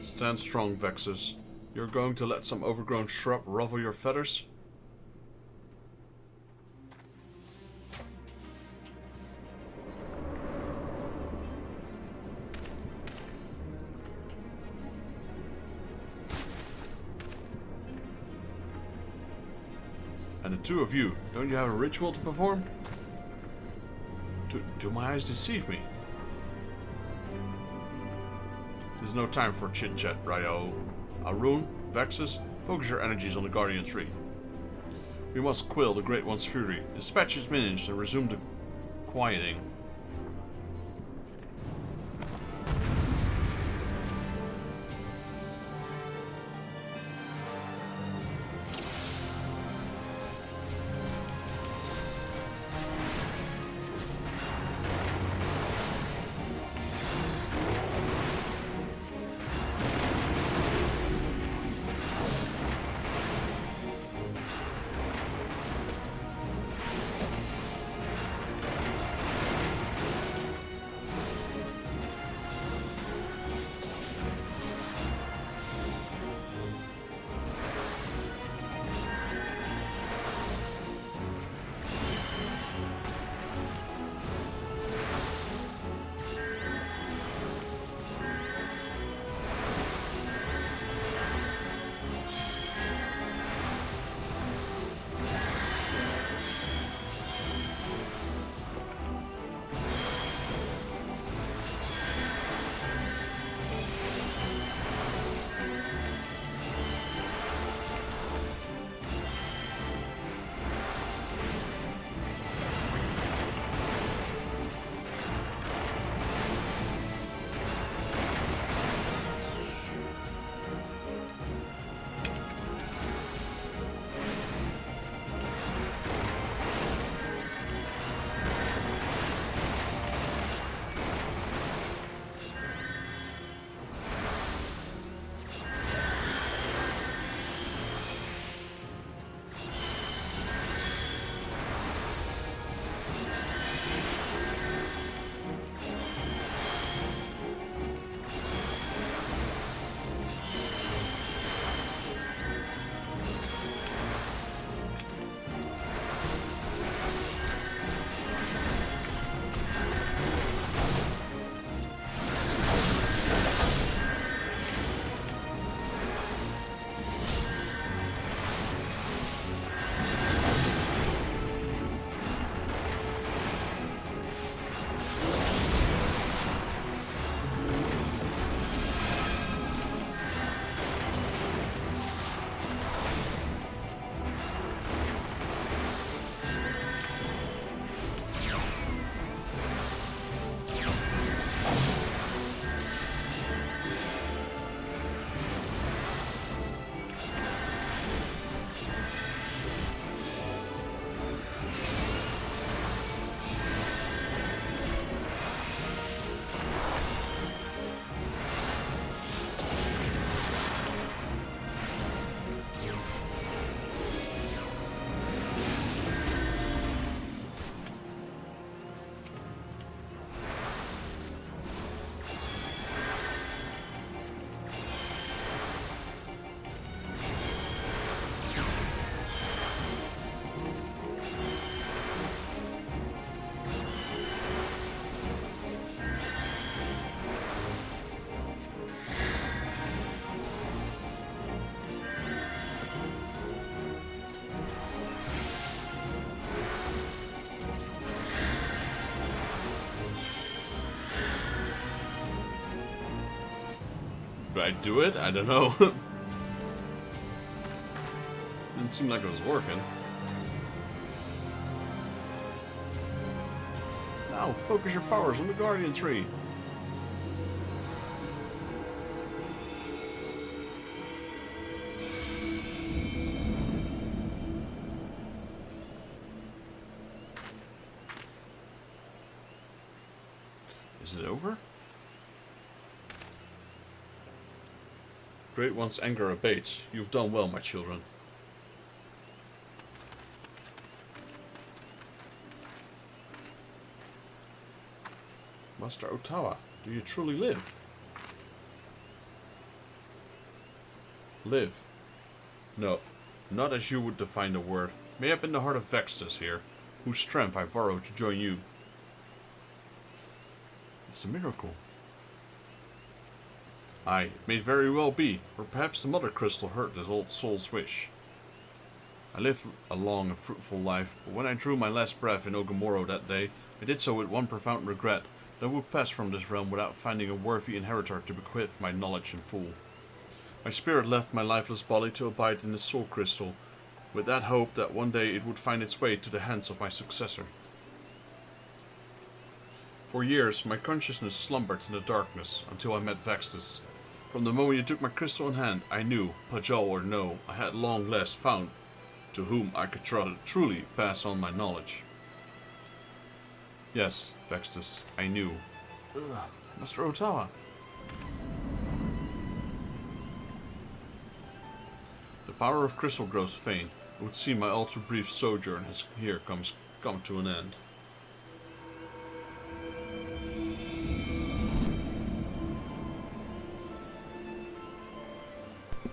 Stand strong, Vexus. You're going to let some overgrown shrub ruffle your feathers? And the two of you, don't you have a ritual to perform? Do my eyes deceive me? There's no time for chit-chat, Ryo. Arun, Vexus, focus your energies on the Guardian Tree. We must quell the Great One's fury, dispatch his minions, and resume the quieting. I do it? I don't know. Didn't seem like it was working. Now, focus your powers on the Guardian Tree. Is it over? Great One's anger abates. You've done well, my children. Master Otawa, do you truly live? Live? No, not as you would define the word. Mayhap in the heart of Vextus here, whose strength I borrowed to join you. It's a miracle. Aye, it may very well be, or perhaps the Mother Crystal heard this old soul's wish. I lived a long and fruitful life, but when I drew my last breath in Ogamoro that day, I did so with one profound regret, that I would pass from this realm without finding a worthy inheritor to bequeath my knowledge in full. My spirit left my lifeless body to abide in the soul crystal, with that hope that one day it would find its way to the hands of my successor. For years, my consciousness slumbered in the darkness, until I met Vextus. From the moment you took my crystal in hand, I knew, Pajal or no, I had long last found to whom I could truly pass on my knowledge. Yes, Vextus, I knew. Master Otawa. The power of crystal grows faint. It would seem my all too brief sojourn has here come to an end.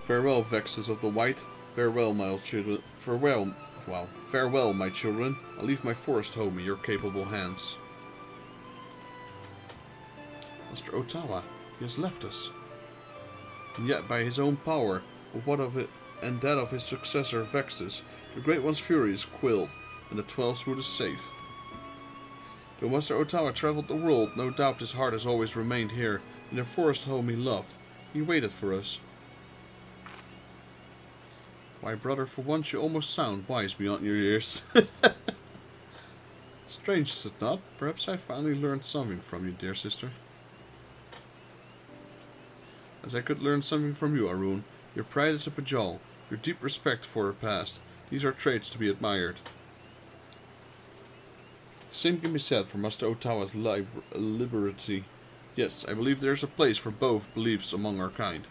Farewell, Vextus of the White. Farewell, my children. Farewell, my children. I leave my forest home in your capable hands. Master Otawa, he has left us. And yet, by his own power, and that of his successor Vextus, the Great One's fury is quelled, and the 12th Root is safe. Though Master Otawa traveled the world, no doubt his heart has always remained here, in the forest home he loved. He waited for us. Why, brother, for once you almost sound wise beyond your years. Strange, is it not? Perhaps I finally learned something from you, dear sister. As I could learn something from you, Arun. Your pride as a Pajal, your deep respect for her past, these are traits to be admired. The same can be said for Master Otawa's liberty. Yes, I believe there is a place for both beliefs among our kind.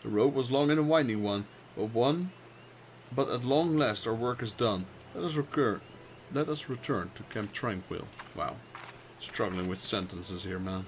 The road was long and a winding one, but at long last our work is done. Let us return to Camp Tranquil. Wow, struggling with sentences here, man.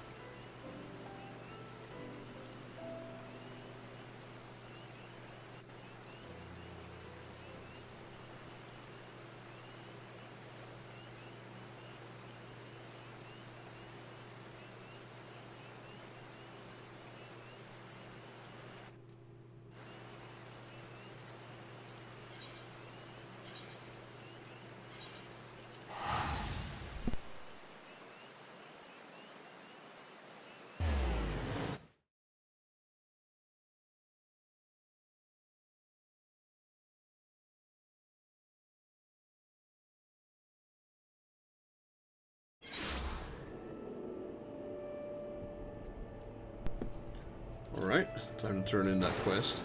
Alright, time to turn in that quest.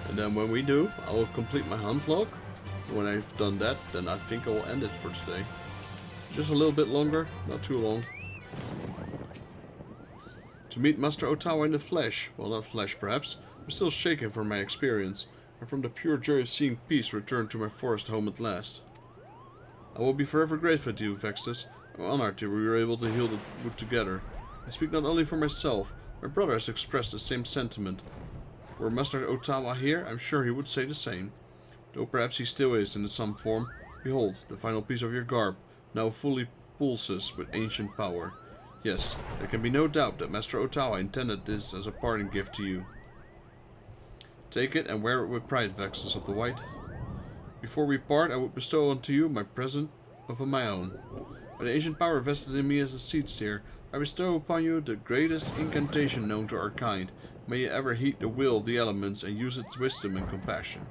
And then when we do, I will complete my hunt log. When I've done that, then I think I will end it for today. Just a little bit longer, not too long. To meet Master Otawa in the flesh, well, not flesh perhaps, I'm still shaken from my experience, and from the pure joy of seeing peace return to my forest home at last. I will be forever grateful to you, Vextus. I'm honored that we were able to heal the wood together. I speak not only for myself, my brother has expressed the same sentiment. Were Master Otawa here, I'm sure he would say the same. Though perhaps he still is in some form. Behold, the final piece of your garb, now fully pulses with ancient power. Yes, there can be no doubt that Master Otawa intended this as a parting gift to you. Take it and wear it with pride, Vextus of the White. Before we part, I would bestow unto you my present of my own. By the ancient power vested in me as a seed seer, I bestow upon you the greatest incantation known to our kind. May you ever heed the will of the elements and use its wisdom and compassion.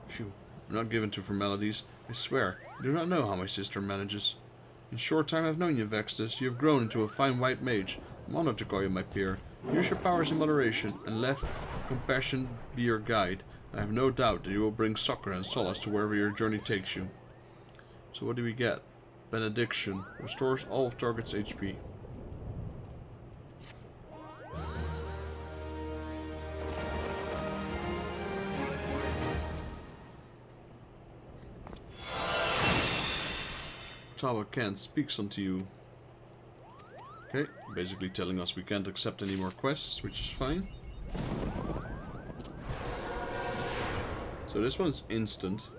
Phew, I'm not given to formalities. I swear, I do not know how my sister manages. In short time I've known you, Vextus, you have grown into a fine white mage. I'm honored to call you my peer. Use your powers in moderation, and let compassion be your guide. I have no doubt that you will bring succor and solace to wherever your journey takes you. So what do we get? Benediction. Restores all of target's HP. Tawa Khan speaks unto you. Okay, basically telling us we can't accept any more quests, which is fine. So this one's instant.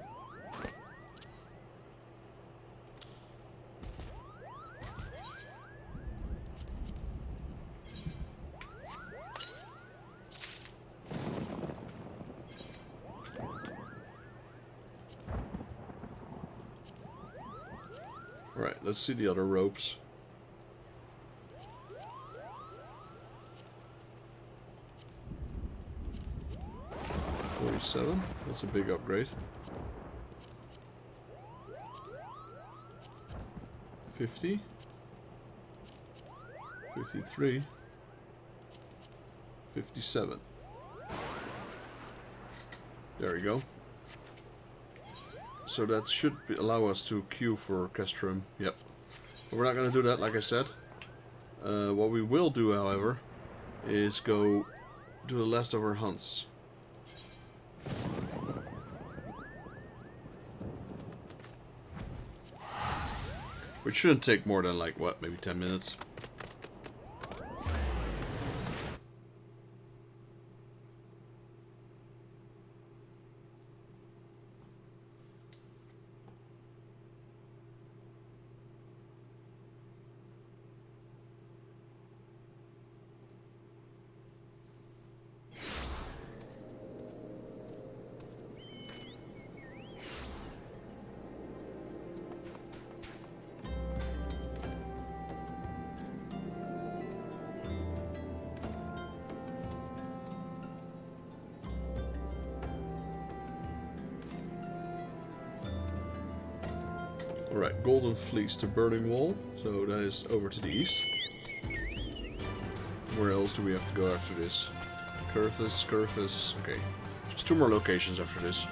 Alright, let's see the other ropes. $47, that's a big upgrade. 50, 53, 57. There we go. So that should allow us to queue for Castrum. Yep. But we're not going to do that, like I said. What we will do, however, is go do the last of our hunts. Which shouldn't take more than, like, what, maybe 10 minutes. Alright, Golden Fleece to Burning Wall, so that is over to the east. Where else do we have to go after this? Curthus, okay. There's 2 more locations after this.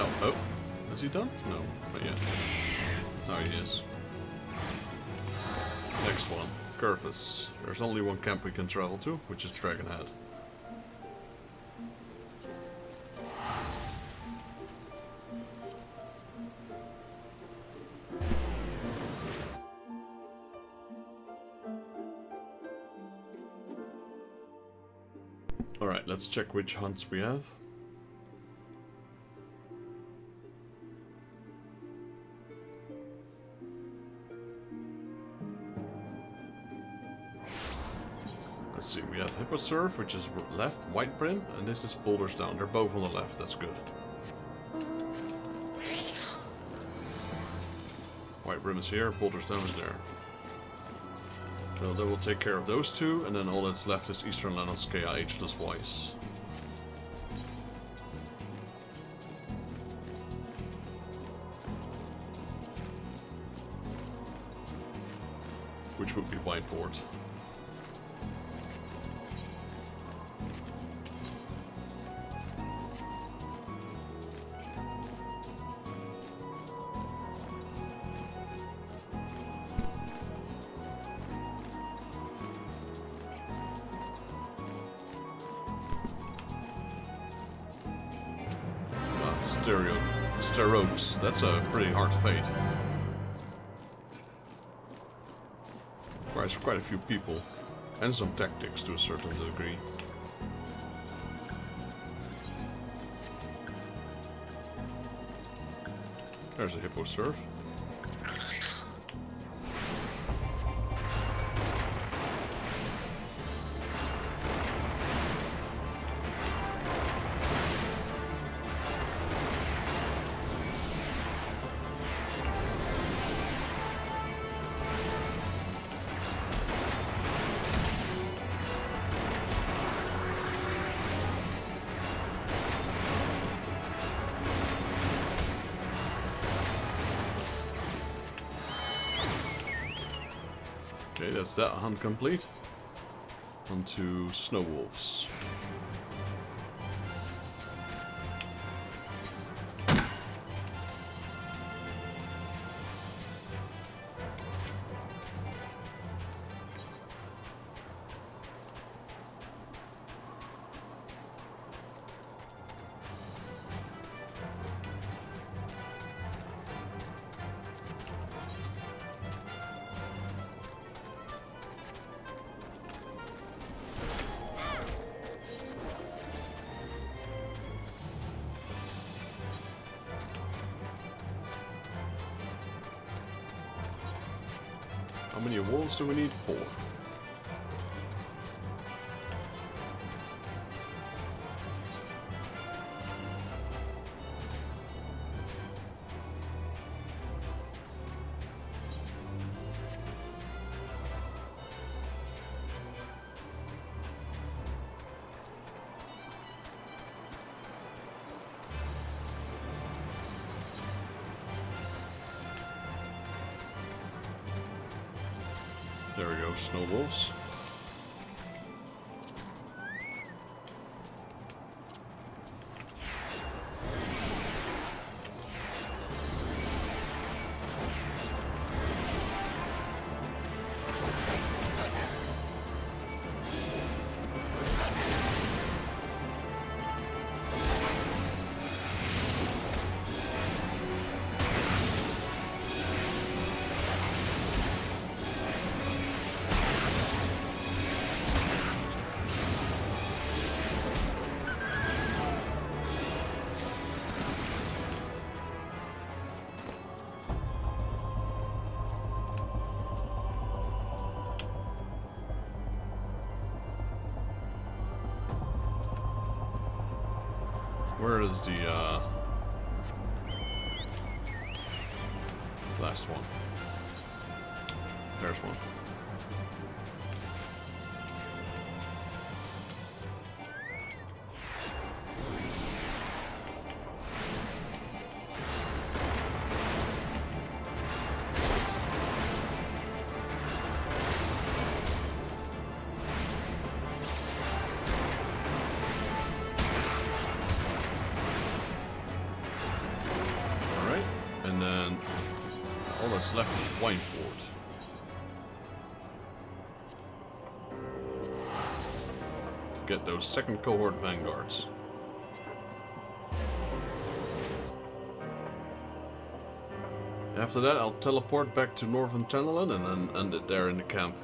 out. Oh, is he done? No, not yet. No, he is. Next one, Curthus. There's only one camp we can travel to, which is Dragonhead. Alright, let's check which hunts we have. Let's see, we have Hippo Surf, which is left, White Brim, and this is Boulders Down. They're both on the left, that's good. White Brim is here, Boulders Down is there. So that will take care of those two, and then all that's left is Eastern Landscape, Ageless Voice. Which would be Whiteport. Steros, that's a pretty hard fate. Requires quite a few people, and some tactics to a certain degree. There's a Hippo Surf. Okay, that's that hunt complete. On to Snow Wolves. How many wolves do we need? 4. There we go, Snow Wolves. Where is the last one? There's one. And then all that's left is Wine Port. To get those second cohort vanguards. After that, I'll teleport back to Northern Tenelin and then end it there in the camp.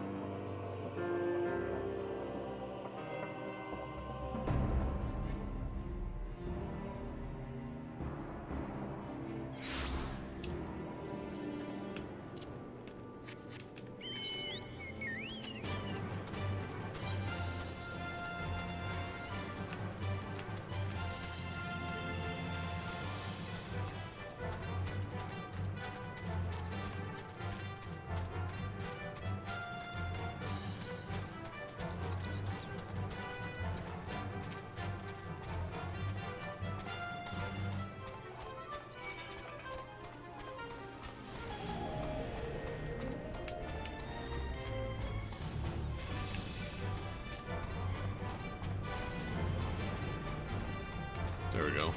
There we go.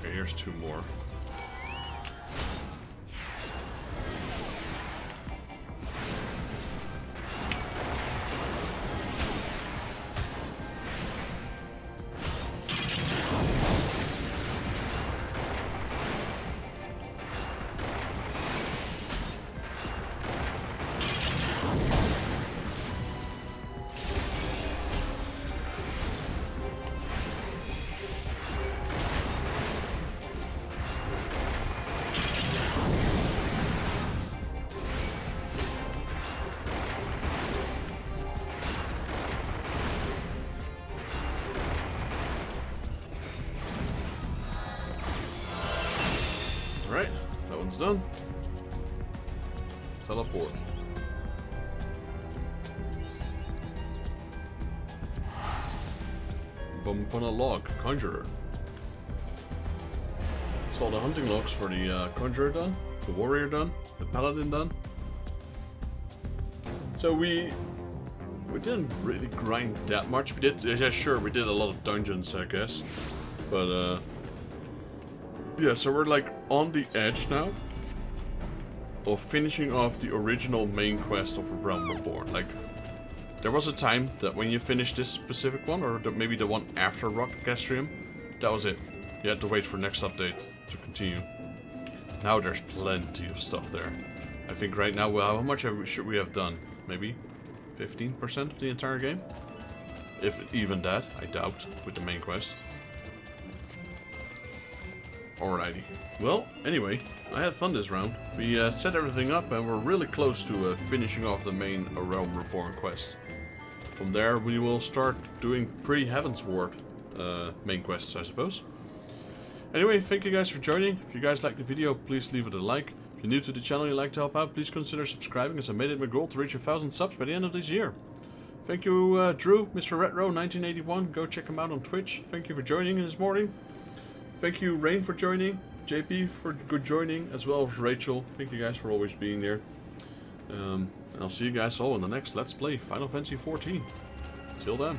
Okay, here's two more. Alright, that one's done. Teleport. Bump on a log, Conjurer. So all the hunting logs for the Conjurer done, the Warrior done, the Paladin done. So we didn't really grind that much. We did, yeah, sure, we did a lot of dungeons, I guess, but yeah, so we're like on the edge now of finishing off the original main quest of A Realm Reborn. Like, there was a time that when you finished this specific one, or maybe the one after Rock Castrium, that was it. You had to wait for next update to continue. Now there's plenty of stuff there. I think right now, well, how much should we have done? Maybe 15% of the entire game? If even that, I doubt, with the main quest. Alrighty. Well, anyway, I had fun this round. We set everything up and we're really close to finishing off the main A Realm Reborn quest. From there we will start doing pre-Heavensward main quests, I suppose. Anyway, thank you guys for joining. If you guys liked the video, please leave it a like. If you're new to the channel and you'd like to help out, please consider subscribing, as I made it my goal to reach 1,000 subs by the end of this year. Thank you, Drew, Mr. Retro 1981. Go check him out on Twitch. Thank you for joining this morning. Thank you, Rain, for joining. JP for good joining, as well as Rachel. Thank you guys for always being there. And I'll see you guys all in the next Let's Play Final Fantasy XIV. Till then.